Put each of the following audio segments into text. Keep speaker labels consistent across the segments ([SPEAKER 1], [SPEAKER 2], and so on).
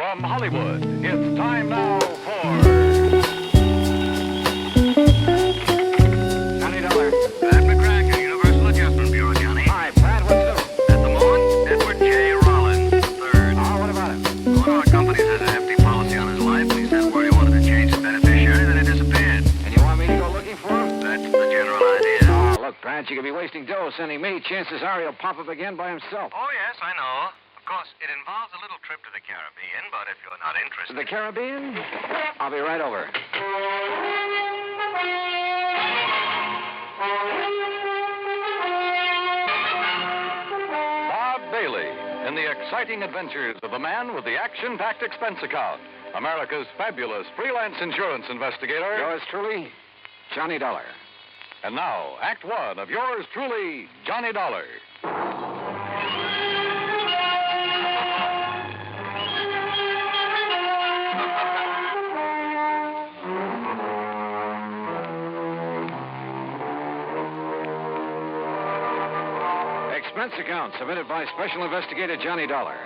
[SPEAKER 1] From Hollywood, it's time now for...
[SPEAKER 2] Johnny Dollar.
[SPEAKER 3] Pat McCracken, Universal Adjustment Bureau, Johnny.
[SPEAKER 2] Hi, Pat. What's new?
[SPEAKER 3] At the moment, Edward J. Rollins III.
[SPEAKER 2] Oh, what about him?
[SPEAKER 3] One of our companies has a hefty policy on his life. He said where he wanted to change the beneficiary, then it disappeared.
[SPEAKER 2] And you want me to go looking for him?
[SPEAKER 3] That's the general idea.
[SPEAKER 2] Oh, look, Pat, you could be wasting dough sending me. Chances are he'll pop up again by himself.
[SPEAKER 3] Oh, yes, I know. Of course, it involves a little trip to the Caribbean, but if you're not interested...
[SPEAKER 2] The Caribbean? I'll be right over.
[SPEAKER 1] Bob Bailey in the exciting adventures of the man with the action-packed expense account. America's fabulous freelance insurance investigator.
[SPEAKER 2] Yours truly, Johnny Dollar.
[SPEAKER 1] And now, Act One of yours truly, Johnny Dollar.
[SPEAKER 2] Expense account submitted by Special Investigator Johnny Dollar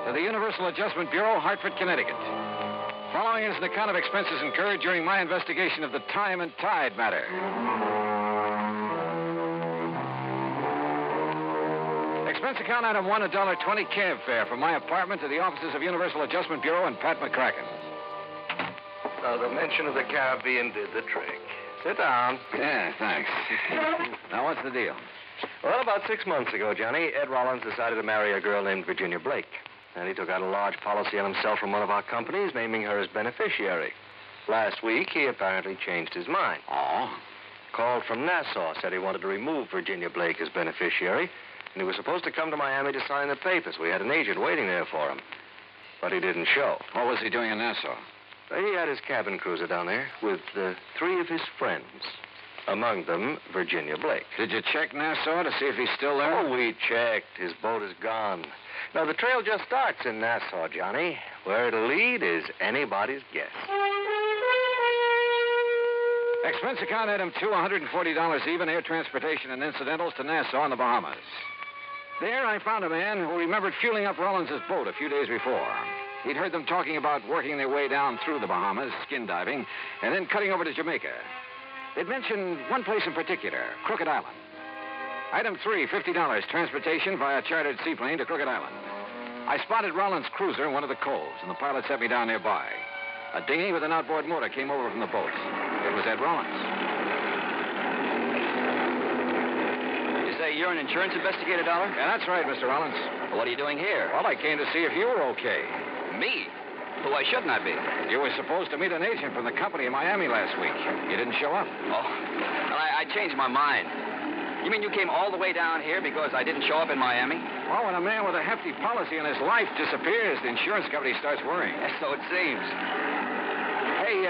[SPEAKER 2] to the Universal Adjustment Bureau, Hartford, Connecticut. Following is an account of expenses incurred during my investigation of the Time and Tide matter. Expense account item 1, $1.20 cab fare from my apartment to the offices of Universal Adjustment Bureau and Pat McCracken.
[SPEAKER 3] Now, the mention of the Caribbean did the trick. Sit down.
[SPEAKER 2] Yeah, thanks. Now, what's the deal?
[SPEAKER 3] Well, about 6 months ago, Johnny, Ed Rollins decided to marry a girl named Virginia Blake. And he took out a large policy on himself from one of our companies, naming her as beneficiary. Last week, he apparently changed his mind.
[SPEAKER 2] Oh?
[SPEAKER 3] Called from Nassau, said he wanted to remove Virginia Blake as beneficiary, and he was supposed to come to Miami to sign the papers. We had an agent waiting there for him. But he didn't show.
[SPEAKER 2] What was he doing in Nassau?
[SPEAKER 3] He had his cabin cruiser down there with 3 of his friends. Among them, Virginia Blake.
[SPEAKER 2] Did you check Nassau to see if he's still there?
[SPEAKER 3] Oh, we checked. His boat is gone. Now, the trail just starts in Nassau, Johnny. Where it'll lead is anybody's guess.
[SPEAKER 2] Expense account item 2, $140 even, air transportation and incidentals to Nassau in the Bahamas. There, I found a man who remembered fueling up Rollins' boat a few days before. He'd heard them talking about working their way down through the Bahamas, skin diving, and then cutting over to Jamaica. They'd mentioned one place in particular, Crooked Island. Item 3, $50, transportation via chartered seaplane to Crooked Island. I spotted Rollins' cruiser in one of the coves, and the pilot set me down nearby. A dinghy with an outboard motor came over from the boat. It was Ed Rollins.
[SPEAKER 4] You say you're an insurance investigator, Dollar?
[SPEAKER 2] Yeah, that's right, Mr. Rollins.
[SPEAKER 4] Well, what are you doing here?
[SPEAKER 2] Well, I came to see if you were okay.
[SPEAKER 4] Me? Well, why shouldn't I be?
[SPEAKER 2] You were supposed to meet an agent from the company in Miami last week. You didn't show up.
[SPEAKER 4] Oh, well, I changed my mind. You mean you came all the way down here because I didn't show up in Miami?
[SPEAKER 2] Well, when a man with a hefty policy in his life disappears, the insurance company starts worrying.
[SPEAKER 4] Yes, so it seems.
[SPEAKER 2] Hey,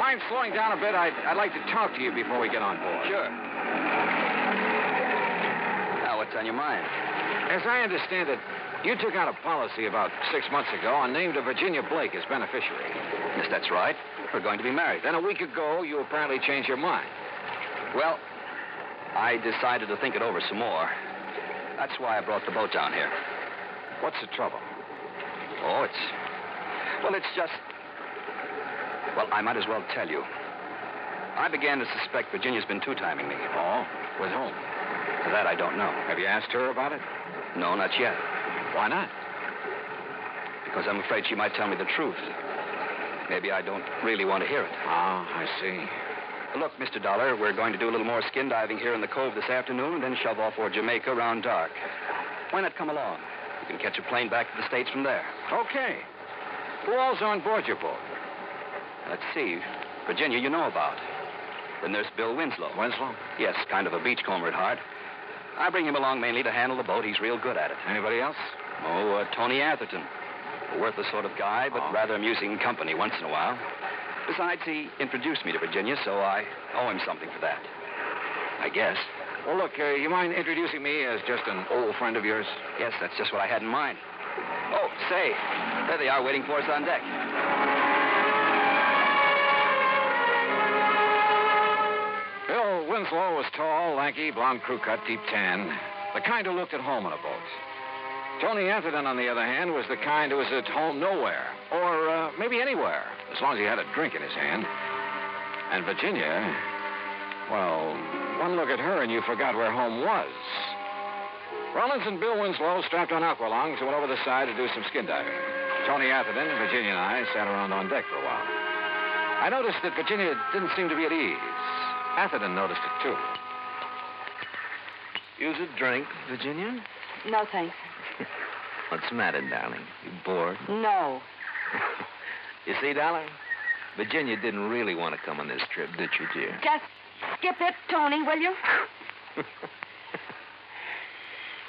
[SPEAKER 2] mind slowing down a bit? I'd like to talk to you before we get on board.
[SPEAKER 4] Sure. Now, what's on your mind?
[SPEAKER 2] As I understand it, you took out a policy about 6 months ago and named a Virginia Blake as beneficiary.
[SPEAKER 4] Yes, that's right. We're going to be married.
[SPEAKER 2] Then a week ago, you apparently changed your mind.
[SPEAKER 4] Well, I decided to think it over some more. That's why I brought the boat down here.
[SPEAKER 2] What's the trouble?
[SPEAKER 4] Oh, it's just... Well, I might as well tell you. I began to suspect Virginia's been two-timing me.
[SPEAKER 2] Oh? With whom?
[SPEAKER 4] That I don't know.
[SPEAKER 2] Have you asked her about it?
[SPEAKER 4] No, not yet.
[SPEAKER 2] Why not?
[SPEAKER 4] Because I'm afraid she might tell me the truth. Maybe I don't really want to hear it.
[SPEAKER 2] Oh, I see.
[SPEAKER 4] Look, Mr. Dollar, we're going to do a little more skin diving here in the cove this afternoon and then shove off for Jamaica around dark. Why not come along? You can catch a plane back to the States from there.
[SPEAKER 2] Okay. Who all's on board your boat?
[SPEAKER 4] Let's see. Virginia, you know about. Then there's Bill Winslow.
[SPEAKER 2] Winslow?
[SPEAKER 4] Yes, kind of a beachcomber at heart. I bring him along mainly to handle the boat. He's real good at it.
[SPEAKER 2] Anybody else?
[SPEAKER 4] Oh, Tony Atherton. A worthless sort of guy, but rather amusing company once in a while. Besides, he introduced me to Virginia, so I owe him something for that. I guess.
[SPEAKER 2] Well, look, you mind introducing me as just an old friend of yours?
[SPEAKER 4] Yes, that's just what I had in mind. Oh, say, there they are waiting for us on deck.
[SPEAKER 2] Bill Winslow was tall, lanky, blonde crew cut, deep tan. The kind who looked at home on a boat. Tony Atherton, on the other hand, was the kind who was at home nowhere, or maybe anywhere, as long as he had a drink in his hand. And Virginia, well, one look at her and you forgot where home was. Rollins and Bill Winslow strapped on aqualongs and went over the side to do some skin diving. Tony Atherton, Virginia, and I sat around on deck for a while. I noticed that Virginia didn't seem to be at ease. Atherton noticed it, too.
[SPEAKER 3] Use a drink, Virginia?
[SPEAKER 5] No, thanks.
[SPEAKER 3] What's the matter, darling? You bored?
[SPEAKER 5] No.
[SPEAKER 3] You see, darling, Virginia didn't really want to come on this trip, did you, dear?
[SPEAKER 5] Just skip it, Tony, will you?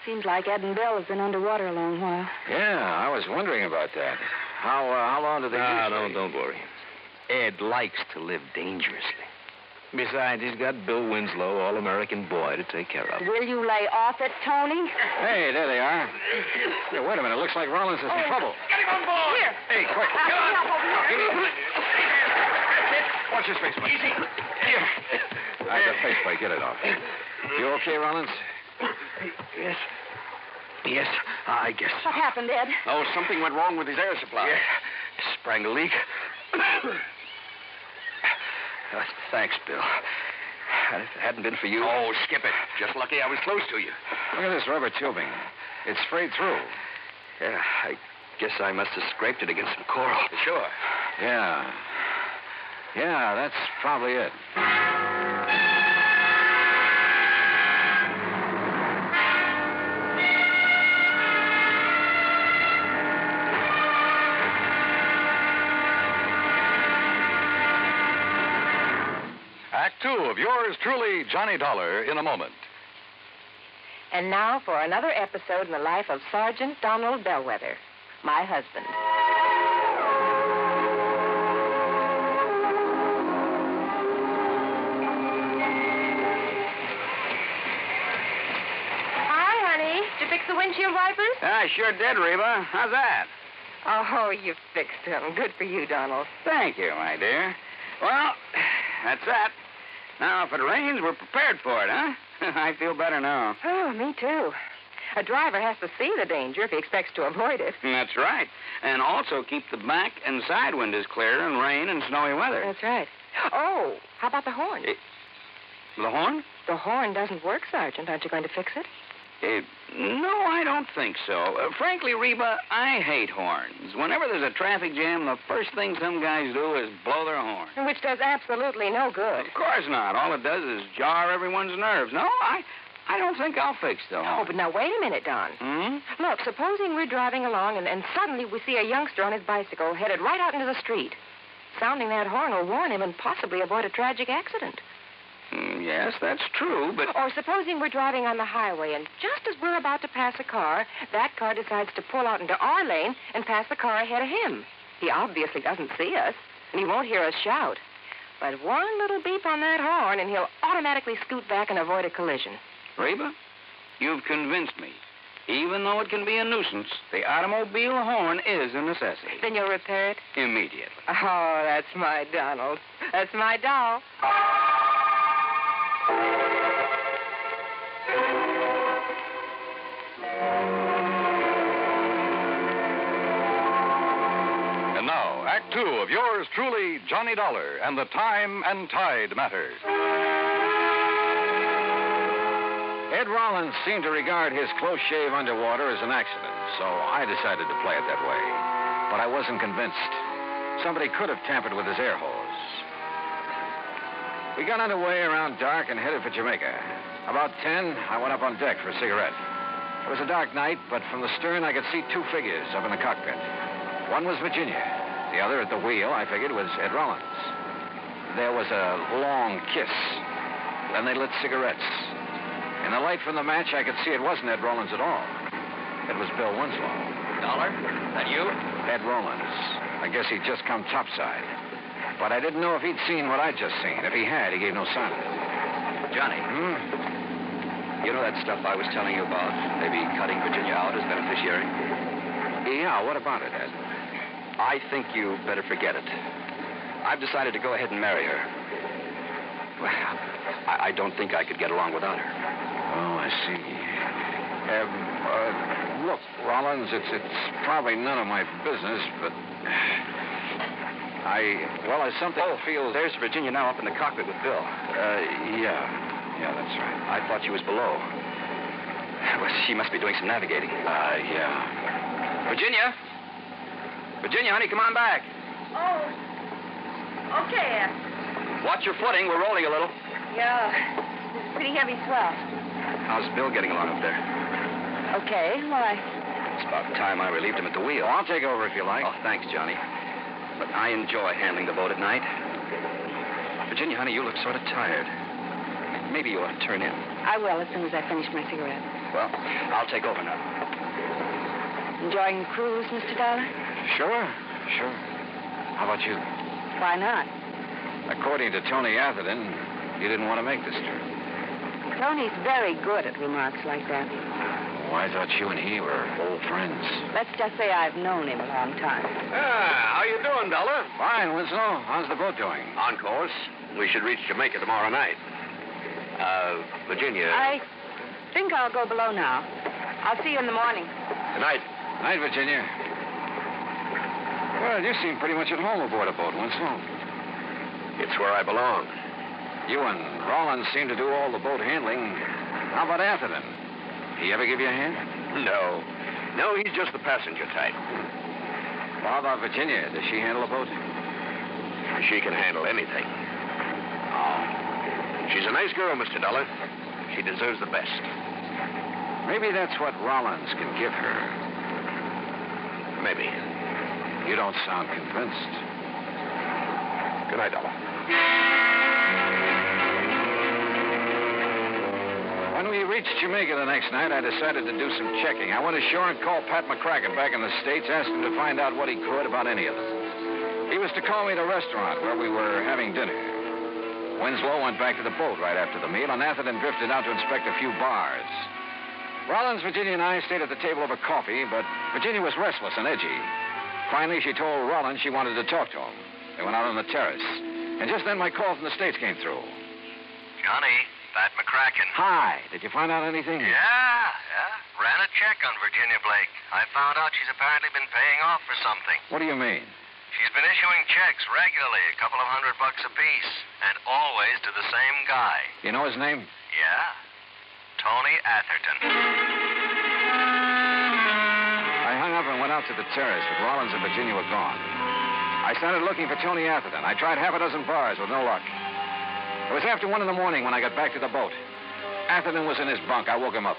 [SPEAKER 5] Seems like Ed and Bill have been underwater a long while.
[SPEAKER 2] Yeah, I was wondering about that. How long do they usually...
[SPEAKER 3] don't worry. Ed likes to live dangerously. Besides, he's got Bill Winslow, all-American boy, to take care of.
[SPEAKER 5] Will you lay off it, Tony?
[SPEAKER 2] Hey, there they are. Hey, wait a minute. Looks like Rollins is in trouble.
[SPEAKER 5] Get him on board! Here.
[SPEAKER 2] Hey, quick.
[SPEAKER 5] Come on.
[SPEAKER 2] Watch his face, buddy. Easy. All right, the faceplate. Get it off. You okay, Rollins?
[SPEAKER 3] Yes, I guess.
[SPEAKER 5] What happened, Ed?
[SPEAKER 2] Oh, something went wrong with his air supply.
[SPEAKER 3] Yeah, sprang a leak. Thanks, Bill. If it hadn't been for you...
[SPEAKER 2] Oh, skip it. Just lucky I was close to you. Look at this rubber tubing. It's frayed through.
[SPEAKER 3] Yeah, I guess I must have scraped it against some coral.
[SPEAKER 2] Sure. Yeah. Yeah, that's probably it.
[SPEAKER 1] Act 2 of yours truly, Johnny Dollar, in a moment.
[SPEAKER 6] And now for another episode in the life of Sergeant Donald Bellwether, my husband. Hi, honey. Did you fix the windshield wipers?
[SPEAKER 2] I sure did, Reba. How's that?
[SPEAKER 6] Oh, you fixed them. Good for you, Donald.
[SPEAKER 2] Thank you, my dear. Well, that's that. Now, if it rains, we're prepared for it, huh? I feel better now.
[SPEAKER 6] Oh, me too. A driver has to see the danger if he expects to avoid it.
[SPEAKER 2] That's right. And also keep the back and side windows clear in rain and snowy weather.
[SPEAKER 6] That's right. Oh, how about the horn?
[SPEAKER 2] The horn?
[SPEAKER 6] The horn doesn't work, Sergeant. Aren't you going to fix it?
[SPEAKER 2] No, I don't think so. Frankly, Reba, I hate horns. Whenever there's a traffic jam, the first thing some guys do is blow their horn.
[SPEAKER 6] Which does absolutely no good.
[SPEAKER 2] Of course not. All it does is jar everyone's nerves. No, I don't think I'll fix the horn.
[SPEAKER 6] Oh, but now wait a minute, Don. Look, supposing we're driving along and suddenly we see a youngster on his bicycle headed right out into the street. Sounding that horn will warn him and possibly avoid a tragic accident.
[SPEAKER 2] Yes, that's true, but...
[SPEAKER 6] Or supposing we're driving on the highway, and just as we're about to pass a car, that car decides to pull out into our lane and pass the car ahead of him. He obviously doesn't see us, and he won't hear us shout. But one little beep on that horn, and he'll automatically scoot back and avoid a collision.
[SPEAKER 2] Reba, you've convinced me. Even though it can be a nuisance, the automobile horn is a necessity.
[SPEAKER 6] Then you'll repair it?
[SPEAKER 2] Immediately.
[SPEAKER 6] Oh, that's my Donald. That's my doll.
[SPEAKER 1] And now, Act 2 of yours truly, Johnny Dollar, and the Time and Tide Matters.
[SPEAKER 2] Ed Rollins seemed to regard his close shave underwater as an accident, so I decided to play it that way. But I wasn't convinced. Somebody could have tampered with his air hose. We got underway around dark and headed for Jamaica. About 10, I went up on deck for a cigarette. It was a dark night, but from the stern I could see two figures up in the cockpit. One was Virginia. The other at the wheel, I figured, was Ed Rollins. There was a long kiss. Then they lit cigarettes. In the light from the match, I could see it wasn't Ed Rollins at all. It was Bill Winslow.
[SPEAKER 3] Dollar? That you?
[SPEAKER 2] Ed Rollins. I guess he'd just come topside. But I didn't know if he'd seen what I'd just seen. If he had, he gave no sign of it.
[SPEAKER 4] Johnny. You know that stuff I was telling you about? Maybe cutting Virginia out as beneficiary?
[SPEAKER 2] Yeah, what about it, Ed?
[SPEAKER 4] I think you better forget it. I've decided to go ahead and marry her. Well, I don't think I could get along without her.
[SPEAKER 2] Oh, I see. Look, Rollins, it's probably none of my business, but there's something
[SPEAKER 4] Oh, there's Virginia now up in the cockpit with Bill.
[SPEAKER 2] Yeah, that's right.
[SPEAKER 4] I thought she was below. Well, she must be doing some navigating.
[SPEAKER 2] Yeah.
[SPEAKER 4] Virginia? Virginia, honey, come on back.
[SPEAKER 5] Oh, okay, Ed.
[SPEAKER 4] Watch your footing. We're rolling a little.
[SPEAKER 5] Yeah, it's pretty heavy swell.
[SPEAKER 4] How's Bill getting along up there?
[SPEAKER 5] Okay, why?
[SPEAKER 4] It's about time I relieved him at the wheel.
[SPEAKER 2] Well, I'll take over if you like.
[SPEAKER 4] Oh, thanks, Johnny. But I enjoy handling the boat at night. Virginia, honey, you look sort of tired. Maybe you ought to turn in.
[SPEAKER 5] I will as soon as I finish my cigarette.
[SPEAKER 4] Well, I'll take over now.
[SPEAKER 5] Enjoying the cruise, Mr. Dollar?
[SPEAKER 2] Sure. How about you?
[SPEAKER 5] Why not?
[SPEAKER 2] According to Tony Atherton, you didn't want to make this trip.
[SPEAKER 5] Tony's very good at remarks like that.
[SPEAKER 2] Oh, I thought you and he were old friends.
[SPEAKER 5] Let's just say I've known him a long time.
[SPEAKER 3] How you doing, Dollar?
[SPEAKER 2] Fine, Winslow. How's the boat doing?
[SPEAKER 3] On course. We should reach Jamaica tomorrow night. Virginia.
[SPEAKER 5] I think I'll go below now. I'll see you in the morning.
[SPEAKER 3] Good night.
[SPEAKER 2] Night, Virginia. Well, you seem pretty much at home aboard a boat, Winslow.
[SPEAKER 3] It's where I belong.
[SPEAKER 2] You and Rollins seem to do all the boat handling. How about Atherton? He ever give you a hand?
[SPEAKER 3] No, he's just the passenger type.
[SPEAKER 2] Well, how about Virginia? Does she handle a boat?
[SPEAKER 3] She can handle anything.
[SPEAKER 2] Oh.
[SPEAKER 3] She's a nice girl, Mr. Dollar. She deserves the best.
[SPEAKER 2] Maybe that's what Rollins can give her.
[SPEAKER 3] Maybe.
[SPEAKER 2] You don't sound convinced.
[SPEAKER 3] Good night, Dollar.
[SPEAKER 2] When we reached Jamaica the next night, I decided to do some checking. I went ashore and called Pat McCracken back in the States, asked him to find out what he could about any of them. He was to call me at a restaurant where we were having dinner. Winslow went back to the boat right after the meal, and Atherton drifted out to inspect a few bars. Rollins, Virginia, and I stayed at the table over coffee, but Virginia was restless and edgy. Finally, she told Rollins she wanted to talk to him. They went out on the terrace. And just then, my call from the States came through.
[SPEAKER 7] Johnny, Pat McCracken.
[SPEAKER 2] Hi. Did you find out anything?
[SPEAKER 7] Yeah. Ran a check on Virginia Blake. I found out she's apparently been paying off for something.
[SPEAKER 2] What do you mean?
[SPEAKER 7] She's been issuing checks regularly, a couple of $100 apiece, and always to the same guy.
[SPEAKER 2] You know his name?
[SPEAKER 7] Yeah. Tony Atherton.
[SPEAKER 2] I hung up and went out to the terrace, but Rollins and Virginia were gone. I started looking for Tony Atherton. I tried half a dozen bars with no luck. It was after 1 in the morning when I got back to the boat. Atherton was in his bunk. I woke him up.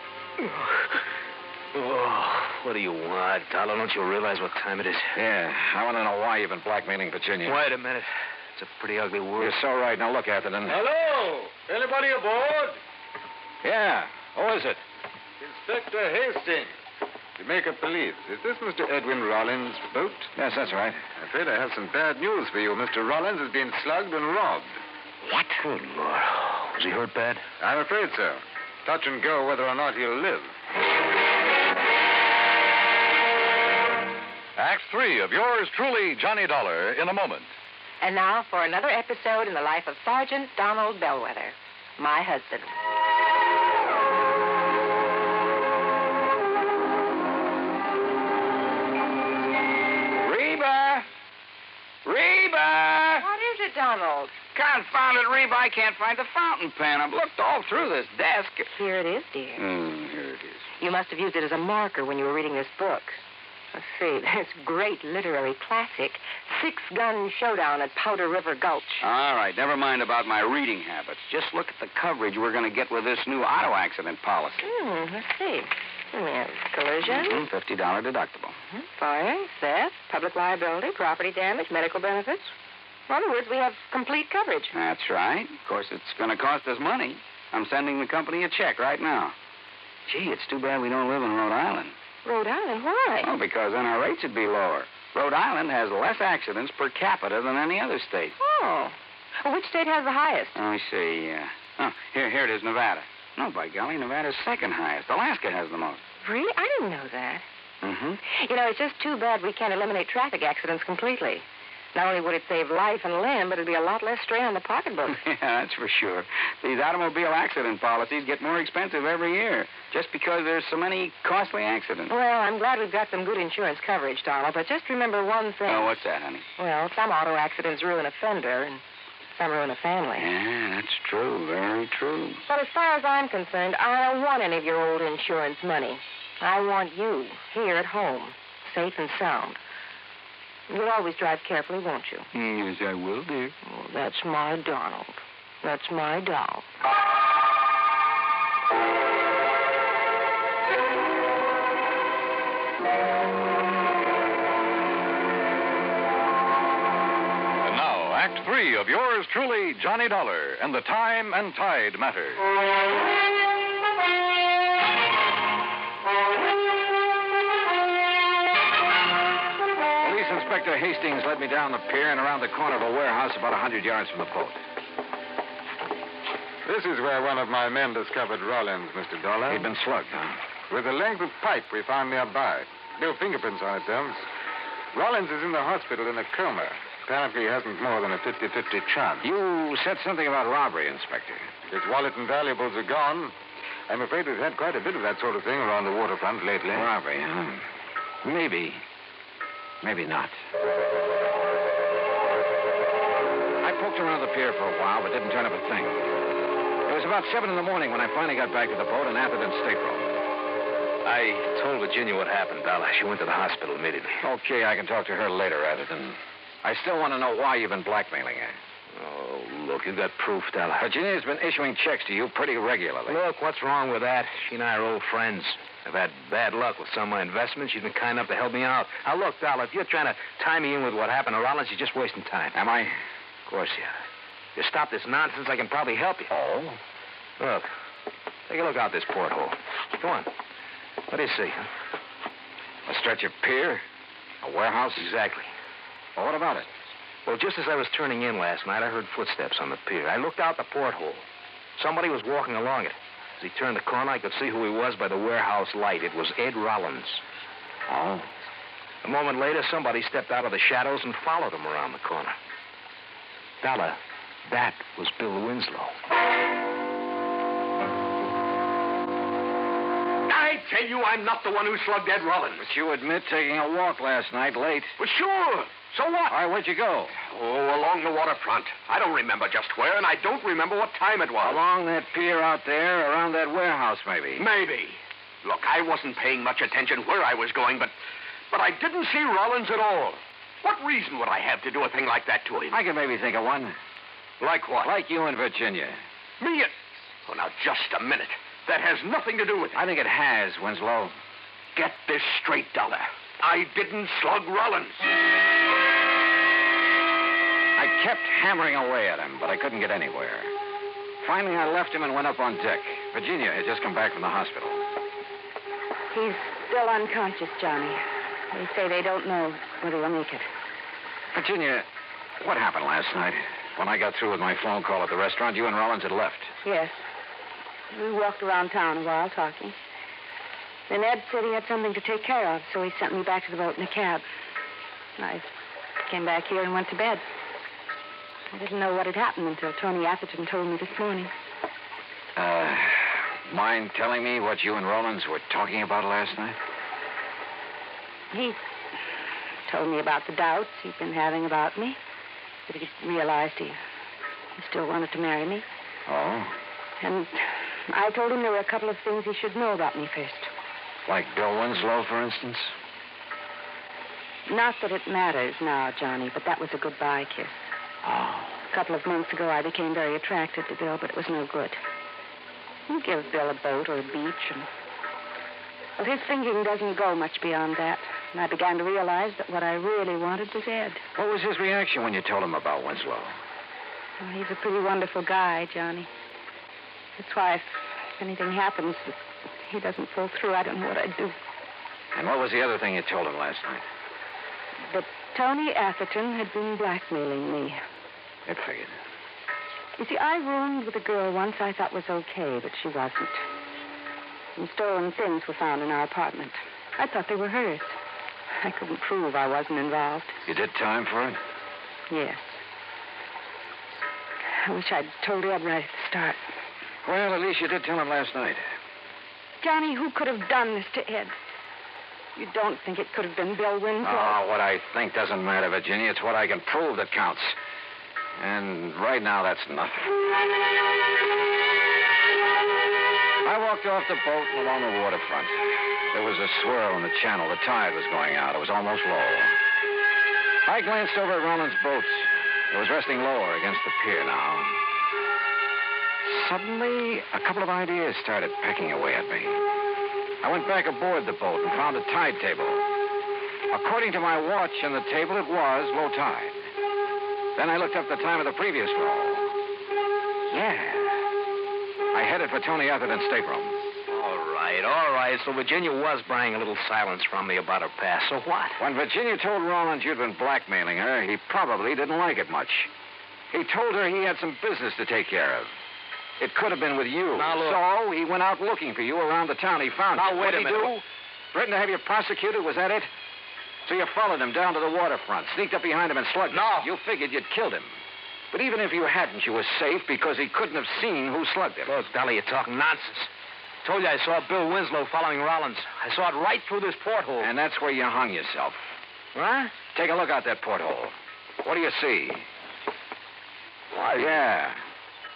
[SPEAKER 3] What do you want, Dollar? Don't you realize what time it is?
[SPEAKER 2] Yeah, I want to know why you've been blackmailing Virginia.
[SPEAKER 3] Wait a minute. It's a pretty ugly word.
[SPEAKER 2] You're so right. Now, look, Atherton.
[SPEAKER 8] Hello? Anybody aboard?
[SPEAKER 2] Yeah. Who is it?
[SPEAKER 8] Inspector Hastings, Jamaica Police. Is this Mr. Edwin Rollins' boat?
[SPEAKER 2] Yes, that's right.
[SPEAKER 8] I'm afraid I have some bad news for you. Mr. Rollins has been slugged and robbed.
[SPEAKER 3] What? Good Lord. Was he hurt bad?
[SPEAKER 8] I'm afraid so. Touch and go whether or not he'll live.
[SPEAKER 1] Act 3 of yours truly, Johnny Dollar, in a moment.
[SPEAKER 6] And now for another episode in the life of Sergeant Donald Bellwether, my husband.
[SPEAKER 2] Reba!
[SPEAKER 6] What is it, Donald?
[SPEAKER 2] Confounded Reba, I can't find the fountain pen. I've looked all through this desk.
[SPEAKER 6] Here it is, dear.
[SPEAKER 2] Here it is.
[SPEAKER 6] You must have used it as a marker when you were reading this book. Let's see, this great literary classic, Six Gun Showdown at Powder River Gulch.
[SPEAKER 2] All right, never mind about my reading habits. Just look at the coverage we're going to get with this new auto accident policy.
[SPEAKER 6] Let's see. We have collision,
[SPEAKER 2] $50 deductible.
[SPEAKER 6] fire, theft, public liability, property damage, medical benefits. In other words, we have complete coverage.
[SPEAKER 2] That's right. Of course, it's going to cost us money. I'm sending the company a check right now. Gee, it's too bad we don't live in Rhode Island.
[SPEAKER 6] Rhode Island, why?
[SPEAKER 2] Oh, because then our rates would be lower. Rhode Island has less accidents per capita than any other state.
[SPEAKER 6] Oh. Well, which state has the highest?
[SPEAKER 2] Let me see. Here it is, Nevada. No, by golly, Nevada's second highest. Alaska has the most.
[SPEAKER 6] Really? I didn't know that.
[SPEAKER 2] Mm-hmm.
[SPEAKER 6] You know, it's just too bad we can't eliminate traffic accidents completely. Not only would it save life and limb, but it'd be a lot less strain on the pocketbook.
[SPEAKER 4] Yeah, that's for sure. These automobile accident policies get more expensive every year just because there's so many costly accidents.
[SPEAKER 6] Well, I'm glad we've got some good insurance coverage, Donald, but just remember one thing.
[SPEAKER 4] Oh, what's that, honey?
[SPEAKER 6] Well, some auto accidents ruin a fender, and some ruin a family.
[SPEAKER 4] Yeah, that's true. Very true.
[SPEAKER 6] But as far as I'm concerned, I don't want any of your old insurance money. I want you here at home, safe and sound. You'll always drive carefully, won't you?
[SPEAKER 4] Yes, I will, dear.
[SPEAKER 6] Oh, that's my Donald. That's my doll.
[SPEAKER 1] And now, Act 3 of yours truly, Johnny Dollar, and the time and tide matter.
[SPEAKER 2] Inspector Hastings led me down the pier and around the corner of a warehouse about 100 yards from the boat.
[SPEAKER 8] This is where one of my men discovered Rollins, Mr. Dollar.
[SPEAKER 2] He'd been slugged, huh?
[SPEAKER 8] With a length of pipe we found nearby. No fingerprints on it, Holmes. Rollins is in the hospital in a coma. Apparently he hasn't more than a 50-50 chance.
[SPEAKER 2] You said something about robbery, Inspector.
[SPEAKER 8] His wallet and valuables are gone. I'm afraid we've had quite a bit of that sort of thing around the waterfront lately.
[SPEAKER 2] Robbery, huh? Maybe. Maybe not. I poked around the pier for a while, but didn't turn up a thing. It was about 7 in the morning when I finally got back to the boat in Atherton's stateroom.
[SPEAKER 3] I told Virginia what happened, Dollar. She went to the hospital immediately.
[SPEAKER 2] Okay, I can talk to her later, Atherton. I still want to know why you've been blackmailing her.
[SPEAKER 3] Oh, look, you got proof, Dollar.
[SPEAKER 2] Virginia's been issuing checks to you pretty regularly.
[SPEAKER 3] Look, what's wrong with that? She and I are old friends. I've had bad luck with some of my investments. She's been kind enough to help me out. Now, look, Dollar, if you're trying to tie me in with what happened to Rollins, you're just wasting time.
[SPEAKER 2] Am I?
[SPEAKER 3] Of course you are. If you stop this nonsense, I can probably help you.
[SPEAKER 2] Oh?
[SPEAKER 3] Look, take a look out this porthole. Go on. What do you see, huh?
[SPEAKER 2] A stretch of pier? A warehouse?
[SPEAKER 3] Exactly.
[SPEAKER 2] Well, what about it?
[SPEAKER 3] Well, just as I was turning in last night, I heard footsteps on the pier. I looked out the porthole. Somebody was walking along it. As he turned the corner, I could see who he was by the warehouse light. It was Ed Rollins.
[SPEAKER 2] Oh?
[SPEAKER 3] A moment later, somebody stepped out of the shadows and followed him around the corner. Dollar, that was Bill Winslow.
[SPEAKER 9] I tell you, I'm not the one who slugged Ed Rollins.
[SPEAKER 2] But you admit taking a walk last night late.
[SPEAKER 9] Well, sure. So what?
[SPEAKER 2] All right, where'd you go?
[SPEAKER 9] Oh, along the waterfront. I don't remember just where, and I don't remember what time it was.
[SPEAKER 2] Along that pier out there, around that warehouse, maybe.
[SPEAKER 9] Maybe. Look, I wasn't paying much attention where I was going, but I didn't see Rollins at all. What reason would I have to do a thing like that to him?
[SPEAKER 2] I can maybe think of one.
[SPEAKER 9] Like what?
[SPEAKER 2] Like you in Virginia.
[SPEAKER 9] Me? Oh, now, just a minute. That has nothing to do with it.
[SPEAKER 2] I think it has, Winslow.
[SPEAKER 9] Get this straight, Dollar. I didn't slug Rollins.
[SPEAKER 2] I kept hammering away at him, but I couldn't get anywhere. Finally, I left him and went up on deck. Virginia had just come back from the hospital.
[SPEAKER 5] He's still unconscious, Johnny. They say they don't know whether he'll make it.
[SPEAKER 2] Virginia, what happened last night? When I got through with my phone call at the restaurant, you and Rollins had left.
[SPEAKER 5] Yes. We walked around town a while talking. Then Ed said he had something to take care of, so he sent me back to the boat in a cab. I came back here and went to bed. I didn't know what had happened until Tony Atherton told me this morning.
[SPEAKER 2] Mind telling me what you and Rollins were talking about last night?
[SPEAKER 5] He told me about the doubts he'd been having about me. That he realized he still wanted to marry me.
[SPEAKER 2] Oh?
[SPEAKER 5] And I told him there were a couple of things he should know about me first.
[SPEAKER 2] Like Bill Winslow, for instance?
[SPEAKER 5] Not that it matters now, Johnny, but that was a goodbye kiss.
[SPEAKER 2] Oh.
[SPEAKER 5] A couple of months ago, I became very attracted to Bill, but it was no good. You give Bill a boat or a beach, and... Well, his thinking doesn't go much beyond that. And I began to realize that what I really wanted was Ed.
[SPEAKER 2] What was his reaction when you told him about Winslow?
[SPEAKER 5] Well, he's a pretty wonderful guy, Johnny. That's why if anything happens that he doesn't pull through, I don't know what I'd do.
[SPEAKER 2] And what was the other thing you told him last night?
[SPEAKER 5] That Tony Atherton had been blackmailing me.
[SPEAKER 2] It figured.
[SPEAKER 5] You see, I roomed with a girl once I thought was okay, but she wasn't. Some stolen things were found in our apartment. I thought they were hers. I couldn't prove I wasn't involved.
[SPEAKER 2] You did time for it?
[SPEAKER 5] Yes. I wish I'd told Ed right at the start.
[SPEAKER 2] Well, at least you did tell him last night.
[SPEAKER 5] Johnny, who could have done this to Ed? You don't think it could have been Bill Winslow?
[SPEAKER 2] Oh, what I think doesn't matter, Virginia. It's what I can prove that counts. And right now, that's nothing. I walked off the boat and along the waterfront. There was a swirl in the channel. The tide was going out. It was almost low. I glanced over at Rollins' boat. It was resting lower against the pier now. Suddenly, a couple of ideas started pecking away at me. I went back aboard the boat and found a tide table. According to my watch and the table, it was low tide. Then I looked up the time of the previous roll. Yeah. I headed for Tony Atherton's stateroom.
[SPEAKER 9] All right. So Virginia was buying a little silence from me about her past. So what?
[SPEAKER 2] When Virginia told Rollins you'd been blackmailing her, he probably didn't like it much. He told her he had some business to take care of. It could have been with you.
[SPEAKER 9] Now, look.
[SPEAKER 2] So he went out looking for you around the town. He found you.
[SPEAKER 9] Now, wait a minute.
[SPEAKER 2] What'd he do? Threatened to have you prosecuted? Was that it? So you followed him down to the waterfront, sneaked up behind him and slugged him.
[SPEAKER 9] No.
[SPEAKER 2] You figured you'd killed him. But even if you hadn't, you were safe because he couldn't have seen who slugged him.
[SPEAKER 9] Look, Dolly, you're talking nonsense. Told you I saw Bill Winslow following Rollins. I saw it right through this porthole.
[SPEAKER 2] And that's where you hung yourself.
[SPEAKER 9] What?
[SPEAKER 2] Take a look out that porthole. What do you see?
[SPEAKER 9] Why?
[SPEAKER 2] Yeah.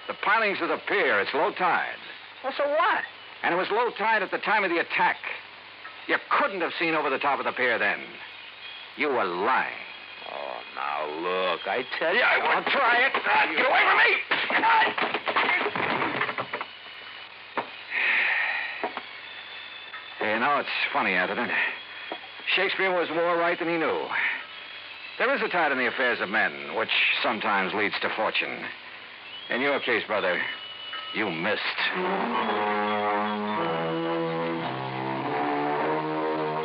[SPEAKER 2] The pilings of the pier. It's low tide.
[SPEAKER 9] Well, so what?
[SPEAKER 2] And it was low tide at the time of the attack. You couldn't have seen over the top of the pier then. You were lying.
[SPEAKER 9] Oh, now, look, I tell you, I won't try it. Get away from me!
[SPEAKER 2] You know, it's funny, Atherton. Shakespeare was more right than he knew. There is a tide in the affairs of men, which sometimes leads to fortune. In your case, brother, you missed.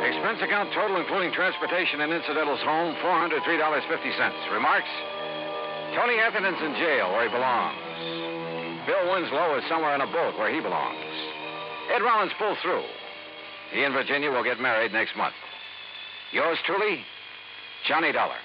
[SPEAKER 2] Expense account total, including transportation and incidentals home, $403.50. Remarks? Tony Atherton's in jail where he belongs. Bill Winslow is somewhere in a boat where he belongs. Ed Rollins pulled through. He and Virginia will get married next month. Yours truly, Johnny Dollar.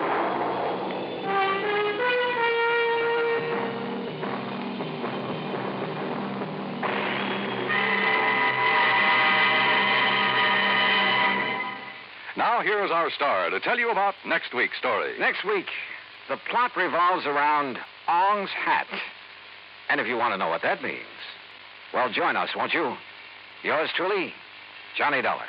[SPEAKER 1] Now, here's our star to tell you about next week's story.
[SPEAKER 2] Next week, the plot revolves around Ong's hat. And if you want to know what that means, well, join us, won't you? Yours truly, Johnny Dollar.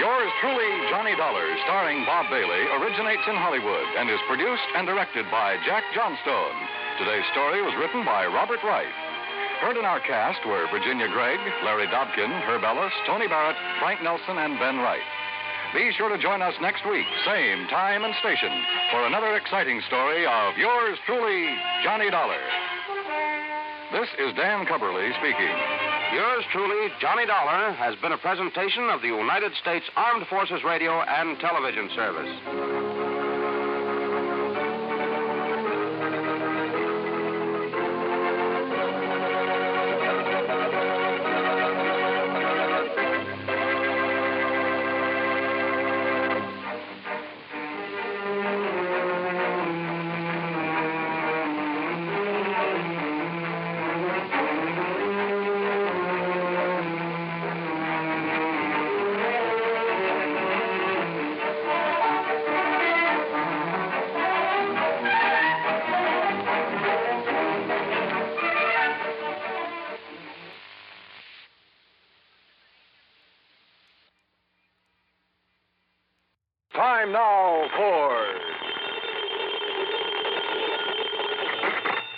[SPEAKER 1] Yours truly, Johnny Dollar, starring Bob Bailey, originates in Hollywood and is produced and directed by Jack Johnstone. Today's story was written by Robert Wright. Heard in our cast were Virginia Gregg, Larry Dobkin, Herb Ellis, Tony Barrett, Frank Nelson, and Ben Wright. Be sure to join us next week, same time and station, for another exciting story of yours truly, Johnny Dollar. This is Dan Cubberly speaking.
[SPEAKER 9] Yours truly, Johnny Dollar, has been a presentation of the United States Armed Forces Radio and Television Service.
[SPEAKER 1] Time now for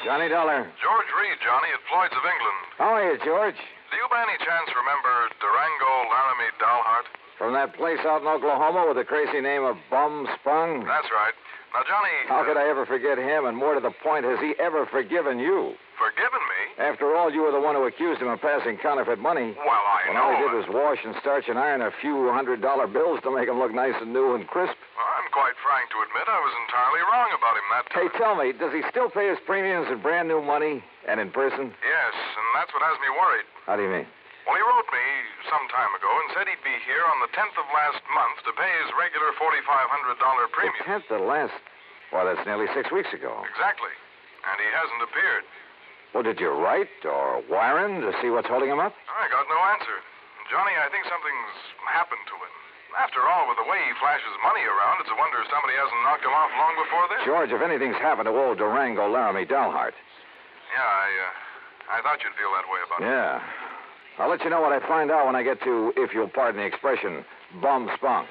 [SPEAKER 2] Johnny Dollar.
[SPEAKER 10] George Reed, Johnny, at Floyd's of England.
[SPEAKER 2] How are you, George?
[SPEAKER 10] Do you by any chance remember Durango Laramie Dalhart?
[SPEAKER 2] From that place out in Oklahoma with the crazy name of Bum Sprung?
[SPEAKER 10] That's right. Now, Johnny...
[SPEAKER 2] How could I ever forget him? And more to the point, has he ever forgiven you?
[SPEAKER 10] Forgiven me?
[SPEAKER 2] After all, you were the one who accused him of passing counterfeit money.
[SPEAKER 10] Well, I
[SPEAKER 2] When
[SPEAKER 10] know.
[SPEAKER 2] all he did was wash and starch and iron a few $100 bills to make them look nice and new and crisp.
[SPEAKER 10] I'm quite frank to admit I was entirely wrong about him that
[SPEAKER 2] Hey,
[SPEAKER 10] time.
[SPEAKER 2] tell me, does he still pay his premiums in brand new money and in person?
[SPEAKER 10] Yes, and that's what has me worried.
[SPEAKER 2] How do you mean?
[SPEAKER 10] Well, he wrote me some time ago and said he'd be here on the 10th of last month to pay his regular $4,500 premium.
[SPEAKER 2] The 10th of last... Well, that's nearly 6 weeks ago.
[SPEAKER 10] Exactly. And he hasn't appeared.
[SPEAKER 2] Well, did you write or wire him to see what's holding him up?
[SPEAKER 10] I got no answer. Johnny, I think something's happened to him. After all, with the way he flashes money around, it's a wonder somebody hasn't knocked him off long before this.
[SPEAKER 2] George, if anything's happened to old Durango Laramie Dalhart.
[SPEAKER 10] Yeah, I thought you'd feel that way about it.
[SPEAKER 2] Yeah. I'll let you know what I find out when I get to, if you'll pardon the expression, bum spung.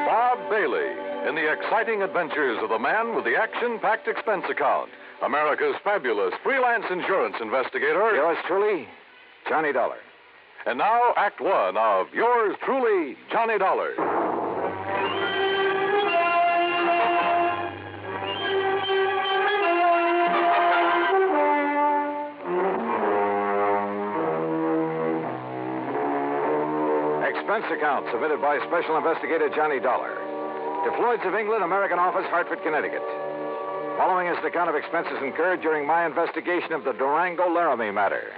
[SPEAKER 1] Bob Bailey in the exciting adventures of the man with the action-packed expense account. America's fabulous freelance insurance investigator.
[SPEAKER 2] Yours truly, Johnny Dollar.
[SPEAKER 1] And now, Act One of yours truly, Johnny Dollar.
[SPEAKER 2] Expense account submitted by Special Investigator Johnny Dollar to Floyd's of England, American Office, Hartford, Connecticut. Following is the account of expenses incurred during my investigation of the Durango Laramie matter.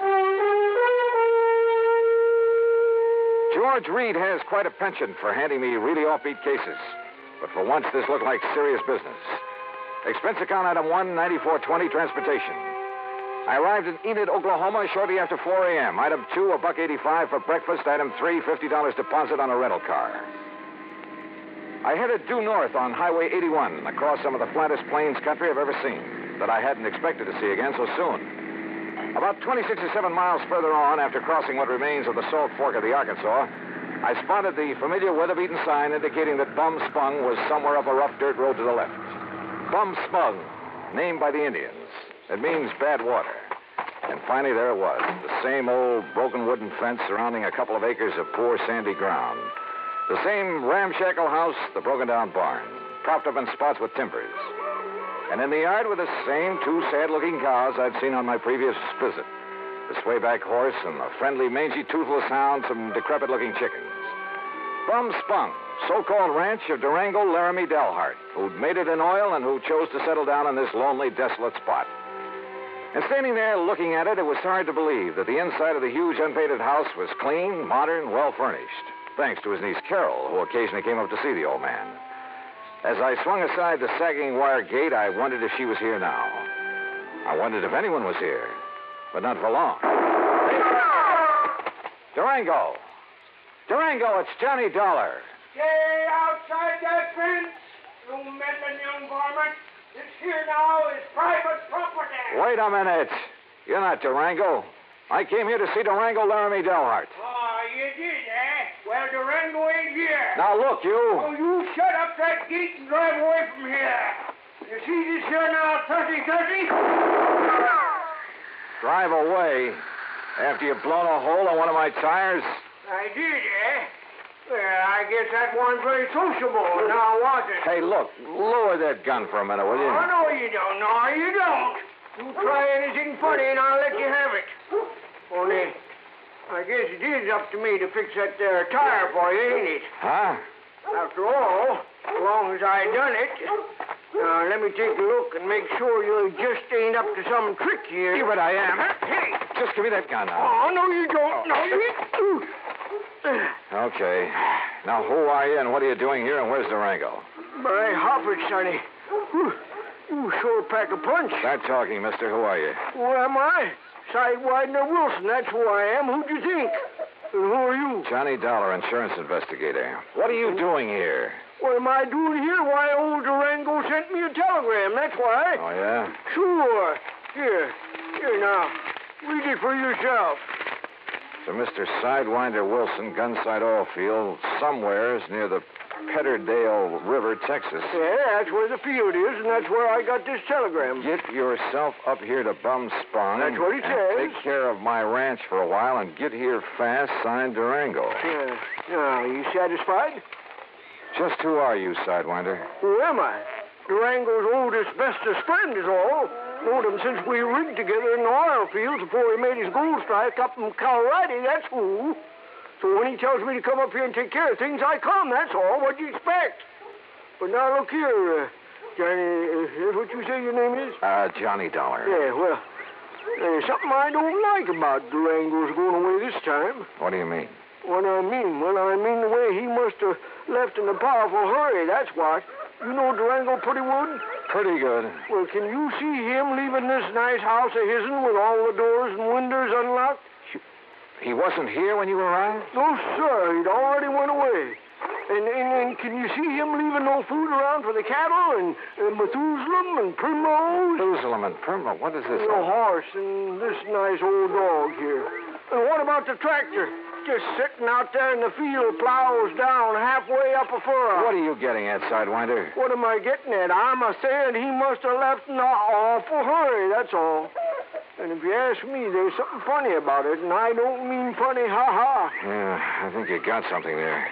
[SPEAKER 2] George Reed has quite a penchant for handing me really offbeat cases. But for once, this looked like serious business. Expense account item 1, 9420, transportation. I arrived in Enid, Oklahoma shortly after 4 a.m. Item 2, $1.85 for breakfast. Item 3, $50 deposit on a rental car. I headed due north on Highway 81 across some of the flattest plains country I've ever seen that I hadn't expected to see again so soon. About 26 or 7 miles further on, after crossing what remains of the Salt Fork of the Arkansas, I spotted the familiar weather-beaten sign indicating that Bum Spung was somewhere up a rough dirt road to the left. Bum Spung, named by the Indians. It means bad water. And finally, there it was, the same old broken wooden fence surrounding a couple of acres of poor sandy ground. The same ramshackle house, the broken-down barn, propped up in spots with timbers. And in the yard were the same 2 sad-looking cows I'd seen on my previous visit. The swayback horse and the friendly, mangy, toothless hound, some decrepit-looking chickens. Bum Spung, so-called ranch of Durango Laramie Dalhart, who'd made it in oil and who chose to settle down in this lonely, desolate spot. And standing there looking at it, it was hard to believe that the inside of the huge, unpainted house was clean, modern, well-furnished, thanks to his niece Carol, who occasionally came up to see the old man. As I swung aside the sagging wire gate, I wondered if she was here now. I wondered if anyone was here, but not for long. Durango! Durango, it's Johnny Dollar.
[SPEAKER 11] Stay outside that fence, you meddling young varmint. This here now is private property.
[SPEAKER 2] Wait a minute. You're not Durango. I came here to see Durango Laramie Dalhart.
[SPEAKER 11] Oh, you did, eh? Well, Durango ain't here.
[SPEAKER 2] Now, look, you.
[SPEAKER 11] Oh, you shut up that gate and drive away from here. You see this here now, 30-30?
[SPEAKER 2] Drive away? After you've blown a hole in one of my tires?
[SPEAKER 11] I did, eh? Well, I guess that wasn't very sociable, now was it?
[SPEAKER 2] Hey, look, lower that gun for a minute, will you?
[SPEAKER 11] Oh, no, you don't. No, you don't. You try anything funny and I'll let you have it. Only, I guess it is up to me to fix that there tire for you, ain't it?
[SPEAKER 2] Huh?
[SPEAKER 11] After all, as long as I done it. Now, let me take a look and make sure you just ain't up to some trick here.
[SPEAKER 2] You bet I am.
[SPEAKER 11] Hey!
[SPEAKER 2] Just give me that gun now.
[SPEAKER 11] Oh, no, you don't. No, you...
[SPEAKER 2] Okay. Now, who are you and what are you doing here and where's Durango?
[SPEAKER 11] My hoppers, sonny. You sure pack a punch.
[SPEAKER 2] Start talking, mister. Who are you?
[SPEAKER 11] Who am I? Sidewinder Wilson, that's who I am. Who'd you think? And who are you?
[SPEAKER 2] Johnny Dollar, insurance investigator. What are you doing here?
[SPEAKER 11] What am I doing here? Why, old Durango sent me a telegram, that's why.
[SPEAKER 2] Oh, yeah?
[SPEAKER 11] Sure. Here now. Read it for yourself.
[SPEAKER 2] To Mr. Sidewinder Wilson, Gunside Oil Field, somewheres near the Petterdale River, Texas.
[SPEAKER 11] Yeah, that's where the field is, and that's where I got this telegram.
[SPEAKER 2] Get yourself up here to Bum Spung.
[SPEAKER 11] That's what it says.
[SPEAKER 2] Take care of my ranch for a while and get here fast, signed Durango.
[SPEAKER 11] Yeah. Now, you satisfied?
[SPEAKER 2] Just who are you, Sidewinder?
[SPEAKER 11] Who am I? Durango's oldest, bestest friend is all. Known him since we rigged together in the oil fields before he made his gold strike up in Colorado, that's who. So when he tells me to come up here and take care of things, I come, that's all. What do you expect? But now look here, Johnny, is what you say your name is?
[SPEAKER 2] Johnny Dollar.
[SPEAKER 11] Yeah, well, there's something I don't like about Durango's going away this time.
[SPEAKER 2] What do you mean?
[SPEAKER 11] What I mean? Well, I mean the way he must have left in a powerful hurry, that's what. You know Durango pretty good?
[SPEAKER 2] Pretty good.
[SPEAKER 11] Well, can you see him leaving this nice house of his'n with all the doors and windows unlocked?
[SPEAKER 2] He wasn't here when you arrived?
[SPEAKER 11] No, sir. He'd already went away. And can you see him leaving no food around for the cattle and Methuselah and Primrose?
[SPEAKER 2] Methuselah and Primrose? What is this?
[SPEAKER 11] The horse and this nice old dog here. And what about the tractor? Just sitting out there in the field, plows down halfway up a furrow.
[SPEAKER 2] What are you getting at, Sidewinder?
[SPEAKER 11] What am I getting at? I'm saying he must have left in an awful hurry, that's all. And if you ask me, there's something funny about it, and I don't mean funny, ha-ha.
[SPEAKER 2] Yeah, I think you got something there.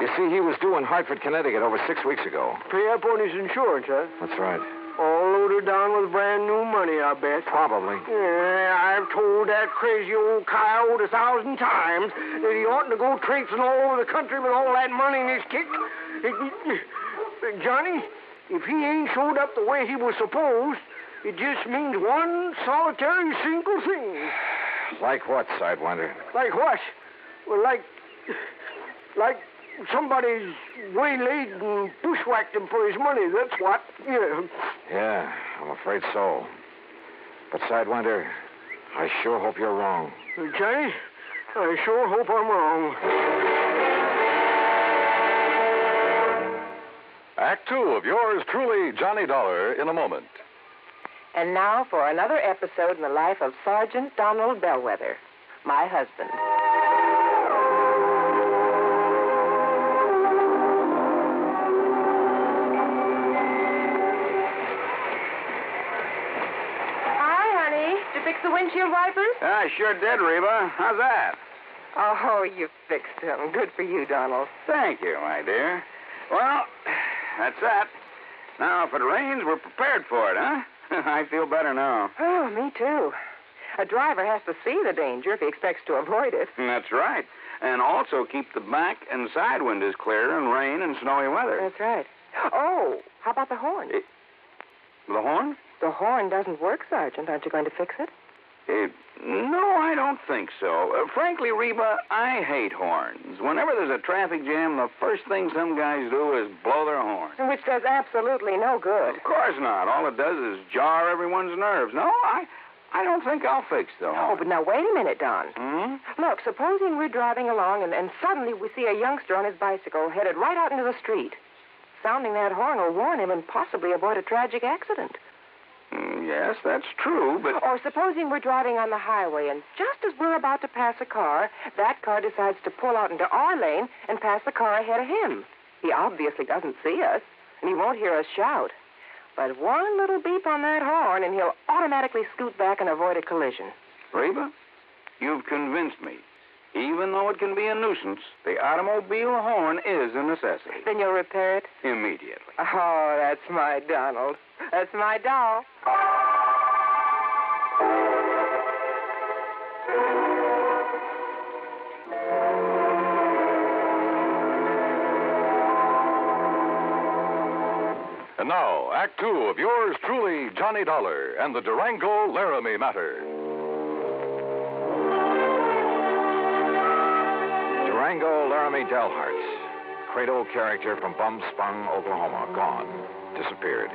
[SPEAKER 2] You see, he was due in Hartford, Connecticut over 6 weeks ago.
[SPEAKER 11] Pay up on his insurance, huh?
[SPEAKER 2] That's right.
[SPEAKER 11] All loaded down with brand new money, I bet.
[SPEAKER 2] Probably.
[SPEAKER 11] Yeah, I've told that crazy old coyote 1,000 times that he oughtn't to go traipsing all over the country with all that money in his kick. Johnny, if he ain't showed up the way he was supposed, it just means one solitary single thing.
[SPEAKER 2] Like what, Sidewinder?
[SPEAKER 11] Like what? Well, like somebody's waylaid and bushwhacked him for his money, that's what. Yeah.
[SPEAKER 2] Yeah, I'm afraid so. But, Sidewinder, I sure hope you're wrong.
[SPEAKER 11] Johnny, I sure hope I'm wrong.
[SPEAKER 1] Act 2 of yours truly, Johnny Dollar, in a moment.
[SPEAKER 6] And now for another episode in the life of Sergeant Donald Bellwether, my husband. Fix the windshield wipers?
[SPEAKER 9] I sure did, Reba. How's that?
[SPEAKER 6] Oh, you fixed them. Good for you, Donald.
[SPEAKER 9] Thank you, my dear. Well, that's that. Now, if it rains, we're prepared for it, huh? I feel better now.
[SPEAKER 6] Oh, me too. A driver has to see the danger if he expects to avoid it.
[SPEAKER 9] That's right. And also keep the back and side windows clear in rain and snowy weather.
[SPEAKER 6] That's right. Oh, how about the horn?
[SPEAKER 9] The horn?
[SPEAKER 6] The horn doesn't work, Sergeant. Aren't you going to fix it?
[SPEAKER 9] No, I don't think so. Frankly, Reba, I hate horns. Whenever there's a traffic jam, the first thing some guys do is blow their horn.
[SPEAKER 6] Which does absolutely no good.
[SPEAKER 9] Of course not. All it does is jar everyone's nerves. No, I don't think I'll fix the horn.
[SPEAKER 6] Oh, but now wait a minute, Don.
[SPEAKER 9] Hmm?
[SPEAKER 6] Look, supposing we're driving along and suddenly we see a youngster on his bicycle headed right out into the street. Sounding that horn will warn him and possibly avoid a tragic accident.
[SPEAKER 9] Yes, that's true, but...
[SPEAKER 6] Or supposing we're driving on the highway, and just as we're about to pass a car, that car decides to pull out into our lane and pass the car ahead of him. He obviously doesn't see us, and he won't hear us shout. But one little beep on that horn, and he'll automatically scoot back and avoid a collision.
[SPEAKER 9] Reba, you've convinced me. Even though it can be a nuisance, the automobile horn is a necessity.
[SPEAKER 6] Then you'll repair it?
[SPEAKER 9] Immediately.
[SPEAKER 6] Oh, that's my Donald. That's my doll.
[SPEAKER 1] And now, Act 2 of yours truly, Johnny Dollar, and the Durango Laramie matter.
[SPEAKER 2] Durango Laramie Delharts, cradle character from Bumspung, Oklahoma, gone, disappeared.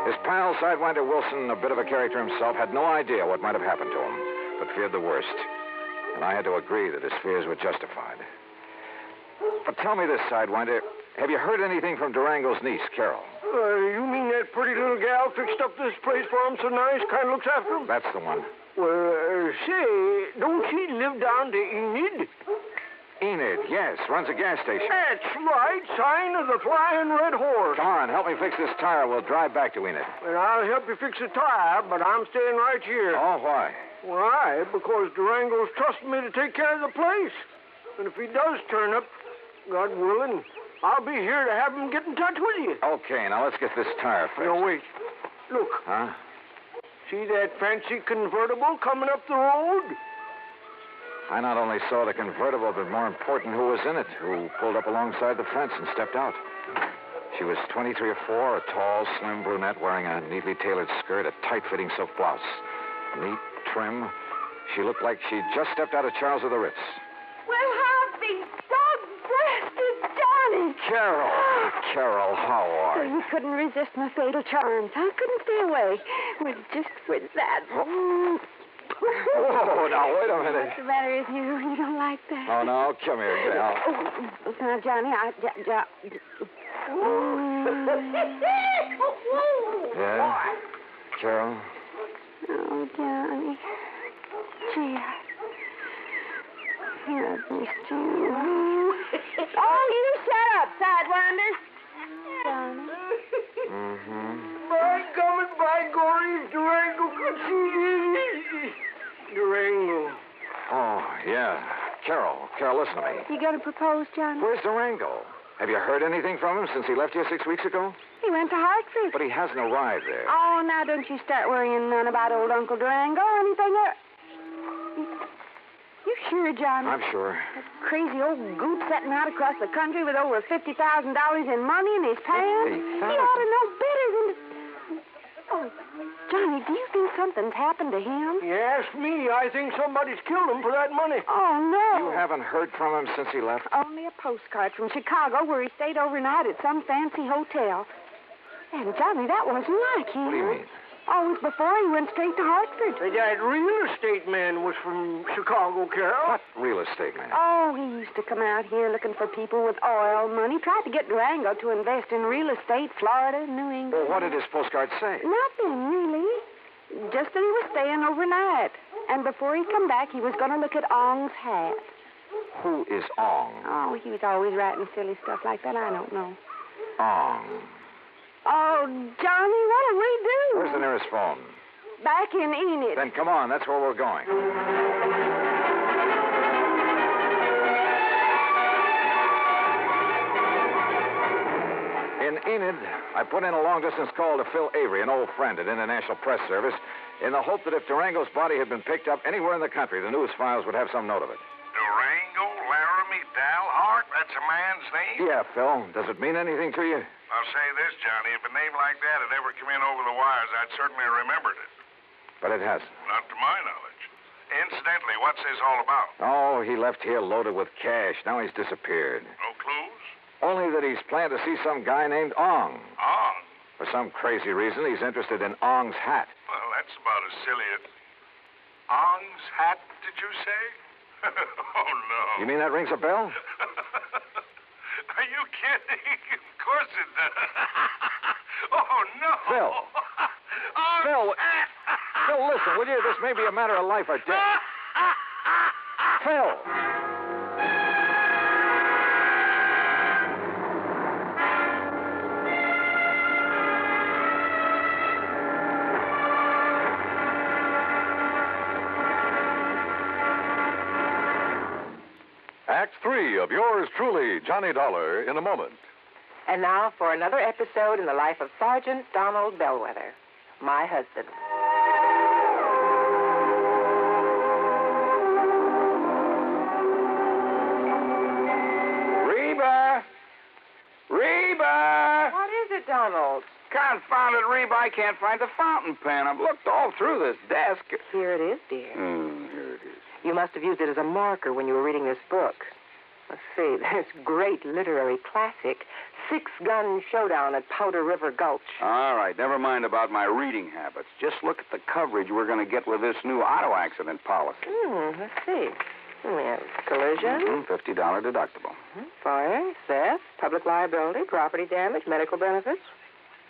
[SPEAKER 2] His pal, Sidewinder Wilson, a bit of a character himself, had no idea what might have happened to him, but feared the worst. And I had to agree that his fears were justified. But tell me this, Sidewinder, have you heard anything from Durango's niece, Carol?
[SPEAKER 11] You mean that pretty little gal fixed up this place for him so nice, kind of looks after him?
[SPEAKER 2] That's the one.
[SPEAKER 11] Well, say, don't she live down to Enid?
[SPEAKER 2] Enid, yes, runs a gas station.
[SPEAKER 11] That's right, sign of the Flying Red Horse.
[SPEAKER 2] Come on, help me fix this tire. We'll drive back to Enid.
[SPEAKER 11] Well, I'll help you fix the tire, but I'm staying right here.
[SPEAKER 2] Oh, why?
[SPEAKER 11] Why? Because Durango's trusting me to take care of the place. And if he does turn up, God willing, I'll be here to have him get in touch with you.
[SPEAKER 2] Okay, now let's get this tire fixed.
[SPEAKER 11] No, wait. Look.
[SPEAKER 2] Huh?
[SPEAKER 11] See that fancy convertible coming up the road?
[SPEAKER 2] I not only saw the convertible, but more important, who was in it, who pulled up alongside the fence and stepped out. She was 23 or 4, a tall, slim brunette wearing a neatly tailored skirt, a tight-fitting silk blouse. Neat, trim. She looked like she'd just stepped out of Charles of the Ritz.
[SPEAKER 5] Well, how the dog-breasted Johnny!
[SPEAKER 2] Carol, how are you?
[SPEAKER 5] You couldn't resist my fatal charms. I couldn't stay away. With that.
[SPEAKER 2] Oh, now, wait a minute.
[SPEAKER 5] What's the matter with you? You don't like that?
[SPEAKER 2] Oh, no, come here, gal.
[SPEAKER 5] Oh, now, Johnny,
[SPEAKER 2] Yeah? Carol?
[SPEAKER 5] Oh, Johnny. Gee, I've missed you. Oh, you shut up, Sidewinder. Johnny.
[SPEAKER 2] Mm-hmm.
[SPEAKER 11] By gum and by gory, Durango could see Durango.
[SPEAKER 2] Oh, yeah. Carol, listen to me.
[SPEAKER 5] You gonna propose, Johnny?
[SPEAKER 2] Where's Durango? Have you heard anything from him since he left here 6 weeks ago?
[SPEAKER 5] He went to Hartford.
[SPEAKER 2] But he hasn't arrived there.
[SPEAKER 5] Oh, now don't you start worrying none about old Uncle Durango or anything. You sure, Johnny?
[SPEAKER 2] I'm sure.
[SPEAKER 5] That crazy old goop setting out across the country with over $50,000 in money in his pants. He ought to know better than to... Oh, Johnny, do you think something's happened to him?
[SPEAKER 11] You ask me, I think somebody's killed him for that money.
[SPEAKER 5] Oh, no.
[SPEAKER 2] You haven't heard from him since he left?
[SPEAKER 5] Only a postcard from Chicago where he stayed overnight at some fancy hotel. And, Johnny, that wasn't like him.
[SPEAKER 2] What do you mean?
[SPEAKER 5] Oh, it was before he went straight to Hartford.
[SPEAKER 11] That real estate man was from Chicago, Carol.
[SPEAKER 2] What real estate man?
[SPEAKER 5] Oh, he used to come out here looking for people with oil money. Tried to get Durango to invest in real estate, Florida, New England.
[SPEAKER 2] Well, what did his postcard say?
[SPEAKER 5] Nothing, really. Just that he was staying overnight. And before he come back, he was going to look at Ong's hat.
[SPEAKER 2] Who is Ong?
[SPEAKER 5] Oh, he was always writing silly stuff like that. I don't know.
[SPEAKER 2] Ong.
[SPEAKER 5] Oh, Johnny, what'll we do?
[SPEAKER 2] Where's the nearest phone?
[SPEAKER 5] Back in Enid.
[SPEAKER 2] Then come on, that's where we're going. In Enid, I put in a long-distance call to Phil Avery, an old friend at International Press Service, in the hope that if Durango's body had been picked up anywhere in the country, the news files would have some note of it.
[SPEAKER 10] Durango Laramie Dalhart? That's a man's name?
[SPEAKER 2] Yeah, Phil. Does it mean anything to you?
[SPEAKER 10] I'll say this, Johnny. If a name like that had ever come in over the wires, I'd certainly remembered it.
[SPEAKER 2] But it hasn't.
[SPEAKER 10] Not to my knowledge. Incidentally, what's this all about?
[SPEAKER 2] Oh, he left here loaded with cash. Now he's disappeared.
[SPEAKER 10] No clues?
[SPEAKER 2] Only that he's planned to see some guy named Ong.
[SPEAKER 10] Ong?
[SPEAKER 2] For some crazy reason, he's interested in Ong's hat.
[SPEAKER 10] Well, that's about as silly as... Ong's hat, did you say? Oh, no.
[SPEAKER 2] You mean that rings a bell?
[SPEAKER 10] Are you kidding? Of course it does. Oh, no.
[SPEAKER 2] Phil.
[SPEAKER 10] Ong's hat.
[SPEAKER 2] Phil, listen, will you? This may be a matter of life or death. Phil.
[SPEAKER 1] Act 3 of yours truly, Johnny Dollar, in a moment.
[SPEAKER 6] And now for another episode in the life of Sergeant Donald Bellwether, my husband.
[SPEAKER 9] Reba!
[SPEAKER 6] What is it, Donald?
[SPEAKER 9] Confounded Reba, I can't find the fountain pen. I've looked all through this desk.
[SPEAKER 6] Here it is, dear.
[SPEAKER 9] Here it is.
[SPEAKER 6] You must have used it as a marker when you were reading this book. Let's see, this great literary classic, Six Gun Showdown at Powder River Gulch.
[SPEAKER 9] All right, never mind about my reading habits. Just look at the coverage we're going to get with this new auto accident policy.
[SPEAKER 6] Let's see. We have collision.
[SPEAKER 9] $50 deductible.
[SPEAKER 6] Fire, theft, public liability, property damage, medical benefits.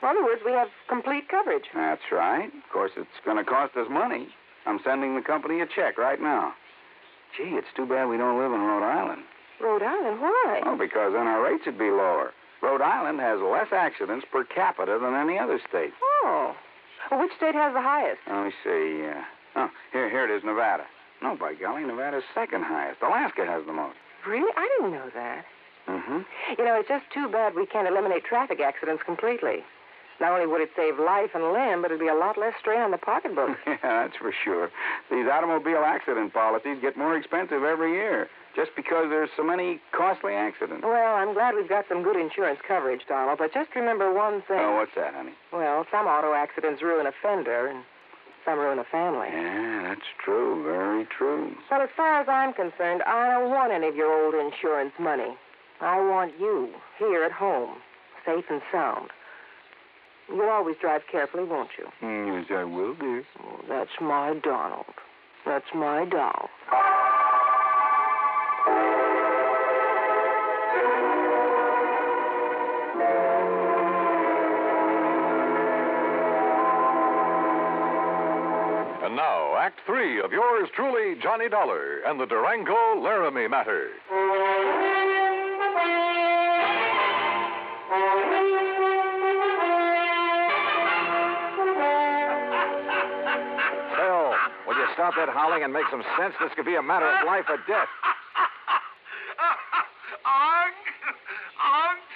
[SPEAKER 6] In other words, we have complete coverage.
[SPEAKER 9] That's right. Of course, it's going to cost us money. I'm sending the company a check right now. Gee, it's too bad we don't live in Rhode Island.
[SPEAKER 6] Rhode Island? Why?
[SPEAKER 9] Oh, because then our rates would be lower. Rhode Island has less accidents per capita than any other state.
[SPEAKER 6] Oh. Well, which state has the highest?
[SPEAKER 9] Let me see. Here it is, Nevada. No, by golly, Nevada's second highest. Alaska has the most.
[SPEAKER 6] Really? I didn't know that.
[SPEAKER 9] Mm-hmm.
[SPEAKER 6] You know, it's just too bad we can't eliminate traffic accidents completely. Not only would it save life and limb, but it'd be a lot less strain on the pocketbook.
[SPEAKER 9] Yeah, that's for sure. These automobile accident policies get more expensive every year just because there's so many costly accidents.
[SPEAKER 6] Well, I'm glad we've got some good insurance coverage, Donald, but just remember one thing.
[SPEAKER 9] Oh, what's that, honey?
[SPEAKER 6] Well, some auto accidents ruin a fender, and some ruin a family.
[SPEAKER 9] Yeah, that's true. Very true.
[SPEAKER 6] But as far as I'm concerned, I don't want any of your old insurance money. I want you here at home, safe and sound. You'll always drive carefully, won't you?
[SPEAKER 9] Yes, I will, dear.
[SPEAKER 6] Oh, that's my Donald. That's my doll.
[SPEAKER 1] And now, Act 3 of yours truly, Johnny Dollar, and the Durango Laramie Matter.
[SPEAKER 2] Phil, will you stop that howling and make some sense? This could be a matter of life or death.
[SPEAKER 12] Ong,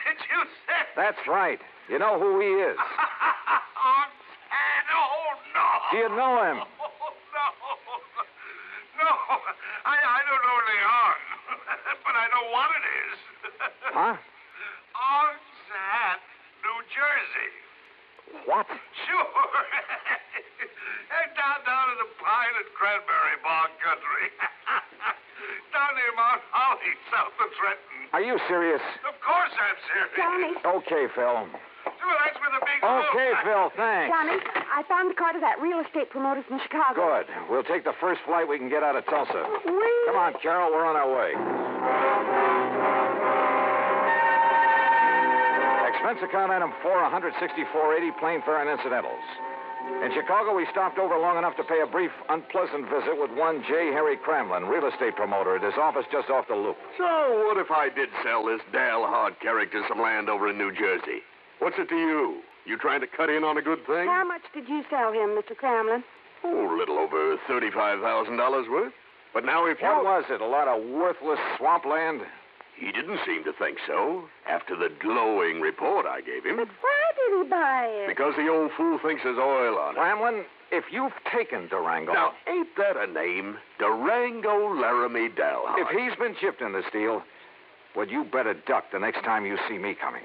[SPEAKER 12] did you say?
[SPEAKER 2] That's right. You know who he is.
[SPEAKER 12] Ong San, oh, no.
[SPEAKER 2] Do you know him?
[SPEAKER 12] No, I don't know Leon, but I know what it is.
[SPEAKER 2] Huh?
[SPEAKER 12] Ong San, New Jersey.
[SPEAKER 2] What?
[SPEAKER 12] Sure. down in the pine and cranberry bog country. Down near Mount Holly, south of Trenton.
[SPEAKER 2] Are you serious?
[SPEAKER 12] Of course I'm serious.
[SPEAKER 5] Johnny.
[SPEAKER 2] Okay, Phil.
[SPEAKER 12] Well, that's where the big
[SPEAKER 2] Okay, Phil, thanks.
[SPEAKER 5] Johnny, I found the car to that real estate promoter from Chicago.
[SPEAKER 2] Good. We'll take the first flight we can get out of Tulsa. Come on, Carol, we're on our way. Expense account item 4, $164.80, plane fare and incidentals. In Chicago, we stopped over long enough to pay a brief, unpleasant visit with one J. Harry Cramlin, real estate promoter, at his office just off the loop.
[SPEAKER 13] So, what if I did sell this Dale Hard character some land over in New Jersey? What's it to you? You trying to cut in on a good thing?
[SPEAKER 5] How much did you sell him, Mr. Cramlin?
[SPEAKER 13] Oh, a little over $35,000 worth. But now if you...
[SPEAKER 2] What was it, a lot of worthless swampland?
[SPEAKER 13] He didn't seem to think so, after the glowing report I gave him.
[SPEAKER 5] But why did he buy it?
[SPEAKER 13] Because the old fool thinks there's oil on it.
[SPEAKER 2] Cramlin, if you've taken Durango...
[SPEAKER 13] Now, ain't that a name? Durango Laramie Dalhart.
[SPEAKER 2] If he's been chipped in this deal, well, you better duck the next time you see me coming.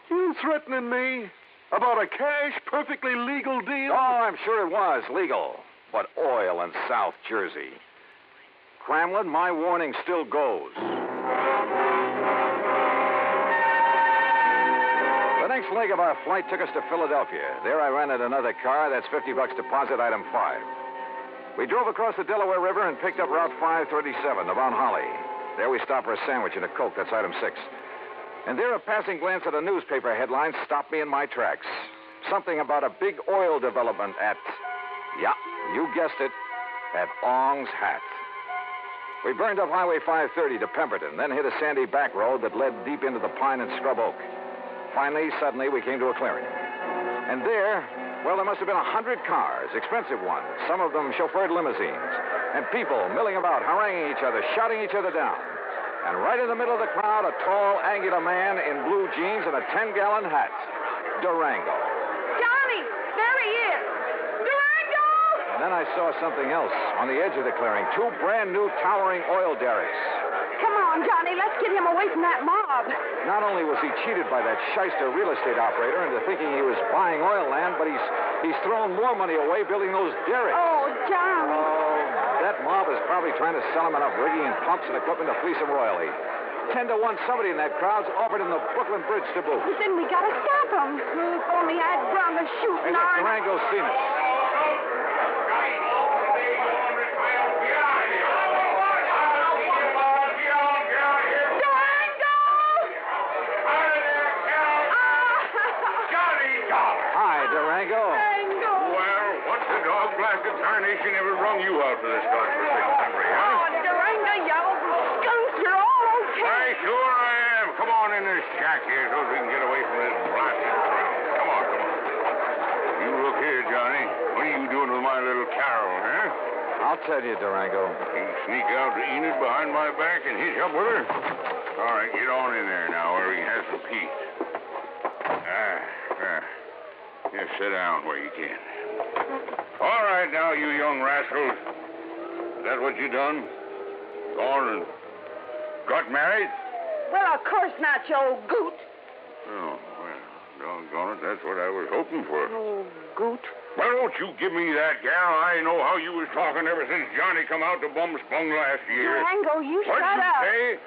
[SPEAKER 13] You threatening me? About a cash, perfectly legal deal?
[SPEAKER 2] Oh, I'm sure it was legal. But oil in South Jersey. Cramlin, my warning still goes. The next leg of our flight took us to Philadelphia. There I rented another car. That's $50 deposit, item 5. We drove across the Delaware River and picked up Route 537 to Mount Holly. There we stopped for a sandwich and a Coke. That's item 6. And there a passing glance at a newspaper headline stopped me in my tracks. Something about a big oil development at, yeah, you guessed it, at Ong's Hat. We burned up Highway 530 to Pemberton, then hit a sandy back road that led deep into the pine and scrub oak. Finally, suddenly, we came to a clearing. And there, well, there must have been 100 cars, expensive ones, some of them chauffeured limousines, and people milling about, haranguing each other, shouting each other down. And right in the middle of the crowd, a tall, angular man in blue jeans and a 10-gallon hat. Durango.
[SPEAKER 5] Johnny, there he is. Durango!
[SPEAKER 2] And then I saw something else on the edge of the clearing. 2 brand-new towering oil derricks.
[SPEAKER 5] Come on, Johnny, let's get him away from that mob.
[SPEAKER 2] Not only was he cheated by that shyster real estate operator into thinking he was buying oil land, but he's thrown more money away building those derricks.
[SPEAKER 5] Oh, Johnny.
[SPEAKER 2] Oh, that mob is probably trying to sell him enough rigging and pumps and equipment to fleece him royally. 10 to 1, somebody in that crowd's offered him the Brooklyn Bridge to boot.
[SPEAKER 5] Then we gotta stop him. If only I'd drawn the shooting
[SPEAKER 2] Hey,
[SPEAKER 5] arm.
[SPEAKER 2] Durango's seen us. Durango.
[SPEAKER 13] Well, what's the dog-blasted tarnation ever rung you out for this godforsaken country, huh?
[SPEAKER 5] Oh, Durango, you old skunk, you're all okay.
[SPEAKER 13] Why, sure I am. Come on in this shack here so we can get away from this blasted crowd. Come on. You look here, Johnny. What are you doing with my little Carol, huh?
[SPEAKER 2] I'll tell you, Durango.
[SPEAKER 13] You sneak out to Enid behind my back and hitch up with her? All right, get on in there now where we can have some peace. Here, sit down where you can. All right, now, you young rascals. Is that what you done? Gone and got married?
[SPEAKER 14] Well, of course not, you old goot.
[SPEAKER 13] Oh, well, doggone it, that's what I was hoping for.
[SPEAKER 14] Oh, goot.
[SPEAKER 13] Well, don't you give me that, gal. I know how you was talking ever since Johnny come out to Bum Spung last year.
[SPEAKER 14] Durango, you
[SPEAKER 13] What'd
[SPEAKER 14] shut
[SPEAKER 13] you
[SPEAKER 14] up.
[SPEAKER 13] say?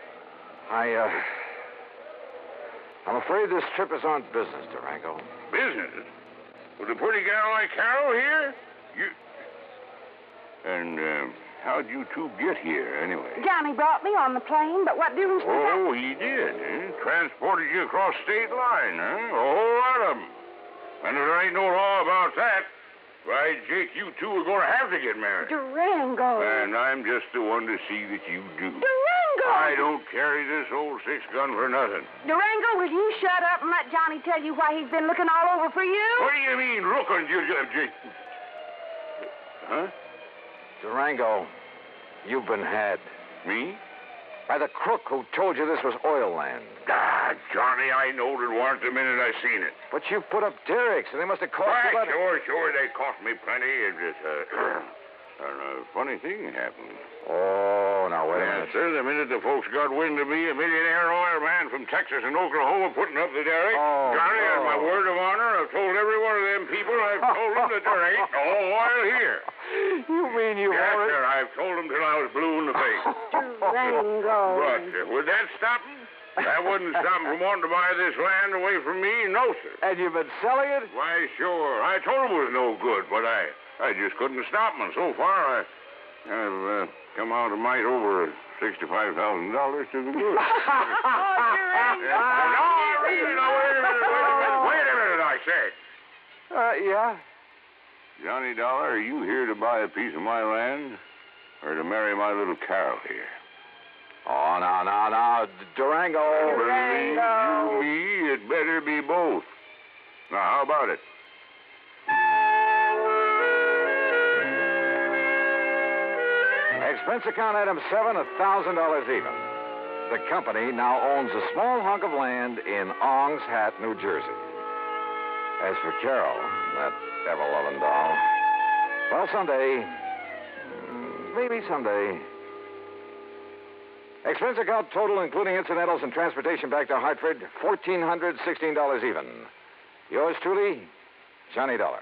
[SPEAKER 2] I'm afraid this trip is on business, Durango.
[SPEAKER 13] Business? With a pretty gal like Carol here? And, how'd you two get here, anyway?
[SPEAKER 14] Johnny brought me on the plane, but what difference does that...
[SPEAKER 13] Oh, he did, eh? Transported you across state line, huh? A whole lot of them. And if there ain't no law about that, why, Jake, you two are going to have to get married.
[SPEAKER 14] Durango.
[SPEAKER 13] And I'm just the one to see that you do.
[SPEAKER 14] Durango!
[SPEAKER 13] I don't carry this old 6-gun for nothing.
[SPEAKER 14] Durango, will you shut up and let Johnny tell you why he's been looking all over for you?
[SPEAKER 13] What do you mean, looking, Jake? Huh?
[SPEAKER 2] Durango, you've been had.
[SPEAKER 13] Me?
[SPEAKER 2] By the crook who told you this was oil land.
[SPEAKER 13] Ah, Johnny, I knowed it weren't the minute I seen it.
[SPEAKER 2] But you put up derricks, and they must have cost you about...
[SPEAKER 13] Sure, they cost me plenty. It just, a funny thing happened.
[SPEAKER 2] Oh, now, wait a
[SPEAKER 13] Yes,
[SPEAKER 2] minute.
[SPEAKER 13] sir, the minute the folks got wind of me, a millionaire oil man from Texas and Oklahoma putting up the derrick,
[SPEAKER 2] Oh,
[SPEAKER 13] Johnny,
[SPEAKER 2] no.
[SPEAKER 13] on my word of honor, I've told every one of them people, I've told them that there ain't no oil here.
[SPEAKER 2] You mean you
[SPEAKER 13] Yes,
[SPEAKER 2] already...
[SPEAKER 13] sir, I've told them till I was blue in the face.
[SPEAKER 14] Durango.
[SPEAKER 13] But would that stop them? That wouldn't stop them from wanting to buy this land away from me? No, sir.
[SPEAKER 2] And you've been selling it?
[SPEAKER 13] Why, sure. I told them it was no good, but I just couldn't stop them. And so far, I've come out a mite over $65,000 to the good.
[SPEAKER 14] Oh, Durango.
[SPEAKER 13] No, I really know. Wait a minute, I said.
[SPEAKER 2] Yeah?
[SPEAKER 13] Johnny Dollar, are you here to buy a piece of my land or to marry my little Carol here?
[SPEAKER 2] Oh, now, Durango.
[SPEAKER 13] Believe you me, it better be both. Now, how about it?
[SPEAKER 2] Expense account item 7, $1,000 even. The company now owns a small hunk of land in Ong's Hat, New Jersey. As for Carol, that ever-loving doll, well, someday, maybe someday. Expense account total, including incidentals and transportation back to Hartford, $1,416 even. Yours truly, Johnny Dollar.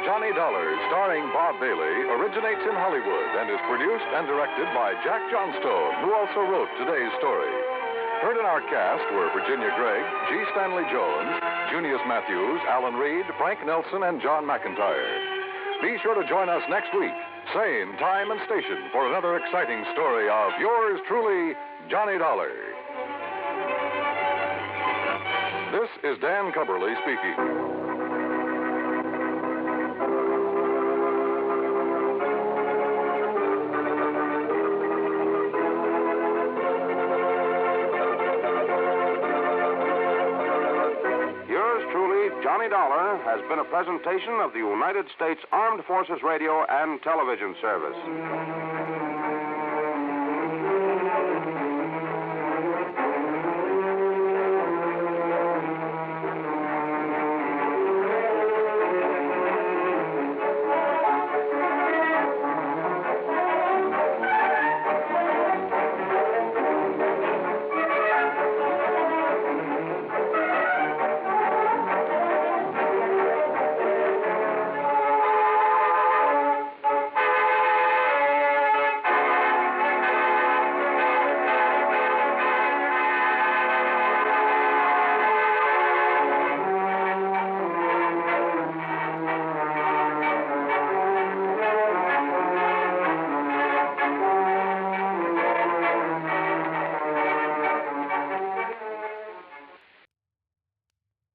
[SPEAKER 1] Johnny Dollar, starring Bob Bailey, originates in Hollywood and is produced and directed by Jack Johnstone, who also wrote today's story. Heard in our cast were Virginia Gregg, G. Stanley Jones, Junius Matthews, Alan Reed, Frank Nelson, and John McIntyre. Be sure to join us next week, same time and station, for another exciting story of yours truly, Johnny Dollar. This is Dan Cubberly speaking.
[SPEAKER 15] Johnny Dollar has been a presentation of the United States Armed Forces Radio and Television Service.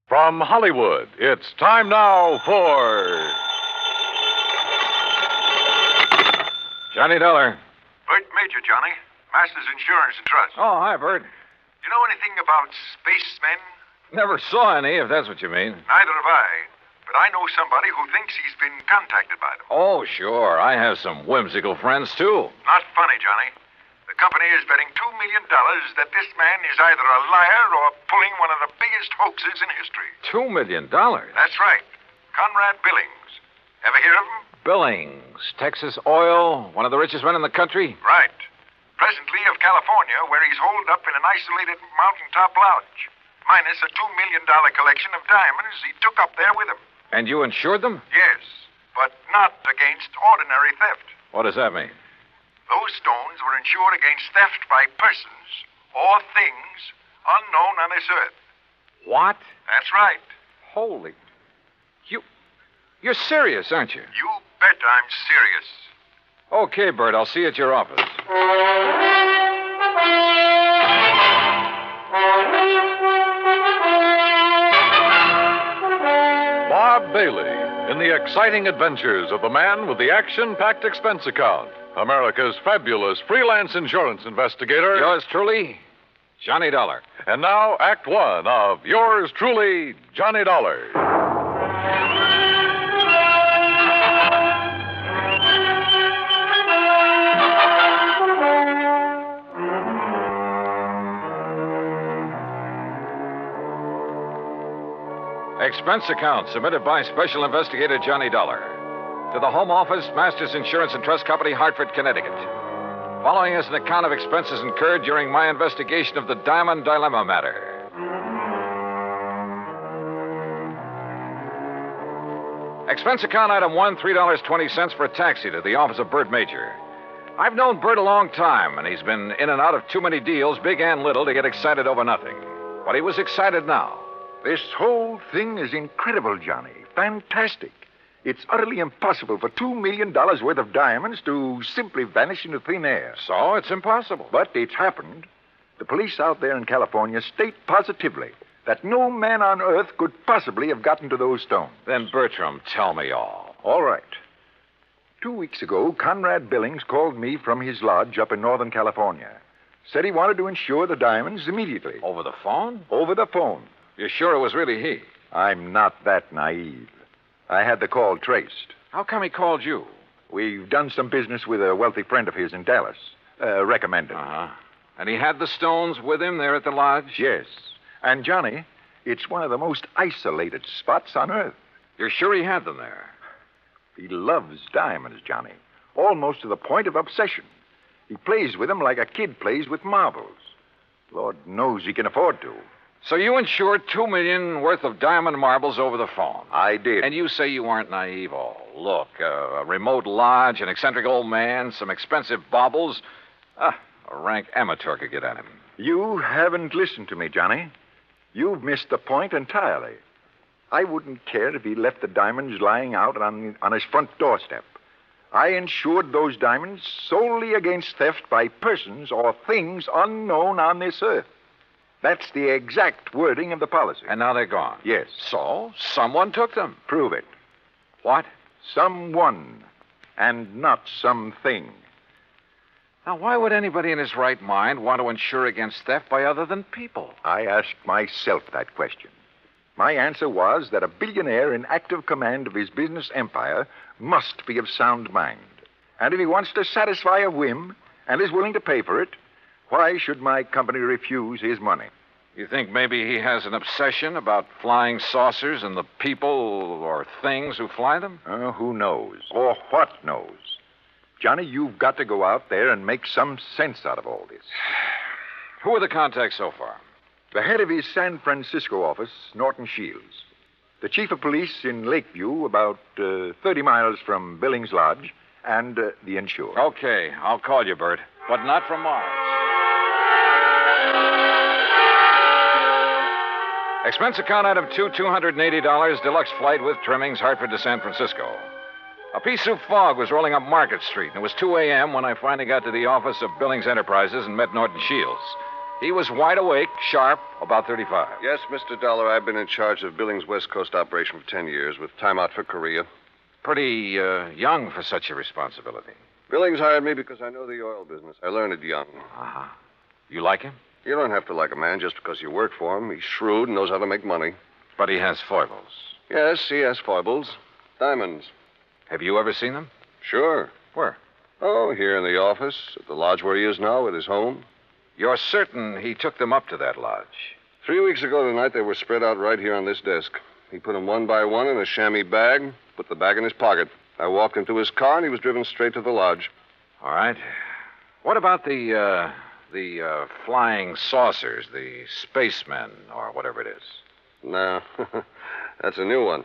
[SPEAKER 1] From Hollywood, it's time now for
[SPEAKER 2] Johnny Dollar.
[SPEAKER 10] Bert Major, Johnny. Master
[SPEAKER 12] Masters Insurance and Trust.
[SPEAKER 2] Oh, hi, Bert.
[SPEAKER 12] You know anything about spacemen?
[SPEAKER 2] Never saw any, if that's what you mean.
[SPEAKER 12] Neither have I. But I know somebody who thinks he's been contacted by them.
[SPEAKER 2] Oh, sure. I have some whimsical friends, too.
[SPEAKER 12] Not funny, Johnny. The company is betting $2 million that this man is either a liar or pulling one of the biggest hoaxes in history.
[SPEAKER 2] $2 million?
[SPEAKER 12] That's right. Conrad Billings. Ever hear of him?
[SPEAKER 2] Billings, Texas Oil, one of the richest men in the country?
[SPEAKER 12] Right. Presently of California, where he's holed up in an isolated mountaintop lodge, minus a $2 million collection of diamonds he took up there with him.
[SPEAKER 2] And you insured them?
[SPEAKER 12] Yes, but not against ordinary theft.
[SPEAKER 2] What does that mean?
[SPEAKER 12] Those stones were insured against theft by persons or things unknown on this earth.
[SPEAKER 2] What?
[SPEAKER 12] That's right.
[SPEAKER 2] Holy. You're serious, aren't you?
[SPEAKER 12] You bet I'm serious.
[SPEAKER 2] Okay, Bert, I'll see you at your office.
[SPEAKER 1] Bob Bailey in the exciting adventures of the man with the action-packed expense account. America's fabulous freelance insurance investigator.
[SPEAKER 2] Yours truly, Johnny Dollar.
[SPEAKER 1] And now, Act One of yours truly, Johnny Dollar.
[SPEAKER 2] Expense account submitted by Special Investigator Johnny Dollar to the Home Office, Masters Insurance and Trust Company, Hartford, Connecticut. Following is an account of expenses incurred during my investigation of the Diamond Dilemma matter. Expense account item 1, $3.20 for a taxi to the office of Bert Major. I've known Bert a long time, and he's been in and out of too many deals, big and little, to get excited over nothing. But he was excited now.
[SPEAKER 16] This whole thing is incredible, Johnny. Fantastic. It's utterly impossible for $2 million worth of diamonds to simply vanish into thin air.
[SPEAKER 2] So it's impossible.
[SPEAKER 16] But it's happened. The police out there in California state positively that no man on earth could possibly have gotten to those stones.
[SPEAKER 2] Then, Bertram, tell me all.
[SPEAKER 16] All right. 2 weeks ago, Conrad Billings called me from his lodge up in Northern California. Said he wanted to insure the diamonds immediately.
[SPEAKER 2] Over the phone?
[SPEAKER 16] Over the phone.
[SPEAKER 2] You're sure it was really he?
[SPEAKER 16] I'm not that naive. I had the call traced.
[SPEAKER 2] How come he called you?
[SPEAKER 16] We've done some business with a wealthy friend of his in Dallas. Recommended.
[SPEAKER 2] Uh-huh. And he had the stones with him there at the lodge?
[SPEAKER 16] Yes. And, Johnny, it's one of the most isolated spots on Earth.
[SPEAKER 2] You're sure he had them there?
[SPEAKER 16] He loves diamonds, Johnny. Almost to the point of obsession. He plays with them like a kid plays with marbles. Lord knows he can afford to.
[SPEAKER 2] So you insured $2 million worth of diamond marbles over the phone?
[SPEAKER 16] I did.
[SPEAKER 2] And you say you aren't naive. Oh, look, a remote lodge, an eccentric old man, some expensive baubles. A rank amateur could get at him.
[SPEAKER 16] You haven't listened to me, Johnny. You've missed the point entirely. I wouldn't care if he left the diamonds lying out on his front doorstep. I insured those diamonds solely against theft by persons or things unknown on this earth. That's the exact wording of the policy.
[SPEAKER 2] And now they're gone?
[SPEAKER 16] Yes.
[SPEAKER 2] So, someone took them?
[SPEAKER 16] Prove it.
[SPEAKER 2] What?
[SPEAKER 16] Someone, and not something.
[SPEAKER 2] Now, why would anybody in his right mind want to insure against theft by other than people?
[SPEAKER 16] I asked myself that question. My answer was that a billionaire in active command of his business empire must be of sound mind. And if he wants to satisfy a whim and is willing to pay for it, why should my company refuse his money?
[SPEAKER 2] You think maybe he has an obsession about flying saucers and the people or things who fly them?
[SPEAKER 16] Who knows? Or what knows? Johnny, you've got to go out there and make some sense out of all this.
[SPEAKER 2] Who are the contacts so far?
[SPEAKER 16] The head of his San Francisco office, Norton Shields. The chief of police in Lakeview, about 30 miles from Billings Lodge, and the insured.
[SPEAKER 2] Okay, I'll call you, Bert, but not from Mars. Expense account item 2, $280, deluxe flight with trimmings, Hartford to San Francisco. A piece of fog was rolling up Market Street, and it was 2 a.m. when I finally got to the office of Billings Enterprises and met Norton Shields. He was wide awake, sharp, about 35.
[SPEAKER 17] Yes, Mr. Dollar, I've been in charge of Billings' West Coast operation for 10 years, with time out for Korea.
[SPEAKER 2] Pretty young for such a responsibility.
[SPEAKER 17] Billings hired me because I know the oil business. I learned it young.
[SPEAKER 2] Uh-huh. You like him?
[SPEAKER 17] You don't have to like a man just because you work for him. He's shrewd and knows how to make money.
[SPEAKER 2] But he has foibles.
[SPEAKER 17] Yes, he has foibles. Diamonds.
[SPEAKER 2] Have you ever seen them?
[SPEAKER 17] Sure.
[SPEAKER 2] Where?
[SPEAKER 17] Oh, here in the office, at the lodge where he is now, at his home.
[SPEAKER 2] You're certain he took them up to that lodge?
[SPEAKER 17] 3 weeks ago tonight, they were spread out right here on this desk. He put them one by one in a chamois bag, put the bag in his pocket. I walked into his car, and he was driven straight to the lodge.
[SPEAKER 2] All right. What about the flying saucers, the spacemen, or whatever it is?
[SPEAKER 17] No, that's a new one.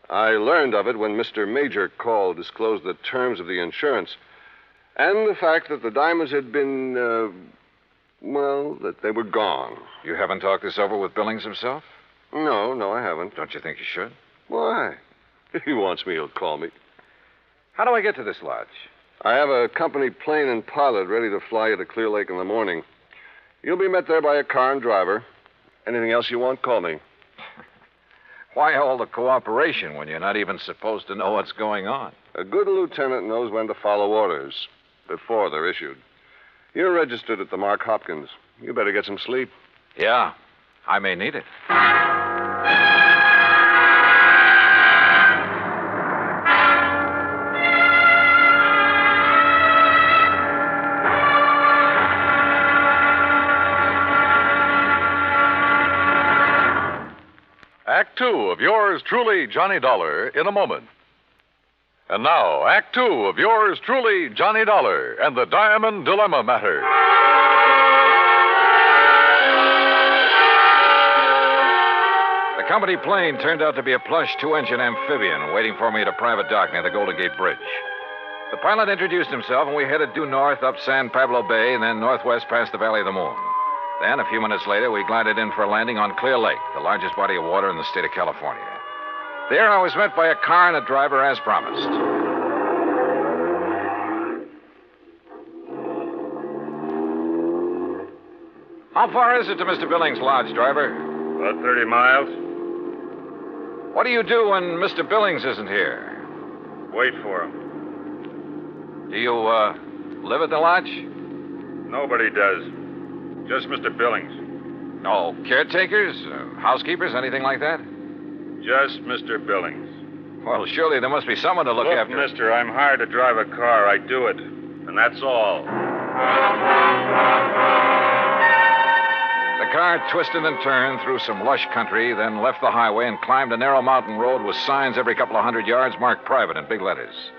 [SPEAKER 17] I learned of it when Mr. Major called, disclosed the terms of the insurance, and the fact that the diamonds had been, that they were gone.
[SPEAKER 2] You haven't talked this over with Billings himself?
[SPEAKER 17] No, I haven't.
[SPEAKER 2] Don't you think you should?
[SPEAKER 17] Why? If he wants me, he'll call me.
[SPEAKER 2] How do I get to this lodge?
[SPEAKER 17] I have a company plane and pilot ready to fly you to Clear Lake in the morning. You'll be met there by a car and driver. Anything else you want, call me.
[SPEAKER 2] Why all the cooperation when you're not even supposed to know what's going on?
[SPEAKER 17] A good lieutenant knows when to follow orders before they're issued. You're registered at the Mark Hopkins. You better get some sleep.
[SPEAKER 2] Yeah, I may need it.
[SPEAKER 1] Act Two of yours truly, Johnny Dollar, in a moment. And now, Act Two of yours truly, Johnny Dollar, and the Diamond Dilemma Matter.
[SPEAKER 2] The company plane turned out to be a plush two-engine amphibian waiting for me at a private dock near the Golden Gate Bridge. The pilot introduced himself, and we headed due north up San Pablo Bay and then northwest past the Valley of the Moon. Then, a few minutes later, we glided in for a landing on Clear Lake, the largest body of water in the state of California. There, I was met by a car and a driver as promised. How far is it to Mr. Billings' lodge, driver?
[SPEAKER 13] About 30 miles.
[SPEAKER 2] What do you do when Mr. Billings isn't here?
[SPEAKER 13] Wait for him.
[SPEAKER 2] Do you, live at the lodge?
[SPEAKER 13] Nobody does. Just Mr. Billings.
[SPEAKER 2] No caretakers, housekeepers, anything like that?
[SPEAKER 13] Just Mr. Billings.
[SPEAKER 2] Well, surely there must be someone to look after.
[SPEAKER 13] Mister, I'm hired to drive a car. I do it. And that's all.
[SPEAKER 2] The car twisted and turned through some lush country, then left the highway and climbed a narrow mountain road with signs every couple of 100 yards marked private in big letters.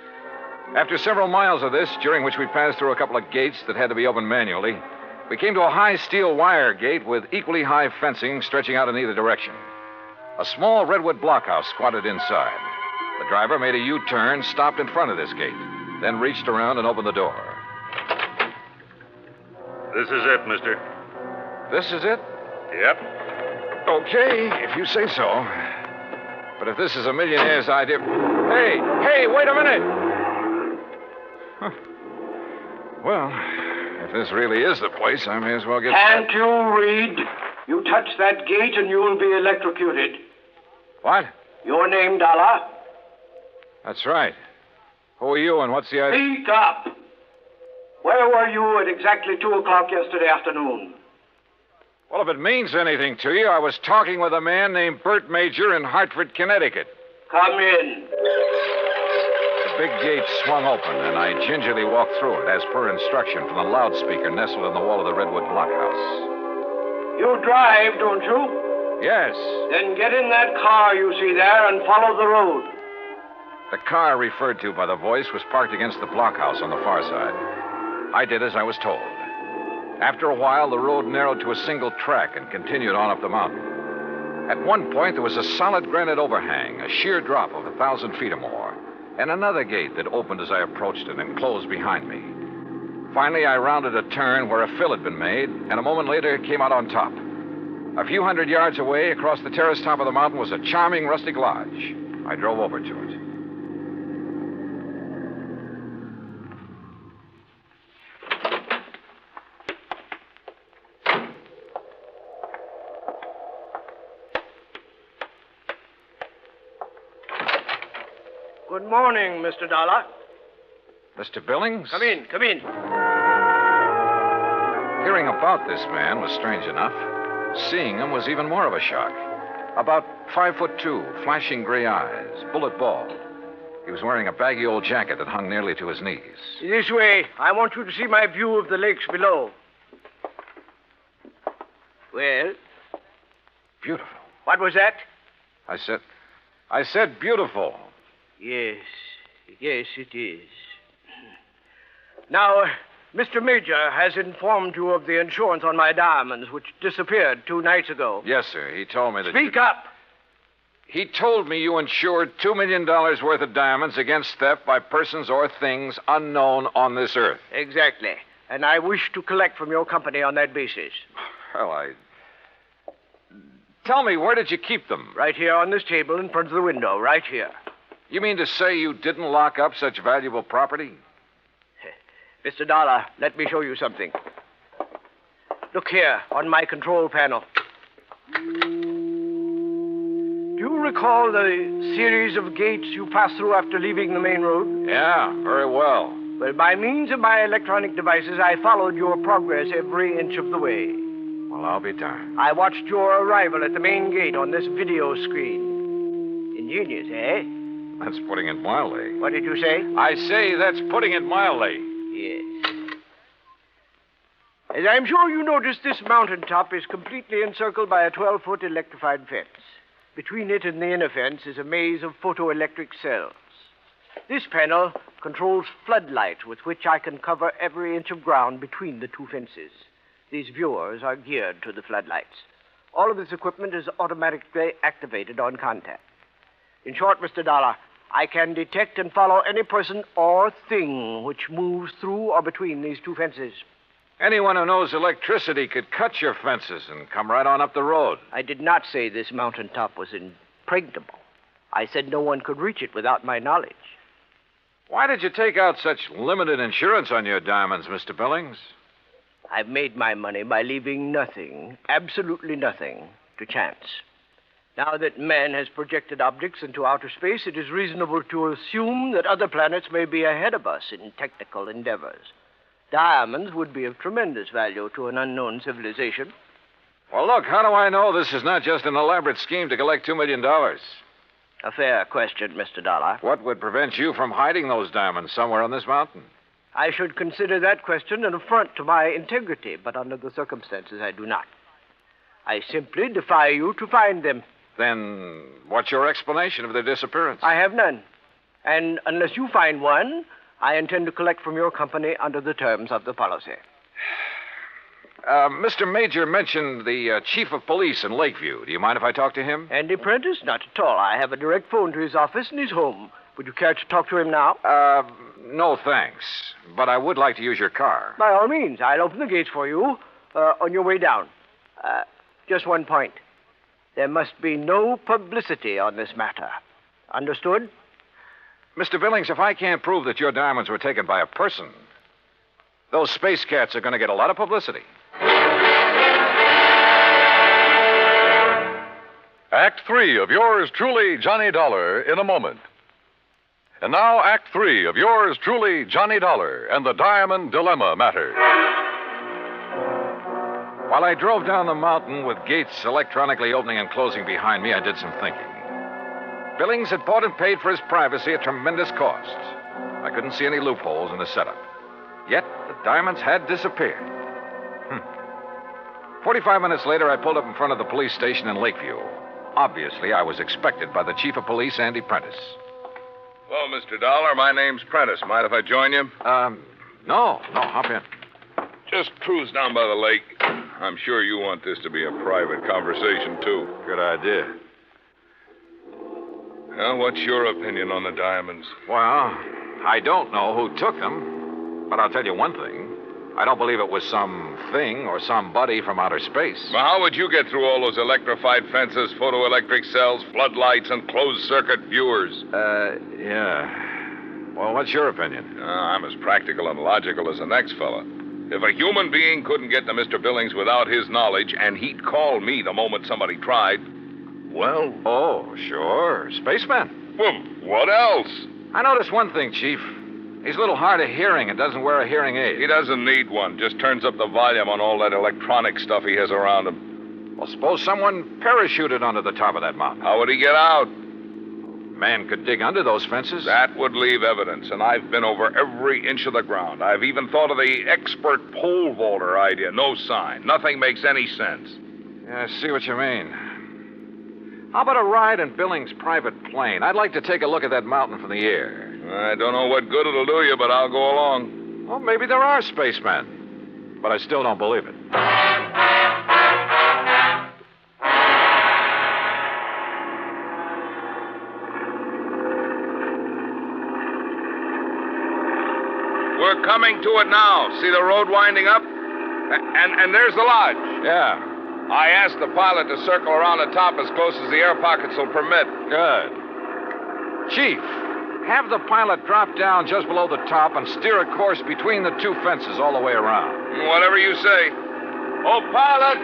[SPEAKER 2] After several miles of this, during which we passed through a couple of gates that had to be opened manually, we came to a high steel wire gate with equally high fencing stretching out in either direction. A small redwood blockhouse squatted inside. The driver made a U-turn, stopped in front of this gate, then reached around and opened the door.
[SPEAKER 13] This is it, mister.
[SPEAKER 2] This is it?
[SPEAKER 13] Yep.
[SPEAKER 2] Okay, if you say so. But if this is a millionaire's idea... Hey, wait a minute! Huh. Well, if this really is the place, I may as well get...
[SPEAKER 11] Can't you read? You touch that gate and you'll be electrocuted.
[SPEAKER 2] What?
[SPEAKER 11] Your name, Dollar?
[SPEAKER 2] That's right. Who are you and what's the idea?
[SPEAKER 11] Speak up. Where were you at exactly 2 o'clock yesterday afternoon?
[SPEAKER 2] Well, if it means anything to you, I was talking with a man named Bert Major in Hartford, Connecticut.
[SPEAKER 11] Come in.
[SPEAKER 2] The big gate swung open, and I gingerly walked through it, as per instruction from the loudspeaker nestled in the wall of the redwood blockhouse.
[SPEAKER 11] You drive, don't you?
[SPEAKER 2] Yes.
[SPEAKER 11] Then get in that car you see there and follow the road.
[SPEAKER 2] The car referred to by the voice was parked against the blockhouse on the far side. I did as I was told. After a while, the road narrowed to a single track and continued on up the mountain. At one point, there was a solid granite overhang, a sheer drop of 1,000 feet or more, and another gate that opened as I approached it and closed behind me. Finally, I rounded a turn where a fill had been made, and a moment later, it came out on top. A few hundred yards away, across the terrace top of the mountain, was a charming rustic lodge. I drove over to it.
[SPEAKER 11] Good morning, Mr. Dollar.
[SPEAKER 2] Mr. Billings?
[SPEAKER 11] Come in, come in.
[SPEAKER 2] Hearing about this man was strange enough. Seeing him was even more of a shock. About 5'2", flashing gray eyes, bullet bald. He was wearing a baggy old jacket that hung nearly to his knees.
[SPEAKER 11] This way. I want you to see my view of the lakes below. Well?
[SPEAKER 2] Beautiful.
[SPEAKER 11] What was that?
[SPEAKER 2] I said beautiful.
[SPEAKER 11] Yes, it is. Now, Mr. Major has informed you of the insurance on my diamonds, which disappeared 2 nights ago.
[SPEAKER 2] Yes, sir. He told me that.
[SPEAKER 11] Speak up!
[SPEAKER 2] He told me you insured $2 million worth of diamonds against theft by persons or things unknown on this earth.
[SPEAKER 11] Exactly. And I wish to collect from your company on that basis.
[SPEAKER 2] Well, Tell me, where did you keep them?
[SPEAKER 11] Right here on this table in front of the window, right here.
[SPEAKER 2] You mean to say you didn't lock up such valuable property?
[SPEAKER 11] Mr. Dollar, let me show you something. Look here, on my control panel. Do you recall the series of gates you passed through after leaving the main road?
[SPEAKER 2] Yeah, very well.
[SPEAKER 11] Well, by means of my electronic devices, I followed your progress every inch of the way.
[SPEAKER 2] Well, I'll be darned.
[SPEAKER 11] I watched your arrival at the main gate on this video screen. Ingenious, eh?
[SPEAKER 2] That's putting it mildly.
[SPEAKER 11] What did you say?
[SPEAKER 2] I say that's putting it mildly.
[SPEAKER 11] Yes. As I'm sure you noticed, this mountaintop is completely encircled by a 12-foot electrified fence. Between it and the inner fence is a maze of photoelectric cells. This panel controls floodlights with which I can cover every inch of ground between the 2 fences. These viewers are geared to the floodlights. All of this equipment is automatically activated on contact. In short, Mr. Dollar, I can detect and follow any person or thing which moves through or between these 2 fences.
[SPEAKER 2] Anyone who knows electricity could cut your fences and come right on up the road.
[SPEAKER 11] I did not say this mountaintop was impregnable. I said no one could reach it without my knowledge.
[SPEAKER 2] Why did you take out such limited insurance on your diamonds, Mr. Billings?
[SPEAKER 11] I've made my money by leaving nothing, absolutely nothing, to chance. Now that man has projected objects into outer space, it is reasonable to assume that other planets may be ahead of us in technical endeavors. Diamonds would be of tremendous value to an unknown civilization.
[SPEAKER 2] Well, look, how do I know this is not just an elaborate scheme to collect $2 million?
[SPEAKER 11] A fair question, Mr. Dollar.
[SPEAKER 2] What would prevent you from hiding those diamonds somewhere on this mountain?
[SPEAKER 11] I should consider that question an affront to my integrity, but under the circumstances, I do not. I simply defy you to find them.
[SPEAKER 2] Then what's your explanation of their disappearance?
[SPEAKER 11] I have none. And unless you find one, I intend to collect from your company under the terms of the policy.
[SPEAKER 2] Mr. Major mentioned the chief of police in Lakeview. Do you mind if I talk to him?
[SPEAKER 11] Andy Prentice? Not at all. I have a direct phone to his office and he's home. Would you care to talk to him now?
[SPEAKER 2] No, thanks. But I would like to use your car.
[SPEAKER 11] By all means. I'll open the gates for you on your way down. Just one point. There must be no publicity on this matter. Understood?
[SPEAKER 2] Mr. Billings, if I can't prove that your diamonds were taken by a person, those space cats are going to get a lot of publicity.
[SPEAKER 1] Act 3 of yours truly, Johnny Dollar, in a moment. And now, Act 3 of yours truly, Johnny Dollar, and the Diamond Dilemma matter.
[SPEAKER 2] While I drove down the mountain with gates electronically opening and closing behind me, I did some thinking. Billings had bought and paid for his privacy at tremendous cost. I couldn't see any loopholes in the setup. Yet, the diamonds had disappeared. 45 minutes later, I pulled up in front of the police station in Lakeview. Obviously, I was expected by the chief of police, Andy Prentice.
[SPEAKER 13] Hello, Mr. Dollar. My name's Prentice. Mind if I join you?
[SPEAKER 2] No, hop in.
[SPEAKER 13] Just cruise down by the lake. I'm sure you want this to be a private conversation, too.
[SPEAKER 2] Good idea.
[SPEAKER 13] Well, what's your opinion on the diamonds?
[SPEAKER 2] Well, I don't know who took them, but I'll tell you one thing. I don't believe it was some thing or somebody from outer space.
[SPEAKER 13] Well, how would you get through all those electrified fences, photoelectric cells, floodlights, and closed-circuit viewers?
[SPEAKER 2] Yeah. Well, what's your opinion?
[SPEAKER 13] I'm as practical and logical as the next fella. If a human being couldn't get to Mr. Billings without his knowledge, and he'd call me the moment somebody tried, well...
[SPEAKER 2] Oh, sure. Spaceman.
[SPEAKER 13] Well, what else?
[SPEAKER 2] I noticed one thing, Chief. He's a little hard of hearing and doesn't wear a hearing aid.
[SPEAKER 13] He doesn't need one. Just turns up the volume on all that electronic stuff he has around him.
[SPEAKER 2] Well, suppose someone parachuted onto the top of that mountain.
[SPEAKER 13] How would he get out?
[SPEAKER 2] Man could dig under those fences.
[SPEAKER 13] That would leave evidence, and I've been over every inch of the ground. I've even thought of the expert pole vaulter idea. No sign. Nothing makes any sense.
[SPEAKER 2] Yeah, I see what you mean. How about a ride in Billings' private plane? I'd like to take a look at that mountain from the air.
[SPEAKER 13] I don't know what good it'll do you, but I'll go along.
[SPEAKER 2] Well, maybe there are spacemen. But I still don't believe it.
[SPEAKER 13] We're coming to it now. See the road winding up? And there's the lodge.
[SPEAKER 2] Yeah.
[SPEAKER 13] I asked the pilot to circle around the top as close as the air pockets will permit.
[SPEAKER 2] Good. Chief, have the pilot drop down just below the top and steer a course between the two fences all the way around.
[SPEAKER 13] Whatever you say. Oh, pilot!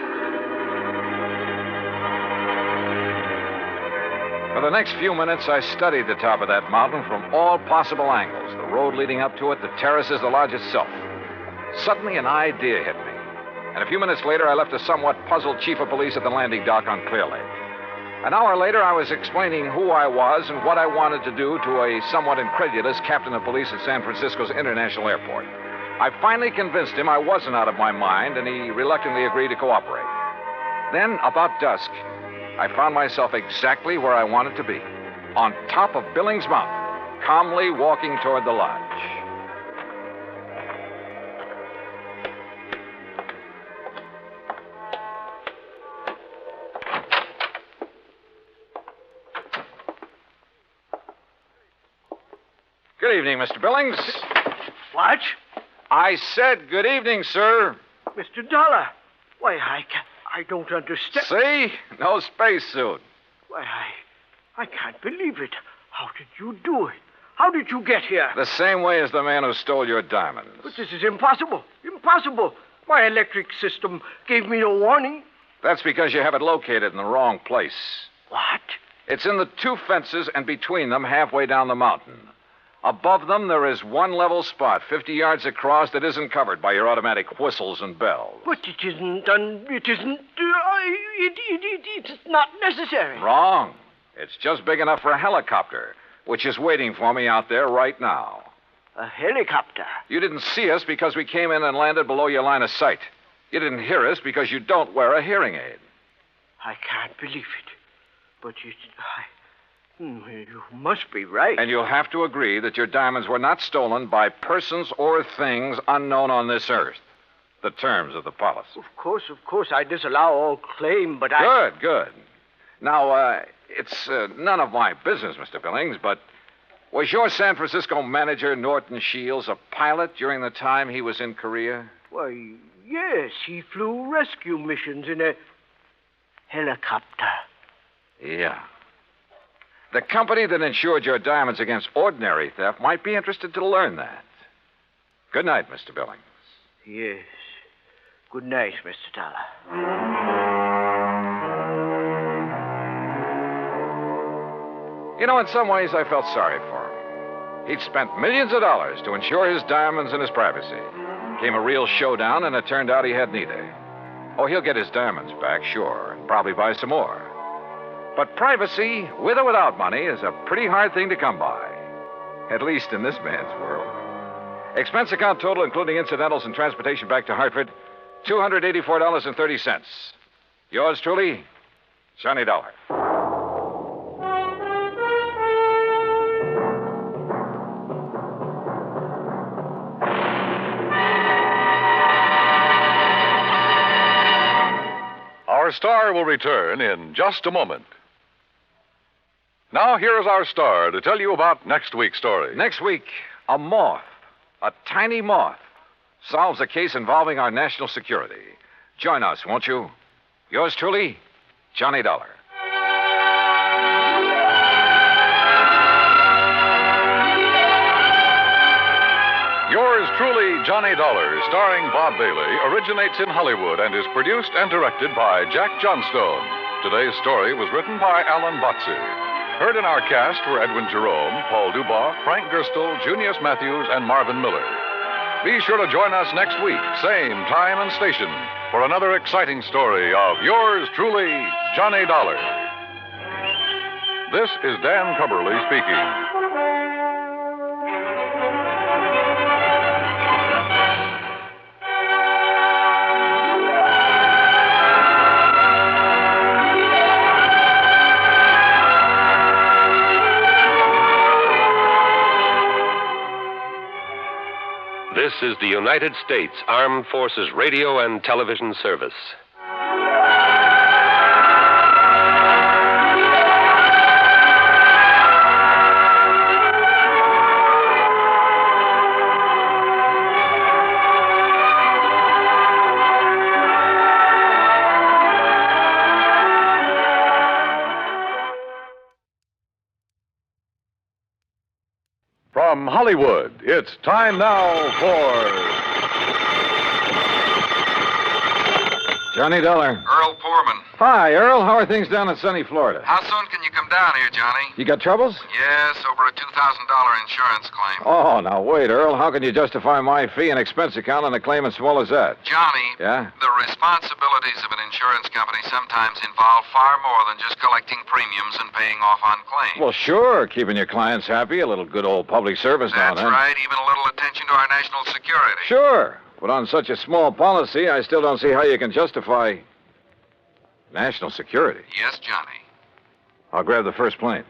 [SPEAKER 2] For the next few minutes, I studied the top of that mountain from all possible angles. The road leading up to it, the terraces, the lodge itself. Suddenly, an idea hit me. And a few minutes later, I left a somewhat puzzled chief of police at the landing dock on Clear Lake. An hour later, I was explaining who I was and what I wanted to do to a somewhat incredulous captain of police at San Francisco's International Airport. I finally convinced him I wasn't out of my mind, and he reluctantly agreed to cooperate. Then, about dusk, I found myself exactly where I wanted to be, on top of Billings Mountain, calmly walking toward the lodge. Good evening, Mr. Billings.
[SPEAKER 11] What?
[SPEAKER 2] I said good evening, sir.
[SPEAKER 11] Mr. Dollar. Why, I don't understand.
[SPEAKER 2] See? No spacesuit.
[SPEAKER 11] Why, I can't believe it. How did you do it? How did you get here?
[SPEAKER 2] The same way as the man who stole your diamonds.
[SPEAKER 11] But this is impossible. Impossible. My electric system gave me no warning.
[SPEAKER 2] That's because you have it located in the wrong place.
[SPEAKER 11] What?
[SPEAKER 2] It's in the two fences and between them halfway down the mountain. Above them, there is one level spot, 50 yards across, that isn't covered by your automatic whistles and bells.
[SPEAKER 11] But it isn't, it's not necessary.
[SPEAKER 2] Wrong. It's just big enough for a helicopter, which is waiting for me out there right now.
[SPEAKER 11] A helicopter?
[SPEAKER 2] You didn't see us because we came in and landed below your line of sight. You didn't hear us because you don't wear a hearing aid.
[SPEAKER 11] I can't believe it. But you must be right.
[SPEAKER 2] And you'll have to agree that your diamonds were not stolen by persons or things unknown on this earth. The terms of the policy.
[SPEAKER 11] Of course, I disallow all claim, but
[SPEAKER 2] Good. Now, it's none of my business, Mr. Billings, but was your San Francisco manager, Norton Shields, a pilot during the time he was in Korea?
[SPEAKER 11] Why, yes, he flew rescue missions in a helicopter.
[SPEAKER 2] Yeah. The company that insured your diamonds against ordinary theft might be interested to learn that. Good night, Mr. Billings.
[SPEAKER 11] Yes. Good night, Mr. Dollar.
[SPEAKER 2] You know, in some ways, I felt sorry for him. He'd spent millions of dollars to insure his diamonds and his privacy. Came a real showdown, and it turned out he had neither. Oh, he'll get his diamonds back, sure, and probably buy some more. But privacy, with or without money, is a pretty hard thing to come by. At least in this man's world. Expense account total, including incidentals and transportation back to Hartford, $284.30. Yours truly, Johnny Dollar.
[SPEAKER 1] Our star will return in just a moment. Now, here is our star to tell you about next week's story.
[SPEAKER 2] Next week, a moth, a tiny moth, solves a case involving our national security. Join us, won't you? Yours truly, Johnny Dollar.
[SPEAKER 1] Yours truly, Johnny Dollar, starring Bob Bailey, originates in Hollywood and is produced and directed by Jack Johnstone. Today's story was written by Alan Botsey. Heard in our cast were Edwin Jerome, Paul Dubois, Frank Gerstle, Junius Matthews, and Marvin Miller. Be sure to join us next week, same time and station, for another exciting story of yours truly, Johnny Dollar. This is Dan Cumberly speaking.
[SPEAKER 18] This is the United States Armed Forces Radio and Television Service.
[SPEAKER 1] From Hollywood, it's time now for
[SPEAKER 2] Johnny Dollar.
[SPEAKER 12] Earl Poorman.
[SPEAKER 2] Hi, Earl. How are things down in sunny Florida?
[SPEAKER 12] How soon can you come down here, Johnny?
[SPEAKER 2] You got troubles?
[SPEAKER 12] Yes, over a $2,000 insurance claim.
[SPEAKER 2] Oh, now wait, Earl. How can you justify my fee and expense account on a claim as small as that?
[SPEAKER 12] Johnny,
[SPEAKER 2] Yeah?
[SPEAKER 12] the responsibilities of an insurance company sometimes involve far more than just collecting premiums and paying off on claims.
[SPEAKER 2] Well, sure. Keeping your clients happy, a little good old public service now and
[SPEAKER 12] That's
[SPEAKER 2] then.
[SPEAKER 12] right, even a little attention to our national security.
[SPEAKER 2] Sure. But on such a small policy, I still don't see how you can justify national security.
[SPEAKER 12] Yes, Johnny.
[SPEAKER 2] I'll grab the first plane.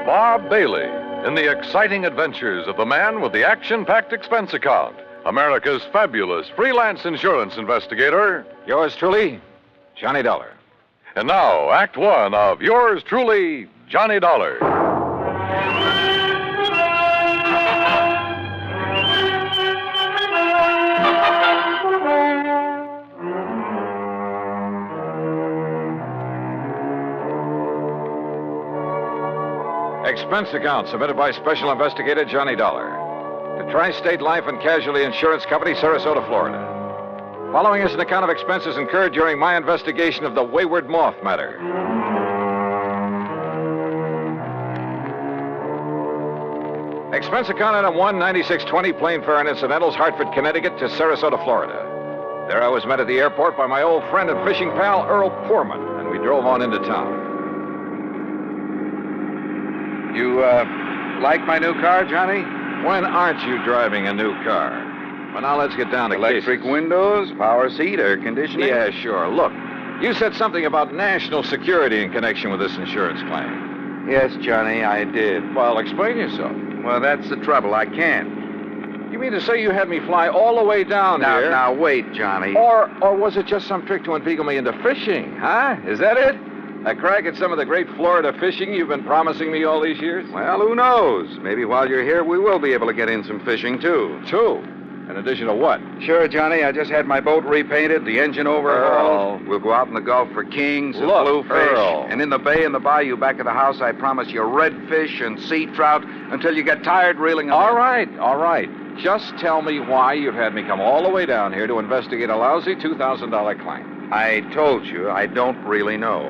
[SPEAKER 1] Bob Bailey in the exciting adventures of the man with the action-packed expense account, America's fabulous freelance insurance investigator.
[SPEAKER 2] Yours truly, Johnny Dollar.
[SPEAKER 1] And now, Act One of yours truly, Johnny Dollar.
[SPEAKER 2] Expense account submitted by Special Investigator Johnny Dollar to Tri-State Life and Casualty Insurance Company, Sarasota, Florida. Following is an account of expenses incurred during my investigation of the Wayward Moth matter. Expense account item 19620, plane fare and incidentals, Hartford, Connecticut to Sarasota, Florida. There I was met at the airport by my old friend and fishing pal, Earl Poorman, and we drove on into town.
[SPEAKER 9] You, like my new car, Johnny?
[SPEAKER 2] When aren't you driving a new car? Well, now let's get down to
[SPEAKER 9] Electric
[SPEAKER 2] cases.
[SPEAKER 9] windows, power seat, air conditioning?
[SPEAKER 2] Yeah, sure. Look, you said something about national security in connection with this insurance claim.
[SPEAKER 9] Yes, Johnny, I did.
[SPEAKER 2] Well, explain yourself.
[SPEAKER 9] Well, that's the trouble. I can't.
[SPEAKER 2] You mean to say you had me fly all the way down here?
[SPEAKER 9] Now, wait, Johnny.
[SPEAKER 2] Or was it just some trick to inveigle me into fishing, huh? Is that it? A crack at some of the great Florida fishing you've been promising me all these years?
[SPEAKER 9] Well, who knows? Maybe while you're here, we will be able to get in some fishing, too.
[SPEAKER 2] Two? In addition to what?
[SPEAKER 9] Sure, Johnny. I just had my boat repainted, the engine overhauled. We'll go out in the Gulf for kings and
[SPEAKER 2] Look,
[SPEAKER 9] bluefish.
[SPEAKER 2] Earl.
[SPEAKER 9] And in the bay and the bayou back of the house, I promise you redfish and sea trout until you get tired reeling them in.
[SPEAKER 2] All right. Just tell me why you've had me come all the way down here to investigate a lousy $2,000 claim.
[SPEAKER 9] I told you, I don't really know.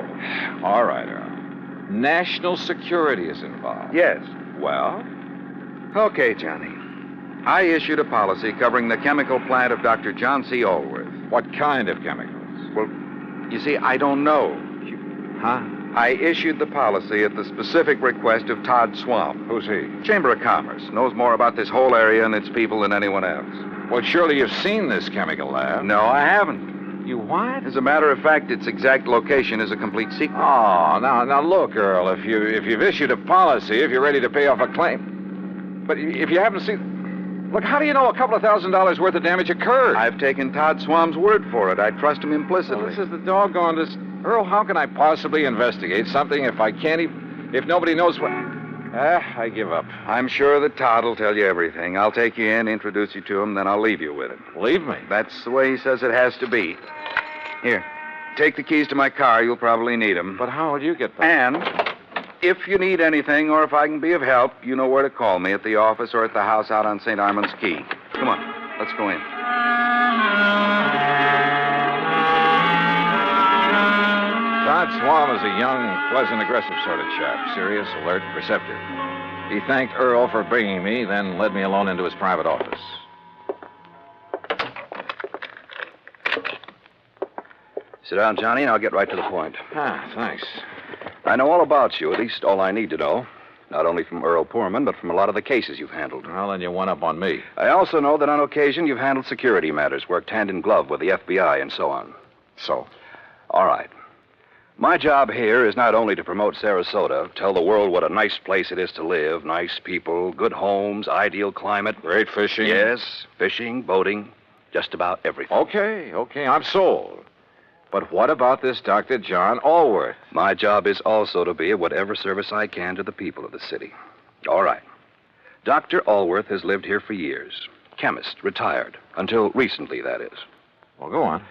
[SPEAKER 2] All right, Earl. National security is involved.
[SPEAKER 9] Yes.
[SPEAKER 2] Well?
[SPEAKER 9] Okay, Johnny. I issued a policy covering the chemical plant of Dr. John C. Allworth.
[SPEAKER 2] What kind of chemicals?
[SPEAKER 9] Well, you see, I don't know.
[SPEAKER 2] Huh?
[SPEAKER 9] I issued the policy at the specific request of Todd Swamp.
[SPEAKER 2] Who's he?
[SPEAKER 9] Chamber of Commerce. Knows more about this whole area and its people than anyone else.
[SPEAKER 2] Well, surely you've seen this chemical lab.
[SPEAKER 9] No, I haven't.
[SPEAKER 2] You what?
[SPEAKER 9] As a matter of fact, its exact location is a complete secret.
[SPEAKER 2] Oh, now look, Earl, if you've issued a policy, if you're ready to pay off a claim, but if you haven't seen... Look, how do you know a couple of $1,000s worth of damage occurred?
[SPEAKER 9] I've taken Todd Swamp's word for it. I trust him implicitly.
[SPEAKER 2] Well, this is the doggone... Earl, how can I possibly investigate something if I can't even... If nobody knows what... I give up.
[SPEAKER 9] I'm sure that Todd will tell you everything. I'll take you in, introduce you to him, then I'll leave you with him.
[SPEAKER 2] Leave me?
[SPEAKER 9] That's the way he says it has to be. Here, take the keys to my car. You'll probably need them.
[SPEAKER 2] But how will you get them?
[SPEAKER 9] And if you need anything or if I can be of help, you know where to call me, at the office or at the house out on St. Armand's Key. Come on, let's go in.
[SPEAKER 2] Todd Swam is a young, pleasant, aggressive sort of chap. Serious, alert, perceptive. He thanked Earl for bringing me, then led me alone into his private office.
[SPEAKER 4] Sit down, Johnny, and I'll get right to the point.
[SPEAKER 2] Ah, thanks.
[SPEAKER 4] I know all about you, at least all I need to know. Not only from Earl Poorman, but from a lot of the cases you've handled.
[SPEAKER 2] Well, then you went up on me.
[SPEAKER 4] I also know that on occasion you've handled security matters, worked hand in glove with the FBI, and so on.
[SPEAKER 2] So?
[SPEAKER 4] All right. My job here is not only to promote Sarasota, tell the world what a nice place it is to live, nice people, good homes, ideal climate.
[SPEAKER 2] Great fishing.
[SPEAKER 4] Yes, fishing, boating, just about everything.
[SPEAKER 2] Okay, I'm sold. But what about this Dr. John Allworth?
[SPEAKER 4] My job is also to be of whatever service I can to the people of the city. All right. Dr. Allworth has lived here for years. Chemist, retired. Until recently, that is.
[SPEAKER 2] Well, go on.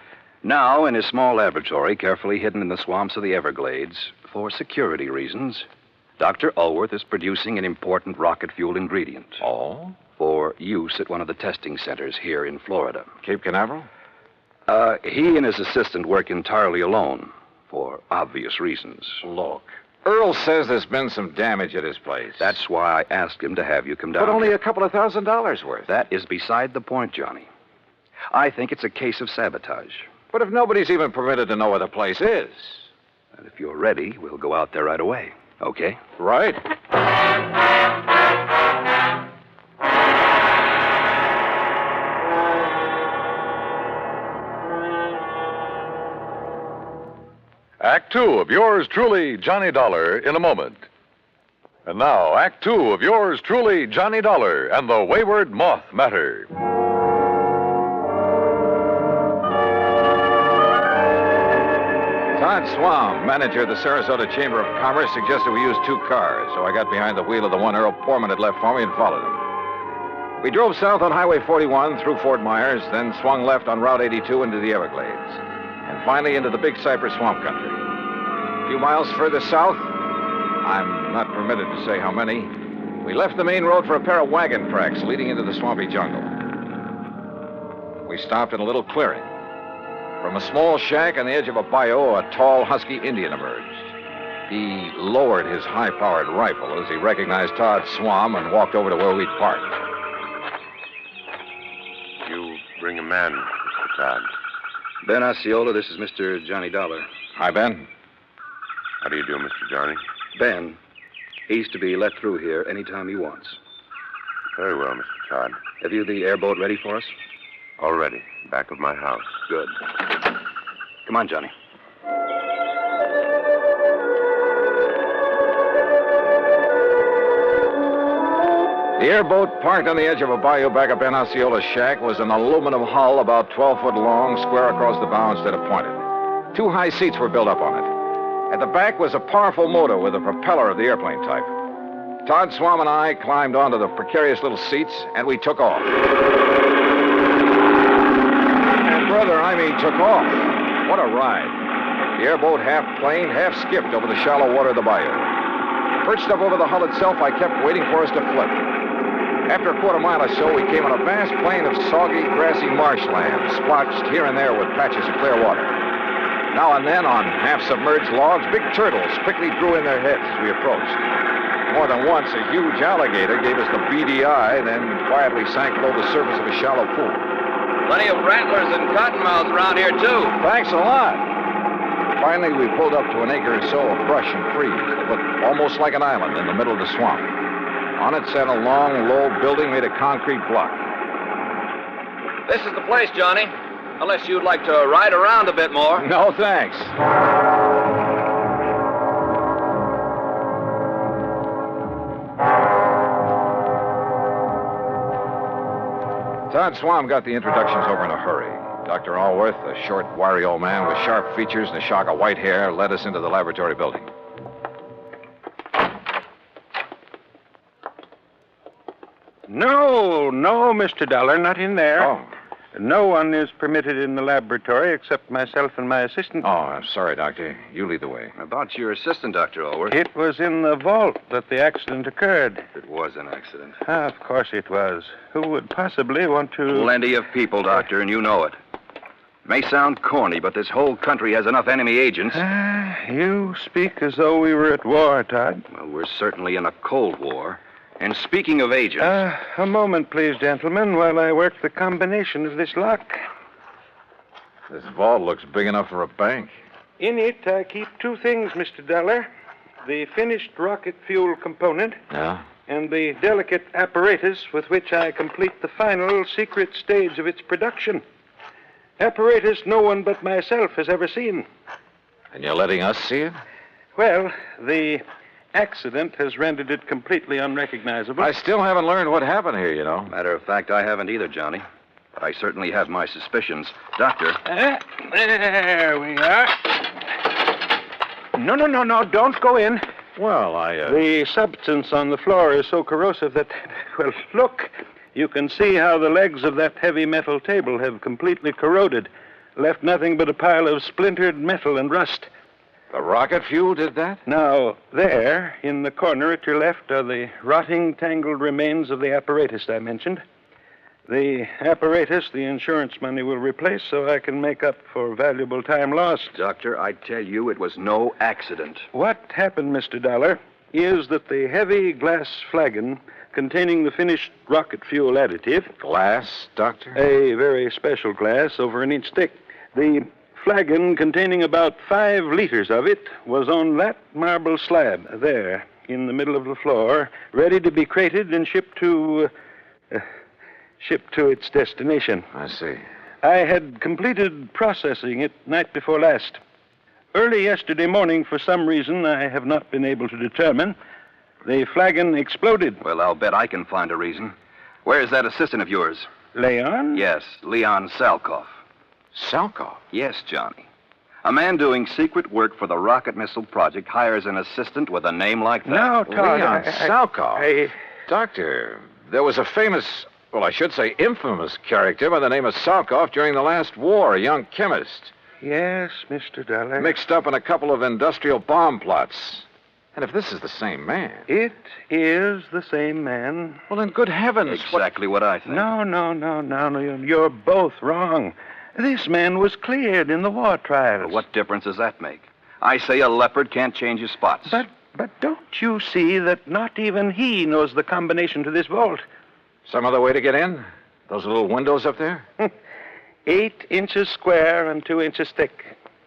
[SPEAKER 4] Now, in his small laboratory, carefully hidden in the swamps of the Everglades, for security reasons, Dr. Allworth is producing an important rocket fuel ingredient.
[SPEAKER 2] Oh?
[SPEAKER 4] For use at one of the testing centers here in Florida.
[SPEAKER 2] Cape Canaveral?
[SPEAKER 4] He and his assistant work entirely alone, for obvious reasons.
[SPEAKER 2] Look, Earl says there's been some damage at his place.
[SPEAKER 4] That's why I asked him to have you come down.
[SPEAKER 2] But only
[SPEAKER 4] here.
[SPEAKER 2] a couple of $1,000 worth.
[SPEAKER 4] That is beside the point, Johnny. I think it's a case of sabotage.
[SPEAKER 2] But if nobody's even permitted to know where the place is...
[SPEAKER 4] And if you're ready, we'll go out there right away. Okay?
[SPEAKER 2] Right.
[SPEAKER 1] Act Two of yours truly, Johnny Dollar, in a moment. And now, Act Two of yours truly, Johnny Dollar, and the Wayward Moth Matter.
[SPEAKER 2] Todd Swam, manager of the Sarasota Chamber of Commerce, suggested we use 2 cars, so I got behind the wheel of the one Earl Poorman had left for me and followed him. We drove south on Highway 41 through Fort Myers, then swung left on Route 82 into the Everglades, and finally into the Big Cypress Swamp Country. A few miles further south, I'm not permitted to say how many, we left the main road for a pair of wagon tracks leading into the swampy jungle. We stopped in a little clearing. From a small shack on the edge of a bayou, a tall, husky Indian emerged. He lowered his high-powered rifle as he recognized Todd Swam and walked over to where we'd parked.
[SPEAKER 17] You bring a man, Mr. Todd.
[SPEAKER 4] Ben Osceola, this is Mr. Johnny Dollar.
[SPEAKER 2] Hi, Ben.
[SPEAKER 17] How do you do, Mr. Johnny?
[SPEAKER 4] Ben, he's to be let through here anytime he wants.
[SPEAKER 17] Very well, Mr. Todd.
[SPEAKER 4] Have you the airboat ready for us?
[SPEAKER 17] All ready. Back of my house.
[SPEAKER 4] Good. Come on, Johnny.
[SPEAKER 2] The airboat, parked on the edge of a bayou back of Ben Osceola's shack, was an aluminum hull about 12 foot long, square across the bow instead of pointed. 2 high seats were built up on it. At the back was a powerful motor with a propeller of the airplane type. Todd Swam and I climbed onto the precarious little seats, and we took off. And, brother, I mean took off. What a ride. The airboat half planed, half skipped over the shallow water of the bayou. Perched up over the hull itself, I kept waiting for us to flip. After a quarter mile or so, we came on a vast plain of soggy, grassy marshland, splotched here and there with patches of clear water. Now and then, on half-submerged logs, big turtles quickly drew in their heads as we approached. More than once, a huge alligator gave us the beady eye, then quietly sank below the surface of a shallow pool.
[SPEAKER 4] Plenty of rattlers and cottonmouths around here, too.
[SPEAKER 2] Thanks a lot. Finally, we pulled up to an acre or so of brush and trees that looked almost like an island in the middle of the swamp. On it sat a long, low building made of concrete block.
[SPEAKER 4] This is the place, Johnny. Unless you'd like to ride around a bit more.
[SPEAKER 2] No, thanks. Todd Swam got the introductions over in a hurry. Dr. Allworth, a short, wiry old man with sharp features and a shock of white hair, led us into the laboratory building.
[SPEAKER 19] No, Mr. Dollar, not in there.
[SPEAKER 2] Oh.
[SPEAKER 19] No one is permitted in the laboratory except myself and my assistant.
[SPEAKER 2] Oh, I'm sorry, Doctor. You lead the way.
[SPEAKER 4] About your assistant, Dr. Allworth.
[SPEAKER 19] It was in the vault that the accident occurred.
[SPEAKER 4] It was an accident.
[SPEAKER 19] Of course it was. Who would possibly want to...
[SPEAKER 4] Plenty of people, Doctor, and you know it. May sound corny, but this whole country has enough enemy agents.
[SPEAKER 19] You speak as though we were at war, Todd.
[SPEAKER 4] Well, we're certainly in a Cold War. And speaking of agents...
[SPEAKER 19] A moment, please, gentlemen, while I work the combination of this lock.
[SPEAKER 8] This vault looks big enough for a bank.
[SPEAKER 19] In it, I keep two things, Mr. Dollar. The finished rocket fuel component.
[SPEAKER 8] Yeah?
[SPEAKER 19] And the delicate apparatus with which I complete the final secret stage of its production. Apparatus no one but myself has ever seen.
[SPEAKER 8] And you're letting us see it?
[SPEAKER 19] Well, the accident has rendered it completely unrecognizable.
[SPEAKER 8] I still haven't learned what happened here, you know.
[SPEAKER 4] Matter of fact, I haven't either, Johnny. But I certainly have my suspicions. Doctor.
[SPEAKER 19] There we are. No, don't go in.
[SPEAKER 8] Well,
[SPEAKER 19] The substance on the floor is so corrosive that, well, look. You can see how the legs of that heavy metal table have completely corroded, left nothing but a pile of splintered metal and rust.
[SPEAKER 8] The rocket fuel did that?
[SPEAKER 19] Now, there, in the corner at your left, are the rotting, tangled remains of the apparatus I mentioned. The apparatus the insurance money will replace so I can make up for valuable time lost.
[SPEAKER 4] Doctor, I tell you, it was no accident.
[SPEAKER 19] What happened, Mr. Dollar, is that the heavy glass flagon containing the finished rocket fuel additive...
[SPEAKER 8] Glass, Doctor?
[SPEAKER 19] A very special glass, over an inch thick. The flagon containing about 5 liters of it was on that marble slab there in the middle of the floor, ready to be crated and shipped to its destination.
[SPEAKER 8] I see.
[SPEAKER 19] I had completed processing it night before last. Early yesterday morning, for some reason I have not been able to determine, the flagon exploded.
[SPEAKER 4] Well, I'll bet I can find a reason. Where's that assistant of yours?
[SPEAKER 19] Leon?
[SPEAKER 4] Yes, Leon Salkoff.
[SPEAKER 8] Salkoff?
[SPEAKER 4] Yes, Johnny. A man doing secret work for the rocket missile project hires an assistant with a name like that.
[SPEAKER 19] No, Todd.
[SPEAKER 8] Leon Salkoff. Doctor, there was a famous, well, I should say infamous character by the name of Salkoff during the last war, a young chemist.
[SPEAKER 19] Yes, Mr. Dollar.
[SPEAKER 8] Mixed up in a couple of industrial bomb plots. And if this is the same man...
[SPEAKER 19] It is the same man.
[SPEAKER 8] Well, then, good heavens.
[SPEAKER 4] Exactly what I think.
[SPEAKER 19] No. You're both wrong. This man was cleared in the war trials.
[SPEAKER 4] Well, what difference does that make? I say a leopard can't change his spots.
[SPEAKER 19] But don't you see that not even he knows the combination to this vault?
[SPEAKER 8] Some other way to get in? Those little windows up there?
[SPEAKER 19] 8 inches square and 2 inches thick.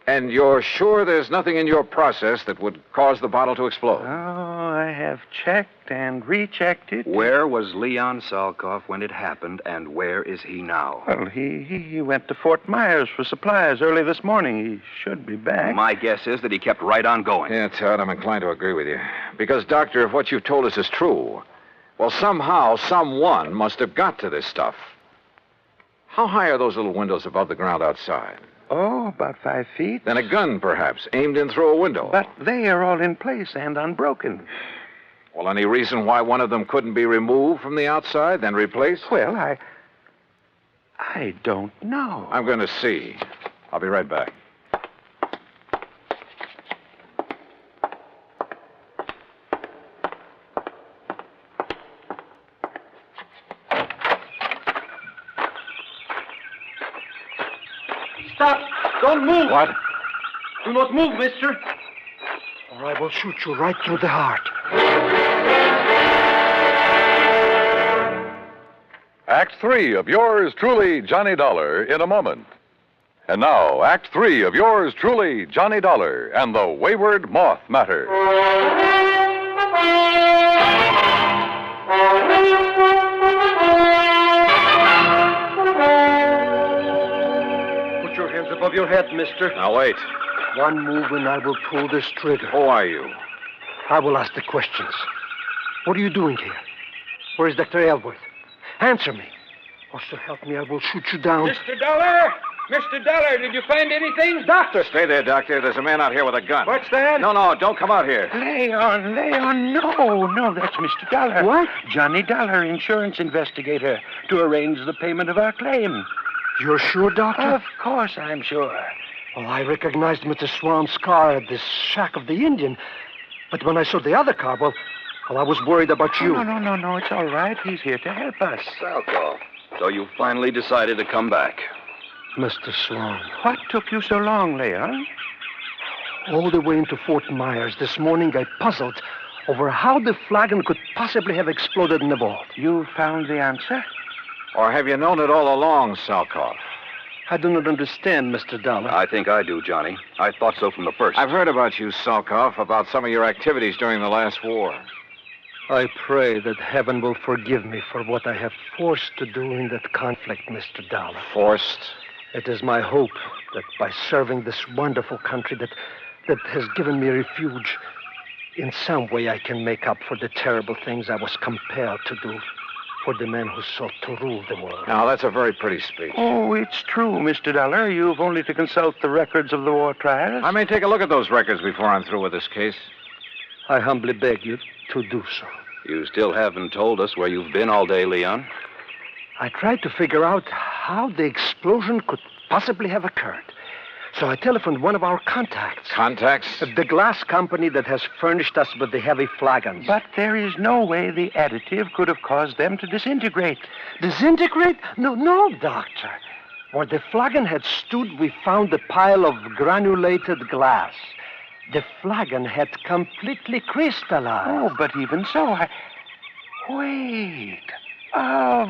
[SPEAKER 8] And you're sure there's nothing in your process that would cause the bottle to explode?
[SPEAKER 19] Oh, I have checked and rechecked it.
[SPEAKER 4] Where was Leon Salkoff when it happened, and where is he now?
[SPEAKER 19] Well, he went to Fort Myers for supplies early this morning. He should be back.
[SPEAKER 4] My guess is that he kept right on going.
[SPEAKER 8] Yeah, Todd, I'm inclined to agree with you. Because, Doctor, if what you've told us is true, well, somehow, someone must have got to this stuff. How high are those little windows above the ground outside?
[SPEAKER 19] Oh, about 5 feet.
[SPEAKER 8] Then a gun, perhaps, aimed in through a window.
[SPEAKER 19] But they are all in place and unbroken.
[SPEAKER 8] Well, any reason why one of them couldn't be removed from the outside, then replaced?
[SPEAKER 19] Well, I don't know.
[SPEAKER 8] I'm going to see. I'll be right back.
[SPEAKER 11] Stop! Don't move!
[SPEAKER 8] What?
[SPEAKER 11] Do not move, mister, or I will shoot you right through the heart.
[SPEAKER 1] Act 3 of yours truly, Johnny Dollar, in a moment. And now, Act 3 of yours truly, Johnny Dollar, and the Wayward Moth Matter.
[SPEAKER 11] Put your hands above your head, mister.
[SPEAKER 8] Now, wait.
[SPEAKER 11] One move and I will pull this trigger.
[SPEAKER 8] Who are you?
[SPEAKER 11] I will ask the questions. What are you doing here? Where is Dr. Ellsworth? Answer me. Or so help me, I will shoot you down.
[SPEAKER 19] Mr. Dollar! Mr. Dollar, did you find anything?
[SPEAKER 8] Doctor! Stay there, Doctor. There's a man out here with a gun.
[SPEAKER 19] What's that?
[SPEAKER 8] No, don't come out here.
[SPEAKER 19] Leon, no, that's Mr. Dollar.
[SPEAKER 11] What?
[SPEAKER 19] Johnny Dollar, insurance investigator, to arrange the payment of our claim.
[SPEAKER 11] You're sure, Doctor?
[SPEAKER 19] Of course I'm sure.
[SPEAKER 11] Well, I recognized him at the Swan's car at this shack of the Indian. But when I saw the other car, well, I was worried about you.
[SPEAKER 19] No, it's all right. He's here to help us.
[SPEAKER 4] Salkoff. So you finally decided to come back.
[SPEAKER 11] Mr. Sloan.
[SPEAKER 19] What took you so long, Leon?
[SPEAKER 11] All the way into Fort Myers this morning, I puzzled over how the flagon could possibly have exploded in the vault.
[SPEAKER 19] You found the answer?
[SPEAKER 8] Or have you known it all along, Salkoff?
[SPEAKER 11] I do not understand, Mr. Dollar.
[SPEAKER 4] I think I do, Johnny. I thought so from the first.
[SPEAKER 8] I've heard about you, Salkoff, about some of your activities during the last war.
[SPEAKER 11] I pray that heaven will forgive me for what I have forced to do in that conflict, Mr. Dollar.
[SPEAKER 8] Forced?
[SPEAKER 11] It is my hope that by serving this wonderful country that has given me refuge, in some way I can make up for the terrible things I was compelled to do for the men who sought to rule the world.
[SPEAKER 8] Now, that's a very pretty speech.
[SPEAKER 19] Oh, it's true, Mr. Dollar. You've only to consult the records of the war trials.
[SPEAKER 8] I may take a look at those records before I'm through with this case.
[SPEAKER 11] I humbly beg you to do so.
[SPEAKER 4] You still haven't told us where you've been all day, Leon.
[SPEAKER 11] I tried to figure out how the explosion could possibly have occurred. So I telephoned one of our contacts.
[SPEAKER 8] Contacts?
[SPEAKER 11] The glass company that has furnished us with the heavy flagons.
[SPEAKER 19] But there is no way the additive could have caused them to disintegrate.
[SPEAKER 11] Disintegrate? No, Doctor. Where the flagon had stood, we found a pile of granulated glass. The flagon had completely crystallized.
[SPEAKER 19] Oh, but even so, Wait. Of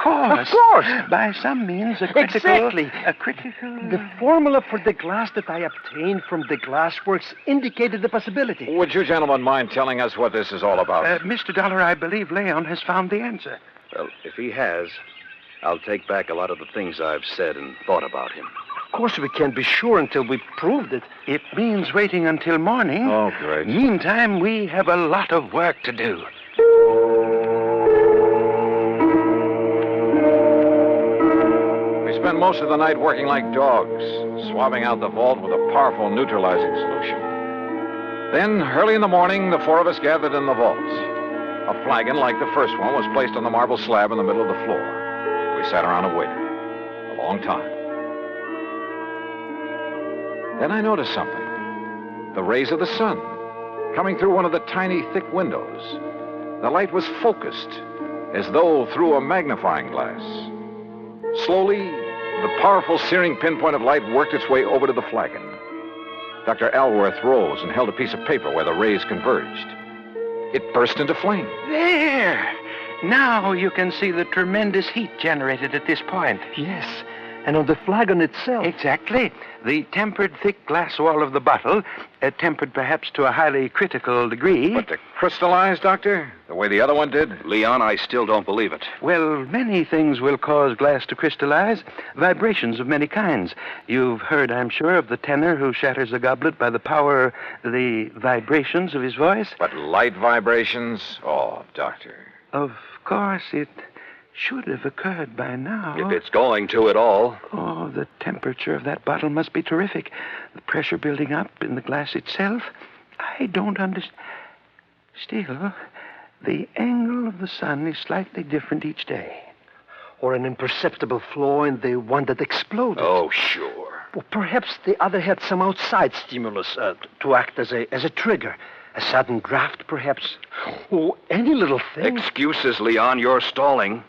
[SPEAKER 19] course.
[SPEAKER 11] Of course.
[SPEAKER 19] By some means, a critical...
[SPEAKER 11] Exactly.
[SPEAKER 19] A critical...
[SPEAKER 11] The formula for the glass that I obtained from the glassworks indicated the possibility.
[SPEAKER 8] Would you gentlemen mind telling us what this is all about?
[SPEAKER 19] Mr. Dollar, I believe Leon has found the answer.
[SPEAKER 4] Well, if he has, I'll take back a lot of the things I've said and thought about him.
[SPEAKER 11] Of course, we can't be sure until we've proved it.
[SPEAKER 19] It means waiting until morning.
[SPEAKER 8] Oh, great.
[SPEAKER 19] Meantime, we have a lot of work to do.
[SPEAKER 8] We spent most of the night working like dogs, swabbing out the vault with a powerful neutralizing solution. Then, early in the morning, the four of us gathered in the vaults. A flagon like the first one was placed on the marble slab in the middle of the floor. We sat around and waited. A long time. Then I noticed something. The rays of the sun coming through one of the tiny, thick windows. The light was focused, as though through a magnifying glass. Slowly, the powerful searing pinpoint of light worked its way over to the flagon. Dr. Alworth rose and held a piece of paper where the rays converged. It burst into flame.
[SPEAKER 19] There! Now you can see the tremendous heat generated at this point.
[SPEAKER 11] Yes, and on the flagon itself.
[SPEAKER 19] Exactly. The tempered thick glass wall of the bottle, tempered perhaps to a highly critical degree.
[SPEAKER 8] But to crystallize, Doctor, the way the other one did?
[SPEAKER 4] Leon, I still don't believe it.
[SPEAKER 19] Well, many things will cause glass to crystallize. Vibrations of many kinds. You've heard, I'm sure, of the tenor who shatters a goblet by the power, the vibrations of his voice.
[SPEAKER 8] But light vibrations? Oh, Doctor.
[SPEAKER 19] Of course, it should have occurred by now.
[SPEAKER 4] If it's going to at all.
[SPEAKER 19] Oh, the temperature of that bottle must be terrific. The pressure building up in the glass itself. I don't understand. Still, the angle of the sun is slightly different each day.
[SPEAKER 11] Or an imperceptible flaw in the one that exploded.
[SPEAKER 4] Oh, sure.
[SPEAKER 11] Well, perhaps the other had some outside stimulus to act as a trigger. A sudden draft, perhaps. Oh, any little thing.
[SPEAKER 4] Excuses, Leon. You're stalling.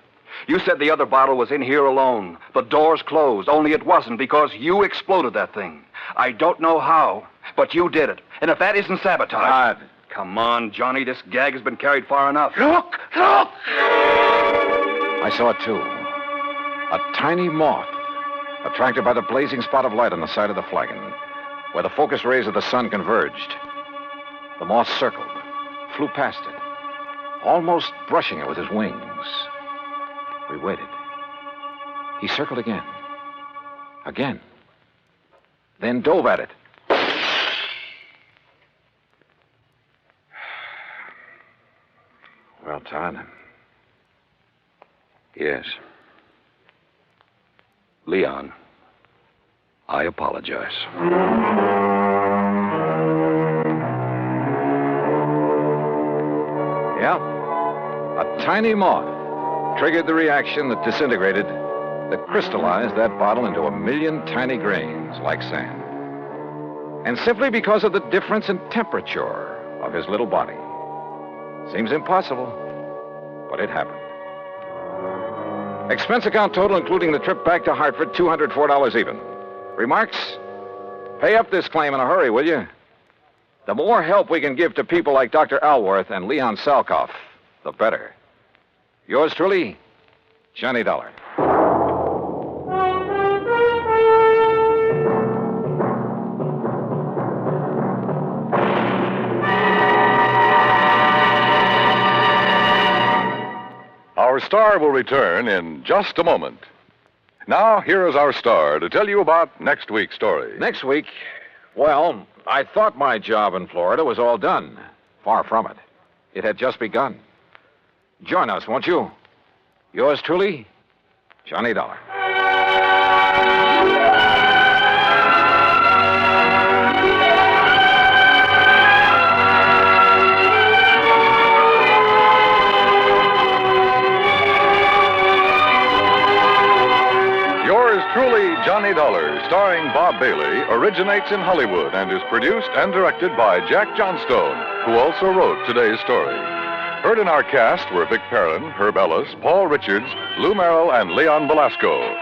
[SPEAKER 4] You said the other bottle was in here alone. The door's closed, only it wasn't because you exploded that thing. I don't know how, but you did it. And if that isn't sabotage...
[SPEAKER 8] God.
[SPEAKER 4] Come on, Johnny. This gag has been carried far enough.
[SPEAKER 19] Look!
[SPEAKER 8] I saw it, too. A tiny moth, attracted by the blazing spot of light on the side of the flagon, where the focus rays of the sun converged. The moth circled, flew past it, almost brushing it with his wings. We waited. He circled again. Again. Then dove at it. Well, Todd.
[SPEAKER 4] Yes. Leon, I apologize.
[SPEAKER 8] Yeah. A tiny moth triggered the reaction that disintegrated, that crystallized that bottle into 1,000,000 tiny grains like sand. And simply because of the difference in temperature of his little body. Seems impossible, but it happened. Expense account total, including the trip back to Hartford, $204 even. Remarks? Pay up this claim in a hurry, will you? The more help we can give to people like Dr. Alworth and Leon Salkoff, the better. Yours truly, Johnny Dollar.
[SPEAKER 1] Our star will return in just a moment. Now, here is our star to tell you about next week's story.
[SPEAKER 8] Next week, well, I thought my job in Florida was all done. Far from it. It had just begun. Join us, won't you? Yours truly, Johnny Dollar.
[SPEAKER 1] Yours truly, Johnny Dollar, starring Bob Bailey, originates in Hollywood and is produced and directed by Jack Johnstone, who also wrote today's story. Heard in our cast were Vic Perrin, Herb Ellis, Paul Richards, Lou Merrill, and Leon Velasco.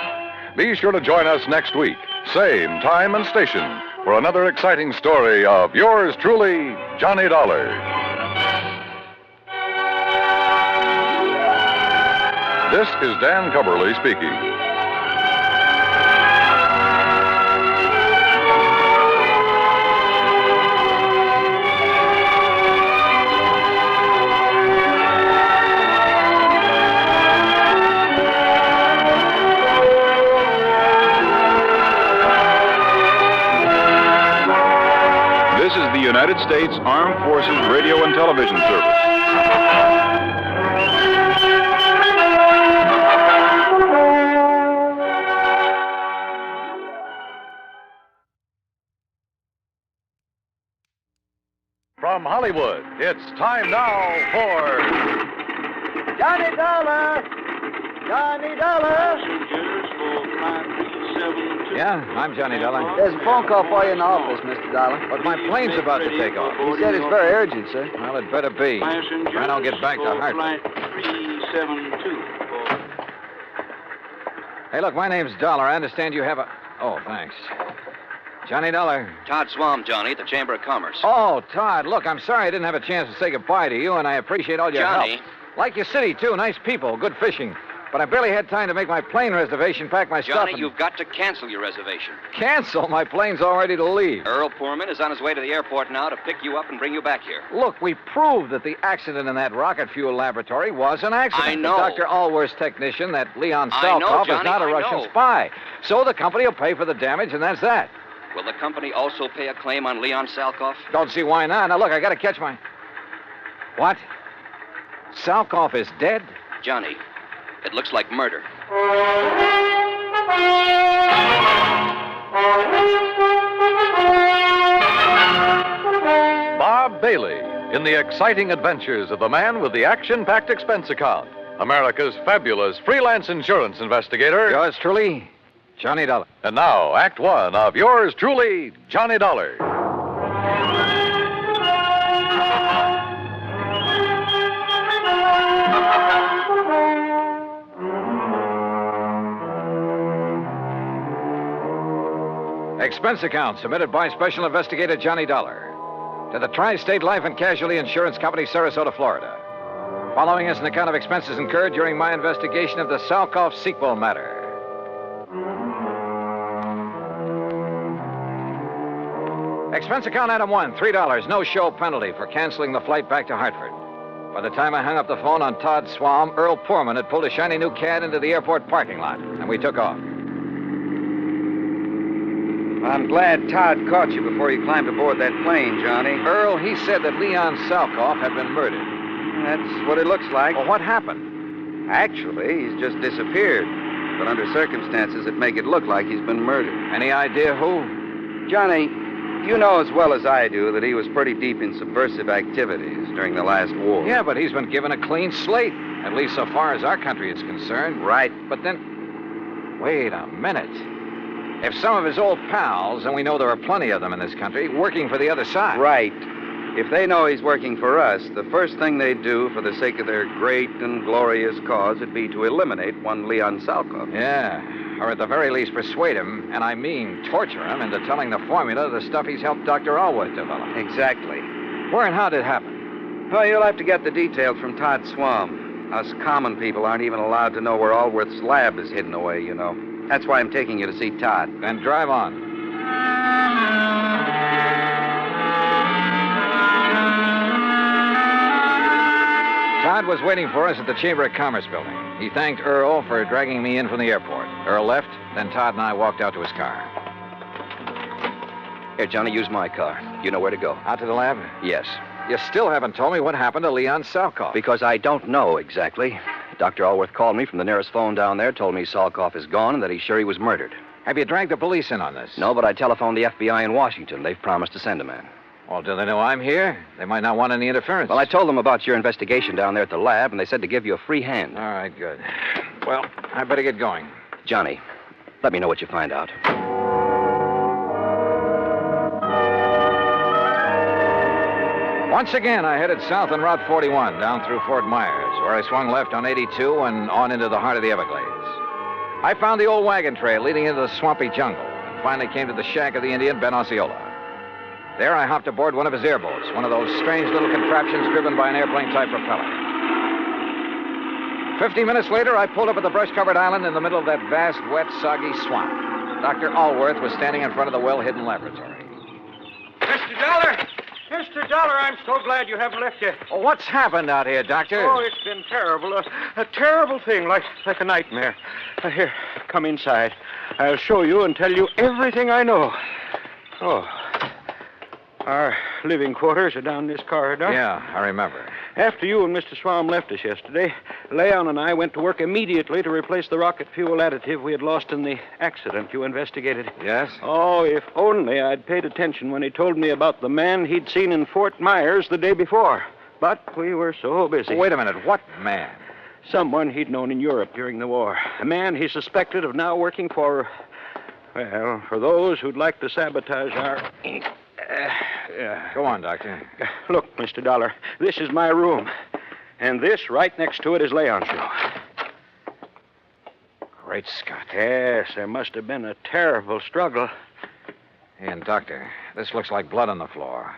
[SPEAKER 1] Be sure to join us next week, same time and station, for another exciting story of yours truly, Johnny Dollar. This is Dan Cubberly speaking.
[SPEAKER 8] This is the United States Armed Forces Radio and Television Service.
[SPEAKER 1] From Hollywood, it's time now for
[SPEAKER 11] Johnny Dollar! Johnny Dollar!
[SPEAKER 2] Yeah, I'm Johnny Dollar.
[SPEAKER 20] There's a phone call for you in the office, Mr. Dollar.
[SPEAKER 2] But my plane's about to take off.
[SPEAKER 20] He said it's very urgent, sir.
[SPEAKER 2] Well, it better be. If I don't get back to Hartford. Hey, look, my name's Dollar. I understand you have a... Oh, thanks. Johnny Dollar.
[SPEAKER 21] Todd Swam, Johnny, at the Chamber of Commerce.
[SPEAKER 2] Oh, Todd, look, I'm sorry I didn't have a chance to say goodbye to you, and I appreciate all your
[SPEAKER 21] Johnny.
[SPEAKER 2] help. Like your city, too. Nice people, good fishing. But I barely had time to make my plane reservation, pack my stuff,
[SPEAKER 21] Johnny,
[SPEAKER 2] and...
[SPEAKER 21] you've got to cancel your reservation.
[SPEAKER 2] Cancel? My plane's all ready to leave.
[SPEAKER 21] Earl Poorman is on his way to the airport now to pick you up and bring you back here.
[SPEAKER 2] Look, we proved that the accident in that rocket fuel laboratory was an accident.
[SPEAKER 21] I know.
[SPEAKER 2] Dr. Alworth's technician, that Leon
[SPEAKER 21] I know,
[SPEAKER 2] Salkoff, is
[SPEAKER 21] Johnny,
[SPEAKER 2] not a
[SPEAKER 21] I
[SPEAKER 2] Russian
[SPEAKER 21] know.
[SPEAKER 2] spy. So the company will pay for the damage, and that's that.
[SPEAKER 21] Will the company also pay a claim on Leon Salkoff?
[SPEAKER 2] Don't see why not. Now, look, I got to catch my... What? Salkoff is dead?
[SPEAKER 21] Johnny, it looks like murder.
[SPEAKER 1] Bob Bailey in the exciting adventures of the man with the action-packed expense account, America's fabulous freelance insurance investigator.
[SPEAKER 2] Yours truly, Johnny Dollar.
[SPEAKER 1] And now, Act One of yours truly, Johnny Dollar.
[SPEAKER 2] Expense account submitted by Special Investigator Johnny Dollar to the Tri-State Life and Casualty Insurance Company, Sarasota, Florida. Following is an account of expenses incurred during my investigation of the Salkoff sequel matter. Expense account item 1, $3, no show penalty for canceling the flight back to Hartford. By the time I hung up the phone on Todd Swam, Earl Poorman had pulled a shiny new Cad into the airport parking lot, and we took off.
[SPEAKER 20] I'm glad Todd caught you before you climbed aboard that plane, Johnny.
[SPEAKER 2] Earl, he said that Leon Salkoff had been murdered.
[SPEAKER 20] That's what it looks like.
[SPEAKER 2] Well, what happened?
[SPEAKER 20] Actually, he's just disappeared. But under circumstances that make it look like he's been murdered.
[SPEAKER 2] Any idea who?
[SPEAKER 20] Johnny, you know as well as I do that he was pretty deep in subversive activities during the last war.
[SPEAKER 2] Yeah, but he's been given a clean slate, at least so far as our country is concerned.
[SPEAKER 20] Right.
[SPEAKER 2] But then, wait a minute. If some of his old pals, and we know there are plenty of them in this country, working for the other side.
[SPEAKER 20] Right. If they know he's working for us, the first thing they'd do for the sake of their great and glorious cause would be to eliminate one Leon Salkov.
[SPEAKER 8] Yeah, or at the very least persuade him, and I mean torture him, into telling the formula of the stuff he's helped Dr. Allworth develop.
[SPEAKER 20] Exactly.
[SPEAKER 8] Where and how did it happen?
[SPEAKER 20] Well, you'll have to get the details from Todd Swam. Us common people aren't even allowed to know where Allworth's lab is hidden away, you know. That's why I'm taking you to see Todd.
[SPEAKER 8] Then drive on. Todd was waiting for us at the Chamber of Commerce building. He thanked Earl for dragging me in from the airport. Earl left, then Todd and I walked out to his car.
[SPEAKER 21] Here, Johnny, use my car. You know where to go.
[SPEAKER 8] Out to the lab?
[SPEAKER 21] Yes.
[SPEAKER 8] You still haven't told me what happened to Leon Salkov.
[SPEAKER 21] Because I don't know exactly. Dr. Allworth called me from the nearest phone down there, told me Salkov is gone and that he's sure he was murdered.
[SPEAKER 8] Have you dragged the police in on this?
[SPEAKER 21] No, but I telephoned the FBI in Washington. They've promised to send a man.
[SPEAKER 8] Well, do they know I'm here? They might not want any interference.
[SPEAKER 21] Well, I told them about your investigation down there at the lab, and they said to give you a free hand.
[SPEAKER 8] All right, good. Well, I better get going.
[SPEAKER 21] Johnny, let me know what you find out.
[SPEAKER 8] Once again, I headed south on Route 41, down through Fort Myers, where I swung left on 82 and on into the heart of the Everglades. I found the old wagon trail leading into the swampy jungle, and finally came to the shack of the Indian, Ben Osceola. There, I hopped aboard one of his airboats, one of those strange little contraptions driven by an airplane-type propeller. 50 minutes later, I pulled up at the brush-covered island in the middle of that vast, wet, soggy swamp. Dr. Allworth was standing in front of the well-hidden laboratory.
[SPEAKER 19] Mr. Dollar! Mr. Dollar, I'm so glad you haven't left yet.
[SPEAKER 8] Well, what's happened out here, Doctor?
[SPEAKER 19] Oh, it's been terrible. A terrible thing, like a nightmare. Here, come inside. I'll show you and tell you everything I know. Oh. Our living quarters are down this corridor.
[SPEAKER 8] Yeah, I remember.
[SPEAKER 19] After you and Mr. Swam left us yesterday, Leon and I went to work immediately to replace the rocket fuel additive we had lost in the accident you investigated.
[SPEAKER 8] Yes?
[SPEAKER 19] Oh, if only I'd paid attention when he told me about the man he'd seen in Fort Myers the day before. But we were so busy.
[SPEAKER 8] Wait a minute. What man?
[SPEAKER 19] Someone he'd known in Europe during the war. A man he suspected of now working for, well, for those who'd like to sabotage our...
[SPEAKER 8] Go on, Doctor.
[SPEAKER 19] Look, Mr. Dollar, this is my room. And this, right next to it, is Leon's room.
[SPEAKER 8] Great Scott.
[SPEAKER 19] Yes, there must have been a terrible struggle.
[SPEAKER 8] And, Doctor, this looks like blood on the floor.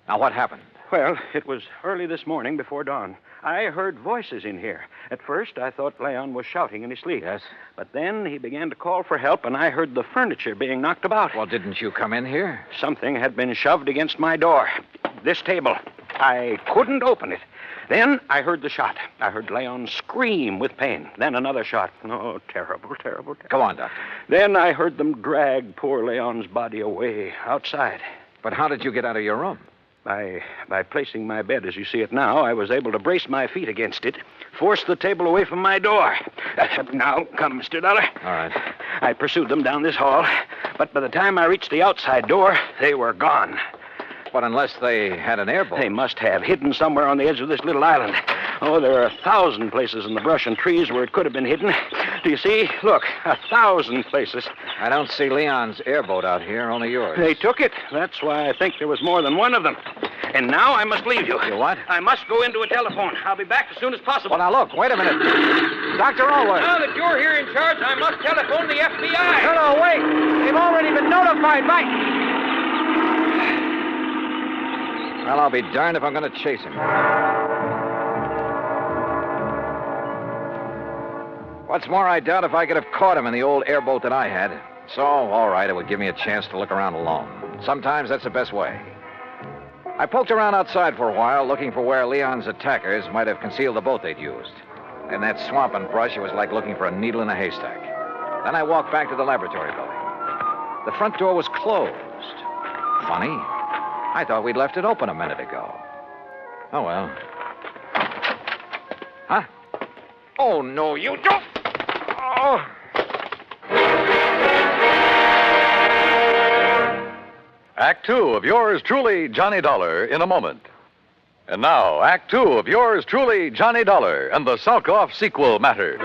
[SPEAKER 8] Now, what happened?
[SPEAKER 19] Well, it was early this morning before dawn. I heard voices in here. At first, I thought Leon was shouting in his sleep.
[SPEAKER 8] Yes?
[SPEAKER 19] But then he began to call for help, and I heard the furniture being knocked about.
[SPEAKER 8] Well, didn't you come in here?
[SPEAKER 19] Something had been shoved against my door. This table. I couldn't open it. Then I heard the shot. I heard Leon scream with pain. Then another shot. Oh, terrible, terrible, terrible.
[SPEAKER 8] Go on, Doctor.
[SPEAKER 19] Then I heard them drag poor Leon's body away outside.
[SPEAKER 8] But how did you get out of your room?
[SPEAKER 19] By placing my bed as you see it now, I was able to brace my feet against it, force the table away from my door. Now, come, Mr. Dollar.
[SPEAKER 8] All right.
[SPEAKER 19] I pursued them down this hall, but by the time I reached the outside door, they were gone.
[SPEAKER 8] But unless they had an airboat.
[SPEAKER 19] They must have, hidden somewhere on the edge of this little island. Oh, there are 1,000 places in the brush and trees where it could have been hidden. Do you see? Look, 1,000 places.
[SPEAKER 8] I don't see Leon's airboat out here, only yours.
[SPEAKER 19] They took it. That's why I think there was more than one of them. And now I must leave you.
[SPEAKER 8] You what?
[SPEAKER 19] I must go into a telephone. I'll be back as soon as possible.
[SPEAKER 8] Well, now, look, wait a minute. Dr. Allworth.
[SPEAKER 19] Now that you're here in charge, I must telephone the FBI.
[SPEAKER 8] No, wait. They've already been notified by... Well, I'll be darned if I'm going to chase him. What's more, I doubt if I could have caught him in the old airboat that I had. So, all right, it would give me a chance to look around alone. Sometimes that's the best way. I poked around outside for a while, looking for where Leon's attackers might have concealed the boat they'd used. In that swamp and brush, it was like looking for a needle in a haystack. Then I walked back to the laboratory building. The front door was closed. Funny. I thought we'd left it open a minute ago. Oh, well. Huh? Oh, no, you don't. Oh.
[SPEAKER 1] Act Two of yours truly, Johnny Dollar, in a moment. And now, Act Two of yours truly, Johnny Dollar, and the Salkov sequel matter.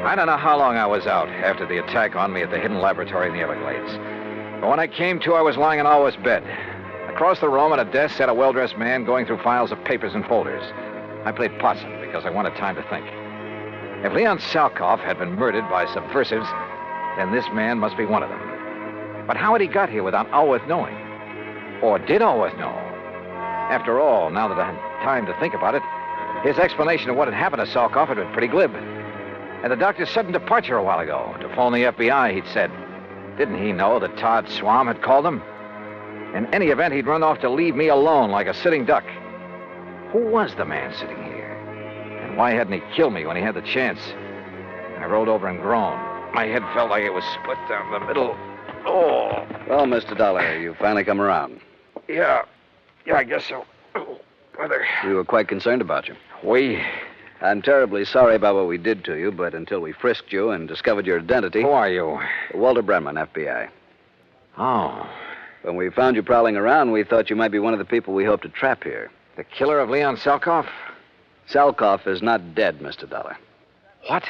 [SPEAKER 8] I don't know how long I was out after the attack on me at the hidden laboratory in the Everglades. But when I came to, I was lying in Alwa's bed. Across the room at a desk sat a well-dressed man going through files of papers and folders. I played possum because I wanted time to think. If Leon Salkoff had been murdered by subversives, then this man must be one of them. But how had he got here without Alworth knowing? Or did Alworth know? After all, now that I had time to think about it, his explanation of what had happened to Salkoff had been pretty glib. And the doctor's sudden departure a while ago to phone the FBI, he'd said. Didn't he know that Todd Swam had called him? In any event, he'd run off to leave me alone like a sitting duck. Who was the man sitting here? And why hadn't he killed me when he had the chance? I rolled over and groaned. My head felt like it was split down the middle. Oh.
[SPEAKER 20] Well, Mr. Dollar, you finally come around.
[SPEAKER 8] Yeah, I guess so. Oh, brother.
[SPEAKER 20] We were quite concerned about you.
[SPEAKER 8] We?
[SPEAKER 20] I'm terribly sorry about what we did to you, but until we frisked you and discovered your identity...
[SPEAKER 8] Who are you?
[SPEAKER 20] Walter Brenman, FBI.
[SPEAKER 8] Oh.
[SPEAKER 20] When we found you prowling around, we thought you might be one of the people we hoped to trap here.
[SPEAKER 8] The killer of Leon Salkoff?
[SPEAKER 20] Salkoff is not dead, Mr. Dollar.
[SPEAKER 8] What?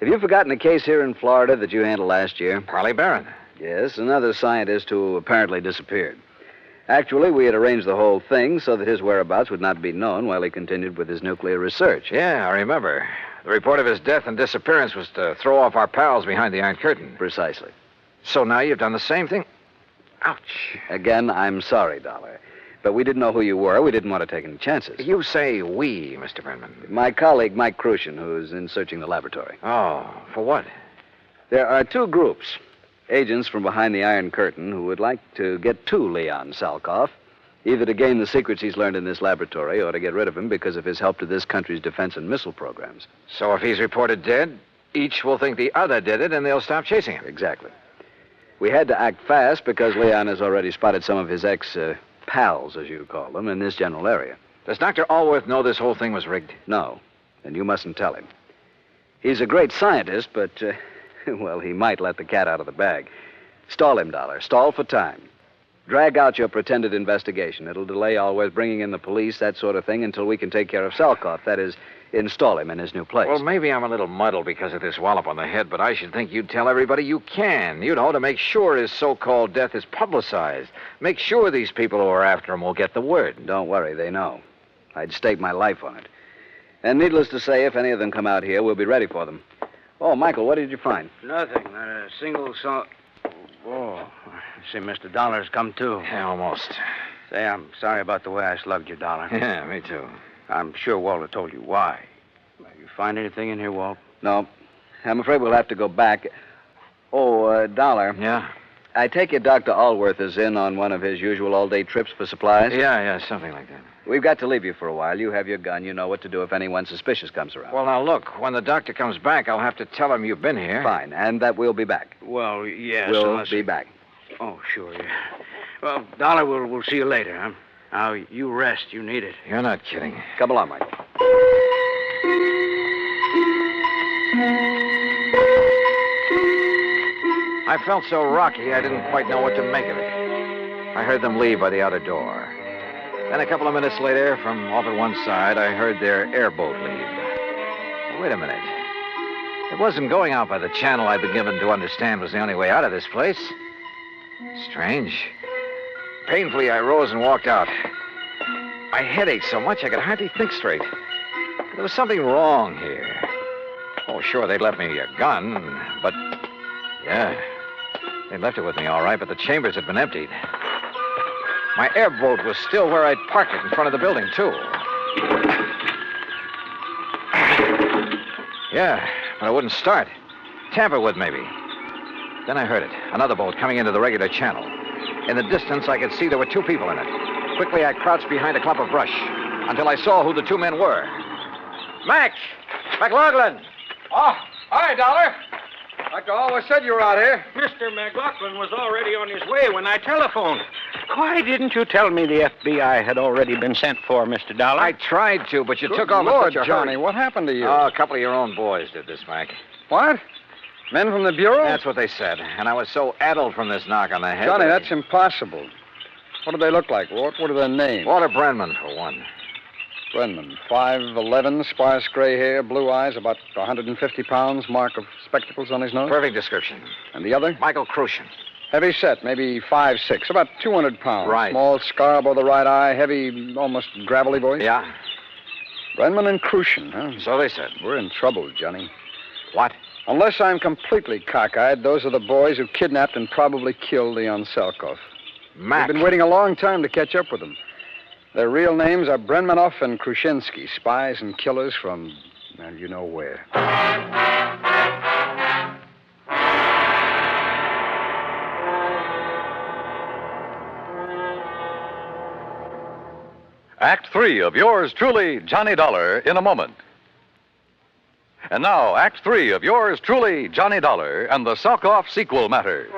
[SPEAKER 20] Have you forgotten a case here in Florida that you handled last year?
[SPEAKER 8] Parley Barron.
[SPEAKER 20] Yes, another scientist who apparently disappeared. Actually, we had arranged the whole thing so that his whereabouts would not be known while he continued with his nuclear research.
[SPEAKER 8] Yeah, I remember. The report of his death and disappearance was to throw off our pals behind the Iron Curtain.
[SPEAKER 20] Precisely.
[SPEAKER 8] So now you've done the same thing? Ouch.
[SPEAKER 20] Again, I'm sorry, Dollar. But we didn't know who you were. We didn't want to take any chances.
[SPEAKER 8] You say we, Mr. Brenman.
[SPEAKER 20] My colleague, Mike Crucian, who's in searching the laboratory.
[SPEAKER 8] Oh, for what?
[SPEAKER 20] There are two groups. Agents from behind the Iron Curtain who would like to get to Leon Salkoff, either to gain the secrets he's learned in this laboratory or to get rid of him because of his help to this country's defense and missile programs.
[SPEAKER 8] So if he's reported dead, each will think the other did it and they'll stop chasing him.
[SPEAKER 20] Exactly. We had to act fast because Leon has already spotted some of his ex-pals, as you call them, in this general area.
[SPEAKER 8] Does Dr. Alworth know this whole thing was rigged?
[SPEAKER 20] No, and you mustn't tell him. He's a great scientist, but, well, he might let the cat out of the bag. Stall him, Dollar. Stall for time. Drag out your pretended investigation. It'll delay Alworth bringing in the police, that sort of thing, until we can take care of Salkoff. That is, install him in his new place.
[SPEAKER 8] Well, maybe I'm a little muddled because of this wallop on the head, but I should think you'd tell everybody you can, to make sure his so-called death is publicized. Make sure these people who are after him will get the word.
[SPEAKER 20] Don't worry, they know. I'd stake my life on it. And needless to say, if any of them come out here, we'll be ready for them. Oh, Michael, what did you find?
[SPEAKER 7] Nothing. Not a single song. Oh, I see Mr. Dollar's come too.
[SPEAKER 8] Yeah, almost.
[SPEAKER 7] Say, I'm sorry about the way I slugged you, Dollar.
[SPEAKER 8] Yeah, me too.
[SPEAKER 7] I'm sure Walter told you why. You find anything in here, Walt?
[SPEAKER 20] No. I'm afraid we'll have to go back. Oh, Dollar.
[SPEAKER 8] Yeah?
[SPEAKER 20] I take it Dr. Alworth is in on one of his usual all-day trips for supplies?
[SPEAKER 8] Yeah, something like that.
[SPEAKER 20] We've got to leave you for a while. You have your gun. You know what to do if anyone suspicious comes around.
[SPEAKER 8] Well, now, look, when the doctor comes back, I'll have to tell him you've been here.
[SPEAKER 20] Fine, and that we'll be back.
[SPEAKER 7] Well, yes.
[SPEAKER 20] We'll be back.
[SPEAKER 7] Oh, sure, yeah. Well, Dollar, we'll see you later, huh? Now, you rest. You need it.
[SPEAKER 8] You're not kidding.
[SPEAKER 20] Come along, Mike.
[SPEAKER 8] I felt so rocky, I didn't quite know what to make of it. I heard them leave by the outer door. Then a couple of minutes later, from off at one side, I heard their airboat leave. Wait a minute. It wasn't going out by the channel I'd been given to understand was the only way out of this place. Strange. Painfully, I rose and walked out. My head ached so much I could hardly think straight. There was something wrong here. Oh, sure, they'd left me a gun, but... Yeah, they'd left it with me all right, but the chambers had been emptied. My airboat was still where I'd parked it in front of the building, too. Yeah, but it wouldn't start. Tamper with, maybe. Then I heard it. Another boat coming into the regular channel. In the distance, I could see there were two people in it. Quickly, I crouched behind a clump of brush until I saw who the two men were. Mac! McLaughlin!
[SPEAKER 22] Oh, hi, Dollar. Dr. Always said you were out here.
[SPEAKER 7] Mr. McLaughlin was already on his way when I telephoned. Why didn't you tell me the FBI had already been sent for, Mr. Dollar?
[SPEAKER 8] I tried to, but you
[SPEAKER 22] Good
[SPEAKER 8] took off
[SPEAKER 22] Lord,
[SPEAKER 8] in such a
[SPEAKER 22] Johnny,
[SPEAKER 8] hurry.
[SPEAKER 22] what happened to you?
[SPEAKER 8] Oh, a couple of your own boys did this, Mac.
[SPEAKER 22] What? Men from the Bureau?
[SPEAKER 8] That's what they said. And I was so addled from this knock on the head.
[SPEAKER 22] Johnny,
[SPEAKER 8] that
[SPEAKER 22] that's impossible. What do they look like, Walt? What are their names?
[SPEAKER 8] Walter Brenman, for one.
[SPEAKER 22] Brenman, 5'11", sparse gray hair, blue eyes, about 150 pounds, mark of spectacles on his nose.
[SPEAKER 8] Perfect description.
[SPEAKER 22] And the other?
[SPEAKER 8] Michael Crucian.
[SPEAKER 22] Heavy set, maybe 5'6", about 200 pounds.
[SPEAKER 2] Right.
[SPEAKER 22] Small scar above the right eye, heavy, almost gravelly voice.
[SPEAKER 2] Yeah.
[SPEAKER 22] Brenman and Crucian, huh?
[SPEAKER 2] So they said.
[SPEAKER 22] We're in trouble, Johnny.
[SPEAKER 2] What?
[SPEAKER 22] Unless I'm completely cockeyed, those are the boys who kidnapped and probably killed Leon Salkoff.
[SPEAKER 2] Mac.
[SPEAKER 22] We've been waiting a long time to catch up with them. Their real names are Brenmanoff and Krushinsky, spies and killers from, well, you know where.
[SPEAKER 1] Act 3 of yours truly, Johnny Dollar, in a moment. And now, Act 3 of yours truly, Johnny Dollar, and the Salkoff sequel matter.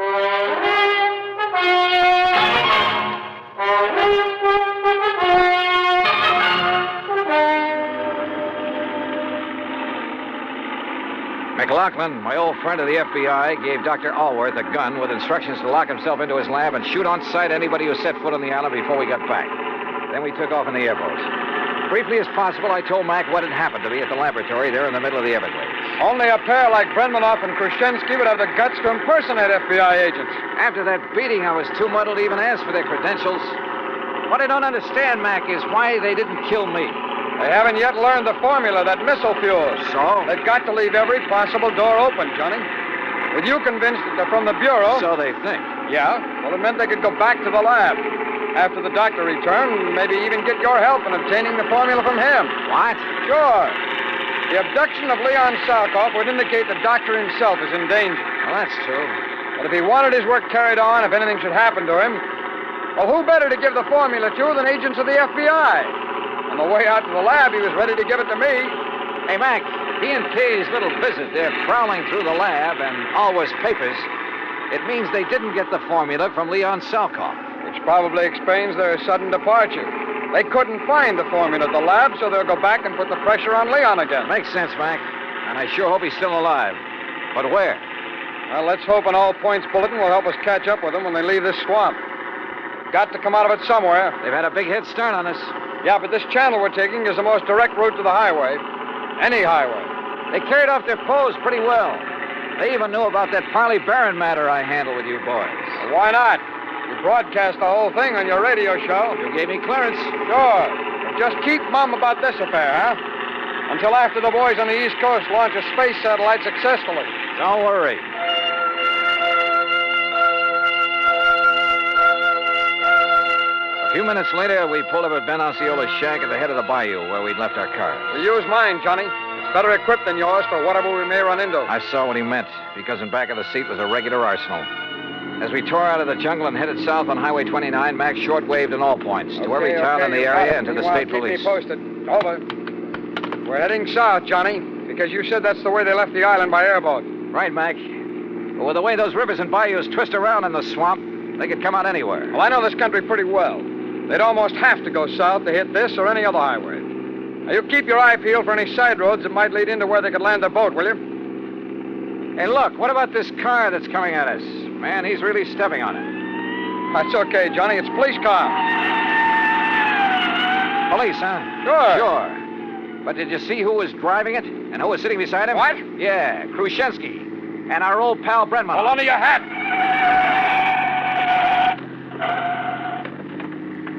[SPEAKER 2] McLaughlin, my old friend of the FBI, gave Dr. Allworth a gun with instructions to lock himself into his lab and shoot on sight anybody who set foot on the island before we got back. Then we took off in the airboats. Briefly as possible, I told Mac what had happened to me at the laboratory there in the middle of the Everglades.
[SPEAKER 22] Only a pair like Brenmanoff and Krushinsky would have the guts to impersonate FBI agents.
[SPEAKER 2] After that beating, I was too muddled to even ask for their credentials. What I don't understand, Mac, is why they didn't kill me.
[SPEAKER 22] They haven't yet learned the formula, that missile fuel.
[SPEAKER 2] So?
[SPEAKER 22] They've got to leave every possible door open, Johnny. With you convinced that they're from the Bureau...
[SPEAKER 2] So they think.
[SPEAKER 22] Yeah. Well, it meant they could go back to the lab. After the doctor returned, maybe even get your help in obtaining the formula from him.
[SPEAKER 2] What?
[SPEAKER 22] Sure. The abduction of Leon Salkoff would indicate the doctor himself is in danger.
[SPEAKER 2] Well, that's true.
[SPEAKER 22] But if he wanted his work carried on, if anything should happen to him, well, who better to give the formula to than agents of the FBI? On the way out to the lab, he was ready to give it to me.
[SPEAKER 2] Hey, Mac, B&K's little visit, they're prowling through the lab and Allworth's papers. It means they didn't get the formula from Leon Salkoff.
[SPEAKER 22] Which probably explains their sudden departure. They couldn't find the formula at the lab, so they'll go back and put the pressure on Leon again.
[SPEAKER 2] Makes sense, Mac. And I sure hope he's still alive. But where?
[SPEAKER 22] Well, let's hope an all-points bulletin will help us catch up with them when they leave this swamp. Got to come out of it somewhere.
[SPEAKER 2] They've had a big head start on us.
[SPEAKER 22] Yeah, but this channel we're taking is the most direct route to the highway. Any highway.
[SPEAKER 2] They carried off their foes pretty well. They even knew about that Farley Barron matter I handled with you boys.
[SPEAKER 22] Well, why not? You broadcast the whole thing on your radio show.
[SPEAKER 2] You gave me clearance.
[SPEAKER 22] Sure. But just keep mum about this affair, huh? Until after the boys on the East Coast launch a space satellite successfully.
[SPEAKER 2] Don't worry. A few minutes later, we pulled up at Ben Osceola's shack at the head of the bayou where we'd left our cars.
[SPEAKER 22] We use mine, Johnny. It's better equipped than yours for whatever we may run into.
[SPEAKER 2] I saw what he meant, because in back of the seat was a regular arsenal. As we tore out of the jungle and headed south on Highway 29, Mac short-waved in all points to every town in the area and to the state police.
[SPEAKER 22] Keep me posted. Over. We're heading south, Johnny, because you said that's the way they left the island by airboat.
[SPEAKER 2] Right, Mac. But with the way those rivers and bayous twist around in the swamp, they could come out anywhere.
[SPEAKER 22] Well, I know this country pretty well. They'd almost have to go south to hit this or any other highway. Now, you keep your eye peeled for any side roads that might lead into where they could land their boat, will you?
[SPEAKER 2] Hey, look, what about this car that's coming at us? Man, he's really stepping on it.
[SPEAKER 22] That's okay, Johnny. It's a police car.
[SPEAKER 2] Police, huh?
[SPEAKER 22] Sure.
[SPEAKER 2] Sure. But did you see who was driving it and who was sitting beside him?
[SPEAKER 22] What?
[SPEAKER 2] Yeah, Krushinsky. And our old pal Brenman.
[SPEAKER 22] Hold on to your hat.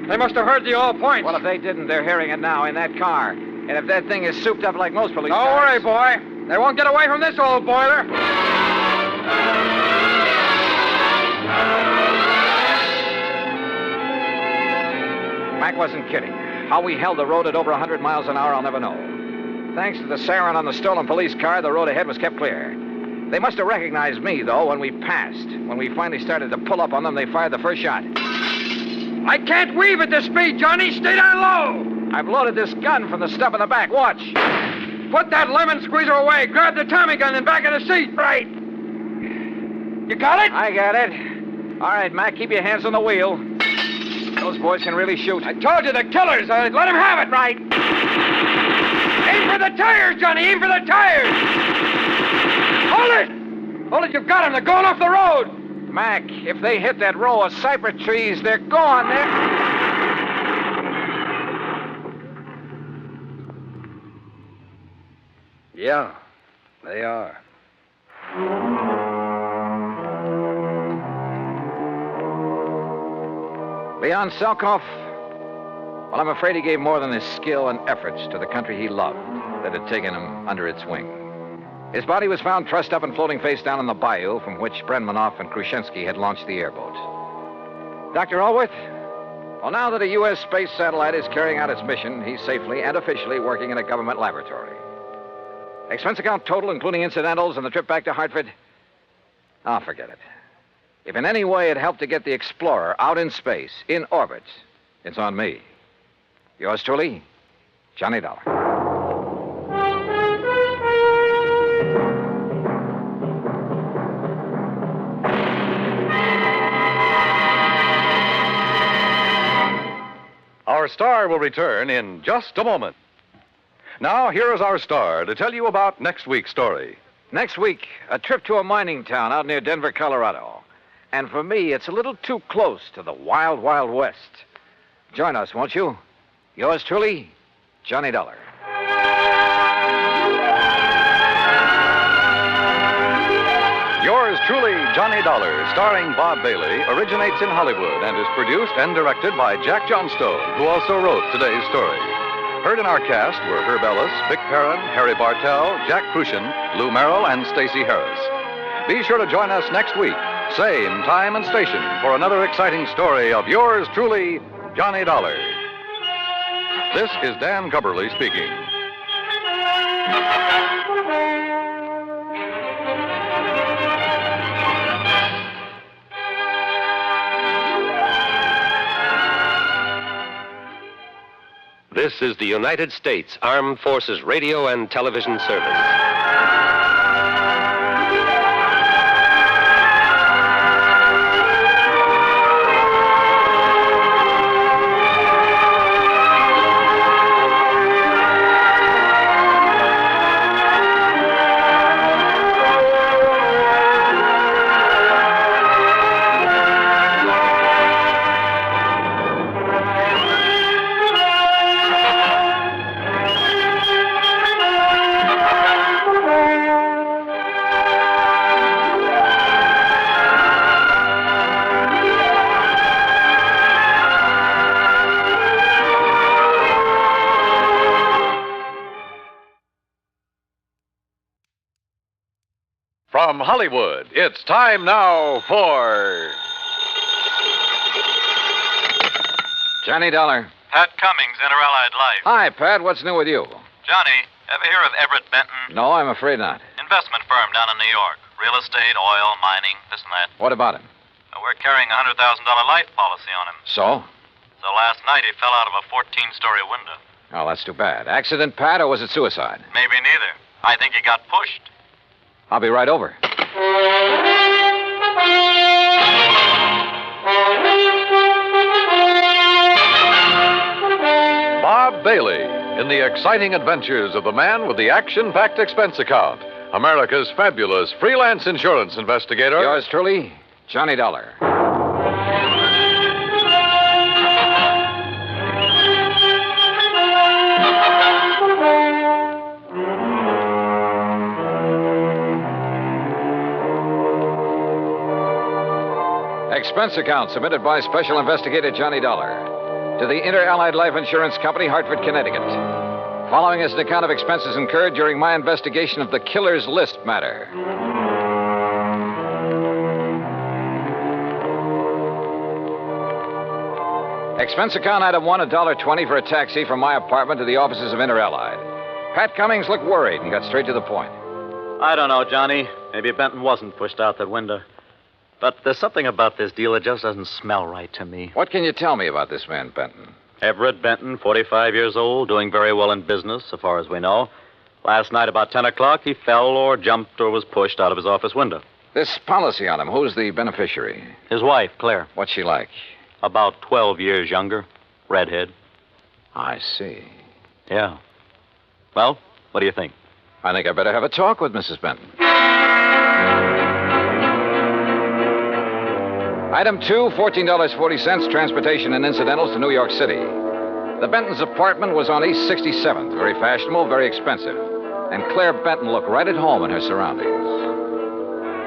[SPEAKER 22] They must have heard the all points.
[SPEAKER 2] Well, if they didn't, they're hearing it now in that car. And if that thing is souped up like most police
[SPEAKER 22] cars... Don't worry, boy. They won't get away from this old boiler.
[SPEAKER 2] Mac wasn't kidding. How we held the road at over 100 miles an hour, I'll never know. Thanks to the siren on the stolen police car, the road ahead was kept clear. They must have recognized me, though, when we passed. When we finally started to pull up on them, they fired the first shot.
[SPEAKER 22] I can't weave at this speed, Johnny. Stay down low.
[SPEAKER 2] I've loaded this gun from the stuff in the back. Watch.
[SPEAKER 22] Put that lemon squeezer away. Grab the Tommy gun in back of the seat. Right. You got it?
[SPEAKER 2] I got it. All right, Mac, keep your hands on the wheel. Those boys can really shoot.
[SPEAKER 22] I told you, the killers. Let them have it.
[SPEAKER 2] Right.
[SPEAKER 22] Aim for the tires, Johnny. Aim for the tires. Hold it. Hold it. You've got them. They're going off the road.
[SPEAKER 2] Mac, if they hit that row of cypress trees, they're gone.
[SPEAKER 22] Yeah, they are.
[SPEAKER 2] Leon Selkoff, well, I'm afraid he gave more than his skill and efforts to the country he loved that had taken him under its wing. His body was found trussed up and floating face down in the bayou from which Brenmanoff and Krushinsky had launched the airboat. Dr. Allworth, well, now that a U.S. space satellite is carrying out its mission, he's safely and officially working in a government laboratory. Expense account total, including incidentals and the trip back to Hartford? Oh, forget it. If in any way it helped to get the Explorer out in space, in orbit, it's on me. Yours truly, Johnny Dollar.
[SPEAKER 1] Our star will return in just a moment. Now, here is our star to tell you about next week's story.
[SPEAKER 2] Next week, a trip to a mining town out near Denver, Colorado. And for me, it's a little too close to the wild, wild west. Join us, won't you? Yours truly, Johnny Dollar.
[SPEAKER 1] Yours truly, Johnny Dollar, starring Bob Bailey, originates in Hollywood and is produced and directed by Jack Johnstone, who also wrote today's story. Heard in our cast were Herb Ellis, Vic Perrin, Harry Bartell, Jack Crucian, Lou Merrill, and Stacey Harris. Be sure to join us next week, same time and station, for another exciting story of yours truly, Johnny Dollar. This is Dan Cubberly speaking.
[SPEAKER 18] This is the United States Armed Forces Radio and Television Service.
[SPEAKER 1] From Hollywood, it's time now for
[SPEAKER 2] Johnny Dollar.
[SPEAKER 3] Pat Cummings, Inter-Allied Life.
[SPEAKER 2] Hi, Pat. What's new with you?
[SPEAKER 3] Johnny, ever hear of Everett Benton?
[SPEAKER 2] No, I'm afraid not.
[SPEAKER 3] Investment firm down in New York. Real estate, oil, mining, this and that.
[SPEAKER 2] What about him?
[SPEAKER 3] We're carrying a $100,000 life policy on him.
[SPEAKER 2] So?
[SPEAKER 3] So last night he fell out of a 14-story window.
[SPEAKER 2] Oh, that's too bad. Accident, Pat, or was it suicide?
[SPEAKER 3] Maybe neither. I think he got pushed.
[SPEAKER 2] I'll be right over.
[SPEAKER 1] Bob Bailey in the exciting adventures of the man with the action-packed expense account, America's fabulous freelance insurance investigator.
[SPEAKER 2] Yours truly, Johnny Dollar. Expense account submitted by Special Investigator Johnny Dollar to the Inter-Allied Life Insurance Company, Hartford, Connecticut. Following is an account of expenses incurred during my investigation of the Killer's List matter. Expense account item 1, $1.20 for a taxi from my apartment to the offices of Inter-Allied. Pat Cummings looked worried and got straight to the point.
[SPEAKER 3] I don't know, Johnny. Maybe Benton wasn't pushed out that window. But there's something about this deal that just doesn't smell right to me.
[SPEAKER 2] What can you tell me about this man, Benton?
[SPEAKER 3] Everett Benton, 45 years old, doing very well in business, so far as we know. Last night about 10 o'clock, he fell or jumped or was pushed out of his office window.
[SPEAKER 2] This policy on him, who's the beneficiary?
[SPEAKER 3] His wife, Claire.
[SPEAKER 2] What's she like?
[SPEAKER 3] About 12 years younger. Redhead.
[SPEAKER 2] I see.
[SPEAKER 3] Yeah. Well, what do you think?
[SPEAKER 2] I think I better have a talk with Mrs. Benton. Item 2, $14.40, transportation and incidentals to New York City. The Benton's apartment was on East 67th, very fashionable, very expensive. And Claire Benton looked right at home in her surroundings.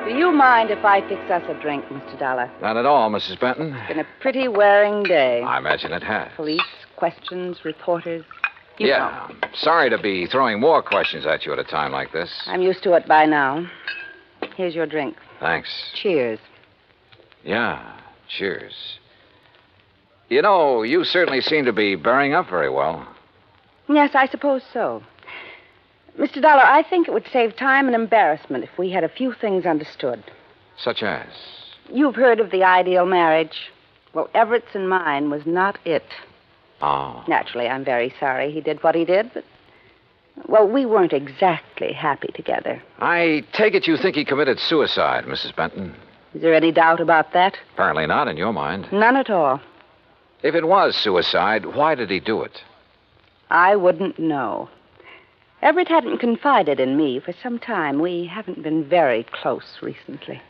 [SPEAKER 5] Do you mind if I fix us a drink, Mr. Dollar?
[SPEAKER 8] Not at all, Mrs. Benton.
[SPEAKER 5] It's been a pretty wearing day.
[SPEAKER 8] I imagine it has.
[SPEAKER 5] Police, questions, reporters. You know.
[SPEAKER 8] I'm sorry to be throwing more questions at you at a time like this.
[SPEAKER 5] I'm used to it by now. Here's your drink.
[SPEAKER 8] Thanks.
[SPEAKER 5] Cheers.
[SPEAKER 8] Yeah, cheers. You know, you certainly seem to be bearing up very well.
[SPEAKER 5] Yes, I suppose so. Mr. Dollar, I think it would save time and embarrassment if we had a few things understood.
[SPEAKER 8] Such as?
[SPEAKER 5] You've heard of the ideal marriage. Well, Everett's and mine was not it.
[SPEAKER 8] Oh.
[SPEAKER 5] Naturally, I'm very sorry he did what he did, but... Well, we weren't exactly happy together.
[SPEAKER 8] I take it you think he committed suicide, Mrs. Benton.
[SPEAKER 5] Is there any doubt about that?
[SPEAKER 8] Apparently not in your mind.
[SPEAKER 5] None at all.
[SPEAKER 8] If it was suicide, why did he do it?
[SPEAKER 5] I wouldn't know. Everett hadn't confided in me for some time. We haven't been very close recently.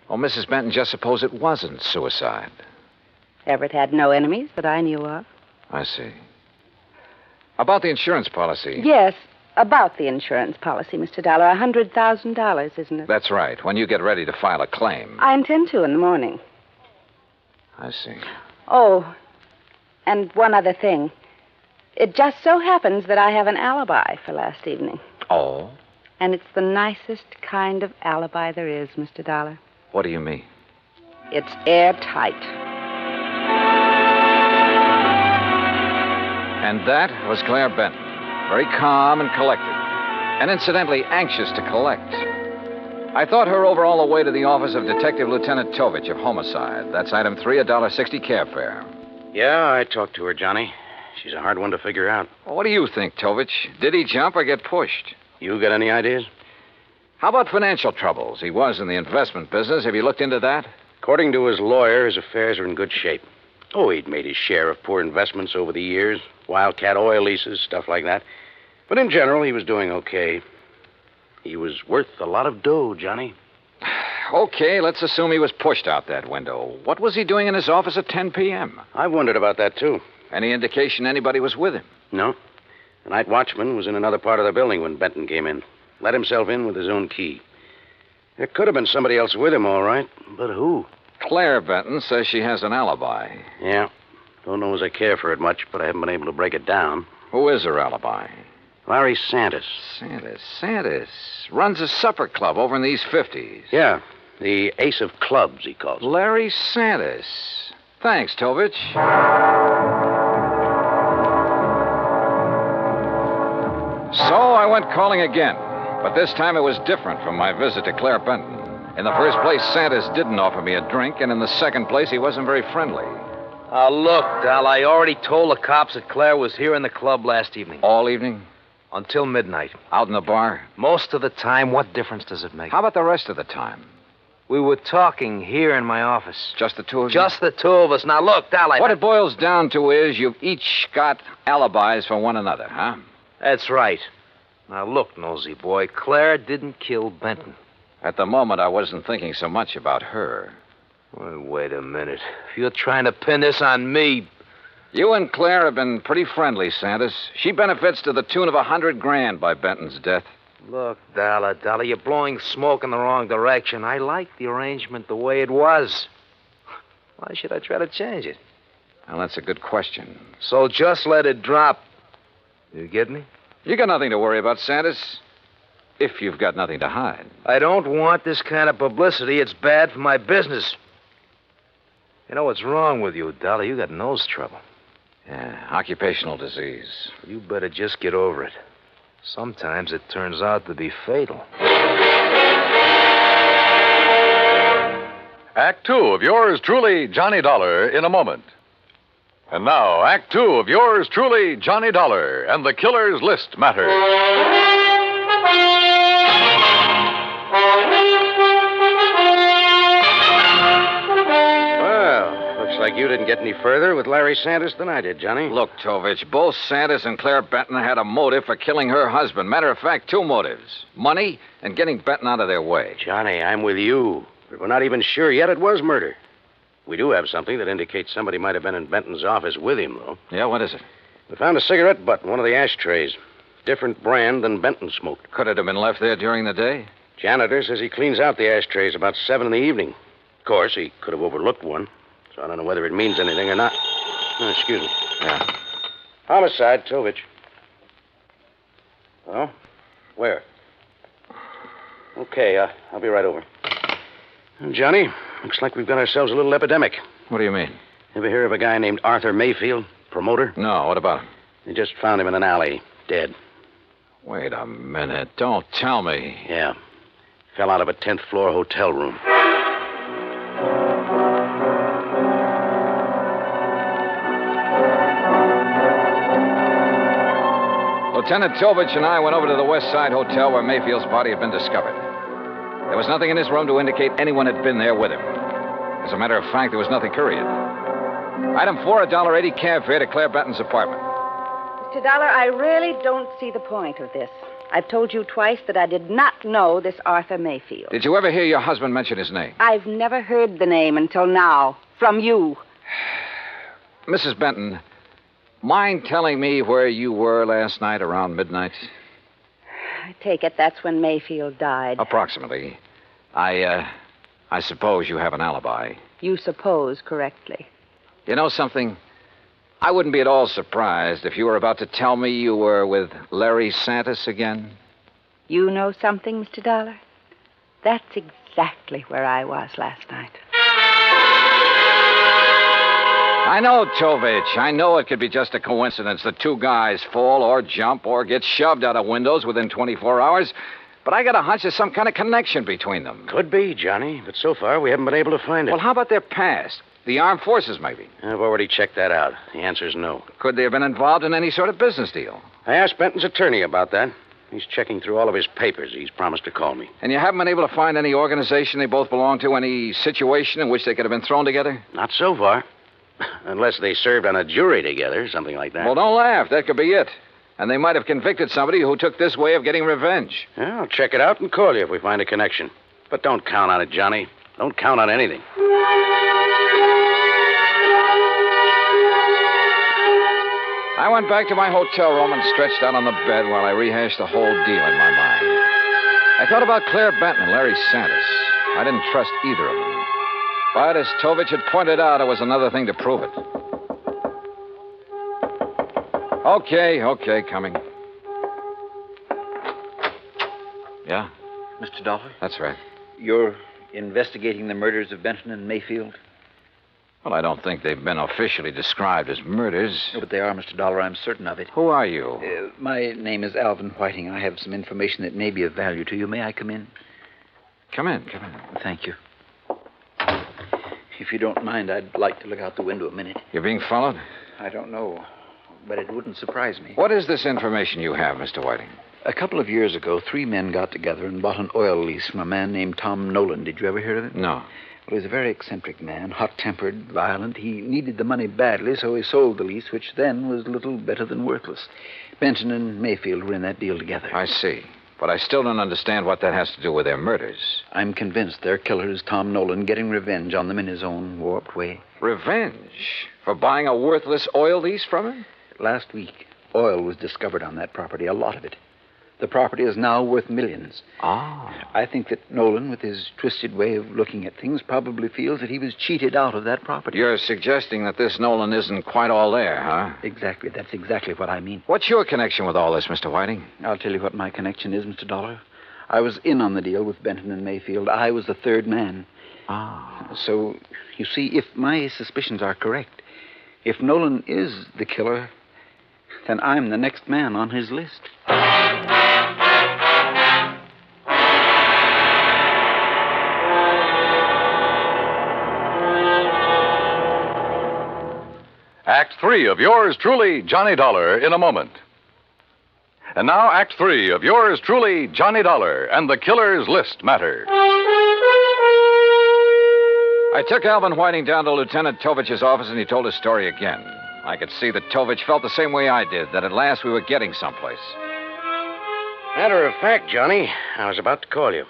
[SPEAKER 8] Oh, Mrs. Benton, just suppose it wasn't suicide.
[SPEAKER 5] Everett had no enemies that I knew of.
[SPEAKER 8] I see. About the insurance policy.
[SPEAKER 5] Yes, about the insurance policy, Mr. Dollar. $100,000, isn't it?
[SPEAKER 8] That's right, when you get ready to file a claim.
[SPEAKER 5] I intend to in the morning.
[SPEAKER 8] I see.
[SPEAKER 5] Oh, and one other thing. It just so happens that I have an alibi for last evening.
[SPEAKER 8] Oh?
[SPEAKER 5] And it's the nicest kind of alibi there is, Mr. Dollar.
[SPEAKER 8] What do you mean?
[SPEAKER 5] It's airtight.
[SPEAKER 8] And that was Claire Benton. Very calm and collected. And incidentally, anxious to collect. I thought her over all the way to the office of Detective Lieutenant Tovich of Homicide. That's item 3, $1.60 cab fare.
[SPEAKER 7] Yeah, I talked to her, Johnny. She's a hard one to figure out.
[SPEAKER 8] Well, what do you think, Tovich? Did he jump or get pushed?
[SPEAKER 7] You got any ideas?
[SPEAKER 8] How about financial troubles? He was in the investment business. Have you looked into that?
[SPEAKER 7] According to his lawyer, his affairs are in good shape. Oh, he'd made his share of poor investments over the years. Wildcat oil leases, stuff like that. But in general, he was doing okay. He was worth a lot of dough, Johnny.
[SPEAKER 8] Okay, let's assume he was pushed out that window. What was he doing in his office at 10 p.m.?
[SPEAKER 7] I've wondered about that, too.
[SPEAKER 8] Any indication anybody was with him?
[SPEAKER 7] No. The night watchman was in another part of the building when Benton came in. Let himself in with his own key. There could have been somebody else with him, all right. But who?
[SPEAKER 8] Claire Benton says she has an alibi.
[SPEAKER 7] Yeah. Don't know as I care for it much, but I haven't been able to break it down.
[SPEAKER 8] Who is her alibi?
[SPEAKER 7] Larry Santis.
[SPEAKER 8] Santis. Runs a supper club over in the East 50s.
[SPEAKER 7] Yeah. The Ace of Clubs, he calls it.
[SPEAKER 8] Larry Santis. Thanks, Tovich. So I went calling again, but this time it was different from my visit to Claire Benton. In the first place, Santis didn't offer me a drink, and in the second place, he wasn't very friendly.
[SPEAKER 6] Look, Dal, I already told the cops that Claire was here in the club last evening.
[SPEAKER 8] All evening?
[SPEAKER 6] Until midnight.
[SPEAKER 8] Out in the bar?
[SPEAKER 6] Most of the time. What difference does it make?
[SPEAKER 8] How about the rest of the time?
[SPEAKER 6] We were talking here in my office.
[SPEAKER 8] Just the two of you?
[SPEAKER 6] Just the two of us. Now, look, Dal,
[SPEAKER 8] What it boils down to is you've each got alibis for one another, huh?
[SPEAKER 6] That's right. Now, look, nosy boy, Claire didn't kill Benton.
[SPEAKER 8] At the moment, I wasn't thinking so much about her.
[SPEAKER 6] Well, wait a minute. If you're trying to pin this on me...
[SPEAKER 8] You and Claire have been pretty friendly, Santis. She benefits to the tune of $100,000 by Benton's death.
[SPEAKER 6] Look, Dollar, you're blowing smoke in the wrong direction. I like the arrangement the way it was. Why should I try to change it?
[SPEAKER 8] Well, that's a good question.
[SPEAKER 6] So just let it drop. You get me?
[SPEAKER 8] You got nothing to worry about, Santis. If you've got nothing to hide.
[SPEAKER 6] I don't want this kind of publicity. It's bad for my business. You know what's wrong with you, Dollar? You got nose trouble.
[SPEAKER 8] Yeah, occupational disease.
[SPEAKER 6] You better just get over it. Sometimes it turns out to be fatal.
[SPEAKER 1] Act 2 of yours truly, Johnny Dollar, in a moment. And now, Act 2 of yours truly, Johnny Dollar, and the Killer's List Matter.
[SPEAKER 7] Looks like you didn't get any further with Larry Santis than I did, Johnny.
[SPEAKER 8] Look, Tovich, both Santis and Claire Benton had a motive for killing her husband. Matter of fact, two motives. Money and getting Benton out of their way.
[SPEAKER 7] Johnny, I'm with you. But we're not even sure yet it was murder. We do have something that indicates somebody might have been in Benton's office with him, though.
[SPEAKER 8] Yeah, what is it?
[SPEAKER 7] We found a cigarette butt in one of the ashtrays. Different brand than Benton smoked.
[SPEAKER 8] Could it have been left there during the day?
[SPEAKER 7] Janitor says he cleans out the ashtrays about 7 in the evening. Of course, he could have overlooked one, so I don't know whether it means anything or not. Oh, excuse me.
[SPEAKER 3] Yeah.
[SPEAKER 7] Homicide, Tovich. Oh? Where? Okay, I'll be right over. Well, Johnny, looks like we've got ourselves a little epidemic.
[SPEAKER 8] What do you mean?
[SPEAKER 7] Ever hear of a guy named Arthur Mayfield, promoter?
[SPEAKER 8] No, what about him?
[SPEAKER 7] They just found him in an alley, dead.
[SPEAKER 8] Wait a minute. Don't tell me.
[SPEAKER 7] Yeah. Fell out of a 10th floor hotel room.
[SPEAKER 2] Lieutenant Tovich and I went over to the West Side Hotel where Mayfield's body had been discovered. There was nothing in his room to indicate anyone had been there with him. As a matter of fact, there was nothing couriered. Item 4, $1.80 cab fare to Claire Benton's apartment.
[SPEAKER 5] Mr. Dollar, I really don't see the point of this. I've told you twice that I did not know this Arthur Mayfield.
[SPEAKER 2] Did you ever hear your husband mention his name?
[SPEAKER 5] I've never heard the name until now. From you.
[SPEAKER 2] Mrs. Benton, mind telling me where you were last night around midnight?
[SPEAKER 5] I take it that's when Mayfield died.
[SPEAKER 2] Approximately. I suppose you have an alibi.
[SPEAKER 5] You suppose correctly.
[SPEAKER 2] You know something? I wouldn't be at all surprised if you were about to tell me you were with Larry Santis again.
[SPEAKER 5] You know something, Mr. Dollar? That's exactly where I was last night.
[SPEAKER 2] I know, Tovich. I know it could be just a coincidence that two guys fall or jump or get shoved out of windows within 24 hours. But I got a hunch there's some kind of connection between them.
[SPEAKER 7] Could be, Johnny, but so far we haven't been able to find it.
[SPEAKER 2] Well, how about their past? The armed forces, maybe?
[SPEAKER 7] I've already checked that out. The answer's no.
[SPEAKER 2] Could they have been involved in any sort of business deal?
[SPEAKER 7] I asked Benton's attorney about that. He's checking through all of his papers. He's promised to call me.
[SPEAKER 2] And you haven't been able to find any organization they both belong to, any situation in which they could have been thrown together?
[SPEAKER 7] Not so far. Unless they served on a jury together, something like that.
[SPEAKER 2] Well, don't laugh. That could be it. And they might have convicted somebody who took this way of getting revenge.
[SPEAKER 7] Yeah, I'll check it out and call you if we find a connection. But don't count on it, Johnny. Don't count on anything.
[SPEAKER 2] I went back to my hotel room and stretched out on the bed while I rehashed the whole deal in my mind. I thought about Claire Benton and Larry Santis. I didn't trust either of them. But as Tovich had pointed out, it was another thing to prove it. Okay, coming. Yeah?
[SPEAKER 14] Mr. Dollar?
[SPEAKER 2] That's right.
[SPEAKER 14] You're investigating the murders of Benton and Mayfield?
[SPEAKER 2] Well, I don't think they've been officially described as murders.
[SPEAKER 14] No, but they are, Mr. Dollar. I'm certain of it.
[SPEAKER 2] Who are you?
[SPEAKER 14] My name is Alvin Whiting. I have some information that may be of value to you. May I come in?
[SPEAKER 2] Come in.
[SPEAKER 14] Thank you. If you don't mind, I'd like to look out the window a minute.
[SPEAKER 2] You're being followed?
[SPEAKER 14] I don't know, but it wouldn't surprise me.
[SPEAKER 2] What is this information you have, Mr. Whiting?
[SPEAKER 14] A couple of years ago, 3 men got together and bought an oil lease from a man named Tom Nolan. Did you ever hear of it?
[SPEAKER 2] No.
[SPEAKER 14] Well, he was a very eccentric man, hot-tempered, violent. He needed the money badly, so he sold the lease, which then was little better than worthless. Benton and Mayfield were in that deal together.
[SPEAKER 2] I see. But I still don't understand what that has to do with their murders.
[SPEAKER 14] I'm convinced their killer is Tom Nolan, getting revenge on them in his own warped way.
[SPEAKER 2] Revenge? For buying a worthless oil lease from him?
[SPEAKER 14] Last week, oil was discovered on that property, a lot of it. The property is now worth millions.
[SPEAKER 2] Ah.
[SPEAKER 14] I think that Nolan, with his twisted way of looking at things, probably feels that he was cheated out of that property.
[SPEAKER 2] You're suggesting that this Nolan isn't quite all there, huh?
[SPEAKER 14] Exactly. That's exactly what I mean.
[SPEAKER 2] What's your connection with all this, Mr. Whiting?
[SPEAKER 14] I'll tell you what my connection is, Mr. Dollar. I was in on the deal with Benton and Mayfield. I was the third man.
[SPEAKER 2] Ah.
[SPEAKER 14] So, you see, if my suspicions are correct, if Nolan is the killer, then I'm the next man on his list.
[SPEAKER 1] Act 3 of yours truly, Johnny Dollar, in a moment. And now, Act 3 of yours truly, Johnny Dollar, and the Killer's List matter.
[SPEAKER 2] I took Alvin Whiting down to Lieutenant Tovich's office, and he told his story again. I could see that Tovich felt the same way I did, that at last we were getting someplace.
[SPEAKER 7] Matter of fact, Johnny, I was about to call you.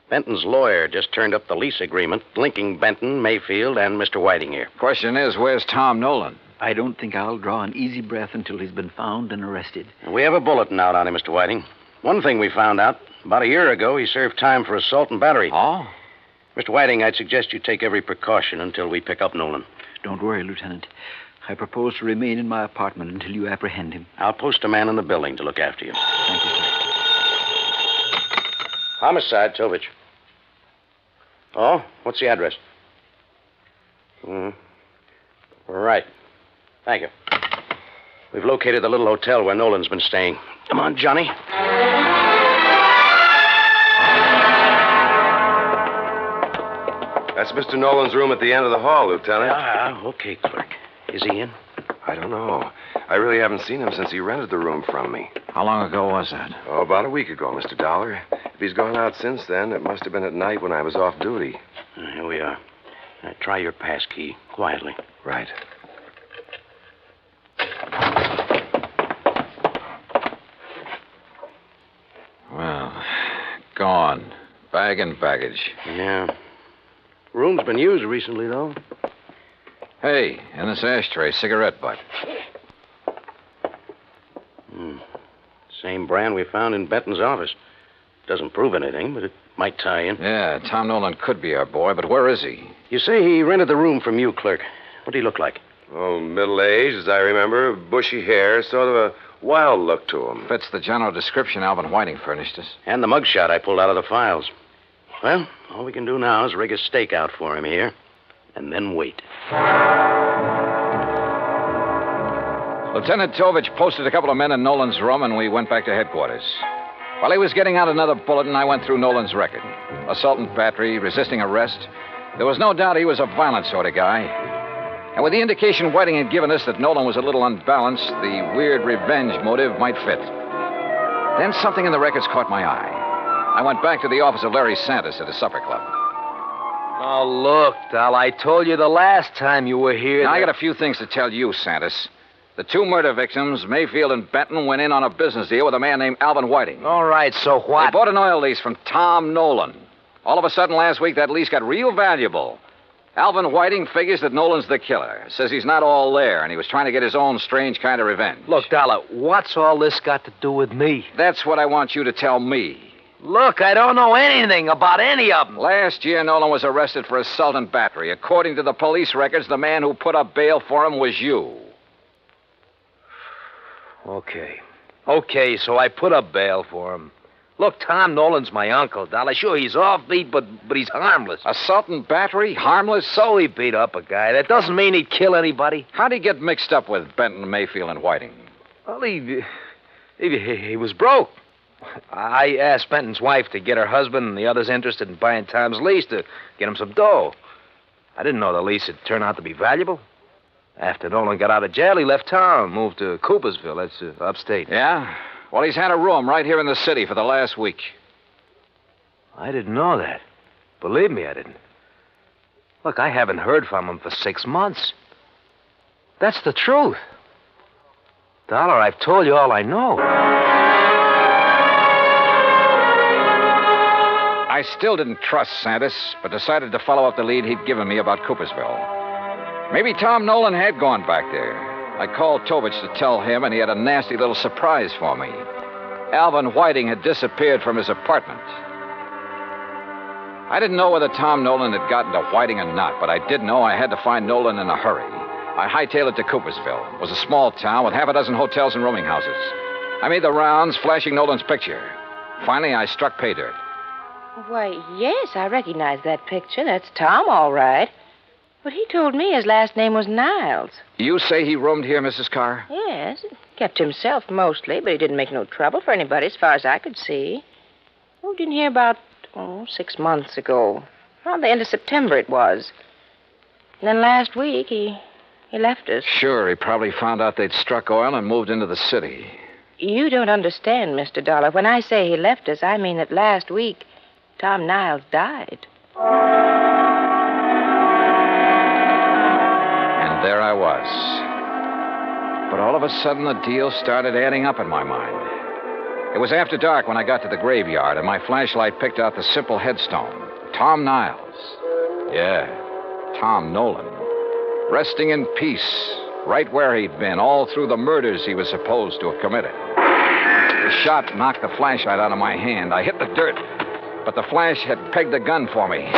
[SPEAKER 7] Benton's lawyer just turned up the lease agreement linking Benton, Mayfield, and Mr. Whiting here.
[SPEAKER 2] Question is, where's Tom Nolan?
[SPEAKER 14] I don't think I'll draw an easy breath until he's been found and arrested.
[SPEAKER 7] We have a bulletin out on him, Mr. Whiting. One thing we found out, About a year ago, he served time for assault and battery.
[SPEAKER 8] Oh?
[SPEAKER 7] Mr. Whiting, I'd suggest you take every precaution until we pick up Nolan.
[SPEAKER 14] Don't worry, Lieutenant. I propose to remain in my apartment until you apprehend him.
[SPEAKER 7] I'll post a man in the building to look after you.
[SPEAKER 14] Thank you, sir.
[SPEAKER 7] Homicide, Tovich. Oh, what's the address? Right. Thank you. We've located the little hotel where Nolan's been staying. Come on, Johnny.
[SPEAKER 17] That's Mr. Nolan's room at the end of the hall, Lieutenant.
[SPEAKER 7] Okay, clerk. Is he in?
[SPEAKER 17] I don't know. I really haven't seen him since he rented the room from me.
[SPEAKER 8] How long ago was that?
[SPEAKER 17] Oh, about a week ago, Mr. Dollar. If he's gone out since then, it must have been at night when I was off duty.
[SPEAKER 7] Here we are. Try your pass key quietly.
[SPEAKER 17] Right.
[SPEAKER 8] Well, gone. Bag and baggage.
[SPEAKER 7] Yeah. Room's been used recently, though.
[SPEAKER 8] Hey, in this ashtray, cigarette butt.
[SPEAKER 7] Same brand we found in Benton's office. Doesn't prove anything, but it might tie in.
[SPEAKER 8] Yeah, Tom Nolan could be our boy, but where is he?
[SPEAKER 7] You say he rented the room from you, clerk. What did he look like?
[SPEAKER 17] Oh, middle-aged, as I remember. Bushy hair, sort of a wild look to him.
[SPEAKER 8] Fits the general description Alvin Whiting furnished us.
[SPEAKER 7] And the mugshot I pulled out of the files. Well, all we can do now is rig a stake out for him here, and then wait.
[SPEAKER 8] Lieutenant Tovich posted a couple of men in Nolan's room, and we went back to headquarters. While he was getting out another bulletin, I went through Nolan's record. Assault and battery, resisting arrest. There was no doubt he was a violent sort of guy. And with the indication Whiting had given us that Nolan was a little unbalanced, the weird revenge motive might fit. Then something in the records caught my eye. I went back to the office of Larry Santos at a supper club.
[SPEAKER 6] Oh, look, Dal, I told you the last time you were here.
[SPEAKER 8] Now, I got a few things to tell you, Santos. The two murder victims, Mayfield and Benton, went in on a business deal with a man named Alvin Whiting.
[SPEAKER 6] All right, so what?
[SPEAKER 8] They bought an oil lease from Tom Nolan. All of a sudden last week, that lease got real valuable. Alvin Whiting figures that Nolan's the killer. Says he's not all there, and he was trying to get his own strange kind of revenge.
[SPEAKER 6] Look, Dollar, what's all this got to do with me?
[SPEAKER 8] That's what I want you to tell me.
[SPEAKER 6] Look, I don't know anything about any of them.
[SPEAKER 8] Last year, Nolan was arrested for assault and battery. According to the police records, the man who put up bail for him was you.
[SPEAKER 6] Okay, so I put up bail for him. Look, Tom Nolan's my uncle, Dollar. Sure, he's offbeat, but he's harmless.
[SPEAKER 8] Assault and battery? Harmless?
[SPEAKER 6] So he beat up a guy. That doesn't mean he'd kill anybody.
[SPEAKER 8] How'd he get mixed up with Benton, Mayfield, and Whiting?
[SPEAKER 6] Well, he was broke. I asked Benton's wife to get her husband and the others interested in buying Tom's lease to get him some dough. I didn't know the lease would turn out to be valuable. After Nolan got out of jail, he left town, moved to Coopersville. That's upstate.
[SPEAKER 8] Yeah? Well, he's had a room right here in the city for the last week.
[SPEAKER 6] I didn't know that. Believe me, I didn't. Look, I haven't heard from him for 6 months. That's the truth. Dollar, I've told you all I know.
[SPEAKER 8] I still didn't trust Santos, but decided to follow up the lead he'd given me about Coopersville. Maybe Tom Nolan had gone back there. I called Tovich to tell him, and he had a nasty little surprise for me. Alvin Whiting had disappeared from his apartment. I didn't know whether Tom Nolan had gotten to Whiting or not, but I did know I had to find Nolan in a hurry. I hightailed it to Coopersville. It was a small town with half a dozen hotels and rooming houses. I made the rounds, flashing Nolan's picture. Finally, I struck pay dirt.
[SPEAKER 10] Why, yes, I recognize that picture. That's Tom, all right. But he told me his last name was Niles.
[SPEAKER 8] You say he roomed here, Mrs. Carr?
[SPEAKER 10] Yes, kept himself mostly, but he didn't make no trouble for anybody as far as I could see. Moved in here about, 6 months ago. Around the end of September it was. And then last week he left us.
[SPEAKER 8] Sure, he probably found out they'd struck oil and moved into the city.
[SPEAKER 10] You don't understand, Mr. Dollar. When I say he left us, I mean that last week Tom Niles died.
[SPEAKER 8] There I was. But all of a sudden, the deal started adding up in my mind. It was after dark when I got to the graveyard, and my flashlight picked out the simple headstone. Tom Niles. Yeah, Tom Nolan. Resting in peace, right where he'd been, all through the murders he was supposed to have committed.
[SPEAKER 2] The shot knocked the flashlight out of my hand. I hit the dirt, but the flash had pegged the gun for me.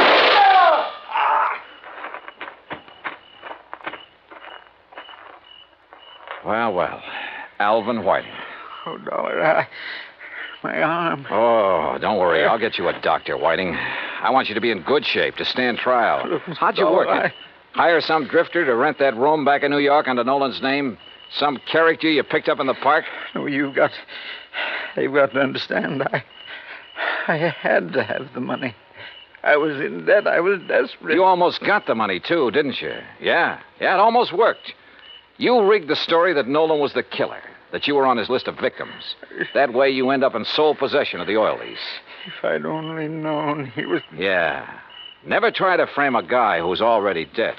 [SPEAKER 2] Well. Alvin Whiting.
[SPEAKER 14] Oh, Dollar, my arm.
[SPEAKER 2] Oh, don't worry. I'll get you a doctor, Whiting. I want you to be in good shape to stand trial. How'd you work it? Hire some drifter to rent that room back in New York under Nolan's name? Some character you picked up in the park?
[SPEAKER 14] No, they've got to understand. I had to have the money. I was in debt. I was desperate.
[SPEAKER 2] You almost got the money, too, didn't you? Yeah, it almost worked. You rigged the story that Nolan was the killer, that you were on his list of victims. That way you end up in sole possession of the oil lease.
[SPEAKER 14] If I'd only known he was...
[SPEAKER 2] Yeah. Never try to frame a guy who's already dead.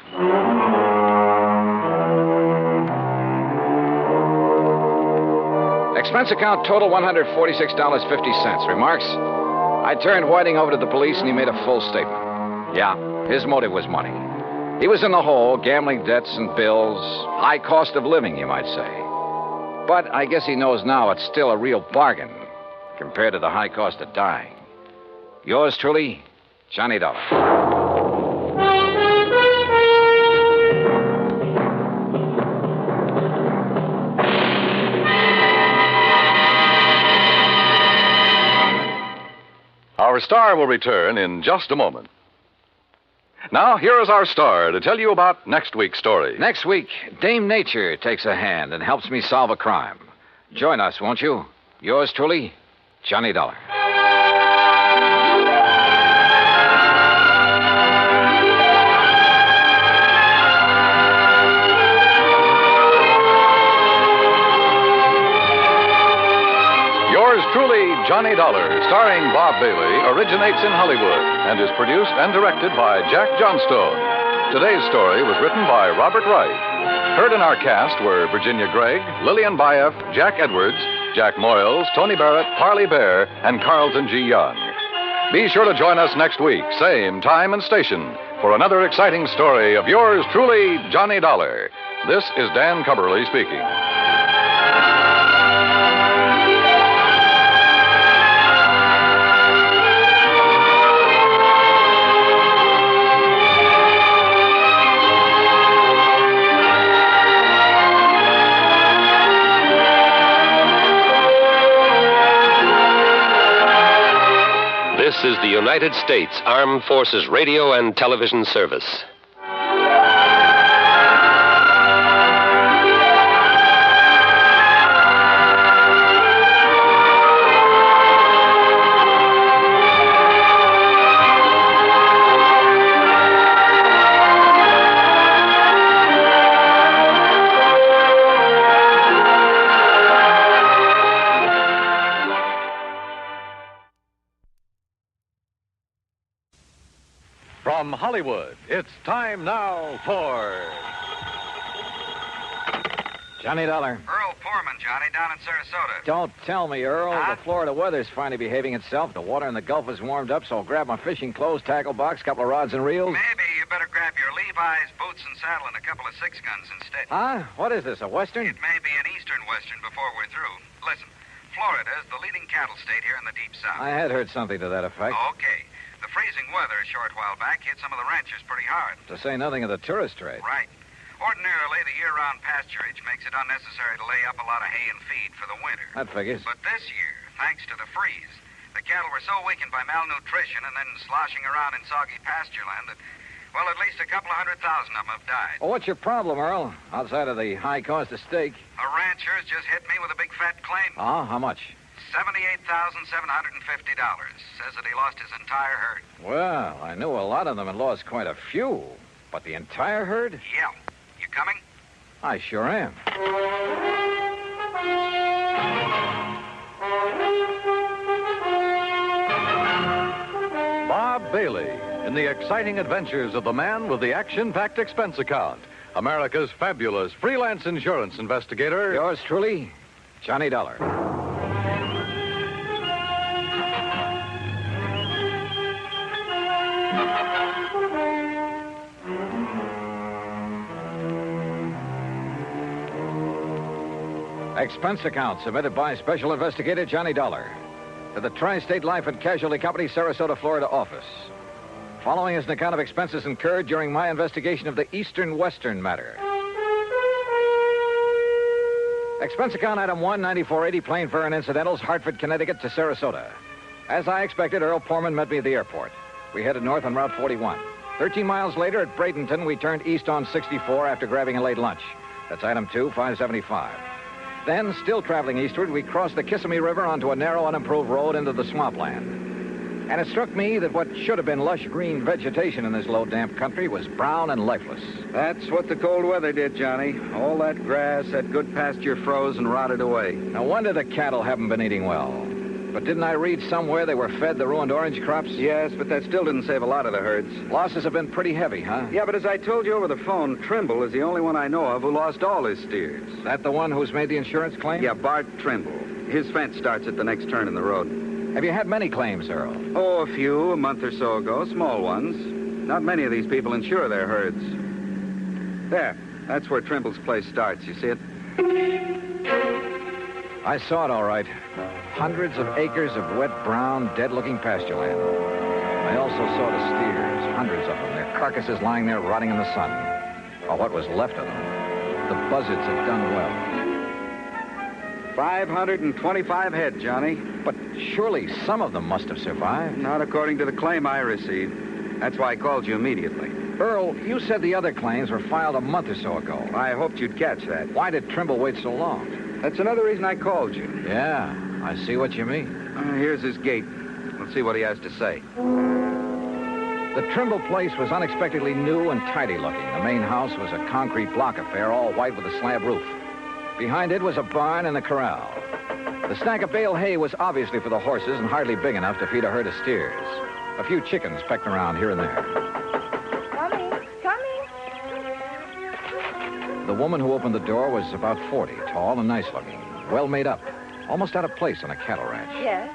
[SPEAKER 2] Expense account total $146.50. Remarks? I turned Whiting over to the police and he made a full statement. Yeah, his motive was money. He was in the hole, gambling debts and bills, high cost of living, you might say. But I guess he knows now it's still a real bargain compared to the high cost of dying. Yours truly, Johnny Dollar.
[SPEAKER 1] Our star will return in just a moment. Now, here is our star to tell you about next week's story.
[SPEAKER 2] Next week, Dame Nature takes a hand and helps me solve a crime. Join us, won't you? Yours truly, Johnny Dollar.
[SPEAKER 1] Yours truly, Johnny Dollar, starring Bob Bailey, originates in Hollywood and is produced and directed by Jack Johnstone. Today's story was written by Robert Wright. Heard in our cast were Virginia Gregg, Lillian Bayef, Jack Edwards, Jack Moyles, Tony Barrett, Parley Bear, and Carlton G. Young. Be sure to join us next week, same time and station, for another exciting story of yours truly, Johnny Dollar. This is Dan Cumberly speaking.
[SPEAKER 18] This is the United States Armed Forces Radio and Television Service.
[SPEAKER 1] From Hollywood, it's time now for...
[SPEAKER 2] Johnny Dollar.
[SPEAKER 15] Earl Poorman, Johnny, down in Sarasota.
[SPEAKER 2] Don't tell me, Earl. The Florida weather's finally behaving itself. The water in the Gulf is warmed up, so I'll grab my fishing clothes, tackle box, couple of rods and reels.
[SPEAKER 15] Maybe you better grab your Levi's, boots and saddle, and a couple of 6 guns instead.
[SPEAKER 2] Huh? What is this, a Western?
[SPEAKER 15] It may be an Eastern Western before we're through. Listen, Florida is the leading cattle state here in the Deep South.
[SPEAKER 2] I had heard something to that effect.
[SPEAKER 15] Okay. The freezing weather a short while back hit some of the ranchers pretty hard.
[SPEAKER 2] To say nothing of the tourist trade.
[SPEAKER 15] Right. Ordinarily, the year-round pasturage makes it unnecessary to lay up a lot of hay and feed for the winter.
[SPEAKER 2] That figures.
[SPEAKER 15] But this year, thanks to the freeze, the cattle were so weakened by malnutrition and then sloshing around in soggy pasture land that, well, at least a couple of 100,000 of them have died.
[SPEAKER 2] Well, what's your problem, Earl? Outside of the high cost of steak.
[SPEAKER 15] A rancher's just hit me with a big fat claim.
[SPEAKER 2] Oh, how much?
[SPEAKER 15] $78,750. Says that he lost his entire herd.
[SPEAKER 2] Well, I knew a lot of them had lost quite a few. But the entire herd?
[SPEAKER 15] Yeah. You coming?
[SPEAKER 2] I sure am.
[SPEAKER 1] Bob Bailey in the exciting adventures of the man with the action-packed expense account. America's fabulous freelance insurance investigator.
[SPEAKER 2] Yours truly, Johnny Dollar.
[SPEAKER 8] Expense account submitted by Special Investigator Johnny Dollar to the Tri-State Life and Casualty Company, Sarasota, Florida office. Following is an account of expenses incurred during my investigation of the Eastern-Western matter. Expense account item 1, 9480, plane fare and incidentals, Hartford, Connecticut to Sarasota. As I expected, Earl Poorman met me at the airport. We headed north on Route 41. 13 miles later at Bradenton, we turned east on 64 after grabbing a late lunch. That's item 2, 575. Then, still traveling eastward, we crossed the Kissimmee River onto a narrow, unimproved road into the swampland. And it struck me that what should have been lush green vegetation in this low, damp country was brown and lifeless.
[SPEAKER 22] That's what the cold weather did, Johnny. All that grass, that good pasture froze and rotted away.
[SPEAKER 8] No wonder the cattle haven't been eating well. But didn't I read somewhere they were fed the ruined orange crops?
[SPEAKER 22] Yes, but that still didn't save a lot of the herds.
[SPEAKER 8] Losses have been pretty heavy, huh?
[SPEAKER 22] Yeah, but as I told you over the phone, Trimble is the only one I know of who lost all his steers.
[SPEAKER 8] That the one who's made the insurance claim?
[SPEAKER 22] Yeah, Bart Trimble. His fence starts at the next turn in the road.
[SPEAKER 8] Have you had many claims, Earl?
[SPEAKER 22] Oh, a few, a month or so ago. Small ones. Not many of these people insure their herds. There. That's where Trimble's place starts. You see it?
[SPEAKER 8] I saw it all right. Hundreds of acres of wet, brown, dead-looking pasture land. I also saw the steers, hundreds of them, their carcasses lying there rotting in the sun. Or what was left of them. The buzzards had done well.
[SPEAKER 22] 525 head, Johnny.
[SPEAKER 8] But surely some of them must have survived.
[SPEAKER 22] Not according to the claim I received. That's why I called you immediately.
[SPEAKER 8] Earl, you said the other claims were filed a month or so ago.
[SPEAKER 22] I hoped you'd catch that.
[SPEAKER 8] Why did Trimble wait so long?
[SPEAKER 22] That's another reason I called you.
[SPEAKER 8] Yeah, I see what you mean.
[SPEAKER 22] Here's his gate. Let's see what he has to say.
[SPEAKER 8] The Trimble place was unexpectedly new and tidy looking. The main house was a concrete block affair, all white with a slab roof. Behind it was a barn and a corral. The stack of bale hay was obviously for the horses and hardly big enough to feed a herd of steers. A few chickens pecked around here and there.
[SPEAKER 5] Coming.
[SPEAKER 8] The woman who opened the door was about 40, tall and nice looking, well made up, almost out of place on a cattle ranch.
[SPEAKER 5] Yes.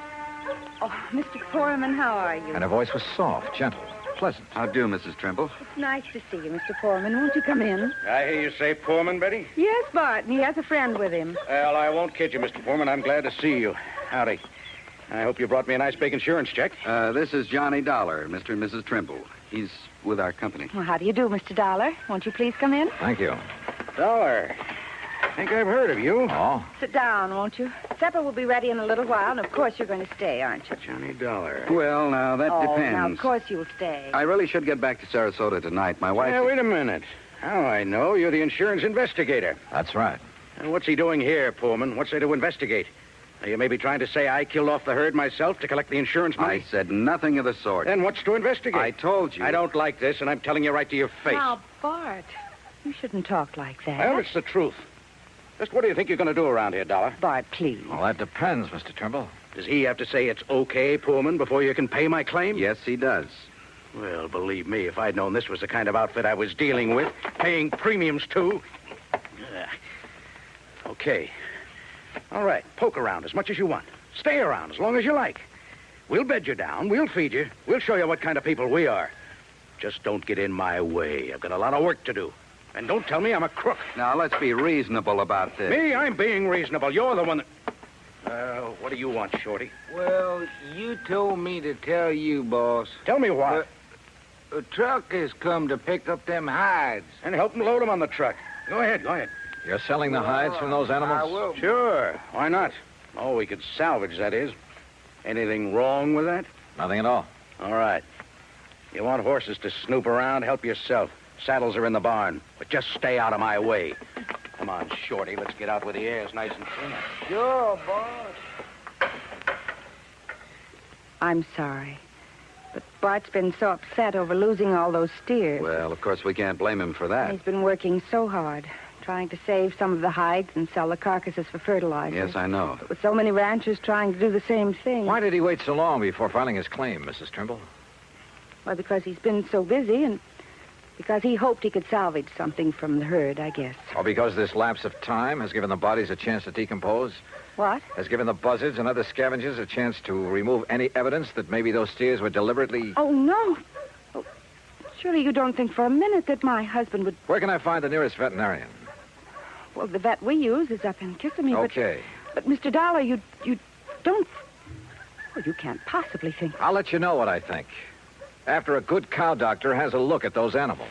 [SPEAKER 5] Oh, Mr. Foreman, how are you?
[SPEAKER 8] And her voice was soft, gentle, pleasant.
[SPEAKER 22] How do, Mrs. Trimble?
[SPEAKER 5] It's nice to see you, Mr. Foreman. Won't you come in?
[SPEAKER 13] I hear you say Foreman, Betty?
[SPEAKER 5] Yes, Bart, and he has a friend with him.
[SPEAKER 13] Well, I won't kid you, Mr. Foreman. I'm glad to see you. Howdy. I hope you brought me a nice big insurance check.
[SPEAKER 22] This is Johnny Dollar, Mr. and Mrs. Trimble. He's with our company.
[SPEAKER 5] Well, how do you do, Mr. Dollar? Won't you please come in?
[SPEAKER 8] Thank you.
[SPEAKER 13] Dollar. I think I've heard of you.
[SPEAKER 8] Oh?
[SPEAKER 5] Sit down, won't you? Supper will be ready in a little while, and of course you're going to stay, aren't you?
[SPEAKER 13] Johnny Dollar.
[SPEAKER 22] Well, now, that depends.
[SPEAKER 5] Now, of course you'll stay.
[SPEAKER 22] I really should get back to Sarasota tonight. My wife...
[SPEAKER 13] Yeah, wait a minute. How I know you're the insurance investigator.
[SPEAKER 8] That's right.
[SPEAKER 13] And what's he doing here, Pullman? What's there to investigate? Are you maybe trying to say I killed off the herd myself to collect the insurance money?
[SPEAKER 22] I said nothing of the sort.
[SPEAKER 13] Then what's to investigate?
[SPEAKER 22] I told you.
[SPEAKER 13] I don't like this, and I'm telling you right to your face.
[SPEAKER 5] Now, Bart, you shouldn't talk like that.
[SPEAKER 13] Well, it's the truth. Just what do you think you're going to do around here, Dollar?
[SPEAKER 5] Bart, please.
[SPEAKER 8] Well, that depends, Mr. Trimble.
[SPEAKER 13] Does he have to say it's okay, Pullman, before you can pay my claim?
[SPEAKER 22] Yes, he does.
[SPEAKER 13] Well, believe me, if I'd known this was the kind of outfit I was dealing with, paying premiums to... Okay. All right, poke around as much as you want. Stay around as long as you like. We'll bed you down. We'll feed you. We'll show you what kind of people we are. Just don't get in my way. I've got a lot of work to do. And don't tell me I'm a crook.
[SPEAKER 22] Now, let's be reasonable about this.
[SPEAKER 13] Me? I'm being reasonable. You're the one that... what do you want, Shorty?
[SPEAKER 16] Well, you told me to tell you, boss.
[SPEAKER 13] Tell me what?
[SPEAKER 16] A truck has come to pick up them hides.
[SPEAKER 13] And help them load them on the truck. Go ahead.
[SPEAKER 8] You're selling the hides from those animals?
[SPEAKER 16] I will.
[SPEAKER 13] Sure. Why not? Oh, we could salvage, that is. Anything wrong with that?
[SPEAKER 8] Nothing at all.
[SPEAKER 13] All right. You want horses to snoop around? Help yourself. Saddles are in the barn, but just stay out of my way. Come on, Shorty. Let's get out where the air's nice and clean.
[SPEAKER 16] Sure, boss.
[SPEAKER 5] I'm sorry. But Bart's been so upset over losing all those steers.
[SPEAKER 22] Well, of course, we can't blame him for that.
[SPEAKER 5] He's been working so hard, trying to save some of the hides and sell the carcasses for fertilizer.
[SPEAKER 22] Yes, I know.
[SPEAKER 5] But with so many ranchers trying to do the same thing.
[SPEAKER 8] Why did he wait so long before filing his claim, Mrs. Trimble?
[SPEAKER 5] Well, because he's been so busy and because he hoped he could salvage something from the herd, I guess.
[SPEAKER 8] Or because this lapse of time has given the bodies a chance to decompose?
[SPEAKER 5] What?
[SPEAKER 8] Has given the buzzards and other scavengers a chance to remove any evidence that maybe those steers were deliberately...
[SPEAKER 5] Oh, no. Oh, surely you don't think for a minute that my husband would...
[SPEAKER 8] Where can I find the nearest veterinarian?
[SPEAKER 5] Well, the vet we use is up in Kissimmee.
[SPEAKER 2] Okay.
[SPEAKER 5] But Mr. Dollar, you don't... Well, you can't possibly think...
[SPEAKER 2] I'll let you know what I think. After a good cow doctor has a look at those animals.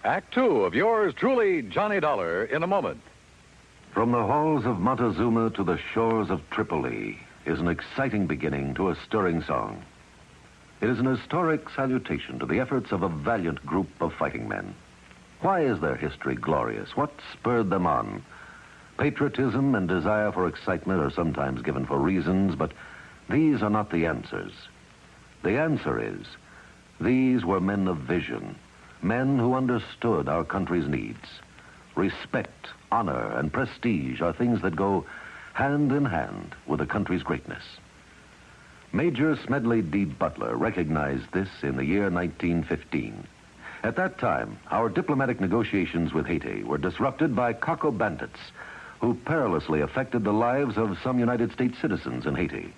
[SPEAKER 9] Act two of yours truly, Johnny Dollar, in a moment.
[SPEAKER 12] From the halls of Montezuma to the shores of Tripoli is an exciting beginning to a stirring song. It is an historic salutation to the efforts of a valiant group of fighting men. Why is their history glorious? What spurred them on? Patriotism and desire for excitement are sometimes given for reasons, but these are not the answers. The answer is, these were men of vision, men who understood our country's needs. Respect, honor, and prestige are things that go hand in hand with a country's greatness. Major Smedley D. Butler recognized this in the year 1915. At that time, our diplomatic negotiations with Haiti were disrupted by Coco bandits who perilously affected the lives of some United States citizens in Haiti.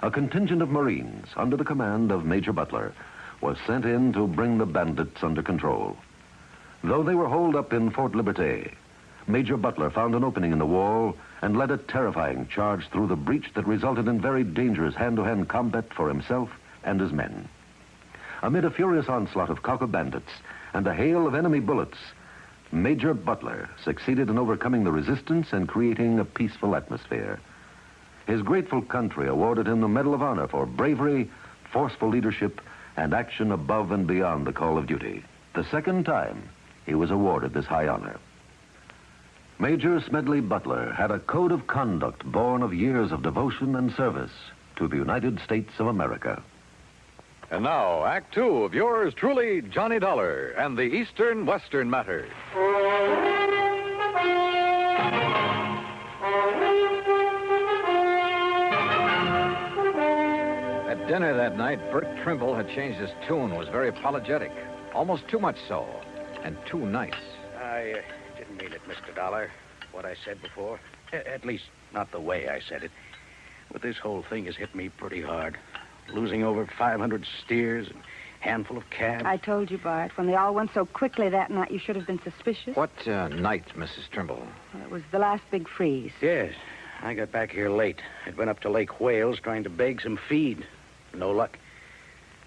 [SPEAKER 12] A contingent of Marines under the command of Major Butler was sent in to bring the bandits under control. Though they were holed up in Fort Liberté, Major Butler found an opening in the wall and led a terrifying charge through the breach that resulted in very dangerous hand-to-hand combat for himself and his men. Amid a furious onslaught of Coco bandits and a hail of enemy bullets, Major Butler succeeded in overcoming the resistance and creating a peaceful atmosphere. His grateful country awarded him the Medal of Honor for bravery, forceful leadership, and action above and beyond the call of duty. The second time he was awarded this high honor. Major Smedley Butler had a code of conduct born of years of devotion and service to the United States of America.
[SPEAKER 9] And now, Act two of yours truly, Johnny Dollar, and the Eastern-Western matter.
[SPEAKER 2] At dinner that night, Bert Trimble had changed his tune, was very apologetic. Almost too much so, and too nice.
[SPEAKER 13] I didn't mean it, Mr. Dollar, what I said before. At least, not the way I said it. But this whole thing has hit me pretty hard. Losing over 500 steers and a handful of calves.
[SPEAKER 5] I told you, Bart, when they all went so quickly that night, you should have been suspicious.
[SPEAKER 2] What night, Mrs. Trimble?
[SPEAKER 5] Well, it was the last big freeze.
[SPEAKER 13] Yes. I got back here late. I'd been up to Lake Wales trying to beg some feed. No luck.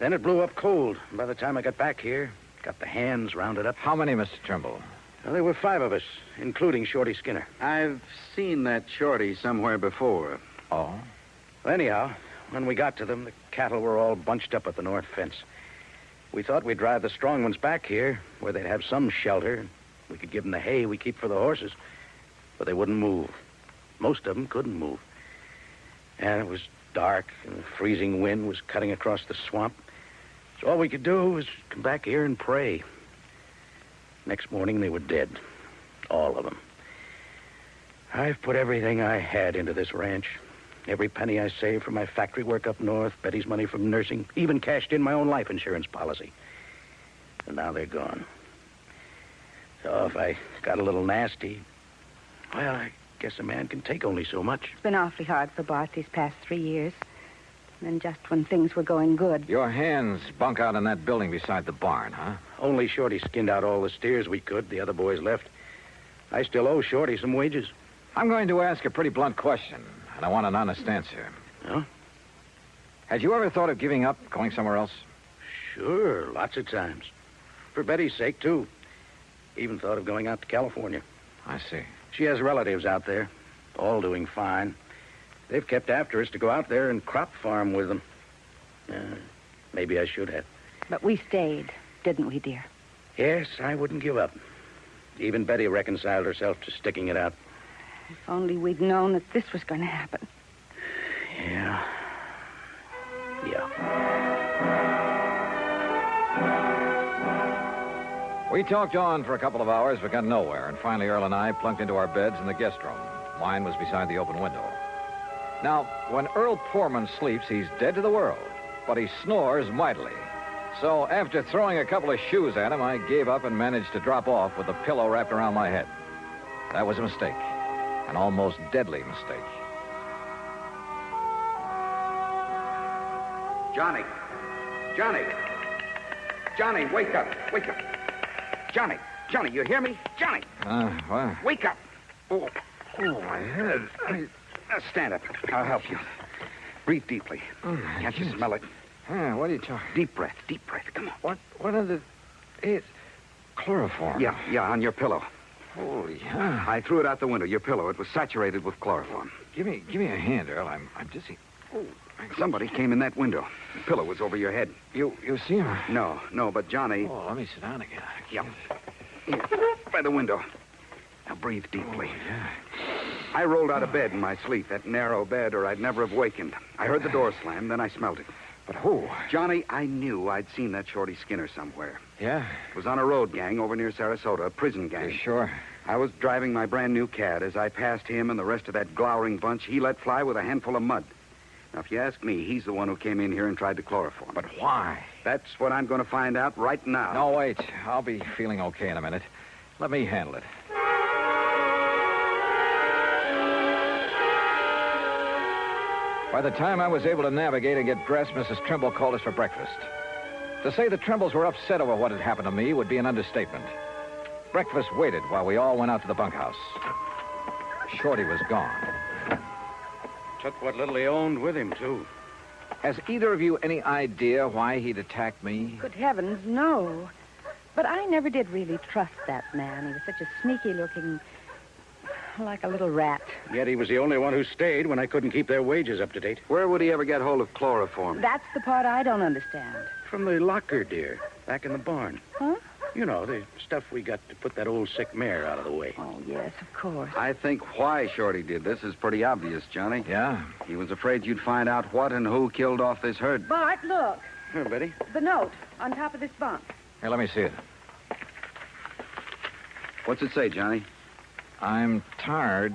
[SPEAKER 13] Then it blew up cold. By the time I got back here, got the hands rounded up.
[SPEAKER 2] How many, Mr. Trimble?
[SPEAKER 13] Well, there were 5 of us, including Shorty Skinner.
[SPEAKER 21] I've seen that Shorty somewhere before.
[SPEAKER 2] Oh?
[SPEAKER 13] Well, anyhow, when we got to them, the cattle were all bunched up at the north fence. We thought we'd drive the strong ones back here, where they'd have some shelter. We could give them the hay we keep for the horses. But they wouldn't move. Most of them couldn't move. And it was dark, and the freezing wind was cutting across the swamp. So all we could do was come back here and pray. Next morning, they were dead. All of them. I've put everything I had into this ranch. Every penny I saved from my factory work up north, Betty's money from nursing, even cashed in my own life insurance policy. And now they're gone. So if I got a little nasty, well, I guess a man can take only so much.
[SPEAKER 5] It's been awfully hard for Bart these past 3 years. And then just when things were going good.
[SPEAKER 2] Your hands bunk out in that building beside the barn, huh?
[SPEAKER 13] Only Shorty skinned out all the steers we could. The other boys left. I still owe Shorty some wages.
[SPEAKER 2] I'm going to ask a pretty blunt question, and I want an honest answer.
[SPEAKER 13] Huh?
[SPEAKER 2] Had you ever thought of giving up, going somewhere else?
[SPEAKER 13] Sure, lots of times. For Betty's sake, too. Even thought of going out to California.
[SPEAKER 2] I see.
[SPEAKER 13] She has relatives out there, all doing fine. They've kept after us to go out there and crop farm with them. Maybe I should have.
[SPEAKER 5] But we stayed, didn't we, dear?
[SPEAKER 13] Yes, I wouldn't give up. Even Betty reconciled herself to sticking it out.
[SPEAKER 5] If only we'd known that this was going to happen.
[SPEAKER 13] Yeah.
[SPEAKER 2] We talked on for a couple of hours, but got nowhere, and finally Earl and I plunked into our beds in the guest room. Mine was beside the open window. Now, when Earl Poorman sleeps, he's dead to the world, but he snores mightily. So after throwing a couple of shoes at him, I gave up and managed to drop off with a pillow wrapped around my head.
[SPEAKER 8] That was a mistake. An almost deadly mistake.
[SPEAKER 13] Johnny. Johnny. Johnny, wake up. Wake up. Johnny. Johnny, you hear me? Johnny.
[SPEAKER 8] What?
[SPEAKER 13] Wake up. Oh, my head. Now stand up. I'll help you. Breathe deeply. Can't you smell it?
[SPEAKER 8] What are you talking?
[SPEAKER 13] Deep breath. Deep breath. Come on.
[SPEAKER 8] What are the... It's chloroform.
[SPEAKER 13] Yeah, on your pillow.
[SPEAKER 8] Holy hell.
[SPEAKER 13] I threw it out the window, your pillow. It was saturated with chloroform.
[SPEAKER 8] Give me a hand, Earl. I'm dizzy.
[SPEAKER 13] Somebody came in that window. The pillow was over your head.
[SPEAKER 8] You see him?
[SPEAKER 13] No, but Johnny...
[SPEAKER 8] Oh, let me sit down again.
[SPEAKER 13] Yeah. Here, by the window. Now breathe deeply.
[SPEAKER 8] Yeah.
[SPEAKER 13] I rolled out of bed in my sleep, that narrow bed, or I'd never have wakened. I heard the door slam, then I smelled it.
[SPEAKER 8] But who?
[SPEAKER 13] Johnny, I knew I'd seen that Shorty Skinner somewhere.
[SPEAKER 8] Yeah?
[SPEAKER 13] It was on a road gang over near Sarasota, a prison gang.
[SPEAKER 8] You sure?
[SPEAKER 13] I was driving my brand new cat. As I passed him and the rest of that glowering bunch, he let fly with a handful of mud. Now, if you ask me, he's the one who came in here and tried to chloroform.
[SPEAKER 8] But why?
[SPEAKER 13] That's what I'm going to find out right now.
[SPEAKER 8] No, wait. I'll be feeling okay in a minute. Let me handle it. By the time I was able to navigate and get dressed, Mrs. Trimble called us for breakfast. To say the Trimbles were upset over what had happened to me would be an understatement. Breakfast waited while we all went out to the bunkhouse. Shorty was gone.
[SPEAKER 13] Took what little he owned with him, too.
[SPEAKER 8] Has either of you any idea why he'd attacked me?
[SPEAKER 5] Good heavens, no. But I never did really trust that man. He was such a sneaky-looking... like a little rat.
[SPEAKER 13] Yet he was the only one who stayed when I couldn't keep their wages up to date.
[SPEAKER 14] Where would he ever get hold of chloroform?
[SPEAKER 5] That's the part I don't understand.
[SPEAKER 13] From the locker, dear. Back in the barn.
[SPEAKER 5] Huh?
[SPEAKER 13] You know, the stuff we got to put that old sick mare out of the way.
[SPEAKER 5] Oh, yes, of course.
[SPEAKER 14] I think why Shorty did this is pretty obvious, Johnny.
[SPEAKER 8] Yeah?
[SPEAKER 14] He was afraid you'd find out what and who killed off this herd.
[SPEAKER 5] Bart, look.
[SPEAKER 13] Here, Betty.
[SPEAKER 5] The note on top of this bunk.
[SPEAKER 8] Here, let me see it.
[SPEAKER 14] What's it say, Johnny?
[SPEAKER 8] I'm tired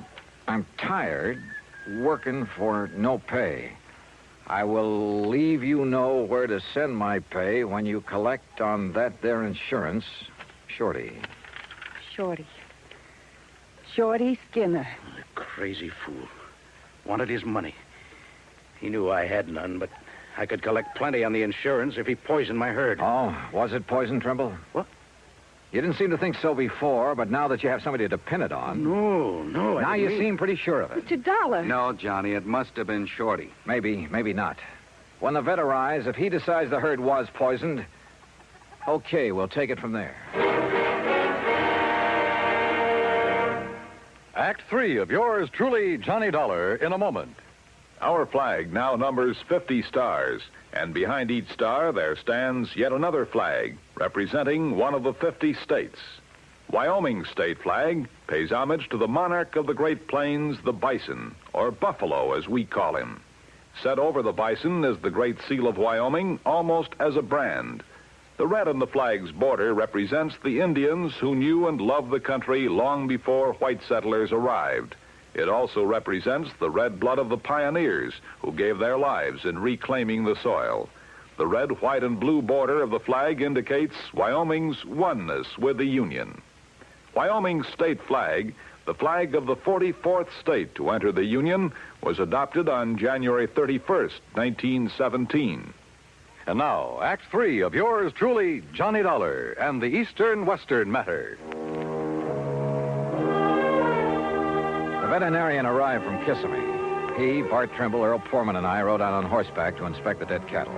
[SPEAKER 8] working for no pay. I will leave you know where to send my pay when you collect on that there insurance. Shorty.
[SPEAKER 5] Shorty Skinner.
[SPEAKER 13] The crazy fool. Wanted his money. He knew I had none, but I could collect plenty on the insurance if he poisoned my herd.
[SPEAKER 8] Oh, was it poison, Trimble?
[SPEAKER 13] What?
[SPEAKER 8] You didn't seem to think so before, but now that you have somebody to pin it on...
[SPEAKER 13] No.
[SPEAKER 8] Now you seem pretty sure of it.
[SPEAKER 5] Mr. Dollar.
[SPEAKER 14] No, Johnny, it must have been Shorty.
[SPEAKER 8] Maybe not. When the vet arrives, if he decides the herd was poisoned, okay, we'll take it from there.
[SPEAKER 9] Act 3 of yours truly, Johnny Dollar, in a moment.
[SPEAKER 4] Our flag now numbers 50 stars, and behind each star there stands yet another flag representing one of the 50 states. Wyoming's state flag pays homage to the monarch of the Great Plains, the bison, or buffalo as we call him. Set over the bison is the Great Seal of Wyoming, almost as a brand. The red on the flag's border represents the Indians who knew and loved the country long before white settlers arrived. It also represents the red blood of the pioneers who gave their lives in reclaiming the soil. The red, white, and blue border of the flag indicates Wyoming's oneness with the Union. Wyoming's state flag, the flag of the 44th state to enter the Union, was adopted on January 31st, 1917.
[SPEAKER 9] And now, Act 3 of yours truly, Johnny Dollar, and the Eastern-Western matter.
[SPEAKER 8] The veterinarian arrived from Kissimmee. He, Bart Trimble, Earl Foreman, and I rode out on horseback to inspect the dead cattle.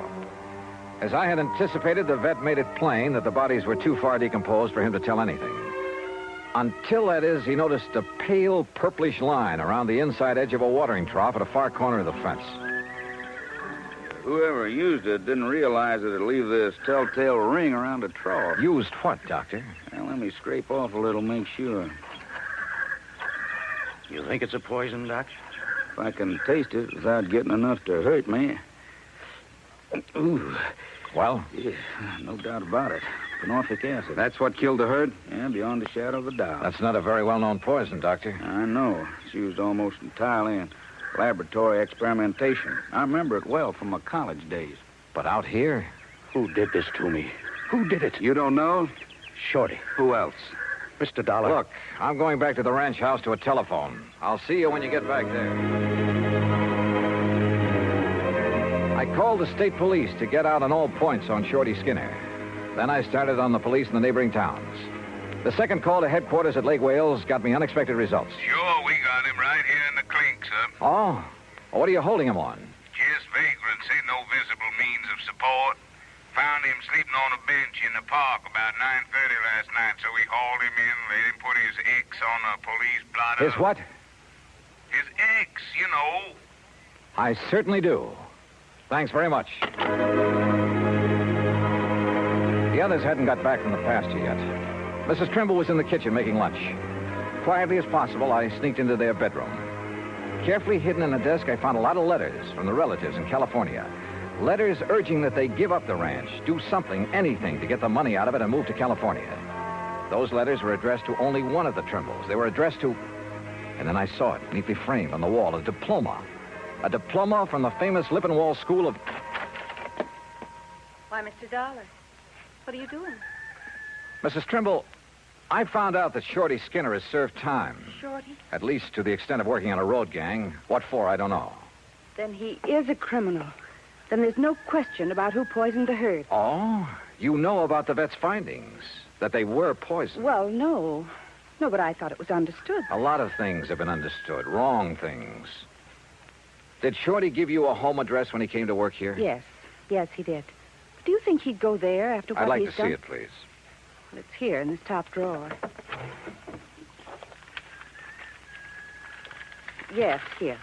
[SPEAKER 8] As I had anticipated, the vet made it plain that the bodies were too far decomposed for him to tell anything. Until, that is, he noticed a pale purplish line around the inside edge of a watering trough at a far corner of the fence.
[SPEAKER 14] Whoever used it didn't realize that it'd leave this telltale ring around the trough.
[SPEAKER 8] Used what, Doctor?
[SPEAKER 14] Well, let me scrape off a little, make sure.
[SPEAKER 13] You think it's a poison, Doc?
[SPEAKER 14] If I can taste it without getting enough to hurt me. Ooh.
[SPEAKER 8] Well?
[SPEAKER 14] Yeah, no doubt about it. Phenofic acid. That's what killed the herd? Yeah, beyond a shadow of a doubt.
[SPEAKER 8] That's not a very well-known poison, Doctor.
[SPEAKER 14] I know. It's used almost entirely in laboratory experimentation. I remember it well from my college days.
[SPEAKER 8] But out here?
[SPEAKER 13] Who did this to me? Who did it?
[SPEAKER 14] You don't know?
[SPEAKER 13] Shorty.
[SPEAKER 14] Who else?
[SPEAKER 13] Mr. Dollar.
[SPEAKER 2] Look, I'm going back to the ranch house to a telephone. I'll see you when you get back there. I called the state police to get out on all points on Shorty Skinner. Then I started on the police in the neighboring towns. The second call to headquarters at Lake Wales got me unexpected results.
[SPEAKER 11] Sure, we got him right here in the clink, sir.
[SPEAKER 2] Oh? Well, what are you holding him on?
[SPEAKER 11] Just vagrancy, no visible means of support. Found him sleeping on a bench in the park about 9:30 last night, so we hauled him in, let him put his X on a police blotter.
[SPEAKER 2] His what?
[SPEAKER 11] His X, you know.
[SPEAKER 2] I certainly do. Thanks very much. The others hadn't got back from the pasture yet. Mrs. Trimble was in the kitchen making lunch. Quietly as possible, I sneaked into their bedroom. Carefully hidden in a desk, I found a lot of letters from the relatives in California. Letters urging that they give up the ranch, do something, anything, to get the money out of it and move to California. Those letters were addressed to only one of the Trimbles. They were addressed to... And then I saw it, neatly framed on the wall, a diploma. A diploma from the famous Lippenwall School of...
[SPEAKER 5] Why, Mr. Dollar, what are you doing?
[SPEAKER 2] Mrs. Trimble, I found out that Shorty Skinner has served time.
[SPEAKER 5] Shorty?
[SPEAKER 2] At least to the extent of working on a road gang. What for, I don't know.
[SPEAKER 5] Then he is a criminal. Then there's no question about who poisoned the herd.
[SPEAKER 2] Oh? You know about the vet's findings? That they were poisoned?
[SPEAKER 5] Well, no. No, but I thought it was understood.
[SPEAKER 2] A lot of things have been understood. Wrong things. Did Shorty give you a home address when he came to work here?
[SPEAKER 5] Yes. Yes, he did. Do you think he'd go there after what
[SPEAKER 2] I'd like
[SPEAKER 5] he's
[SPEAKER 2] to
[SPEAKER 5] done?
[SPEAKER 2] see it, please.
[SPEAKER 5] Well, it's here in this top drawer. Yes, here.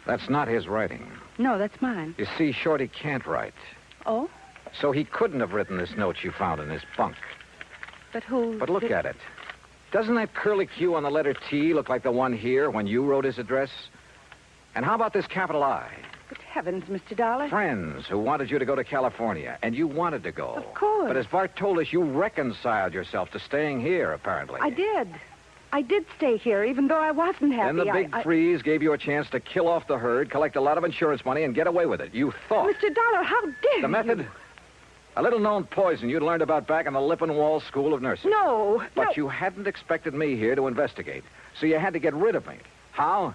[SPEAKER 2] That's not his writing.
[SPEAKER 5] No, that's mine.
[SPEAKER 2] You see, Shorty can't write.
[SPEAKER 5] Oh?
[SPEAKER 2] So he couldn't have written this note you found in his bunk.
[SPEAKER 5] But who...
[SPEAKER 2] But look at it. Doesn't that curlicue on the letter T look like the one here when you wrote his address? And how about this capital I?
[SPEAKER 5] Good heavens, Mr. Dollar.
[SPEAKER 2] Friends who wanted you to go to California, and you wanted to go.
[SPEAKER 5] Of course.
[SPEAKER 2] But as Bart told us, you reconciled yourself to staying here, apparently.
[SPEAKER 5] I did. I did stay here, even though I wasn't happy.
[SPEAKER 2] Then the big freeze gave you a chance to kill off the herd, collect a lot of insurance money, and get away with it. You thought.
[SPEAKER 5] Mr. Dollar, how dare
[SPEAKER 2] The method?
[SPEAKER 5] you?
[SPEAKER 2] A little-known poison you'd learned about back in the Lippenwall School of Nursing.
[SPEAKER 5] No.
[SPEAKER 2] But you hadn't expected me here to investigate, so you had to get rid of me. How?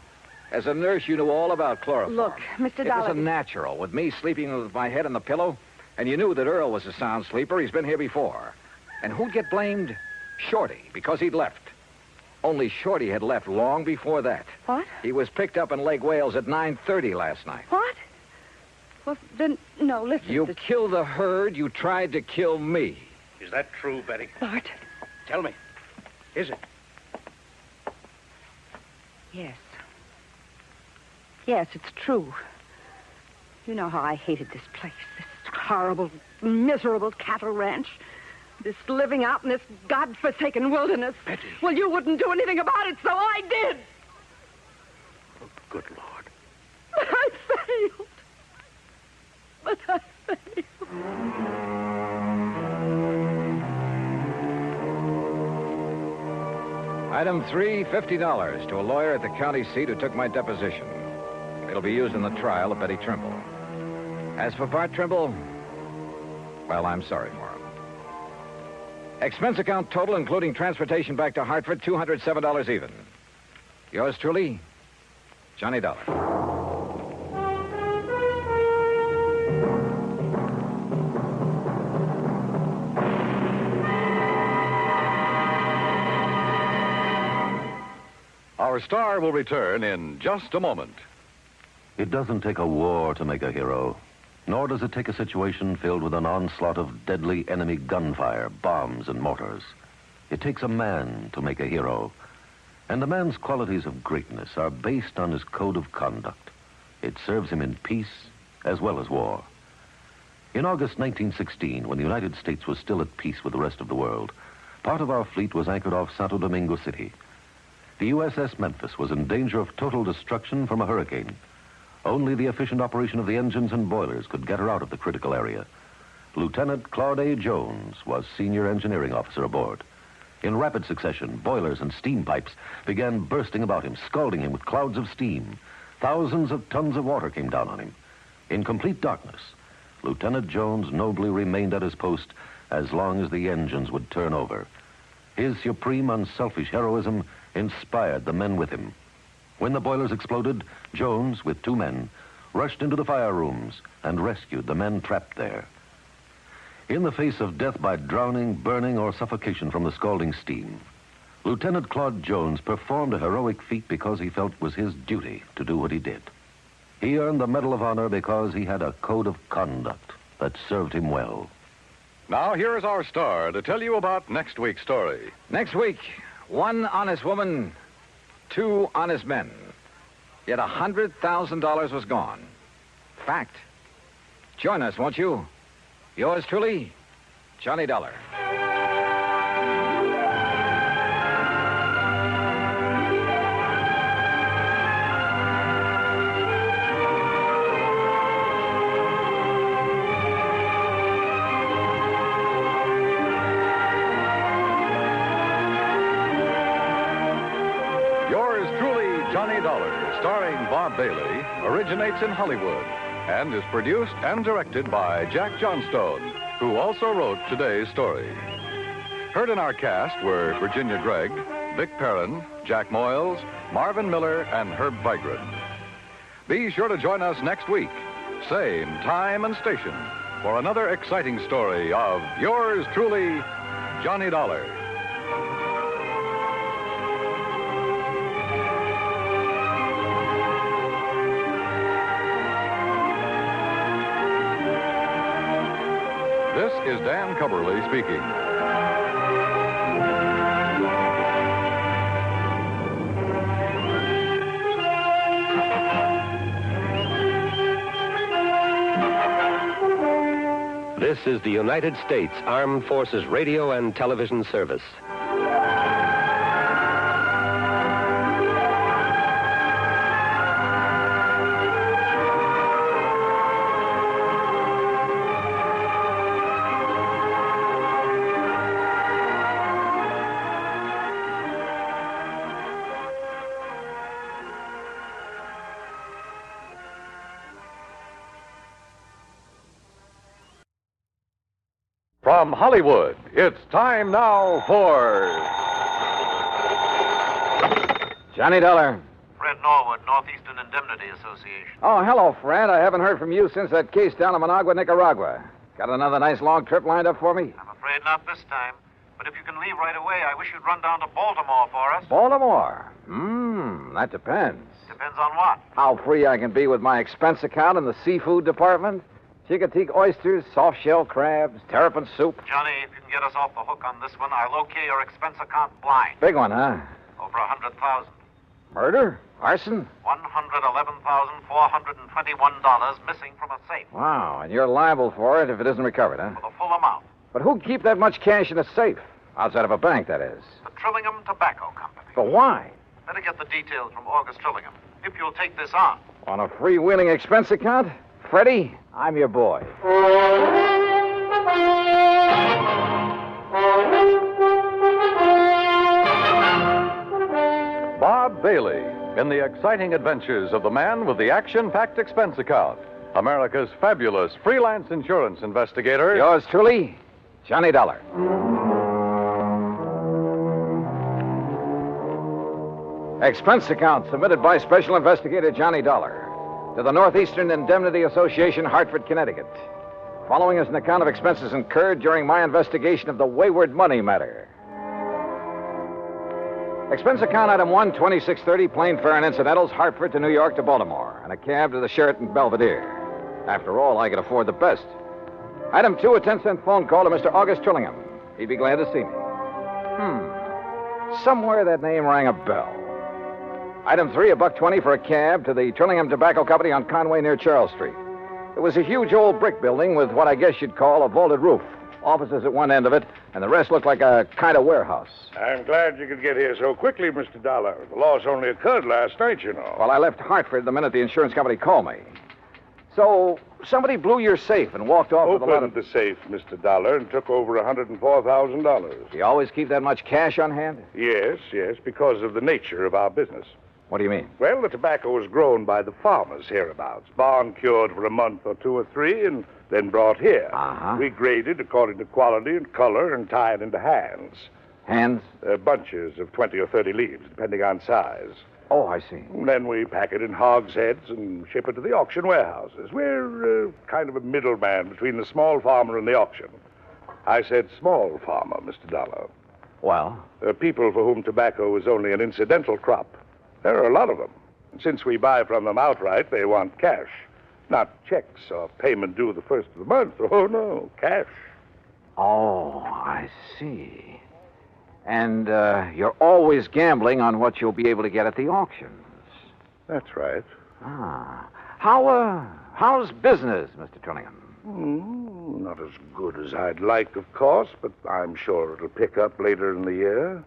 [SPEAKER 2] As a nurse, you knew all about chloroform.
[SPEAKER 5] Look, Mr. Dollar...
[SPEAKER 2] It was a natural, with me sleeping with my head on the pillow, and you knew that Earl was a sound sleeper. He's been here before. And who'd get blamed? Shorty, because he'd left. Only Shorty had left long before that.
[SPEAKER 5] What?
[SPEAKER 2] He was picked up in Lake Wales at 9:30 last night.
[SPEAKER 5] What? Well, then, no, listen.
[SPEAKER 2] You killed the herd. You tried to kill me.
[SPEAKER 13] Is that true, Betty?
[SPEAKER 5] Bart.
[SPEAKER 13] Tell me. Is it?
[SPEAKER 5] Yes. Yes, it's true. You know how I hated this place. This horrible, miserable cattle ranch. This living out in this godforsaken wilderness.
[SPEAKER 13] Betty.
[SPEAKER 5] Well, you wouldn't do anything about it, so I did.
[SPEAKER 13] Oh, good Lord.
[SPEAKER 5] But I failed. But I failed.
[SPEAKER 2] Item 3, $50 to a lawyer at the county seat who took my deposition. It'll be used in the trial of Betty Trimble. As for Bart Trimble, well, I'm sorry for him. Expense account total, including transportation back to Hartford, $207 even. Yours truly, Johnny Dollar.
[SPEAKER 9] Our star will return in just a moment.
[SPEAKER 12] It doesn't take a war to make a hero, nor does it take a situation filled with an onslaught of deadly enemy gunfire, bombs, and mortars. It takes a man to make a hero, and a man's qualities of greatness are based on his code of conduct. It serves him in peace as well as war. In August 1916, when the United States was still at peace with the rest of the world, part of our fleet was anchored off Santo Domingo City. The USS Memphis was in danger of total destruction from a hurricane. Only the efficient operation of the engines and boilers could get her out of the critical area. Lieutenant Claude A. Jones was senior engineering officer aboard. In rapid succession, boilers and steam pipes began bursting about him, scalding him with clouds of steam. Thousands of tons of water came down on him. In complete darkness, Lieutenant Jones nobly remained at his post as long as the engines would turn over. His supreme, unselfish heroism inspired the men with him. When the boilers exploded, Jones, with 2 men, rushed into the fire rooms and rescued the men trapped there. In the face of death by drowning, burning, or suffocation from the scalding steam, Lieutenant Claude Jones performed a heroic feat because he felt it was his duty to do what he did. He earned the Medal of Honor because he had a code of conduct that served him well.
[SPEAKER 9] Now, here is our star to tell you about next week's story.
[SPEAKER 2] Next week, 1 honest woman, 2 honest men. Yet $100,000 was gone. Fact. Join us, won't you? Yours truly, Johnny Dollar.
[SPEAKER 9] Yours truly, Johnny Dollar, starring Bob Bailey, originates in Hollywood and is produced and directed by Jack Johnstone, who also wrote today's story. Heard in our cast were Virginia Gregg, Vic Perrin, Jack Moyles, Marvin Miller, and Herb Vigran. Be sure to join us next week, same time and station, for another exciting story of yours truly, Johnny Dollar. This is Dan Cubberly speaking.
[SPEAKER 18] This is the United States Armed Forces Radio and Television Service.
[SPEAKER 9] From Hollywood, it's time now for
[SPEAKER 2] Johnny Dollar.
[SPEAKER 19] Fred Norwood, Northeastern Indemnity Association.
[SPEAKER 2] Oh, hello, Fred. I haven't heard from you since that case down in Managua, Nicaragua. Got another nice long trip lined up for me?
[SPEAKER 19] I'm afraid not this time. But if you can leave right away, I wish you'd run down to Baltimore for us.
[SPEAKER 2] Baltimore? That depends.
[SPEAKER 19] Depends on what?
[SPEAKER 2] How free I can be with my expense account in the seafood department. Chicoteague oysters, soft-shell crabs, terrapin soup.
[SPEAKER 19] Johnny, if you can get us off the hook on this one, I'll okay your expense account blind.
[SPEAKER 2] Big one, huh?
[SPEAKER 19] Over 100,000.
[SPEAKER 2] Murder? Arson?
[SPEAKER 19] $111,421 missing from a safe.
[SPEAKER 2] Wow, and you're liable for it if it isn't recovered, huh?
[SPEAKER 19] For the full amount.
[SPEAKER 2] But who'd keep that much cash in a safe? Outside of a bank, that is.
[SPEAKER 19] The Trillingham Tobacco Company.
[SPEAKER 2] But why?
[SPEAKER 19] Better get the details from August Trillingham, if you'll take this on.
[SPEAKER 2] On a freewheeling expense account? Freddie, I'm your boy.
[SPEAKER 9] Bob Bailey in the exciting adventures of the man with the action-packed expense account, America's fabulous freelance insurance investigator.
[SPEAKER 2] Yours truly, Johnny Dollar. Expense account submitted by Special Investigator Johnny Dollar to the Northeastern Indemnity Association, Hartford, Connecticut. Following is an account of expenses incurred during my investigation of the wayward money matter. Expense account item 1, 2630, plane fare and incidentals, Hartford to New York to Baltimore, and a cab to the Sheraton Belvedere. After all, I could afford the best. Item 2, a 10-cent phone call to Mr. August Trillingham. He'd be glad to see me. Somewhere that name rang a bell. Item 3, $1.20 for a cab to the Trillingham Tobacco Company on Conway near Charles Street. It was a huge old brick building with what I guess you'd call a vaulted roof. Offices at one end of it, and the rest looked like a kind of warehouse.
[SPEAKER 20] I'm glad you could get here so quickly, Mr. Dollar. The loss only occurred last night, you know.
[SPEAKER 2] Well, I left Hartford the minute the insurance company called me. So, somebody blew your safe and walked off with a lot of...
[SPEAKER 20] Opened the safe, Mr. Dollar, and took over $104,000.
[SPEAKER 2] Do you always keep that much cash on hand?
[SPEAKER 20] Yes, because of the nature of our business.
[SPEAKER 2] What do you mean?
[SPEAKER 20] Well, the tobacco was grown by the farmers hereabouts, barn cured for a month or 2 or 3, and then brought here.
[SPEAKER 2] Uh-huh.
[SPEAKER 20] We graded according to quality and color and tied into hands.
[SPEAKER 8] Hands?
[SPEAKER 20] Bunches of 20 or 30 leaves, depending on size.
[SPEAKER 8] Oh, I see.
[SPEAKER 20] Then we pack it in hogsheads and ship it to the auction warehouses. We're kind of a middleman between the small farmer and the auction. I said small farmer, Mr. Dollar.
[SPEAKER 8] Well?
[SPEAKER 20] People for whom tobacco is only an incidental crop. There are a lot of them. Since we buy from them outright, they want cash. Not checks or payment due the first of the month. Oh, no, cash.
[SPEAKER 8] Oh, I see. And you're always gambling on what you'll be able to get at the auctions.
[SPEAKER 20] That's right.
[SPEAKER 8] Ah. How's business, Mr. Trillingham?
[SPEAKER 20] Not as good as I'd like, of course, but I'm sure it'll pick up later in the year.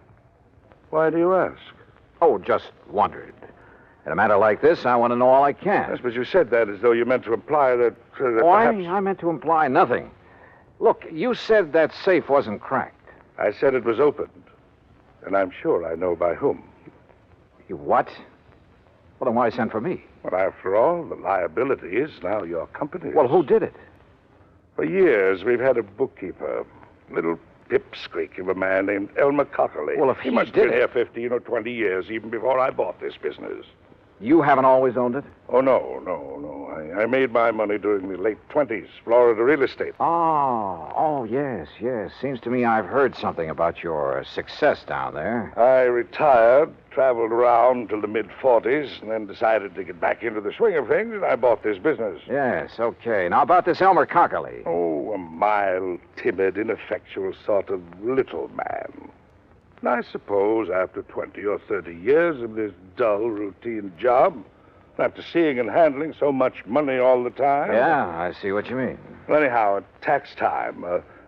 [SPEAKER 20] Why do you ask?
[SPEAKER 8] Oh, just wondered. In a matter like this, I want to know all I can.
[SPEAKER 20] Yes, but you said that as though you meant to imply that
[SPEAKER 8] Why?
[SPEAKER 20] perhaps...
[SPEAKER 8] I meant to imply nothing. Look, you said that safe wasn't cracked.
[SPEAKER 20] I said it was opened. And I'm sure I know by whom.
[SPEAKER 8] You what? Well, then why send for me?
[SPEAKER 20] Well, after all, the liability is now your company's.
[SPEAKER 8] Well, who did it?
[SPEAKER 20] For years, we've had a bookkeeper, little pipsqueak of a man named Elmer Cockerly.
[SPEAKER 8] Well, if he
[SPEAKER 20] must have
[SPEAKER 8] did
[SPEAKER 20] been
[SPEAKER 8] it-
[SPEAKER 20] here 15 or 20 years, even before I bought this business.
[SPEAKER 8] You haven't always owned it?
[SPEAKER 20] Oh, no. I made my money during the late 20s, Florida real estate.
[SPEAKER 8] Oh, yes. Seems to me I've heard something about your success down there.
[SPEAKER 20] I retired, traveled around till the mid-40s, and then decided to get back into the swing of things, and I bought this business.
[SPEAKER 8] Yes, okay. Now, about this Elmer Cockerly.
[SPEAKER 20] Oh, a mild, timid, ineffectual sort of little man. And I suppose after 20 or 30 years of this dull, routine job, after seeing and handling so much money all the time...
[SPEAKER 8] Yeah, I see what you mean.
[SPEAKER 20] Well, anyhow, at tax time,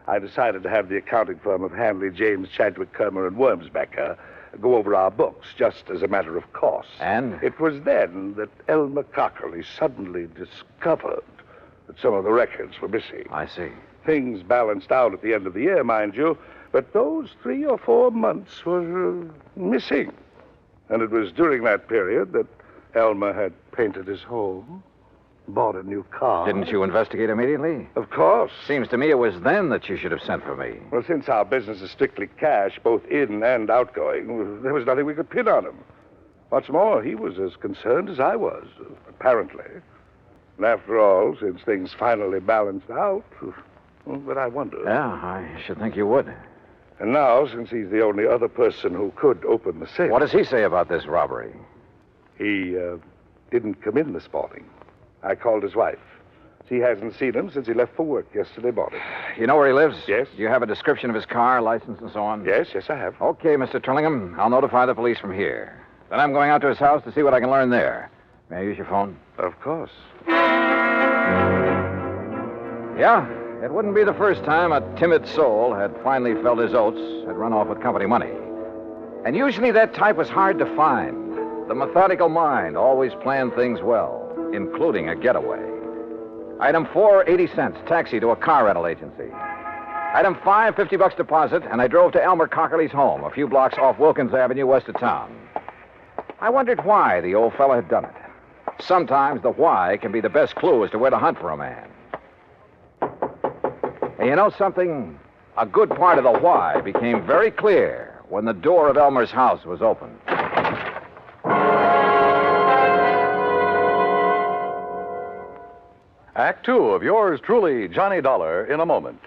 [SPEAKER 20] I decided to have the accounting firm of Hanley, James, Chadwick, Kermer, and Wormsbecker go over our books, just as a matter of course.
[SPEAKER 8] And?
[SPEAKER 20] It was then that Elmer Cockerly suddenly discovered that some of the records were missing.
[SPEAKER 8] I see.
[SPEAKER 20] Things balanced out at the end of the year, mind you, but those 3 or 4 months were missing. And it was during that period that Elmer had painted his home, bought a new car.
[SPEAKER 8] Didn't you investigate immediately?
[SPEAKER 20] Of course.
[SPEAKER 8] Seems to me it was then that you should have sent for me.
[SPEAKER 20] Well, since our business is strictly cash, both in and outgoing, there was nothing we could pin on him. What's more, he was as concerned as I was, apparently. And after all, since things finally balanced out, well, but I wonder.
[SPEAKER 8] Yeah, I should think you would.
[SPEAKER 20] And now, since he's the only other person who could open the safe...
[SPEAKER 8] What does he say about this robbery?
[SPEAKER 20] He didn't come in this morning. I called his wife. She hasn't seen him since he left for work yesterday morning.
[SPEAKER 8] You know where he lives?
[SPEAKER 20] Yes.
[SPEAKER 8] Do you have a description of his car, license, and so on?
[SPEAKER 20] Yes, I have.
[SPEAKER 8] Okay, Mr. Trillingham. I'll notify the police from here. Then I'm going out to his house to see what I can learn there. May I use your phone?
[SPEAKER 20] Of course.
[SPEAKER 8] Yeah, it wouldn't be the first time a timid soul had finally felt his oats, had run off with company money. And usually that type was hard to find. The methodical mind always planned things well, including a getaway. Item 4, 80 cents, taxi to a car rental agency. Item 5, $50 deposit, and I drove to Elmer Cockerly's home, a few blocks off Wilkins Avenue, west of town. I wondered why the old fella had done it. Sometimes the why can be the best clue as to where to hunt for a man. And you know something? A good part of the why became very clear when the door of Elmer's house was opened.
[SPEAKER 9] Act 2 of yours truly, Johnny Dollar, in a moment.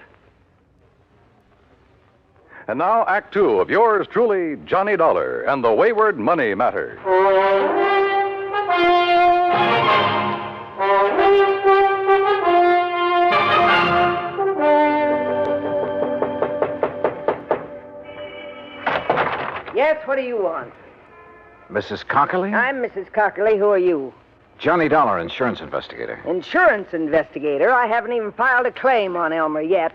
[SPEAKER 9] And now, Act 2 of yours truly, Johnny Dollar, and the Wayward Money Matter.
[SPEAKER 5] Yes, what do you want?
[SPEAKER 8] Mrs. Cockerly?
[SPEAKER 5] I'm Mrs. Cockerly. Who are you?
[SPEAKER 8] Johnny Dollar, insurance investigator.
[SPEAKER 5] Insurance investigator. I haven't even filed a claim on Elmer yet.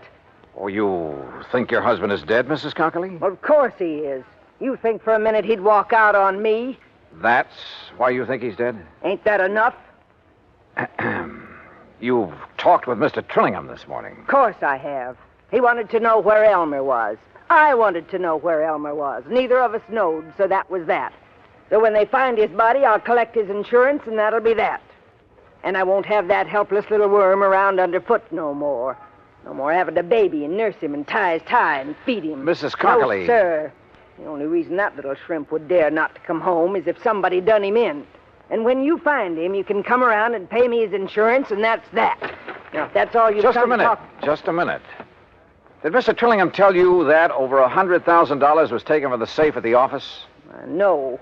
[SPEAKER 8] Oh, you think your husband is dead, Mrs. Cockerly?
[SPEAKER 5] Of course he is. You think for a minute he'd walk out on me?
[SPEAKER 8] That's why you think he's dead?
[SPEAKER 5] Ain't that enough?
[SPEAKER 8] You've talked with Mr. Trillingham this morning.
[SPEAKER 5] Of course I have. He wanted to know where Elmer was. I wanted to know where Elmer was. Neither of us knowed, so that was that. So when they find his body, I'll collect his insurance, and that'll be that. And I won't have that helpless little worm around underfoot no more. No more having a baby and nurse him and tie his tie and feed him.
[SPEAKER 8] Mrs. Cockley.
[SPEAKER 5] No, sir. The only reason that little shrimp would dare not to come home is if somebody done him in. And when you find him, you can come around and pay me his insurance, and that's that. Now, if that's all you've
[SPEAKER 8] Just a
[SPEAKER 5] come to
[SPEAKER 8] minute.
[SPEAKER 5] talk...
[SPEAKER 8] Just a minute. Did Mr. Trillingham tell you that over $100,000 was taken from the safe at the office?
[SPEAKER 5] No.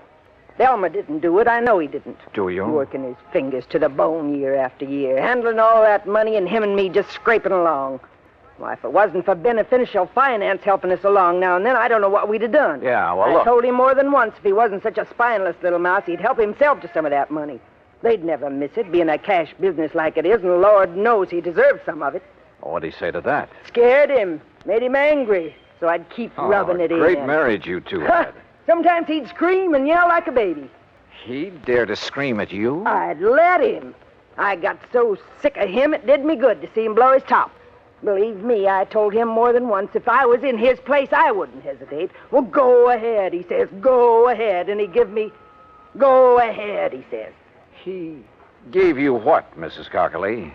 [SPEAKER 5] Elmer didn't do it. I know he didn't.
[SPEAKER 8] Do you?
[SPEAKER 5] Working his fingers to the bone year after year, handling all that money, and him and me just scraping along. Why, if it wasn't for beneficial finance helping us along now and then, I don't know what we'd have done.
[SPEAKER 8] Yeah, well,
[SPEAKER 5] I
[SPEAKER 8] look.
[SPEAKER 5] told him more than once if he wasn't such a spineless little mouse, he'd help himself to some of that money. They'd never miss it, being a cash business like it is, and Lord knows he deserved some of it.
[SPEAKER 8] What'd he say to that?
[SPEAKER 5] Scared him, made him angry, so I'd keep rubbing it in.
[SPEAKER 8] Great marriage you two had.
[SPEAKER 5] Sometimes he'd scream and yell like a baby.
[SPEAKER 8] He dared to scream at you?
[SPEAKER 5] I'd let him. I got so sick of him, it did me good to see him blow his top. Believe me, I told him more than once if I was in his place, I wouldn't hesitate. Well, go ahead, he says. Go ahead. And he give me, go ahead, he says.
[SPEAKER 8] He gave you what, Mrs. Cockley?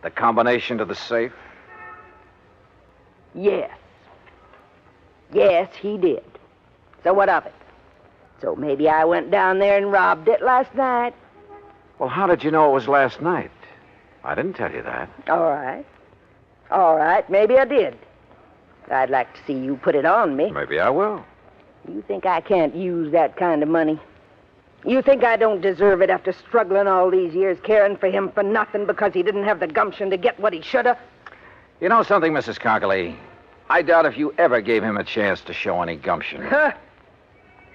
[SPEAKER 8] The combination to the safe?
[SPEAKER 5] Yes. Yes, he did. So what of it? So maybe I went down there and robbed it last night.
[SPEAKER 8] Well, how did you know it was last night? I didn't tell you that.
[SPEAKER 5] All right. All right, maybe I did. I'd like to see you put it on me.
[SPEAKER 8] Maybe I will.
[SPEAKER 5] You think I can't use that kind of money? You think I don't deserve it after struggling all these years, caring for him for nothing because he didn't have the gumption to get what he should have?
[SPEAKER 8] You know something, Mrs. Cockley? I doubt if you ever gave him a chance to show any gumption.
[SPEAKER 5] Huh?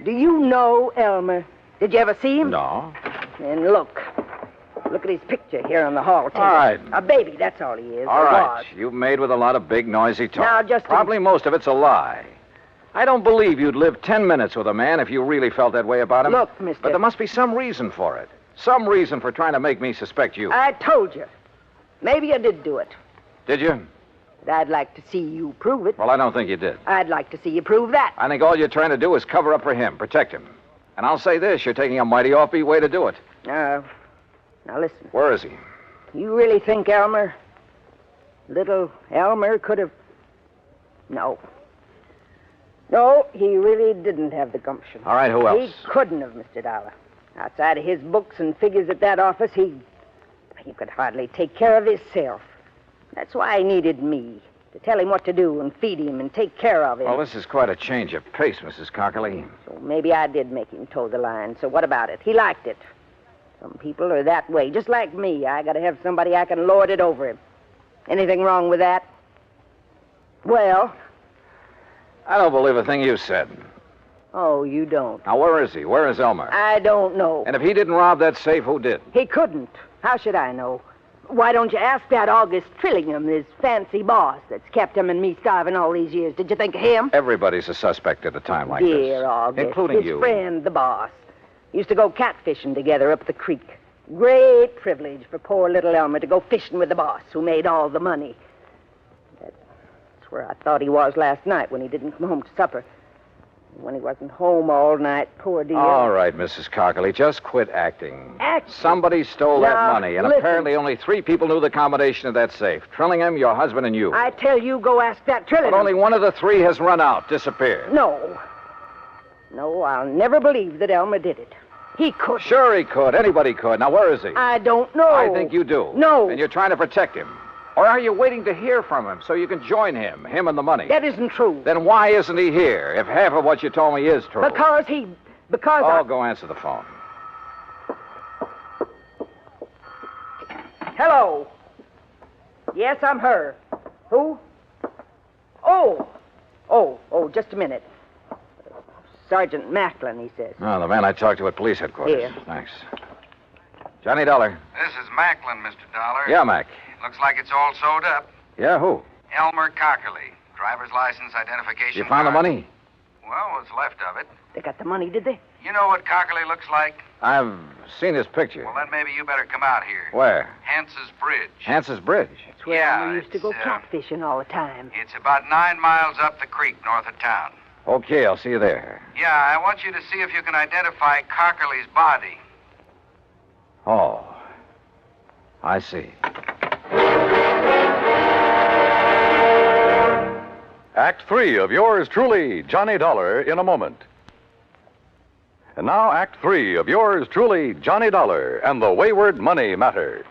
[SPEAKER 5] Do you know Elmer? Did you ever see him?
[SPEAKER 8] No.
[SPEAKER 5] Then look. Look at his picture here on the hall table.
[SPEAKER 8] All right.
[SPEAKER 5] A baby, that's all he is.
[SPEAKER 8] All
[SPEAKER 5] or
[SPEAKER 8] right.
[SPEAKER 5] was.
[SPEAKER 8] You've made with a lot of big, noisy talk.
[SPEAKER 5] Now, just
[SPEAKER 8] Probably most of it's a lie. I don't believe you'd live 10 minutes with a man if you really felt that way about him.
[SPEAKER 5] Look, mister.
[SPEAKER 8] But there must be some reason for it. Some reason for trying to make me suspect you.
[SPEAKER 5] I told you. Maybe I did do it.
[SPEAKER 8] Did you?
[SPEAKER 5] But I'd like to see you prove it.
[SPEAKER 8] Well, I don't think you did.
[SPEAKER 5] I'd like to see you prove that.
[SPEAKER 8] I think all you're trying to do is cover up for him, protect him. And I'll say this, you're taking a mighty offbeat way to do it.
[SPEAKER 5] Now listen.
[SPEAKER 8] Where is he?
[SPEAKER 5] You really think little Elmer could have... No. No, he really didn't have the gumption.
[SPEAKER 8] All right, who else?
[SPEAKER 5] He couldn't have, Mr. Dollar. Outside of his books and figures at that office, he could hardly take care of himself. That's why he needed me, to tell him what to do and feed him and take care of him.
[SPEAKER 8] Well, this is quite a change of pace, Mrs. Cockley.
[SPEAKER 5] So maybe I did make him toe the line. So what about it? He liked it. Some people are that way, just like me. I gotta have somebody I can lord it over him. Anything wrong with that? Well...
[SPEAKER 8] I don't believe a thing you said.
[SPEAKER 5] Oh, you don't?
[SPEAKER 8] Now, where is he? Where is Elmer?
[SPEAKER 5] I don't know.
[SPEAKER 8] And if he didn't rob that safe, who did?
[SPEAKER 5] He couldn't. How should I know? Why don't you ask that August Trillingham, his fancy boss that's kept him and me starving all these years? Did you think of him?
[SPEAKER 8] Everybody's a suspect at a time like
[SPEAKER 5] Dear
[SPEAKER 8] this.
[SPEAKER 5] August.
[SPEAKER 8] Including
[SPEAKER 5] his
[SPEAKER 8] you.
[SPEAKER 5] friend, the boss. Used to go catfishing together up the creek. Great privilege for poor little Elmer to go fishing with the boss who made all the money. That's where I thought he was last night when he didn't come home to supper. When he wasn't home all night, poor dear.
[SPEAKER 8] All right, Mrs. Cockley, just quit acting.
[SPEAKER 5] Acting?
[SPEAKER 8] Somebody stole that
[SPEAKER 5] Now,
[SPEAKER 8] money, and
[SPEAKER 5] listen.
[SPEAKER 8] apparently only 3 people knew the combination of that safe. Trillingham, your husband, and you.
[SPEAKER 5] I tell you, go ask that Trillingham.
[SPEAKER 8] But only one of the 3 has run out, disappeared.
[SPEAKER 5] No. No, I'll never believe that Elmer did it. He could.
[SPEAKER 8] Sure he could. Anybody could. Now, where is he?
[SPEAKER 5] I don't know.
[SPEAKER 8] I think you do.
[SPEAKER 5] No.
[SPEAKER 8] And you're trying to protect him. Or are you waiting to hear from him so you can join him and the money?
[SPEAKER 5] That isn't true.
[SPEAKER 8] Then why isn't he here if half of what you told me is true?
[SPEAKER 5] Because
[SPEAKER 8] Oh, go answer the phone.
[SPEAKER 5] Hello. Yes, I'm her. Who? Oh, just a minute. Sergeant Macklin, he says.
[SPEAKER 8] Oh, the man I talked to at police headquarters.
[SPEAKER 5] Here.
[SPEAKER 8] Thanks. Johnny Dollar.
[SPEAKER 15] This is Macklin, Mr. Dollar.
[SPEAKER 8] Yeah, Mac.
[SPEAKER 15] Looks like it's all sewed up.
[SPEAKER 8] Yeah, who?
[SPEAKER 15] Elmer Cockerly. Driver's license, identification
[SPEAKER 8] You found the
[SPEAKER 15] card.
[SPEAKER 8] money?
[SPEAKER 15] Well, what's left of it.
[SPEAKER 5] They got the money, did they?
[SPEAKER 15] You know what Cockerly looks like?
[SPEAKER 8] I've seen his picture.
[SPEAKER 15] Well, then maybe you better come out here.
[SPEAKER 8] Where?
[SPEAKER 15] Hance's Bridge.
[SPEAKER 8] Hance's Bridge.
[SPEAKER 5] That's where
[SPEAKER 15] Yeah,
[SPEAKER 5] Elmer used to go catfishing all the time.
[SPEAKER 15] It's about 9 miles up the creek north of town.
[SPEAKER 8] Okay, I'll see you there.
[SPEAKER 15] Yeah, I want you to see if you can identify Cockerly's body.
[SPEAKER 8] Oh, I see.
[SPEAKER 9] Act 3 of yours truly, Johnny Dollar, in a moment. And now, Act 3 of yours truly, Johnny Dollar, and the Wayward Money Matter.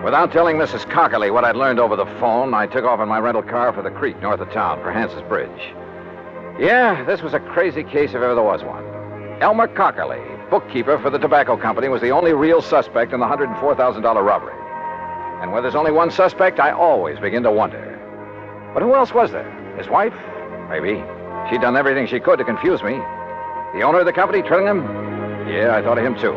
[SPEAKER 8] Without telling Mrs. Cockerly what I'd learned over the phone, I took off in my rental car for the creek north of town for Hans's Bridge. Yeah, this was a crazy case if ever there was one. Elmer Cockerly, bookkeeper for the tobacco company, was the only real suspect in the $104,000 robbery. And where there's only one suspect, I always begin to wonder. But who else was there? His wife? Maybe. She'd done everything she could to confuse me. The owner of the company, Trillingham? Yeah, I thought of him too.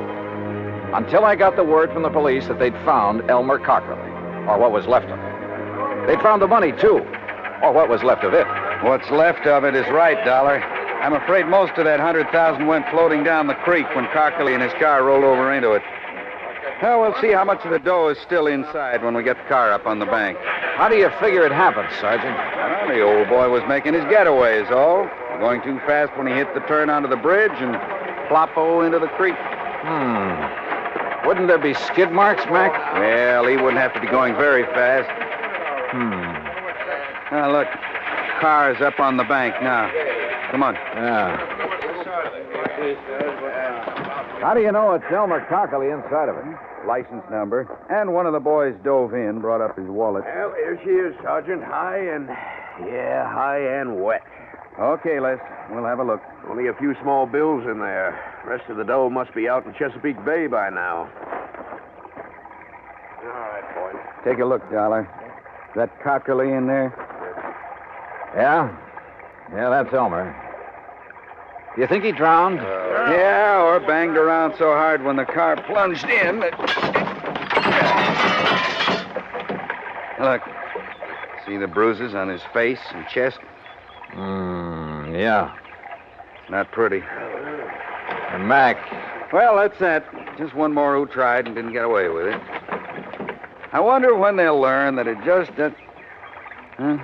[SPEAKER 8] Until I got the word from the police that they'd found Elmer Cockerly, or what was left of him. They'd found the money, too, or what was left of it.
[SPEAKER 22] What's left of it is right, Dollar. I'm afraid most of that 100,000 went floating down the creek when Cockerly and his car rolled over into it. Well, we'll see how much of the dough is still inside when we get the car up on the bank.
[SPEAKER 8] How do you figure it happened, Sergeant?
[SPEAKER 22] Well, the old boy was making his getaway, is all. Going too fast when he hit the turn onto the bridge and plop-o into the creek.
[SPEAKER 8] Wouldn't there be skid marks, Mac?
[SPEAKER 22] Well, he wouldn't have to be going very fast. Now, look. Car's up on the bank now. Come on.
[SPEAKER 8] Yeah. How do you know it's Elmer Cockerly inside of it?
[SPEAKER 22] License number. And one of the boys dove in, brought up his wallet.
[SPEAKER 3] Well, here she is, Sergeant. High and wet.
[SPEAKER 22] Okay, Les. We'll have a look.
[SPEAKER 3] Only a few small bills in there. Rest of the dough must be out in Chesapeake Bay by now. All right, boys.
[SPEAKER 22] Take a look, Dollar. Is that Cockerly in there?
[SPEAKER 8] Yeah? Yeah, that's Elmer. Do you think he drowned?
[SPEAKER 22] Yeah, or banged around so hard when the car plunged in that... Look. See the bruises on his face and chest?
[SPEAKER 8] Yeah.
[SPEAKER 22] Not pretty.
[SPEAKER 8] And Mac.
[SPEAKER 22] Well, that's that. Just one more who tried and didn't get away with it. I wonder when they'll learn that it just... Huh?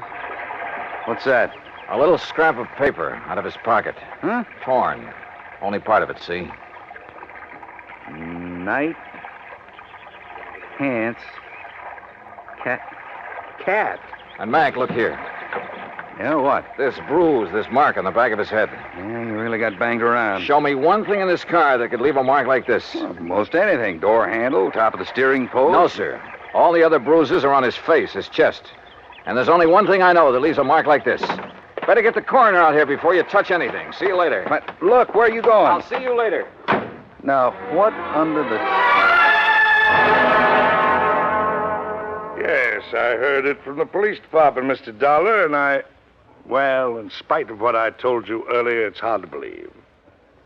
[SPEAKER 22] What's that?
[SPEAKER 8] A little scrap of paper out of his pocket.
[SPEAKER 22] Huh?
[SPEAKER 8] Torn. Only part of it, see?
[SPEAKER 22] Night. Pants. Cat.
[SPEAKER 8] And Mac, look here.
[SPEAKER 22] Yeah, what?
[SPEAKER 8] This bruise, this mark on the back of his head.
[SPEAKER 22] Yeah, you really got banged around.
[SPEAKER 8] Show me one thing in this car that could leave a mark like this.
[SPEAKER 22] Well, most anything. Door handle, top of the steering post.
[SPEAKER 8] No, sir. All the other bruises are on his face, his chest. And there's only one thing I know that leaves a mark like this. Better get the coroner out here before you touch anything. See you later.
[SPEAKER 22] But look, where are you going?
[SPEAKER 8] I'll see you later.
[SPEAKER 22] Now, what under the...
[SPEAKER 20] Yes, I heard it from the police department, Mr. Dollar, and well, in spite of what I told you earlier, it's hard to believe.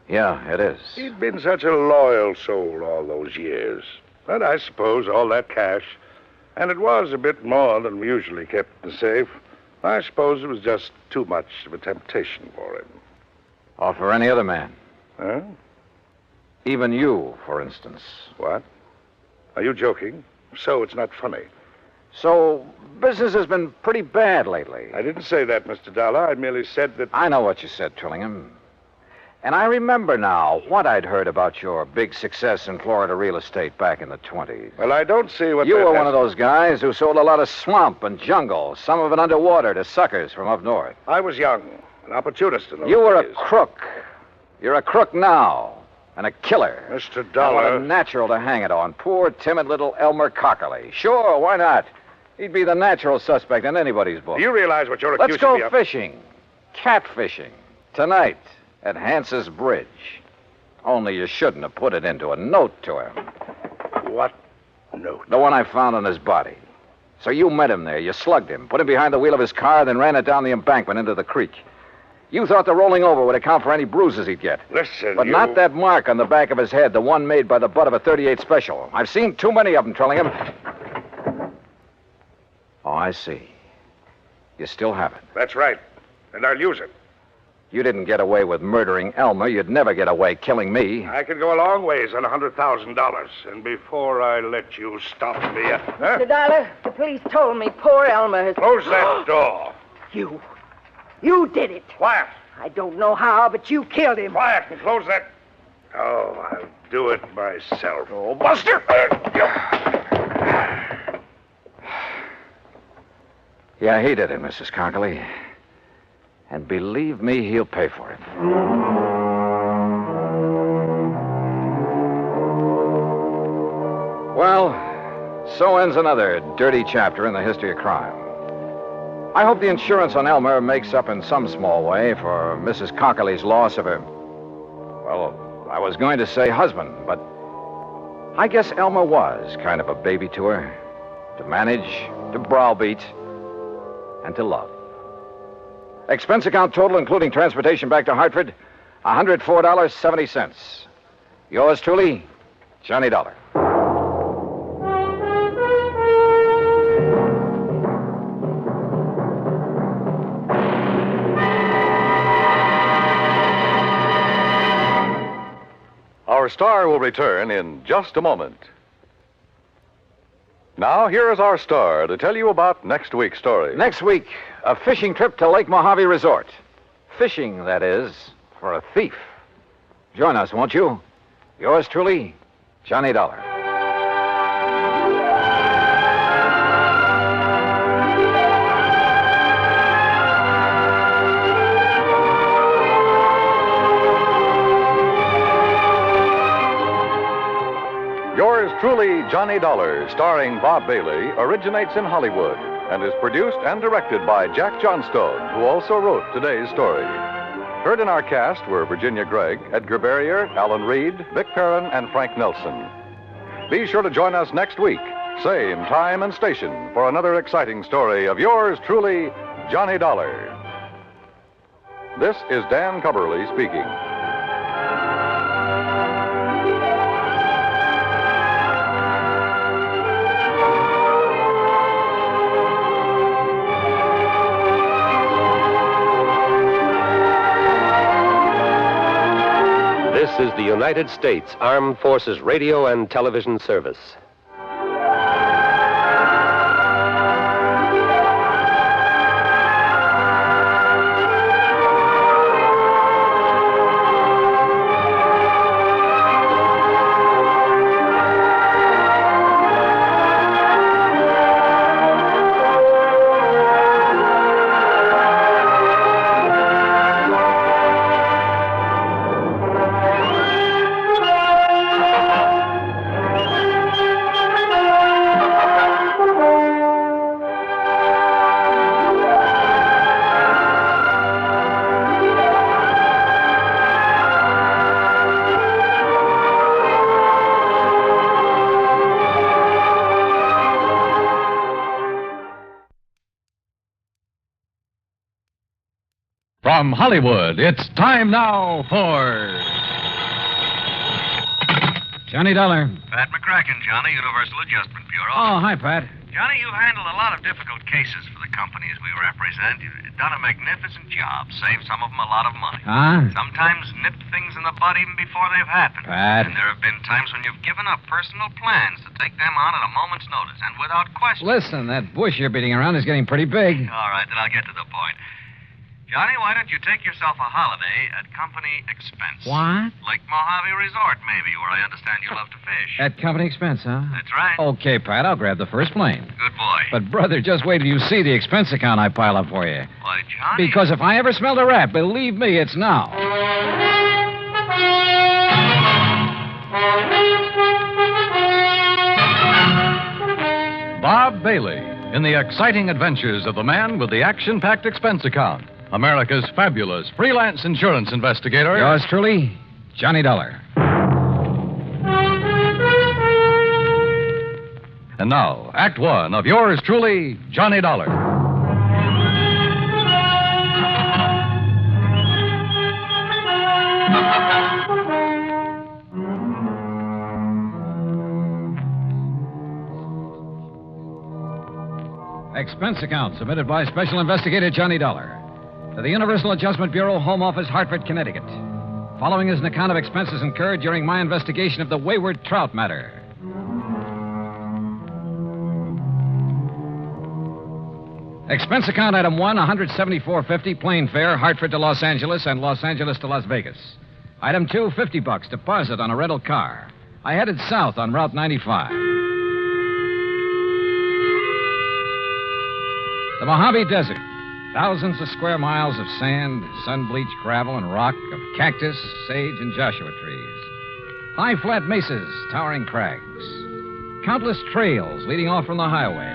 [SPEAKER 8] Yeah, it is.
[SPEAKER 20] He'd been such a loyal soul all those years. But I suppose all that cash, and it was a bit more than we usually kept in the safe, I suppose it was just too much of a temptation for him.
[SPEAKER 8] Or for any other man.
[SPEAKER 20] Huh?
[SPEAKER 8] Even you, for instance.
[SPEAKER 20] What? Are you joking? So it's not funny.
[SPEAKER 8] So, business has been pretty bad lately.
[SPEAKER 20] I didn't say that, Mr. Dollar. I merely said that...
[SPEAKER 8] I know what you said, Trillingham. And I remember now what I'd heard about your big success in Florida real estate back in the 20s.
[SPEAKER 20] Well, I don't see what
[SPEAKER 8] you
[SPEAKER 20] that
[SPEAKER 8] were
[SPEAKER 20] has...
[SPEAKER 8] one of those guys who sold a lot of swamp and jungle, some of it underwater, to suckers from up north.
[SPEAKER 20] I was young, an opportunist in those
[SPEAKER 8] You were
[SPEAKER 20] days.
[SPEAKER 8] a crook. You're a crook now, and a killer.
[SPEAKER 20] Mr. Dollar...
[SPEAKER 8] And what a natural to hang it on. Poor, timid little Elmer Cockerly. Sure, why not? He'd be the natural suspect in anybody's book.
[SPEAKER 20] Do you realize what you're
[SPEAKER 8] Let's
[SPEAKER 20] accusing me
[SPEAKER 8] go
[SPEAKER 20] of?
[SPEAKER 8] fishing. Catfishing. Tonight. At Hans's Bridge. Only you shouldn't have put it into a note to him.
[SPEAKER 20] What note?
[SPEAKER 8] The one I found on his body. So you met him there. You slugged him, put him behind the wheel of his car, then ran it down the embankment into the creek. You thought the rolling over would account for any bruises he'd get.
[SPEAKER 20] Listen,
[SPEAKER 8] But not that mark on the back of his head, the one made by the butt of a .38 Special. I've seen too many of them, Trillingham. Oh, I see. You still have it.
[SPEAKER 20] That's right. And I'll use it.
[SPEAKER 8] You didn't get away with murdering Elmer. You'd never get away killing me.
[SPEAKER 20] I could go a long ways on $100,000. And before I let you stop me... Huh?
[SPEAKER 5] Mr. Dollar, the police told me poor Elmer has...
[SPEAKER 20] Close that door.
[SPEAKER 5] You did it.
[SPEAKER 20] Quiet.
[SPEAKER 5] I don't know how, but you killed him.
[SPEAKER 20] Quiet and close that... Oh, I'll do it myself.
[SPEAKER 8] Oh, Buster! Yeah, he did it, Mrs. Cockley. And believe me, he'll pay for it. Well, so ends another dirty chapter in the history of crime. I hope the insurance on Elmer makes up in some small way for Mrs. Cockley's loss of her, well, I was going to say husband, but I guess Elmer was kind of a baby to her, to manage, to browbeat, and to love. Expense account total, including transportation back to Hartford, $104.70. Yours truly, Johnny Dollar.
[SPEAKER 9] Our star will return in just a moment. Now, here is our star to tell you about next week's story.
[SPEAKER 8] Next week, a fishing trip to Lake Mojave Resort. Fishing, that is, for a thief. Join us, won't you? Yours truly, Johnny Dollar.
[SPEAKER 9] Yours truly, Johnny Dollar, starring Bob Bailey, originates in Hollywood and is produced and directed by Jack Johnstone, who also wrote today's story. Heard in our cast were Virginia Gregg, Edgar Barrier, Alan Reed, Vic Perrin, and Frank Nelson. Be sure to join us next week, same time and station, for another exciting story of yours truly, Johnny Dollar. This is Dan Cubberly speaking.
[SPEAKER 18] This is the United States Armed Forces Radio and Television Service.
[SPEAKER 1] From Hollywood, it's time now for Johnny Dollar.
[SPEAKER 11] Pat McCracken, Johnny, Universal Adjustment Bureau.
[SPEAKER 1] Oh, hi, Pat.
[SPEAKER 11] Johnny, you've handled a lot of difficult cases for the companies we represent. You've done a magnificent job. Saved some of them a lot of money.
[SPEAKER 1] Huh?
[SPEAKER 11] Sometimes nipped things in the bud even before they've happened.
[SPEAKER 1] Pat.
[SPEAKER 11] And there have been times when you've given up personal plans to take them on at a moment's notice and without question.
[SPEAKER 1] Listen, that bush you're beating around is getting pretty big.
[SPEAKER 11] All right, then I'll get to the point. Johnny, why don't you take yourself a holiday at company expense?
[SPEAKER 1] What?
[SPEAKER 11] Lake Mojave Resort, maybe, where I understand you love to fish.
[SPEAKER 1] At company expense, huh?
[SPEAKER 11] That's right.
[SPEAKER 1] Okay, Pat, I'll grab the first plane.
[SPEAKER 11] Good boy.
[SPEAKER 1] But, brother, just wait till you see the expense account I pile up for you.
[SPEAKER 11] Why, Johnny?
[SPEAKER 1] Because if I ever smelled a rat, believe me, it's now. Bob Bailey, in the exciting adventures of the man with the action-packed expense account, America's fabulous freelance insurance investigator.
[SPEAKER 2] Yours truly, Johnny Dollar.
[SPEAKER 1] And now, Act One of yours truly, Johnny Dollar.
[SPEAKER 2] Expense account submitted by Special Investigator Johnny Dollar to the Universal Adjustment Bureau, Home Office, Hartford, Connecticut. Following is an account of expenses incurred during my investigation of the Wayward Trout matter. Expense account item 1, $174.50 plane fare, Hartford to Los Angeles and Los Angeles to Las Vegas. Item 2, $50 deposit on a rental car. I headed south on Route 95. The Mojave Desert. Thousands of square miles of sand, sun-bleached gravel and rock, of cactus, sage, and Joshua trees. High flat mesas, towering crags. Countless trails leading off from the highway.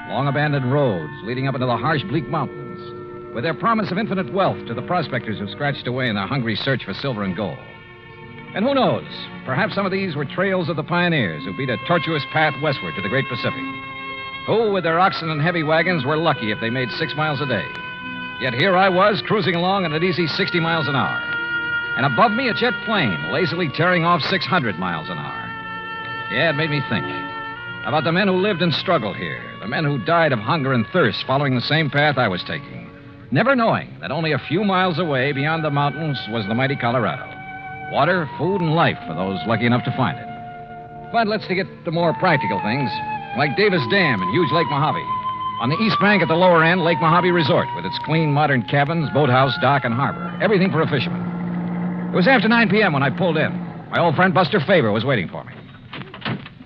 [SPEAKER 2] Long abandoned roads leading up into the harsh, bleak mountains, with their promise of infinite wealth to the prospectors who scratched away in their hungry search for silver and gold. And who knows, perhaps some of these were trails of the pioneers who beat a tortuous path westward to the great Pacific, who, with their oxen and heavy wagons, were lucky if they made 6 miles a day. Yet here I was, cruising along at an easy 60 miles an hour. And above me, a jet plane, lazily tearing off 600 miles an hour. Yeah, it made me think about the men who lived and struggled here, the men who died of hunger and thirst following the same path I was taking, never knowing that only a few miles away beyond the mountains was the mighty Colorado. Water, food, and life for those lucky enough to find it. But let's get to more practical things, like Davis Dam and huge Lake Mojave. On the east bank at the lower end, Lake Mojave Resort, with its clean, modern cabins, boathouse, dock, and harbor. Everything for a fisherman. It was after 9 p.m. when I pulled in. My old friend Buster Faber was waiting for me.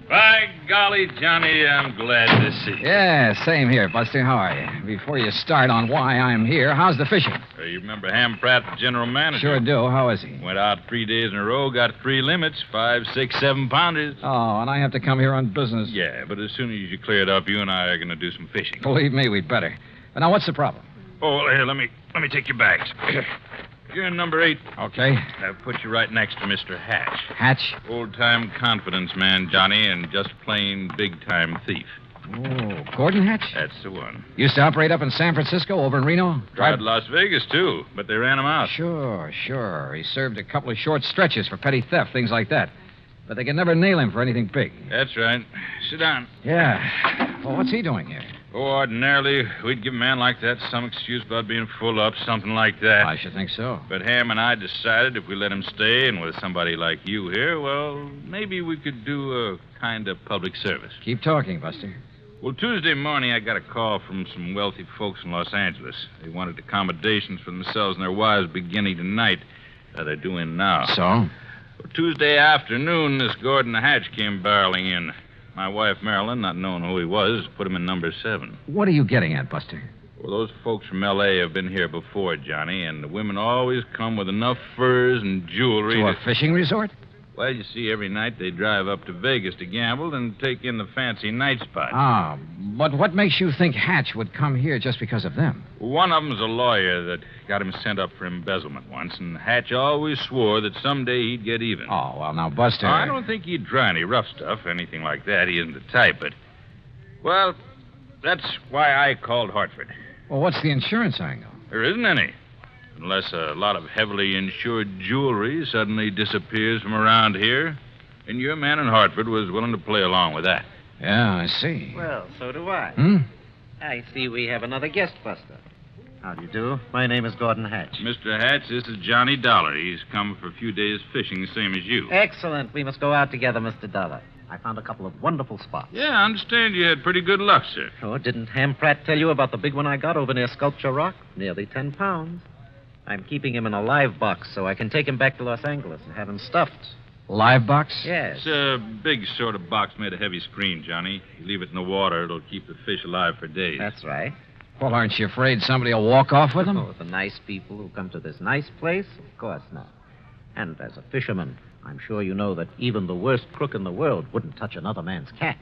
[SPEAKER 7] By golly, Johnny, I'm glad to see you.
[SPEAKER 2] Yeah, same here, Buster. How are you? Before you start on why I'm here, how's the fishing?
[SPEAKER 7] You remember Ham Pratt, the general manager?
[SPEAKER 2] Sure do. How is he?
[SPEAKER 7] Went out 3 days in a row, got 3 limits, 5, 6, 7 pounders.
[SPEAKER 2] Oh, and I have to come here on business.
[SPEAKER 7] Yeah, but as soon as you clear it up, you and I are going to do some fishing.
[SPEAKER 2] Believe me, we'd better. But now, what's the problem?
[SPEAKER 7] Oh, well, here, let me take your bags. You're in number 8.
[SPEAKER 2] Okay.
[SPEAKER 7] I'll put you right next to Mr. Hatch.
[SPEAKER 2] Hatch?
[SPEAKER 7] Old-time confidence man, Johnny, and just plain big-time thief.
[SPEAKER 2] Oh, Gordon Hatch?
[SPEAKER 7] That's the one.
[SPEAKER 2] Used to operate up in San Francisco, over in Reno?
[SPEAKER 7] Tried Las Vegas, too, but they ran him out.
[SPEAKER 2] Sure. He served a couple of short stretches for petty theft, things like that. But they could never nail him for anything big.
[SPEAKER 7] That's right. Sit down.
[SPEAKER 2] Yeah. Well, what's he doing here?
[SPEAKER 7] Oh, ordinarily, we'd give a man like that some excuse about being full up, something like that.
[SPEAKER 2] I should think so.
[SPEAKER 7] But Ham and I decided if we let him stay, and with somebody like you here, well, maybe we could do a kind of public service.
[SPEAKER 2] Keep talking, Buster.
[SPEAKER 7] Well, Tuesday morning, I got a call from some wealthy folks in Los Angeles. They wanted accommodations for themselves and their wives beginning tonight. They're doing now.
[SPEAKER 2] So?
[SPEAKER 7] Well, Tuesday afternoon, this Gordon Hatch came barreling in. My wife, Marilyn, not knowing who he was, put him in number 7.
[SPEAKER 2] What are you getting at, Buster?
[SPEAKER 7] Well, those folks from L.A. have been here before, Johnny, and the women always come with enough furs and jewelry
[SPEAKER 2] To a fishing resort?
[SPEAKER 7] Well, you see, every night they drive up to Vegas to gamble and take in the fancy night spots.
[SPEAKER 2] Ah, but what makes you think Hatch would come here just because of them?
[SPEAKER 7] One of them's a lawyer that got him sent up for embezzlement once, and Hatch always swore that someday he'd get even.
[SPEAKER 2] Oh, well, now, Buster...
[SPEAKER 7] I don't think he'd try any rough stuff, anything like that. He isn't the type, but... Well, that's why I called Hartford.
[SPEAKER 2] Well, what's the insurance angle?
[SPEAKER 7] There isn't any. Unless a lot of heavily insured jewelry suddenly disappears from around here. And your man in Hartford was willing to play along with that.
[SPEAKER 2] Yeah, I see.
[SPEAKER 17] Well, so do I.
[SPEAKER 2] Hmm?
[SPEAKER 17] I see we have another guest, Buster. How do you do? My name is Gordon Hatch.
[SPEAKER 7] Mr. Hatch, this is Johnny Dollar. He's come for a few days fishing, same as you.
[SPEAKER 17] Excellent. We must go out together, Mr. Dollar. I found a couple of wonderful spots.
[SPEAKER 7] Yeah, I understand you had pretty good luck, sir.
[SPEAKER 17] Oh, didn't Ham Pratt tell you about the big one I got over near Sculpture Rock? Nearly 10 pounds. I'm keeping him in a live box so I can take him back to Los Angeles and have him stuffed.
[SPEAKER 2] Live box?
[SPEAKER 17] Yes.
[SPEAKER 7] It's a big sort of box made of heavy screen, Johnny. You leave it in the water, it'll keep the fish alive for days.
[SPEAKER 17] That's right.
[SPEAKER 2] Well, aren't you afraid somebody will walk off with them?
[SPEAKER 17] Oh, the nice people who come to this nice place? Of course not. And as a fisherman, I'm sure you know that even the worst crook in the world wouldn't touch another man's catch.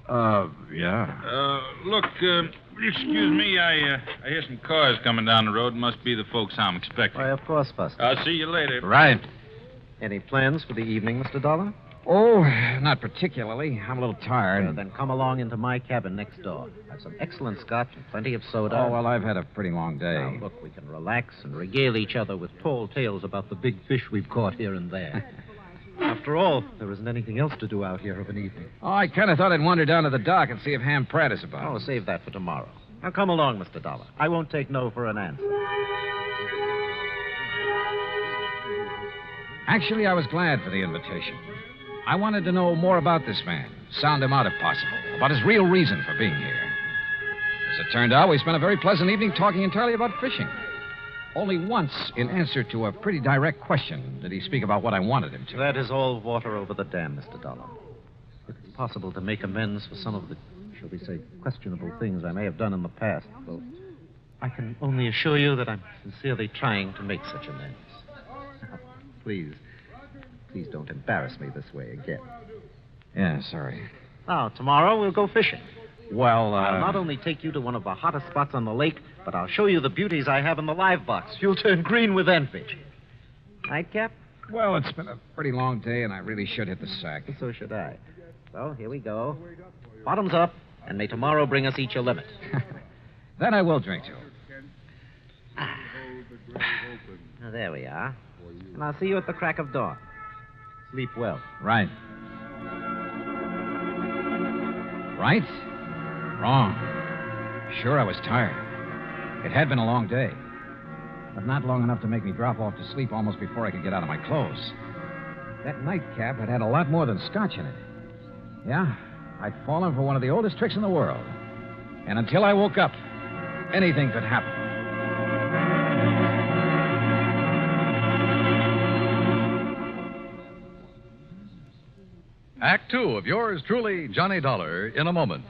[SPEAKER 2] Yeah.
[SPEAKER 7] Look, excuse me, I hear some cars coming down the road. Must be the folks I'm expecting.
[SPEAKER 17] Why, of course, Buster.
[SPEAKER 7] I'll see you later.
[SPEAKER 2] Right.
[SPEAKER 17] Any plans for the evening, Mr. Dollar?
[SPEAKER 2] Oh, not particularly. I'm a little tired.
[SPEAKER 17] Well, then come along into my cabin next door. Have some excellent scotch and plenty of soda.
[SPEAKER 2] Oh, well, I've had a pretty long day.
[SPEAKER 17] Now, look, we can relax and regale each other with tall tales about the big fish we've caught here and there. After all, there isn't anything else to do out here of an evening.
[SPEAKER 2] Oh, I kind of thought I'd wander down to the dock and see if Ham Pratt is about.
[SPEAKER 17] Oh, save that for tomorrow. Now, come along, Mr. Dollar. I won't take no for an answer.
[SPEAKER 2] Actually, I was glad for the invitation. I wanted to know more about this man, sound him out if possible, about his real reason for being here. As it turned out, we spent a very pleasant evening talking entirely about fishing. Only once, in answer to a pretty direct question, did he speak about what I wanted him to.
[SPEAKER 17] That is all water over the dam, Mr. Dollar. If it's possible to make amends for some of the, shall we say, questionable things I may have done in the past, both I can only assure you that I'm sincerely trying to make such amends. Please don't embarrass me this way again.
[SPEAKER 8] Yeah, sorry.
[SPEAKER 17] Now, tomorrow we'll go fishing.
[SPEAKER 8] Well,
[SPEAKER 17] I'll not only take you to one of the hottest spots on the lake, but I'll show you the beauties I have in the live box. You'll turn green with envy. Nightcap?
[SPEAKER 8] Well, it's been a pretty long day, and I really should hit the sack.
[SPEAKER 17] So should I. So, here we go. Bottoms up, and may tomorrow bring us each a limit.
[SPEAKER 8] Then I will drink to him.
[SPEAKER 17] Now, there we are. And I'll see you at the crack of dawn. Sleep well.
[SPEAKER 8] Right. Right? Wrong. Sure, I was tired. It had been a long day. But not long enough to make me drop off to sleep almost before I could get out of my clothes. That nightcap had a lot more than scotch in it. Yeah, I'd fallen for one of the oldest tricks in the world. And until I woke up, anything could happen.
[SPEAKER 9] Act two of yours truly, Johnny Dollar, in a moment.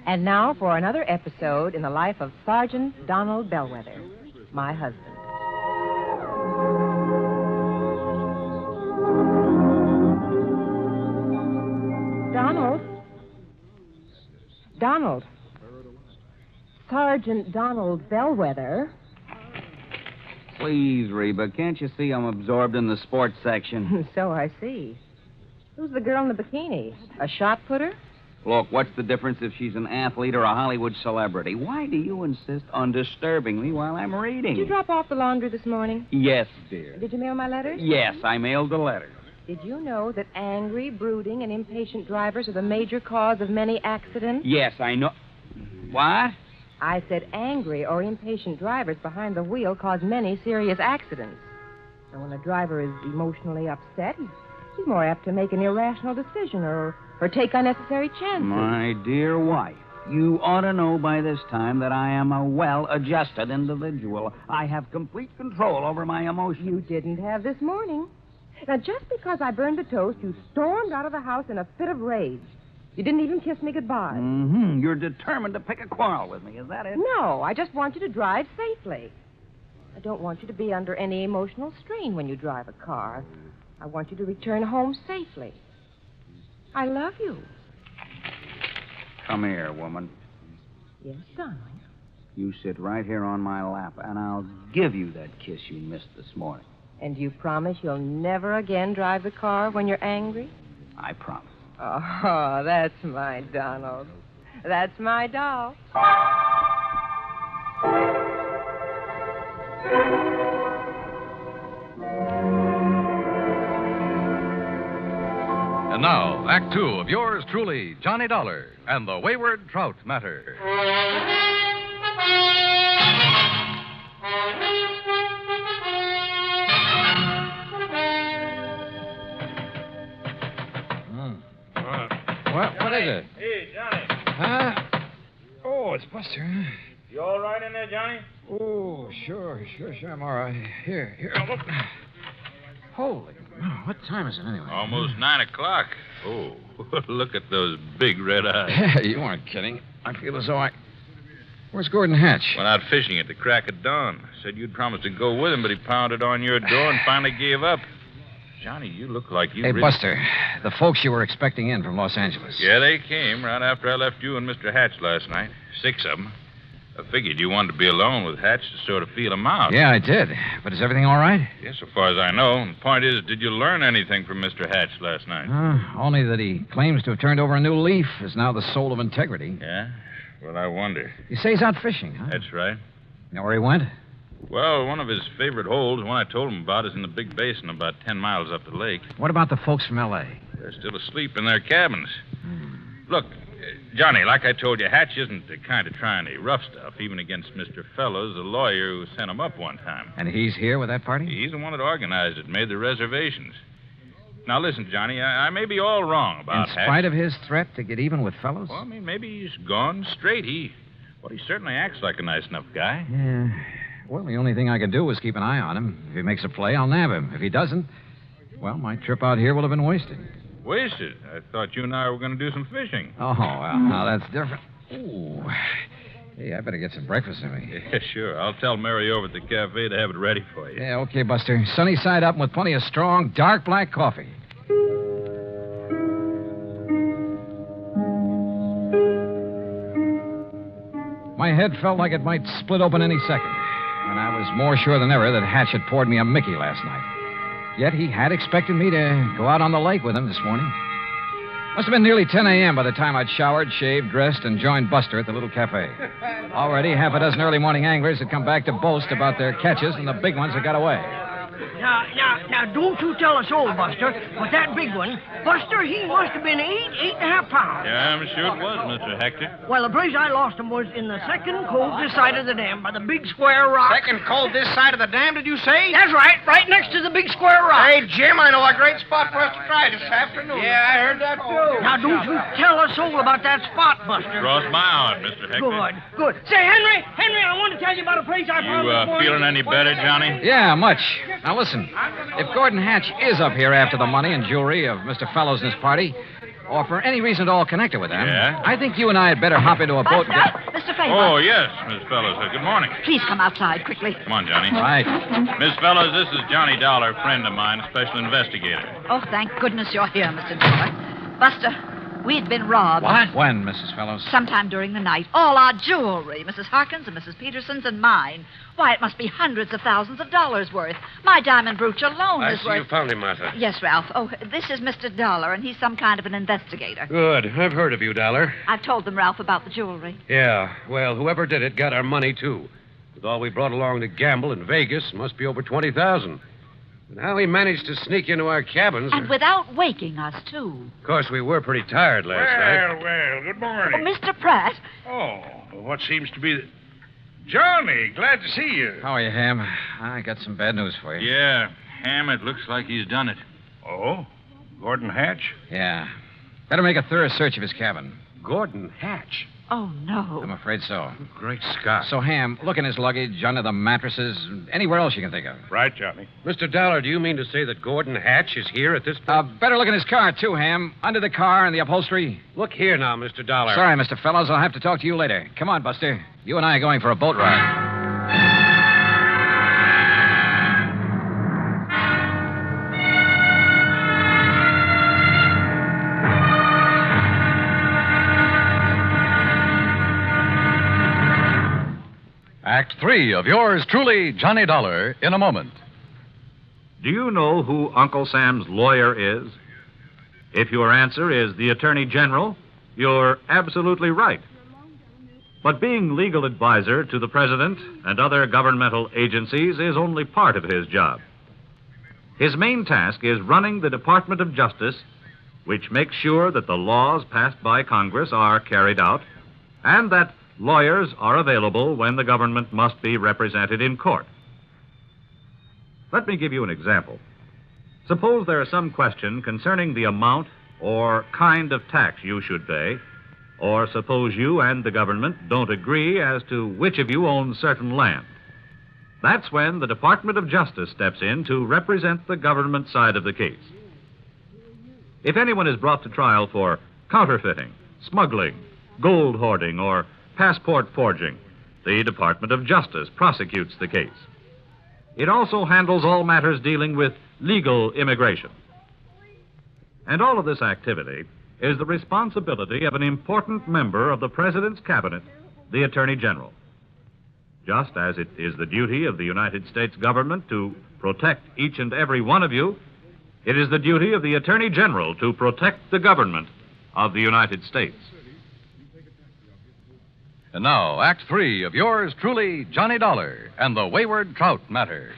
[SPEAKER 6] And now for another episode in the life of Sergeant Donald Bellwether, my husband. Donald. Sergeant Donald Bellwether.
[SPEAKER 10] Please, Reba, can't you see I'm absorbed in the sports section?
[SPEAKER 6] So I see. Who's the girl in the bikini? A shot putter?
[SPEAKER 10] Look, what's the difference if she's an athlete or a Hollywood celebrity? Why do you insist on disturbing me while I'm reading?
[SPEAKER 6] Did you drop off the laundry this morning?
[SPEAKER 10] Yes, dear.
[SPEAKER 6] Did you mail my letters?
[SPEAKER 10] Yes, I mailed the letters.
[SPEAKER 6] Did you know that angry, brooding, and impatient drivers are the major cause of many accidents?
[SPEAKER 10] Yes, I know. What?
[SPEAKER 6] I said angry or impatient drivers behind the wheel cause many serious accidents. And when a driver is emotionally upset, he's more apt to make an irrational decision or take unnecessary chances.
[SPEAKER 10] My dear wife, you ought to know by this time that I am a well-adjusted individual. I have complete control over my emotions.
[SPEAKER 6] You didn't have this morning. Now, just because I burned the toast, you stormed out of the house in a fit of rage. You didn't even kiss me goodbye.
[SPEAKER 10] Mm-hmm. You're determined to pick a quarrel with me, is that it?
[SPEAKER 6] No, I just want you to drive safely. I don't want you to be under any emotional strain when you drive a car. I want you to return home safely. I love you.
[SPEAKER 10] Come here, woman.
[SPEAKER 6] Yes, darling.
[SPEAKER 10] You sit right here on my lap, and I'll give you that kiss you missed this morning.
[SPEAKER 6] And you promise you'll never again drive the car when you're angry?
[SPEAKER 10] I promise.
[SPEAKER 6] Oh, that's my Donald. That's my doll.
[SPEAKER 9] And now, Act two of yours truly, Johnny Dollar, and the Wayward Trout Matter.
[SPEAKER 8] What is it?
[SPEAKER 19] Hey, Johnny.
[SPEAKER 8] Huh? Oh, it's Buster.
[SPEAKER 19] You all right in there, Johnny?
[SPEAKER 8] Oh, sure, I'm all right. Here. Oh, holy, what time is it anyway?
[SPEAKER 7] Almost 9 o'clock. Oh, look at those big red eyes.
[SPEAKER 8] Yeah, you aren't kidding. I feel as though Where's Gordon Hatch?
[SPEAKER 7] Went out fishing at the crack of dawn. Said you'd promised to go with him, but he pounded on your door and finally gave up. Johnny, you look like you...
[SPEAKER 8] Hey, Buster, the folks you were expecting in from Los Angeles.
[SPEAKER 7] Yeah, they came right after I left you and Mr. Hatch last night. 6 of them. I figured you wanted to be alone with Hatch to sort of feel him out.
[SPEAKER 8] Yeah, I did. But is everything all right?
[SPEAKER 7] Yeah, so far as I know. And the point is, did you learn anything from Mr. Hatch last night?
[SPEAKER 8] Only that he claims to have turned over a new leaf, is now the soul of integrity.
[SPEAKER 7] Yeah? Well, I wonder.
[SPEAKER 8] You say he's out fishing, huh?
[SPEAKER 7] That's right.
[SPEAKER 8] You know where he went?
[SPEAKER 7] Well, one of his favorite holes, the one I told him about, is in the big basin about 10 miles up the lake.
[SPEAKER 8] What about the folks from L.A.?
[SPEAKER 7] They're still asleep in their cabins. Look, Johnny, like I told you, Hatch isn't the kind of trying any rough stuff, even against Mr. Fellows, the lawyer who sent him up one time.
[SPEAKER 8] And he's here with that party?
[SPEAKER 7] He's the one that organized it, made the reservations. Now, listen, Johnny, I may be all wrong about Hatch.
[SPEAKER 8] In spite of his threat to get even with Fellows?
[SPEAKER 7] Well, I mean, maybe he's gone straight. He certainly acts like a nice enough guy.
[SPEAKER 8] Yeah. Well, the only thing I can do is keep an eye on him. If he makes a play, I'll nab him. If he doesn't, well, my trip out here will have been wasted.
[SPEAKER 7] Wasted? I thought you and I were going to do some fishing.
[SPEAKER 8] Oh, well, now that's different. Ooh.
[SPEAKER 2] Hey, I better get some breakfast in me.
[SPEAKER 7] Yeah, sure. I'll tell Mary over at the cafe to have it ready for you.
[SPEAKER 2] Yeah, okay, Buster. Sunny side up and with plenty of strong, dark black coffee. My head felt like it might split open any second, and I was more sure than ever that Hatch had poured me a Mickey last night. Yet he had expected me to go out on the lake with him this morning. Must have been nearly 10 a.m. by the time I'd showered, shaved, dressed, and joined Buster at the little cafe. Already, half a dozen early morning anglers had come back to boast about their catches, and the big ones had got away.
[SPEAKER 16] Now, don't you tell us all, Buster, but that big one, Buster, he must have been 8.5 pounds.
[SPEAKER 7] Yeah, I'm sure it was, Mr. Hector.
[SPEAKER 16] Well, the place I lost him was in the second cove this side of the dam by the big square rock.
[SPEAKER 21] Second cove this side of the dam, did you say?
[SPEAKER 16] That's right next to the big square rock.
[SPEAKER 21] Hey, Jim, I know a great spot for us to try this afternoon.
[SPEAKER 16] Yeah, I heard that, too. Now, don't you tell us all about that spot, Buster.
[SPEAKER 7] Cross my heart, Mr. Hector.
[SPEAKER 16] Good. Say, Henry, I want to tell you about a place I found this morning.
[SPEAKER 7] Feeling any better, Johnny?
[SPEAKER 2] Yeah, much. Now, listen. If Gordon Hatch is up here after the money and jewelry of Mr. Fellows and his party, or for any reason at all connected with them, I think you and I had better hop into a boat and get...
[SPEAKER 23] Mr. Faber.
[SPEAKER 7] Oh, yes, Miss Fellows. Good morning.
[SPEAKER 23] Please come outside quickly.
[SPEAKER 7] Come on, Johnny.
[SPEAKER 2] Right.
[SPEAKER 7] Miss Fellows, this is Johnny Dollar, a friend of mine, a special investigator.
[SPEAKER 23] Oh, thank goodness you're here, Mr. Dollar. Buster, we'd been robbed.
[SPEAKER 2] What? When, Mrs. Fellows?
[SPEAKER 23] Sometime during the night. All our jewelry, Mrs. Harkins and Mrs. Peterson's and mine. Why, it must be hundreds of thousands of dollars worth. My diamond brooch alone is worth...
[SPEAKER 24] you found him, Martha.
[SPEAKER 23] Yes, Ralph. Oh, this is Mr. Dollar, and he's some kind of an investigator.
[SPEAKER 24] Good. I've heard of you, Dollar.
[SPEAKER 23] I've told them, Ralph, about the jewelry.
[SPEAKER 24] Yeah, well, whoever did it got our money, too. With all we brought along to gamble in Vegas, must be over $20,000. And how he managed to sneak into our cabins...
[SPEAKER 23] And without waking us, too.
[SPEAKER 24] Of course, we were pretty tired last night.
[SPEAKER 11] Well, good morning.
[SPEAKER 23] Oh, Mr. Pratt.
[SPEAKER 11] Oh, what seems to be... Johnny, glad to see you.
[SPEAKER 2] How are you, Ham? I got some bad news for you.
[SPEAKER 7] Yeah, Ham, it looks like he's done it.
[SPEAKER 11] Oh? Gordon Hatch?
[SPEAKER 2] Yeah. Better make a thorough search of his cabin.
[SPEAKER 24] Gordon Hatch?
[SPEAKER 23] Oh, no.
[SPEAKER 2] I'm afraid so.
[SPEAKER 24] Great Scott.
[SPEAKER 2] So, Ham, look in his luggage, under the mattresses, anywhere else you can think of.
[SPEAKER 11] Right, Johnny.
[SPEAKER 24] Mr. Dollar, do you mean to say that Gordon Hatch is here at this point?
[SPEAKER 2] Better look in his car, too, Ham. Under the car and the upholstery.
[SPEAKER 24] Look here now, Mr. Dollar.
[SPEAKER 2] Sorry, Mr. Fellows. I'll have to talk to you later. Come on, Buster. You and I are going for a boat ride.
[SPEAKER 9] Act 3 of yours truly, Johnny Dollar, in a moment.
[SPEAKER 25] Do you know who Uncle Sam's lawyer is? If your answer is the Attorney General, you're absolutely right. But being legal advisor to the President and other governmental agencies is only part of his job. His main task is running the Department of Justice, which makes sure that the laws passed by Congress are carried out and that lawyers are available when the government must be represented in court. Let me give you an example. Suppose there is some question concerning the amount or kind of tax you should pay, or suppose you and the government don't agree as to which of you owns certain land. That's when the Department of Justice steps in to represent the government side of the case. If anyone is brought to trial for counterfeiting, smuggling, gold hoarding, or passport forging, the Department of Justice prosecutes the case. It also handles all matters dealing with legal immigration. And all of this activity is the responsibility of an important member of the President's Cabinet, the Attorney General. Just as it is the duty of the United States government to protect each and every one of you, it is the duty of the Attorney General to protect the government of the United States.
[SPEAKER 9] And now, Act 3 of yours truly, Johnny Dollar, and the Wayward Trout Matter.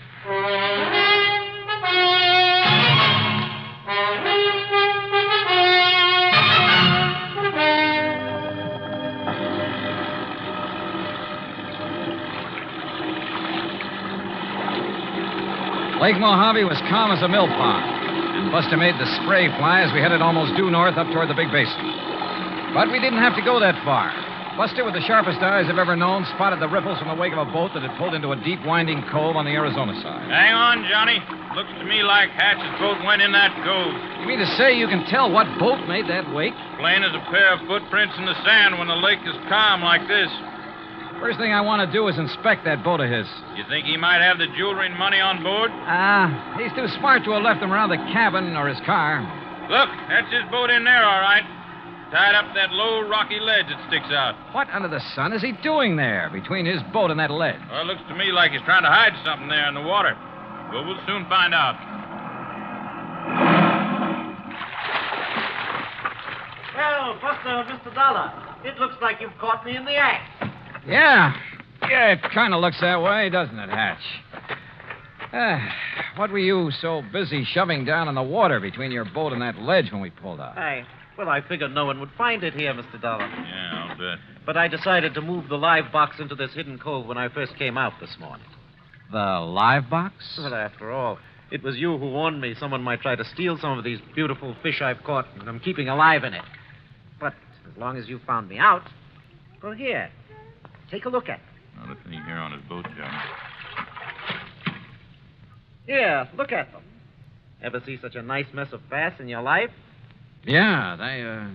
[SPEAKER 2] Lake Mojave was calm as a mill pond, and Buster made the spray fly as we headed almost due north up toward the big basin. But we didn't have to go that far. Buster, with the sharpest eyes I've ever known, spotted the ripples from the wake of a boat that had pulled into a deep, winding cove on the Arizona side.
[SPEAKER 7] Hang on, Johnny. Looks to me like Hatch's boat went in that cove.
[SPEAKER 2] You mean to say you can tell what boat made that wake?
[SPEAKER 7] Plain as a pair of footprints in the sand when the lake is calm like this.
[SPEAKER 2] First thing I want to do is inspect that boat of his.
[SPEAKER 7] You think he might have the jewelry and money on board?
[SPEAKER 2] He's too smart to have left them around the cabin or his car.
[SPEAKER 7] Look, that's his boat in there, all right. Tied up to that low, rocky ledge that sticks out.
[SPEAKER 2] What under the sun is he doing there, between his boat and that ledge?
[SPEAKER 7] Well, it looks to me like he's trying to hide something there in the water. But we'll soon find out.
[SPEAKER 19] Well, Buster, Mr. Dollar, it looks like you've caught me in the act.
[SPEAKER 2] Yeah, it kind of looks that way, doesn't it, Hatch? What were you so busy shoving down in the water between your boat and that ledge when we pulled out?
[SPEAKER 17] I figured no one would find it here, Mr. Dollar.
[SPEAKER 7] Yeah, I'll bet.
[SPEAKER 17] But I decided to move the live box into this hidden cove when I first came out this morning.
[SPEAKER 2] The live box?
[SPEAKER 17] But after all, it was you who warned me someone might try to steal some of these beautiful fish I've caught, and I'm keeping alive in it. But as long as you found me out, well, here, take a look at it.
[SPEAKER 7] Now, look in here on his boat, Johnny.
[SPEAKER 17] Here, look at them. Ever see such a nice mess of bass in your life?
[SPEAKER 2] Yeah,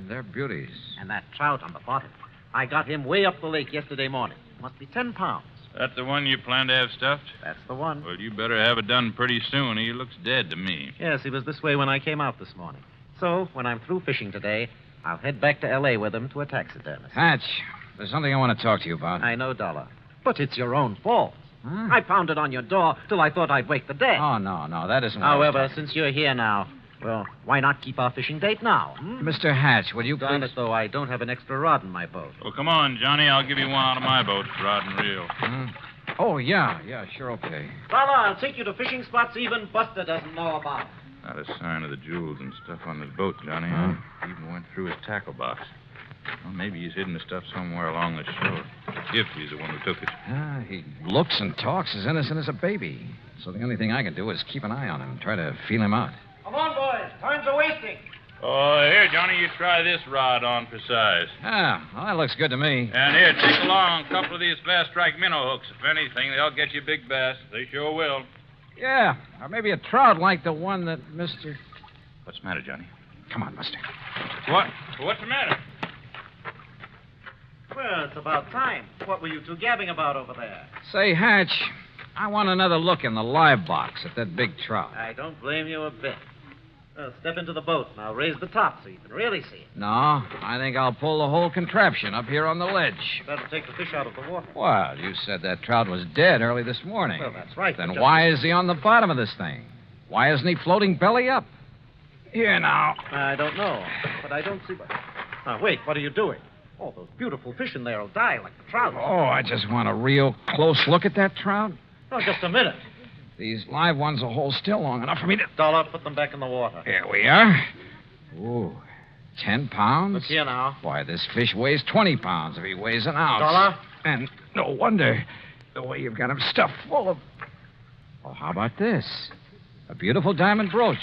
[SPEAKER 2] they're beauties.
[SPEAKER 17] And that trout on the bottom. I got him way up the lake yesterday morning. Must be 10 pounds.
[SPEAKER 7] That's the one you plan to have stuffed?
[SPEAKER 17] That's the one.
[SPEAKER 7] Well, you better have it done pretty soon. He looks dead to me.
[SPEAKER 17] Yes, he was this way when I came out this morning. So, when I'm through fishing today, I'll head back to L.A. with him to a taxidermist.
[SPEAKER 2] Hatch, there's something I want to talk to you about.
[SPEAKER 17] I know, Dollar. But it's your own fault.
[SPEAKER 2] Huh?
[SPEAKER 17] I pounded on your door till I thought I'd wake the dead.
[SPEAKER 2] Oh, no, that isn't what
[SPEAKER 17] However, since you're here now, well, why not keep our fishing date now?
[SPEAKER 2] Mr. Hatch, will you
[SPEAKER 17] Darn
[SPEAKER 2] please...
[SPEAKER 17] it, though, I don't have an extra rod in my boat.
[SPEAKER 7] Well, come on, Johnny. I'll give you one out of my boat, rod and reel.
[SPEAKER 2] Oh, yeah, sure, okay.
[SPEAKER 17] Dollar, I'll take you to fishing spots even Buster doesn't know about.
[SPEAKER 7] Not a sign of the jewels and stuff on his boat, Johnny. I even went through his tackle box. Well, maybe he's hidden the stuff somewhere along the shore. If he's the one who took it.
[SPEAKER 2] He looks and talks as innocent as a baby. So the only thing I can do is keep an eye on him, try to feel him out.
[SPEAKER 19] Come on, boys. Time's a wasting.
[SPEAKER 7] Oh, here, Johnny, you try this rod on for size.
[SPEAKER 2] Well, that looks good to me.
[SPEAKER 7] And here, take along a couple of these fast strike minnow hooks. If anything, they'll get you big bass. They sure will.
[SPEAKER 2] Yeah, or maybe a trout like the one that Mr...
[SPEAKER 7] What's the matter, Johnny?
[SPEAKER 2] Come on, Buster.
[SPEAKER 7] What? What's the matter?
[SPEAKER 17] Well, it's about time. What were you two gabbing about over there?
[SPEAKER 2] Say, Hatch, I want another look in the live box at that big trout.
[SPEAKER 17] I don't blame you a bit. Step into the boat, and I'll raise the top so you can really see it.
[SPEAKER 2] No, I think I'll pull the whole contraption up here on the ledge.
[SPEAKER 17] That'll take the fish out of the water.
[SPEAKER 2] Well, you said that trout was dead early this morning.
[SPEAKER 17] Well, that's right.
[SPEAKER 2] Then why is he on the bottom of this thing? Why isn't he floating belly up? Here now.
[SPEAKER 17] I don't know, but I don't see... Now, wait, what are you doing? Oh, those beautiful fish in there will die like the trout.
[SPEAKER 2] Oh, I just want a real close look at that trout.
[SPEAKER 17] Oh, just a minute.
[SPEAKER 2] These live ones will hold still long enough for me to...
[SPEAKER 17] Dollar, put them back in the water.
[SPEAKER 2] Here we are. Ooh, 10 pounds?
[SPEAKER 17] Look here now.
[SPEAKER 2] Why, this fish weighs 20 pounds if he weighs an ounce.
[SPEAKER 17] Dollar?
[SPEAKER 2] And no wonder the way you've got him stuffed full of... Well, how about this? A beautiful diamond brooch.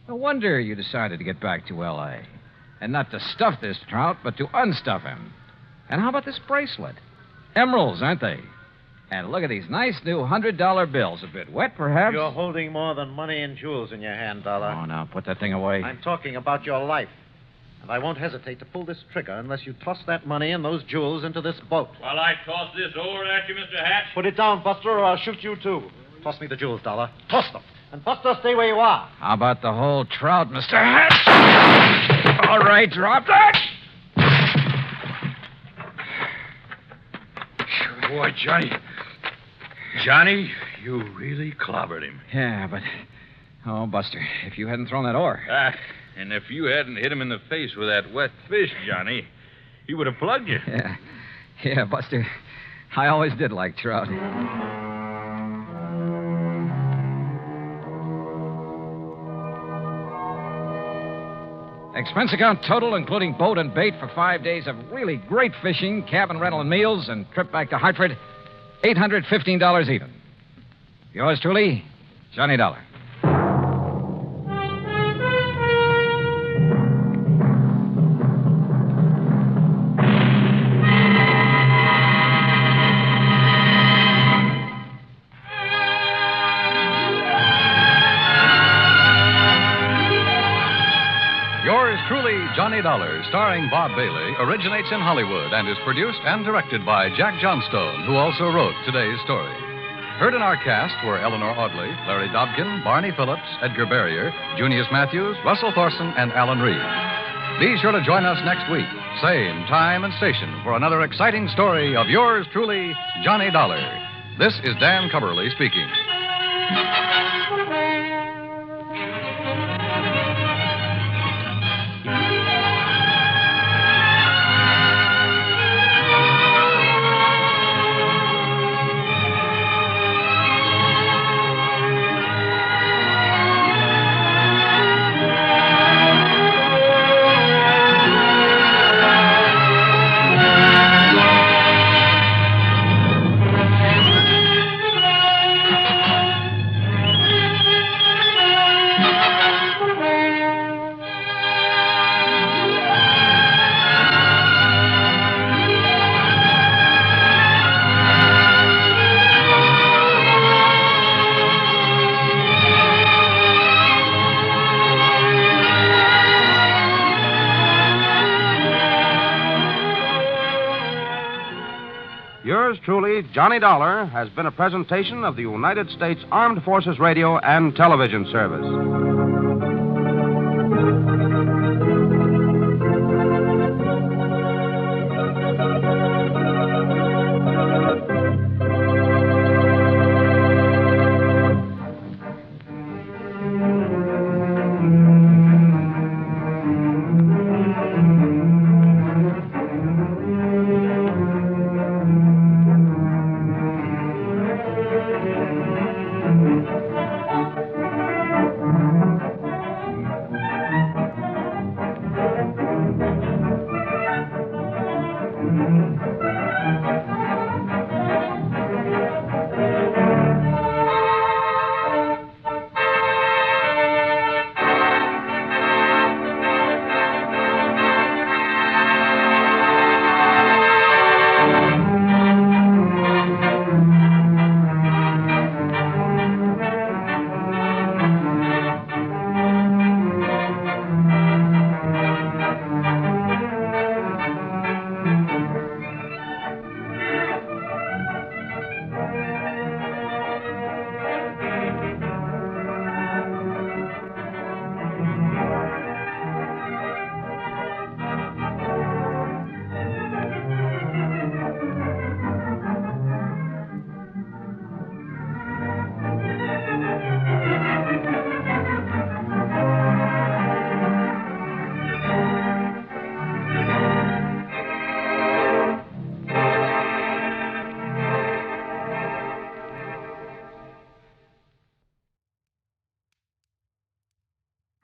[SPEAKER 2] No wonder you decided to get back to L.A. And not to stuff this trout, but to unstuff him. And how about this bracelet? Emeralds, aren't they? And look at these nice new $100 bills. A bit wet, perhaps?
[SPEAKER 17] You're holding more than money and jewels in your hand, Dollar.
[SPEAKER 2] Oh, now, put that thing away.
[SPEAKER 17] I'm talking about your life. And I won't hesitate to pull this trigger unless you toss that money and those jewels into this boat.
[SPEAKER 7] While I toss this over at you, Mr. Hatch?
[SPEAKER 17] Put it down, Buster, or I'll shoot you, too. Toss me the jewels, Dollar. Toss them. And Buster, stay where you are.
[SPEAKER 2] How about the whole trout, Mr. Hatch? All right, drop that.
[SPEAKER 7] Boy, Johnny, you really clobbered him.
[SPEAKER 2] Yeah, but... Oh, Buster, if you hadn't thrown that oar...
[SPEAKER 7] And if you hadn't hit him in the face with that wet fish, Johnny, he would have plugged you.
[SPEAKER 2] Yeah, Buster. I always did like trout. Expense account total, including boat and bait for 5 days of really great fishing, cabin rental and meals, and trip back to Hartford, $815 even. Yours truly, Johnny Dollar.
[SPEAKER 9] Yours truly, Johnny Dollar, starring Bob Bailey, originates in Hollywood and is produced and directed by Jack Johnstone, who also wrote today's story. Heard in our cast were Eleanor Audley, Larry Dobkin, Barney Phillips, Edgar Barrier, Junius Matthews, Russell Thorson, and Alan Reed. Be sure to join us next week, same time and station, for another exciting story of yours truly, Johnny Dollar. This is Dan Cumberly speaking.
[SPEAKER 4] Yours truly, Johnny Dollar, has been a presentation of the United States Armed Forces Radio and Television Service.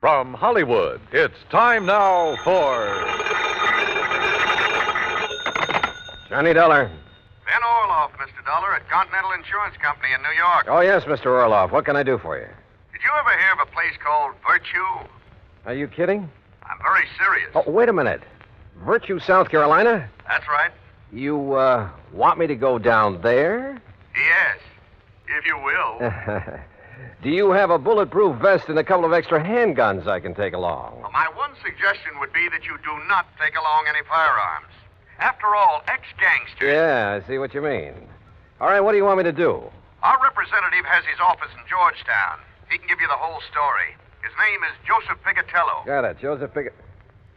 [SPEAKER 9] From Hollywood, it's time now for
[SPEAKER 4] Johnny Dollar.
[SPEAKER 19] Ben Orloff, Mr. Dollar, at Continental Insurance Company in New York.
[SPEAKER 4] Oh, yes, Mr. Orloff. What can I do for you?
[SPEAKER 19] Did you ever hear of a place called Virtue?
[SPEAKER 4] Are you kidding?
[SPEAKER 19] I'm very serious.
[SPEAKER 4] Oh, wait a minute. Virtue, South Carolina?
[SPEAKER 19] That's right.
[SPEAKER 4] You, want me to go down there?
[SPEAKER 19] Yes, if you will.
[SPEAKER 4] Do you have a bulletproof vest and a couple of extra handguns I can take along?
[SPEAKER 19] Well, my one suggestion would be that you do not take along any firearms. After all, ex-gangsters...
[SPEAKER 4] Yeah, I see what you mean. All right, what do you want me to do?
[SPEAKER 19] Our representative has his office in Georgetown. He can give you the whole story. His name is Joseph Pigatello.
[SPEAKER 4] Got it, Joseph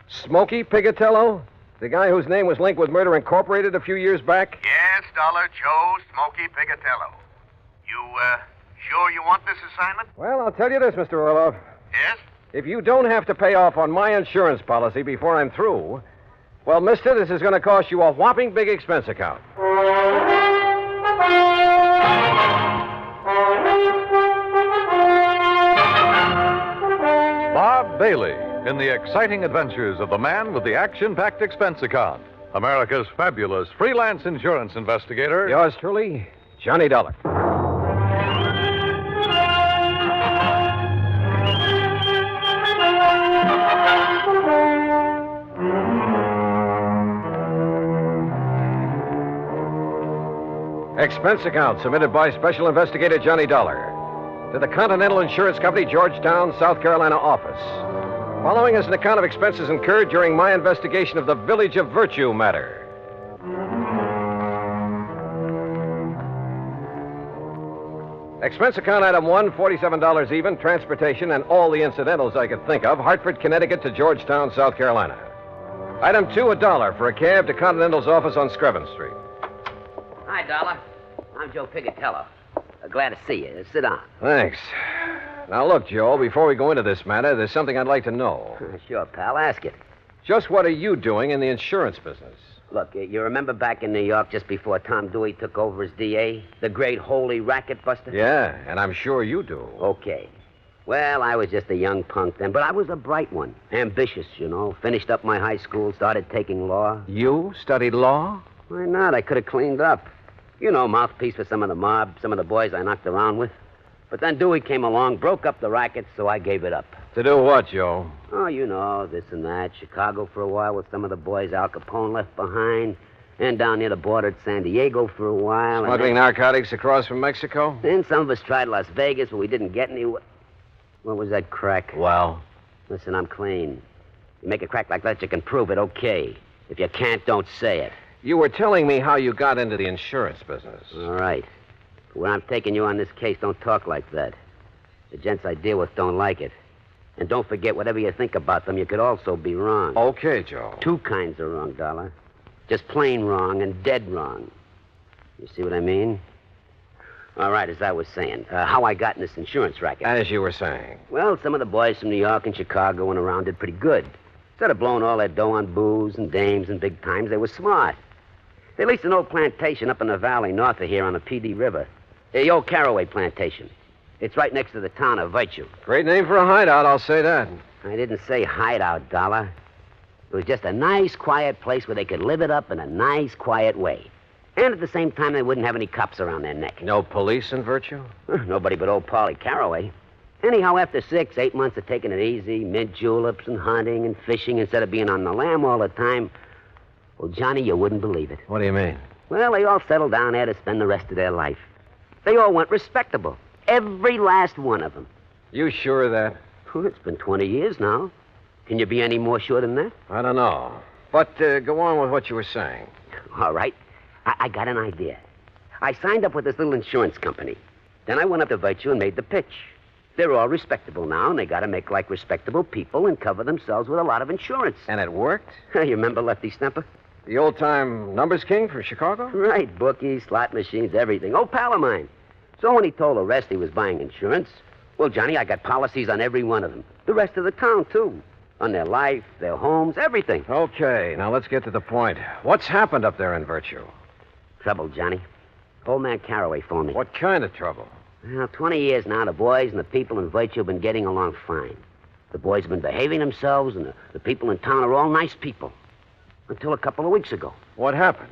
[SPEAKER 4] Smokey Pigatello? The guy whose name was linked with Murder Incorporated a few years back?
[SPEAKER 19] Yes, Dollar, Joe Smokey Pigatello. You, sure you want this assignment?
[SPEAKER 4] Well, I'll tell you this, Mr. Orloff.
[SPEAKER 19] Yes?
[SPEAKER 4] If you don't have to pay off on my insurance policy before I'm through, well, mister, this is going to cost you a whopping big expense account.
[SPEAKER 9] Bob Bailey in the exciting adventures of the man with the action-packed expense account. America's fabulous freelance insurance investigator.
[SPEAKER 4] Yours truly, Johnny Dollar. Expense account submitted by Special Investigator Johnny Dollar to the Continental Insurance Company, Georgetown, South Carolina office. Following is an account of expenses incurred during my investigation of the Village of Virtue matter. Expense account item 1, $47 even, transportation and all the incidentals I could think of, Hartford, Connecticut to Georgetown, South Carolina. Item 2, $1 for a cab to Continental's office on Screven Street.
[SPEAKER 3] Hi, Dollar. I'm Joe Pigatello. Glad to see you. Sit down.
[SPEAKER 4] Thanks. Now, look, Joe, before we go into this matter, there's something I'd like to know.
[SPEAKER 3] Sure, pal. Ask it.
[SPEAKER 4] Just what are you doing in the insurance business?
[SPEAKER 3] Look, you remember back in New York just before Tom Dewey took over as DA? The great holy racket buster?
[SPEAKER 4] Yeah, and I'm sure you do.
[SPEAKER 3] Okay. Well, I was just a young punk then, but I was a bright one. Ambitious, you know. Finished up my high school, started taking law.
[SPEAKER 4] You studied law?
[SPEAKER 3] Why not? I could have cleaned up. You know, mouthpiece for some of the mob, some of the boys I knocked around with. But then Dewey came along, broke up the racket, so I gave it up.
[SPEAKER 4] To do what, Joe?
[SPEAKER 3] Oh, you know, this and that. Chicago for a while with some of the boys Al Capone left behind. And down near the border at San Diego for a while.
[SPEAKER 4] Smuggling narcotics across from Mexico?
[SPEAKER 3] Then some of us tried Las Vegas, but we didn't get anywhere. What was that crack?
[SPEAKER 4] Well?
[SPEAKER 3] Listen, I'm clean. You make a crack like that, you can prove it, okay. If you can't, don't say it.
[SPEAKER 4] You were telling me how you got into the insurance business.
[SPEAKER 3] All right. Where I'm taking you on this case, don't talk like that. The gents I deal with don't like it. And don't forget, whatever you think about them, you could also be wrong.
[SPEAKER 4] Okay, Joe.
[SPEAKER 3] Two kinds of wrong, Dollar. Just plain wrong and dead wrong. You see what I mean? All right, as I was saying, how I got in this insurance racket.
[SPEAKER 4] As you were saying.
[SPEAKER 3] Well, some of the boys from New York and Chicago and around did pretty good. Instead of blowing all their dough on booze and dames and big times, they were smart. They leased an old plantation up in the valley north of here on the PD River. The old Caraway plantation. It's right next to the town of Virtue.
[SPEAKER 4] Great name for a hideout, I'll say that.
[SPEAKER 3] I didn't say hideout, Dollar. It was just a nice, quiet place where they could live it up in a nice, quiet way. And at the same time, they wouldn't have any cops around their neck.
[SPEAKER 4] No police in Virtue?
[SPEAKER 3] Nobody but old Paulie Caraway. Anyhow, after 6, 8 months of taking it easy, mint juleps and hunting and fishing instead of being on the lam all the time, well, Johnny, you wouldn't believe it.
[SPEAKER 4] What do you mean?
[SPEAKER 3] Well, they all settled down there to spend the rest of their life. They all went respectable. Every last one of them.
[SPEAKER 4] You sure of that?
[SPEAKER 3] Well, it's been 20 years now. Can you be any more sure than that?
[SPEAKER 4] I don't know. But go on with what you were saying.
[SPEAKER 3] All right. I got an idea. I signed up with this little insurance company. Then I went up to Virtue and made the pitch. They're all respectable now, and they got to make like respectable people and cover themselves with a lot of insurance.
[SPEAKER 4] And it worked?
[SPEAKER 3] You remember Lefty Stemper?
[SPEAKER 4] The old-time numbers king from Chicago?
[SPEAKER 3] Right. Bookies, slot machines, everything. Old pal of mine. So when he told the rest he was buying insurance, well, Johnny, I got policies on every one of them. The rest of the town, too. On their life, their homes, everything.
[SPEAKER 4] Okay, now let's get to the point. What's happened up there in Virtue?
[SPEAKER 3] Trouble, Johnny. Old man Caraway phoned me.
[SPEAKER 4] What kind of trouble?
[SPEAKER 3] Well, 20 years now, the boys and the people in Virtue have been getting along fine. The boys have been behaving themselves, and the people in town are all nice people. Until a couple of weeks ago.
[SPEAKER 4] What happened?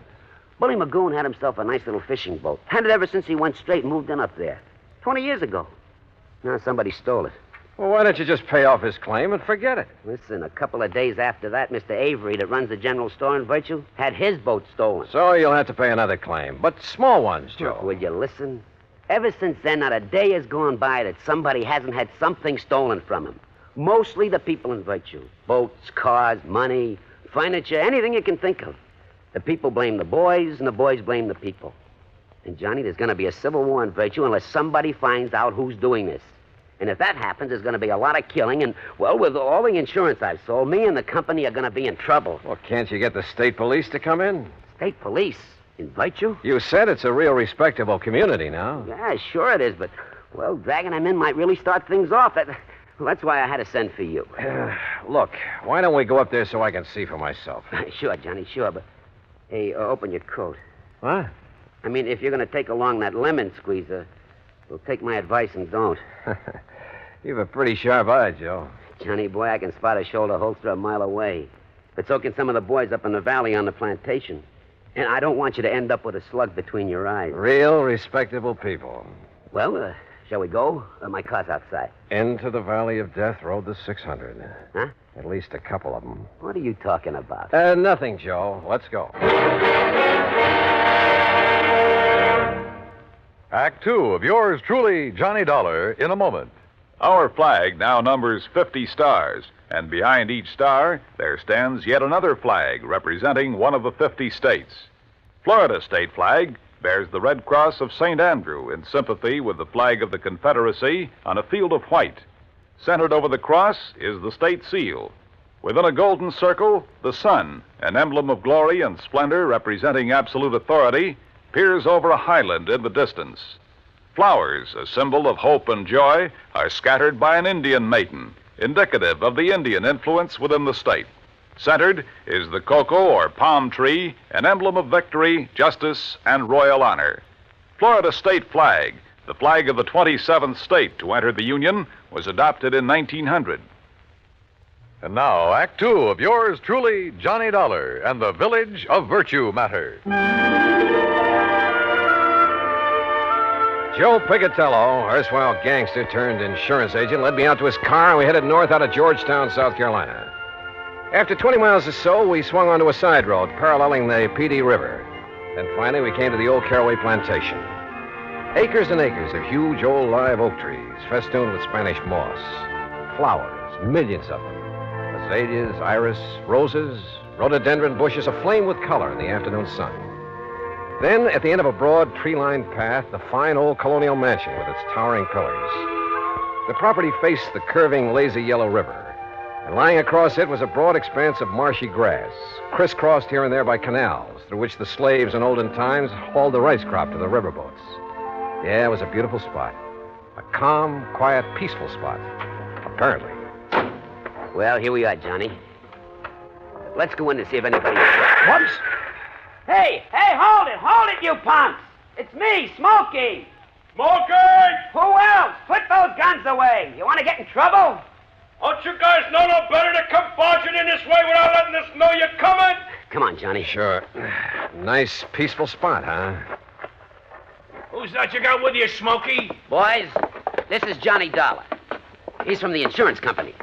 [SPEAKER 3] Bully Magoon had himself a nice little fishing boat. Had it ever since he went straight and moved in up there. 20 years ago. Now somebody stole it.
[SPEAKER 4] Well, why don't you just pay off his claim and forget it?
[SPEAKER 3] Listen, a couple of days after that, Mr. Avery, that runs the general store in Virtue, had his boat stolen.
[SPEAKER 4] So you'll have to pay another claim. But small ones, Joe.
[SPEAKER 3] Look, will you listen? Ever since then, not a day has gone by that somebody hasn't had something stolen from him. Mostly the people in Virtue. Boats, cars, money, furniture, anything you can think of. The people blame the boys, and the boys blame the people. And, Johnny, there's going to be a civil war in Virtue unless somebody finds out who's doing this. And if that happens, there's going to be a lot of killing, and, well, with all the insurance I've sold, me and the company are going to be in trouble.
[SPEAKER 4] Well, can't you get the state police to come in?
[SPEAKER 3] State police? In Virtue?
[SPEAKER 4] You said it's a real respectable community now.
[SPEAKER 3] Yeah, sure it is, but, well, dragging them in might really start things off. That's why I had to send for you.
[SPEAKER 4] Look, why don't we go up there so I can see for myself?
[SPEAKER 3] Sure, Johnny, sure, but... Hey, open your coat.
[SPEAKER 4] What?
[SPEAKER 3] I mean, if you're going to take along that lemon squeezer, well, take my advice and don't.
[SPEAKER 4] You've a pretty sharp eye, Joe.
[SPEAKER 3] Johnny, boy, I can spot a shoulder holster a mile away. But so can some of the boys up in the valley on the plantation. And I don't want you to end up with a slug between your eyes.
[SPEAKER 4] Real respectable people.
[SPEAKER 3] Well, shall we go? My car's outside.
[SPEAKER 4] Into the Valley of Death rode the 600.
[SPEAKER 3] Huh?
[SPEAKER 4] At least a couple of them.
[SPEAKER 3] What are you talking about?
[SPEAKER 4] Nothing, Joe. Let's go.
[SPEAKER 9] Act 2 of yours truly, Johnny Dollar, in a moment. Our flag now numbers 50 stars, and behind each star there stands yet another flag representing one of the 50 states. Florida's state flag bears the Red Cross of St. Andrew in sympathy with the flag of the Confederacy on a field of white. Centered over the cross is the state seal. Within a golden circle, the sun, an emblem of glory and splendor representing absolute authority, peers over a highland in the distance. Flowers, a symbol of hope and joy, are scattered by an Indian maiden, indicative of the Indian influence within the state. Centered is the cocoa or palm tree, an emblem of victory, justice, and royal honor. Florida's state flag, the flag of the 27th state to enter the Union, was adopted in 1900.
[SPEAKER 1] And now, Act Two of yours truly, Johnny Dollar and the Village of Virtue Matter.
[SPEAKER 4] Joe Pigatello, erstwhile gangster turned insurance agent, led me out to his car, and we headed north out of Georgetown, South Carolina. After 20 miles or so, we swung onto a side road paralleling the PD River. Then finally, we came to the old Caraway Plantation. Acres and acres of huge old live oak trees, festooned with Spanish moss. Flowers, millions of them. Azaleas, iris, roses, rhododendron bushes aflame with color in the afternoon sun. Then, at the end of a broad, tree-lined path, the fine old colonial mansion with its towering pillars. The property faced the curving, lazy yellow river, and lying across it was a broad expanse of marshy grass, crisscrossed here and there by canals through which the slaves in olden times hauled the rice crop to the riverboats. Yeah, it was a beautiful spot. A calm, quiet, peaceful spot. Apparently.
[SPEAKER 3] Well, here we are, Johnny. Let's go in and see if anybody...
[SPEAKER 4] What?
[SPEAKER 3] Hey, hold it, you punks! It's me, Smokey!
[SPEAKER 12] Smokey!
[SPEAKER 3] Who else? Put those guns away. You want to get in trouble?
[SPEAKER 12] Don't you guys know no better to come barging in this way without letting us know you're coming?
[SPEAKER 3] Come on, Johnny.
[SPEAKER 4] Sure. Nice, peaceful spot, huh?
[SPEAKER 12] Who's that you got with you, Smokey?
[SPEAKER 3] Boys, this is Johnny Dollar. He's from the insurance company.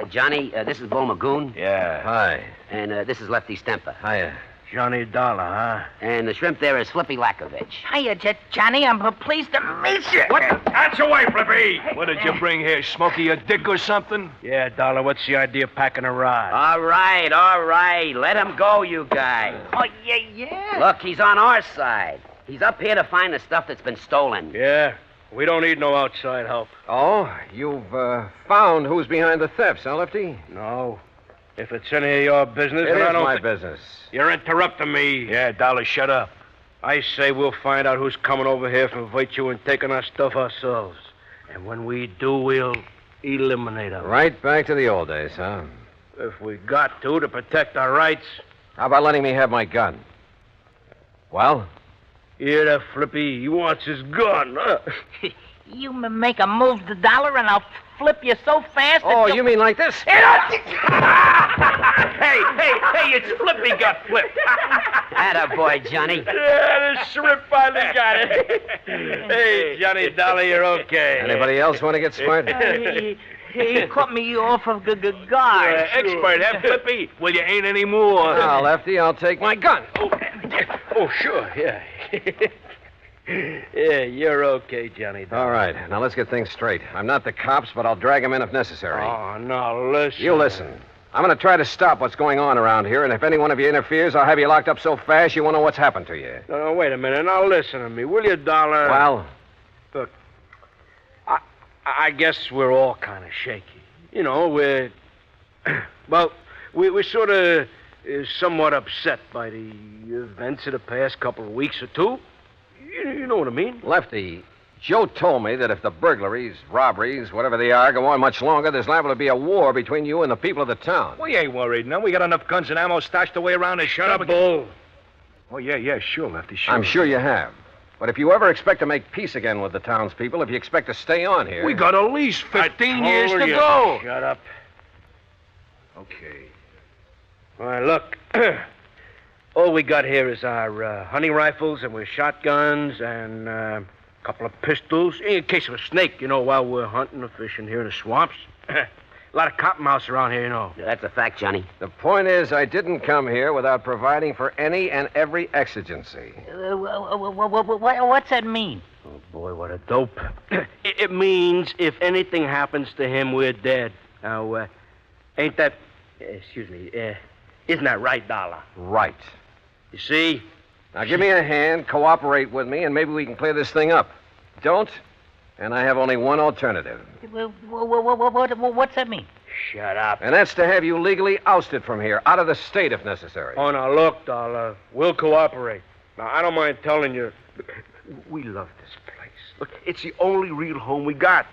[SPEAKER 3] Johnny, this is Bo Magoon.
[SPEAKER 12] Yeah.
[SPEAKER 4] Hi.
[SPEAKER 3] And this is Lefty Stemper.
[SPEAKER 4] Hiya.
[SPEAKER 12] Johnny Dollar, huh?
[SPEAKER 3] And the shrimp there is Flippy Lakovich.
[SPEAKER 16] Hiya, Johnny. I'm pleased to meet you.
[SPEAKER 12] What? That's away, Flippy! What did you bring here, Smokey? A dick or something?
[SPEAKER 13] Yeah, Dollar, what's the idea of packing a rod?
[SPEAKER 3] All right. Let him go, you guys.
[SPEAKER 16] Oh, yeah.
[SPEAKER 3] Look, he's on our side. He's up here to find the stuff that's been stolen.
[SPEAKER 13] Yeah? We don't need no outside help.
[SPEAKER 4] Oh, you've found who's behind the thefts, huh, Lefty?
[SPEAKER 13] No. If it's any of your business,
[SPEAKER 4] It
[SPEAKER 13] then I
[SPEAKER 4] is
[SPEAKER 13] don't
[SPEAKER 4] my business.
[SPEAKER 13] You're interrupting me.
[SPEAKER 12] Yeah, Dollar, shut up.
[SPEAKER 13] I say we'll find out who's coming over here from Virtue and taking our stuff ourselves. And when we do, we'll eliminate them.
[SPEAKER 4] Right back to the old days, huh?
[SPEAKER 13] If we got to protect our rights.
[SPEAKER 4] How about letting me have my gun? Well?
[SPEAKER 13] Yeah, that Flippy, he wants his gun.
[SPEAKER 16] You make a move to Dollar and I'll flip you so fast that
[SPEAKER 4] Oh, you mean like this?
[SPEAKER 12] Hey, it's Flippy got flipped.
[SPEAKER 3] Attaboy, Johnny.
[SPEAKER 13] Yeah, the shrimp finally got it. Hey, Johnny Dollar, you're okay.
[SPEAKER 4] Anybody else want to get smart?
[SPEAKER 16] He caught me off of guard.
[SPEAKER 12] Expert, huh, Flippy? Well, you ain't any more.
[SPEAKER 4] Now, Lefty, I'll take my gun.
[SPEAKER 13] Oh, sure, yeah. Yeah, you're okay, Johnny Dollar.
[SPEAKER 4] All right, now let's get things straight. I'm not the cops, but I'll drag him in if necessary.
[SPEAKER 13] Oh, now listen.
[SPEAKER 4] You listen. I'm going to try to stop what's going on around here, and if any one of you interferes, I'll have you locked up so fast you won't know what's happened to you.
[SPEAKER 13] No, wait a minute. Now listen to me, will you, Dollar?
[SPEAKER 4] Well?
[SPEAKER 13] Look, I guess we're all kind of shaky. You know, we're... Well, we're sort of somewhat upset by the events of the past couple of weeks or two. You know what I mean?
[SPEAKER 4] Lefty, Joe told me that if the burglaries, robberies, whatever they are, go on much longer, there's liable to be a war between you and the people of the town.
[SPEAKER 12] We ain't worried, no. We got enough guns and ammo stashed away around to shut up.
[SPEAKER 13] Bull.
[SPEAKER 12] Oh, yeah, sure, Lefty, sure.
[SPEAKER 4] I'm sure you have. But if you ever expect to make peace again with the townspeople, if you expect to stay on here...
[SPEAKER 12] We got at least 15 years to go.
[SPEAKER 13] Shut up.
[SPEAKER 12] Okay.
[SPEAKER 13] All right, look. All we got here is our hunting rifles and we're shotguns and a couple of pistols in case of a snake, you know, while we're hunting or fishing here in the swamps. A lot of cottonmouths around here, you know.
[SPEAKER 3] Yeah, that's a fact, Johnny.
[SPEAKER 4] The point is, I didn't come here without providing for any and every exigency.
[SPEAKER 16] What's that mean?
[SPEAKER 3] Oh,
[SPEAKER 13] boy, what a dope. It means if anything happens to him, we're dead. Now, ain't that... excuse me, isn't that right, Dollar?
[SPEAKER 4] Right.
[SPEAKER 13] You see?
[SPEAKER 4] Now, give me a hand, cooperate with me, and maybe we can clear this thing up. Don't, and I have only one alternative.
[SPEAKER 5] What's that mean?
[SPEAKER 13] Shut up.
[SPEAKER 4] And that's to have you legally ousted from here, out of the state if necessary.
[SPEAKER 13] Oh, now, look, Dollar, we'll cooperate. Now, I don't mind telling you, we love this place. Look, it's the only real home we got.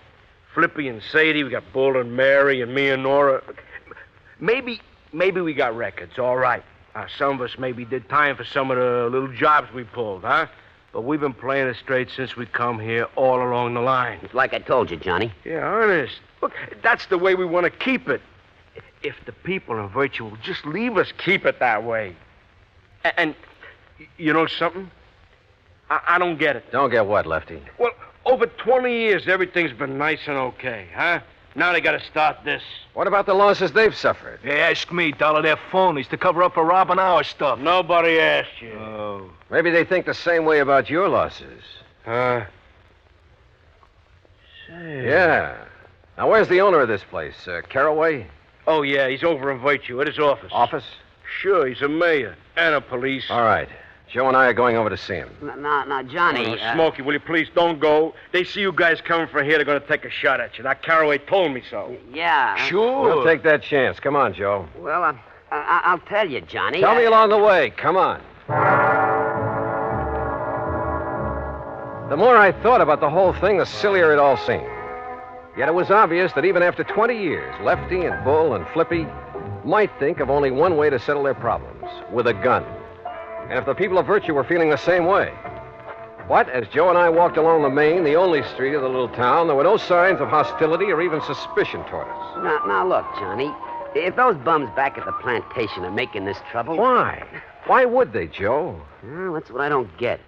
[SPEAKER 13] Flippy and Sadie, we got Bull and Mary and me and Nora. Maybe we got records, all right. Some of us maybe did time for some of the little jobs we pulled, huh? But we've been playing it straight since we come here, all along the line.
[SPEAKER 3] It's like I told you, Johnny.
[SPEAKER 13] Yeah, honest. Look, that's the way we want to keep it. If the people in Virtue will just leave us keep it that way. And you know something? I don't get it.
[SPEAKER 4] Don't get what, Lefty?
[SPEAKER 13] Well, over 20 years, everything's been nice and okay, huh? Now they gotta start this.
[SPEAKER 4] What about the losses they've suffered?
[SPEAKER 14] Hey, ask me, Dollar. They're phonies to cover up for robbing our stuff.
[SPEAKER 13] Nobody asked you.
[SPEAKER 14] Oh.
[SPEAKER 4] Maybe they think the same way about your losses.
[SPEAKER 13] Huh?
[SPEAKER 4] Yeah. Now, where's the owner of this place? Caraway?
[SPEAKER 13] Oh, yeah, he's over in Virtue at his office.
[SPEAKER 4] Office?
[SPEAKER 13] Sure, he's a mayor and a police.
[SPEAKER 4] All right. Joe and I are going over to see him.
[SPEAKER 3] Now, Johnny...
[SPEAKER 13] Smokey, will you please don't go? They see you guys coming from here, they're going to take a shot at you. That Caraway told me so.
[SPEAKER 3] Yeah.
[SPEAKER 4] Sure. We'll take that chance. Come on, Joe.
[SPEAKER 3] Well, I'll tell you, Johnny.
[SPEAKER 4] Tell me along the way. Come on. The more I thought about the whole thing, the sillier it all seemed. Yet it was obvious that even after 20 years, Lefty and Bull and Flippy might think of only one way to settle their problems, with a gun. And if the people of Virtue were feeling the same way. But as Joe and I walked along the main, the only street of the little town, there were no signs of hostility or even suspicion toward us.
[SPEAKER 3] Now, look, Johnny. If those bums back at the plantation are making this trouble...
[SPEAKER 4] Why? Why would they, Joe?
[SPEAKER 3] Well, that's what I don't get.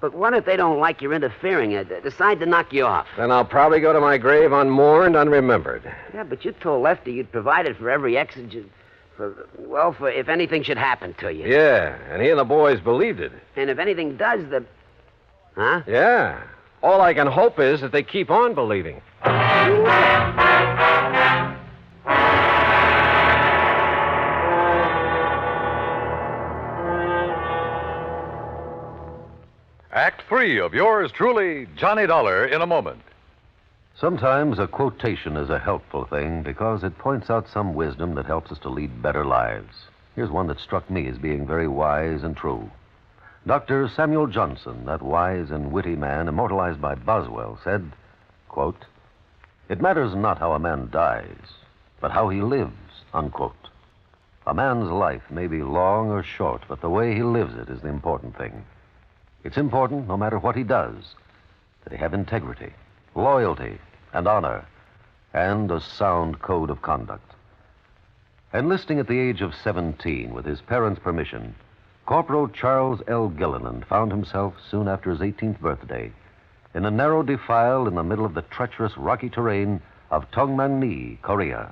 [SPEAKER 3] But what if they don't like your interfering and decide to knock you off?
[SPEAKER 4] Then I'll probably go to my grave unmourned, unremembered.
[SPEAKER 3] Yeah, but you told Lefty you'd provided for every exigent... for if anything should happen to you.
[SPEAKER 4] Yeah, and he and the boys believed it.
[SPEAKER 3] And if anything does, Huh?
[SPEAKER 4] Yeah. All I can hope is that they keep on believing.
[SPEAKER 9] Act 3 of yours truly, Johnny Dollar, in a moment.
[SPEAKER 15] Sometimes a quotation is a helpful thing because it points out some wisdom that helps us to lead better lives. Here's one that struck me as being very wise and true. Dr. Samuel Johnson, that wise and witty man immortalized by Boswell, said, quote, "It matters not how a man dies, but how he lives," unquote. A man's life may be long or short, but the way he lives it is the important thing. It's important, no matter what he does, that he have integrity, loyalty, and honor, and a sound code of conduct. Enlisting at the age of 17 with his parents' permission, Corporal Charles L. Gilliland found himself, soon after his 18th birthday, in a narrow defile in the middle of the treacherous rocky terrain of Tongmangni, Korea.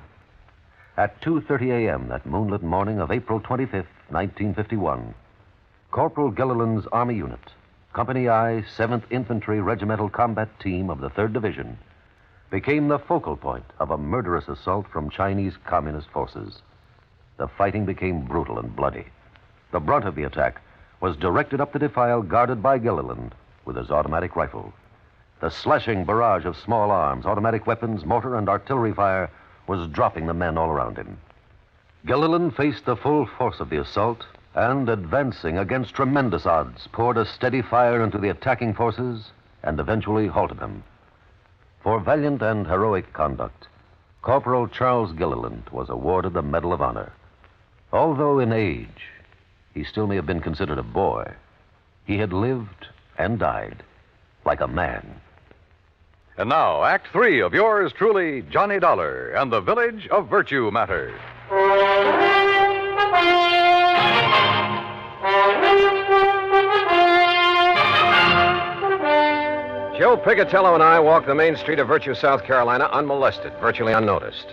[SPEAKER 15] At 2:30 a.m. that moonlit morning of April 25th, 1951, Corporal Gilliland's Army Unit, Company I, 7th Infantry Regimental Combat Team of the 3rd Division, became the focal point of a murderous assault from Chinese Communist forces. The fighting became brutal and bloody. The brunt of the attack was directed up the defile guarded by Gilliland with his automatic rifle. The slashing barrage of small arms, automatic weapons, mortar, and artillery fire was dropping the men all around him. Gilliland faced the full force of the assault and, advancing against tremendous odds, poured a steady fire into the attacking forces and eventually halted them. For valiant and heroic conduct, Corporal Charles Gilliland was awarded the Medal of Honor. Although in age, he still may have been considered a boy, he had lived and died like a man.
[SPEAKER 9] And now, Act 3 of yours truly, Johnny Dollar, and the Village of Virtue Matter.
[SPEAKER 4] Joe Picatello and I walked the main street of Virtue, South Carolina, unmolested, virtually unnoticed.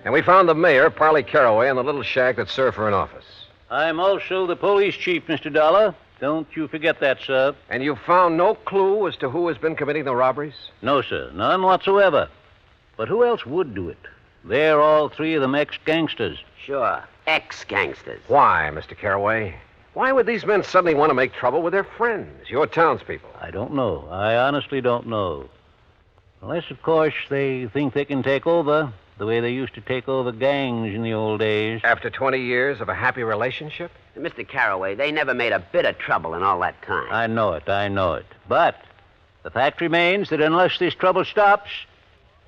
[SPEAKER 4] And we found the mayor, Parley Caraway, in the little shack that served for an office.
[SPEAKER 6] I'm also the police chief, Mr. Dollar. Don't you forget that, sir.
[SPEAKER 4] And you found no clue as to who has been committing the robberies?
[SPEAKER 6] No, sir. None whatsoever. But who else would do it? They're all three of them ex-gangsters.
[SPEAKER 3] Sure, ex-gangsters.
[SPEAKER 4] Why, Mr. Carraway? Why would these men suddenly want to make trouble with their friends, your townspeople?
[SPEAKER 6] I don't know. I honestly don't know. Unless, of course, they think they can take over the way they used to take over gangs in the old days.
[SPEAKER 4] After 20 years of a happy relationship?
[SPEAKER 3] Mr. Carraway, they never made a bit of trouble in all that time.
[SPEAKER 6] I know it. But the fact remains that unless this trouble stops,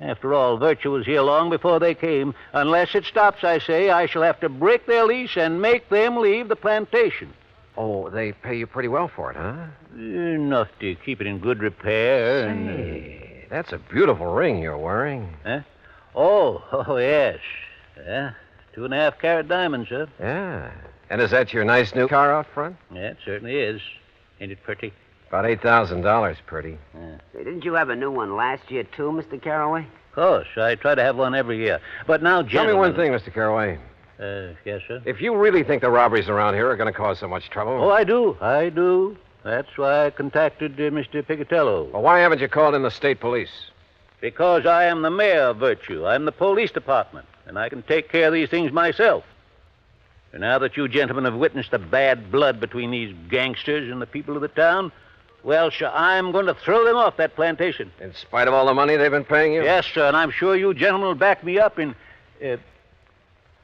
[SPEAKER 6] after all, Virtue was here long before they came, unless it stops, I say, I shall have to break their lease and make them leave the plantation.
[SPEAKER 4] Oh, they pay you pretty well for it, huh?
[SPEAKER 6] Enough to keep it in good repair.
[SPEAKER 4] Say, that's a beautiful ring you're wearing.
[SPEAKER 6] Huh? Oh, yes. 2.5 carat diamonds, sir.
[SPEAKER 4] Yeah. And is that your nice new car out front?
[SPEAKER 6] Yeah, it certainly is. Ain't it pretty?
[SPEAKER 4] About $8,000 pretty.
[SPEAKER 3] Say, didn't you have a new one last year, too, Mr. Carraway?
[SPEAKER 6] Of course. I try to have one every year. But now,
[SPEAKER 4] Tell
[SPEAKER 6] gentlemen...
[SPEAKER 4] me one thing, Mr. Carraway.
[SPEAKER 6] Yes, sir?
[SPEAKER 4] If you really think the robberies around here are going to cause so much trouble...
[SPEAKER 6] Oh, I do. That's why I contacted Mr. Picatello.
[SPEAKER 4] Well, why haven't you called in the state police?
[SPEAKER 6] Because I am the mayor of Virtue. I'm the police department, and I can take care of these things myself. And now that you gentlemen have witnessed the bad blood between these gangsters and the people of the town, well, sir, I'm going to throw them off that plantation.
[SPEAKER 4] In spite of all the money they've been paying you?
[SPEAKER 6] Yes, sir, and I'm sure you gentlemen will back me up in...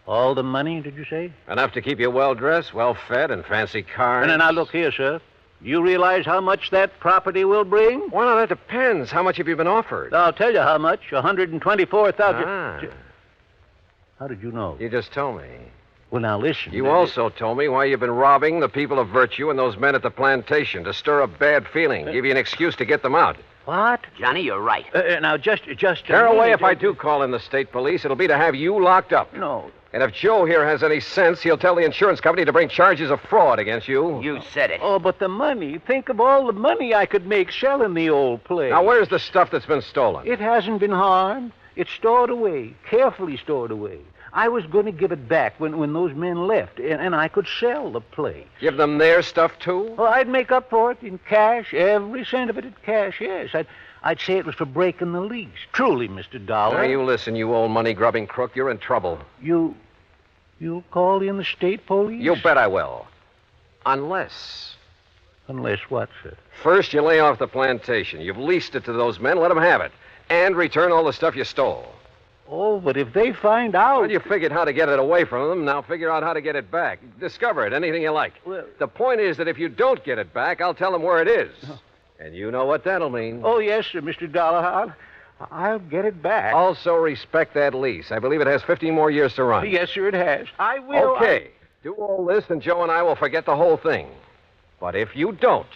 [SPEAKER 6] all the money, did you say?
[SPEAKER 4] Enough to keep you well-dressed, well-fed, and fancy cars.
[SPEAKER 6] And now, look here, sir. Do you realize how much that property will bring?
[SPEAKER 4] Well, now, that depends. How much have you been offered?
[SPEAKER 6] I'll tell you how much. $124,000.
[SPEAKER 4] Ah.
[SPEAKER 6] How did you know?
[SPEAKER 4] You just told me.
[SPEAKER 6] Well, now, listen.
[SPEAKER 4] You also told me why you've been robbing the people of Virtue and those men at the plantation to stir up bad feeling, give you an excuse to get them out.
[SPEAKER 6] What?
[SPEAKER 3] Johnny, you're right.
[SPEAKER 6] Now, just
[SPEAKER 4] Carraway, if I do call in the state police, it'll be to have you locked up.
[SPEAKER 6] No.
[SPEAKER 4] And if Joe here has any sense, he'll tell the insurance company to bring charges of fraud against you.
[SPEAKER 3] You said it.
[SPEAKER 6] Oh, but the money. Think of all the money I could make selling the old place.
[SPEAKER 4] Now, where's the stuff that's been stolen?
[SPEAKER 6] It hasn't been harmed. It's stored away, carefully stored away. I was going to give it back when those men left, and I could sell the place.
[SPEAKER 4] Give them their stuff, too?
[SPEAKER 6] Oh, I'd make up for it in cash, every cent of it in cash, yes. I'd say it was for breaking the lease. Truly, Mr. Dollar.
[SPEAKER 4] Now, you listen, you old money-grubbing crook. You're in trouble.
[SPEAKER 6] You'll call in the state police?
[SPEAKER 4] You bet I will. Unless...
[SPEAKER 6] Unless what, sir?
[SPEAKER 4] First, you lay off the plantation. You've leased it to those men. Let them have it. And return all the stuff you stole.
[SPEAKER 6] Oh, but if they find out...
[SPEAKER 4] Well, you figured how to get it away from them. Now figure out how to get it back. Discover it, anything you like.
[SPEAKER 6] Well...
[SPEAKER 4] The point is that if you don't get it back, I'll tell them where it is. And you know what that'll mean.
[SPEAKER 6] Oh, yes, sir, Mr. Dollar. I'll get it back.
[SPEAKER 4] Also respect that lease. I believe it has 15 more years to run.
[SPEAKER 6] Yes, sir, it has. I will.
[SPEAKER 4] Okay. Do all this, and Joe and I will forget the whole thing. But if you don't,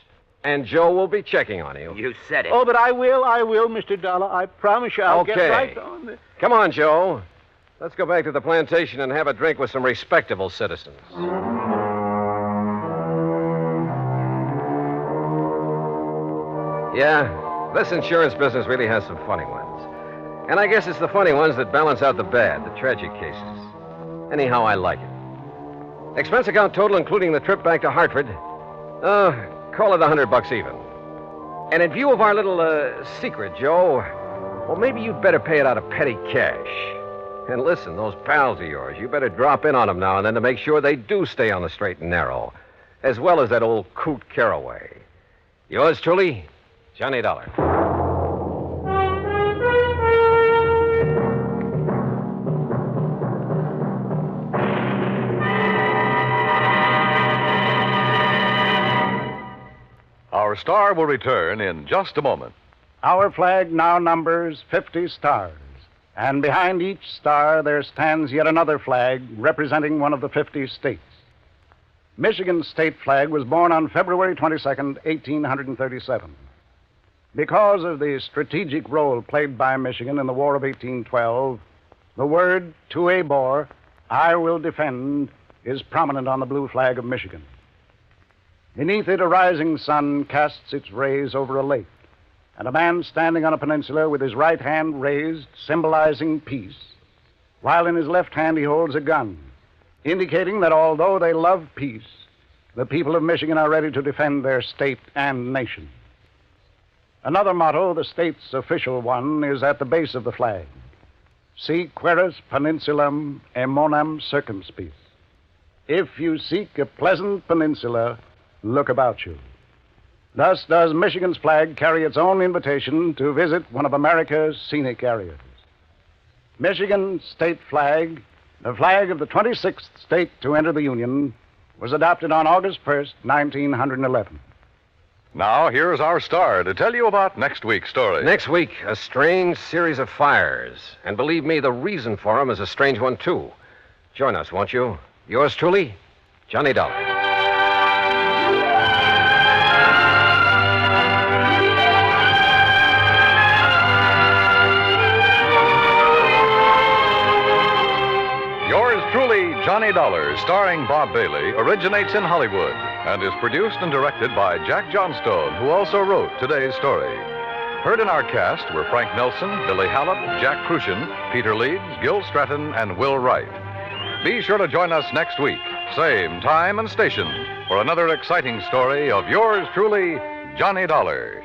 [SPEAKER 4] and Joe will be checking on you.
[SPEAKER 3] You said it.
[SPEAKER 6] Oh, but I will, Mr. Dollar. I promise you I'll get right on the...
[SPEAKER 4] Come on, Joe. Let's go back to the plantation and have a drink with some respectable citizens. Yeah, this insurance business really has some funny ones. And I guess it's the funny ones that balance out the bad, the tragic cases. Anyhow, I like it. Expense account total, including the trip back to Hartford. Call it $100 even. And in view of our little secret, Joe, well, maybe you'd better pay it out of petty cash. And listen, those pals of yours, you better drop in on them now and then to make sure they do stay on the straight and narrow, as well as that old coot Carraway. Yours truly, Johnny Dollar.
[SPEAKER 9] Our star will return in just a moment.
[SPEAKER 10] Our flag now numbers 50 stars, and behind each star there stands yet another flag representing one of the 50 states. Michigan's state flag was born on February 22nd, 1837. Because of the strategic role played by Michigan in the War of 1812, the word "to a bore, I will defend" is prominent on the blue flag of Michigan. Beneath it, a rising sun casts its rays over a lake, and a man standing on a peninsula with his right hand raised, symbolizing peace, while in his left hand he holds a gun, indicating that although they love peace, the people of Michigan are ready to defend their state and nation. Another motto, the state's official one, is at the base of the flag. Si queris peninsulam emonam circumspis. If you seek a pleasant peninsula, look about you. Thus does Michigan's flag carry its own invitation to visit one of America's scenic areas. Michigan's state flag, the flag of the 26th state to enter the Union, was adopted on August 1st, 1911.
[SPEAKER 9] Now, here's our star to tell you about next week's story.
[SPEAKER 4] Next week, a strange series of fires. And believe me, the reason for them is a strange one, too. Join us, won't you? Yours truly, Johnny Dollar.
[SPEAKER 9] Yours truly, Johnny Dollar, starring Bob Bailey, originates in Hollywood and is produced and directed by Jack Johnstone, who also wrote today's story. Heard in our cast were Frank Nelson, Billy Hallett, Jack Crucian, Peter Leeds, Gil Stratton, and Will Wright. Be sure to join us next week, same time and station, for another exciting story of yours truly, Johnny Dollar.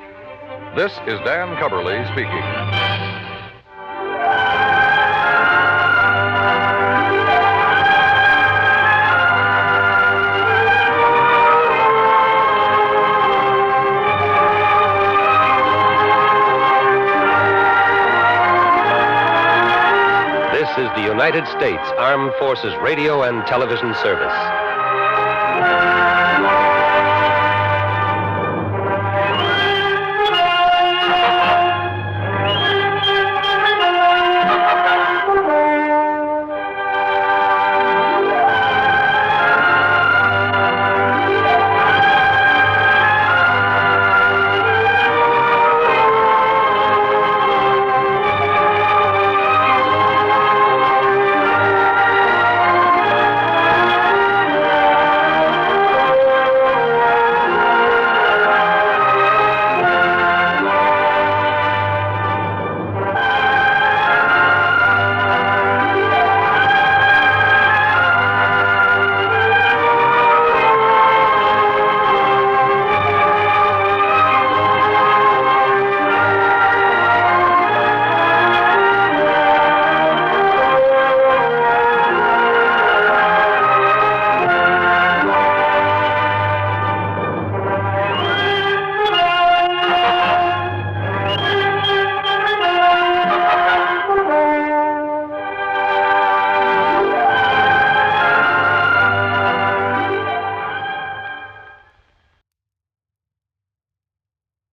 [SPEAKER 9] This is Dan Cubberly speaking.
[SPEAKER 8] This is the United States Armed Forces Radio and Television Service.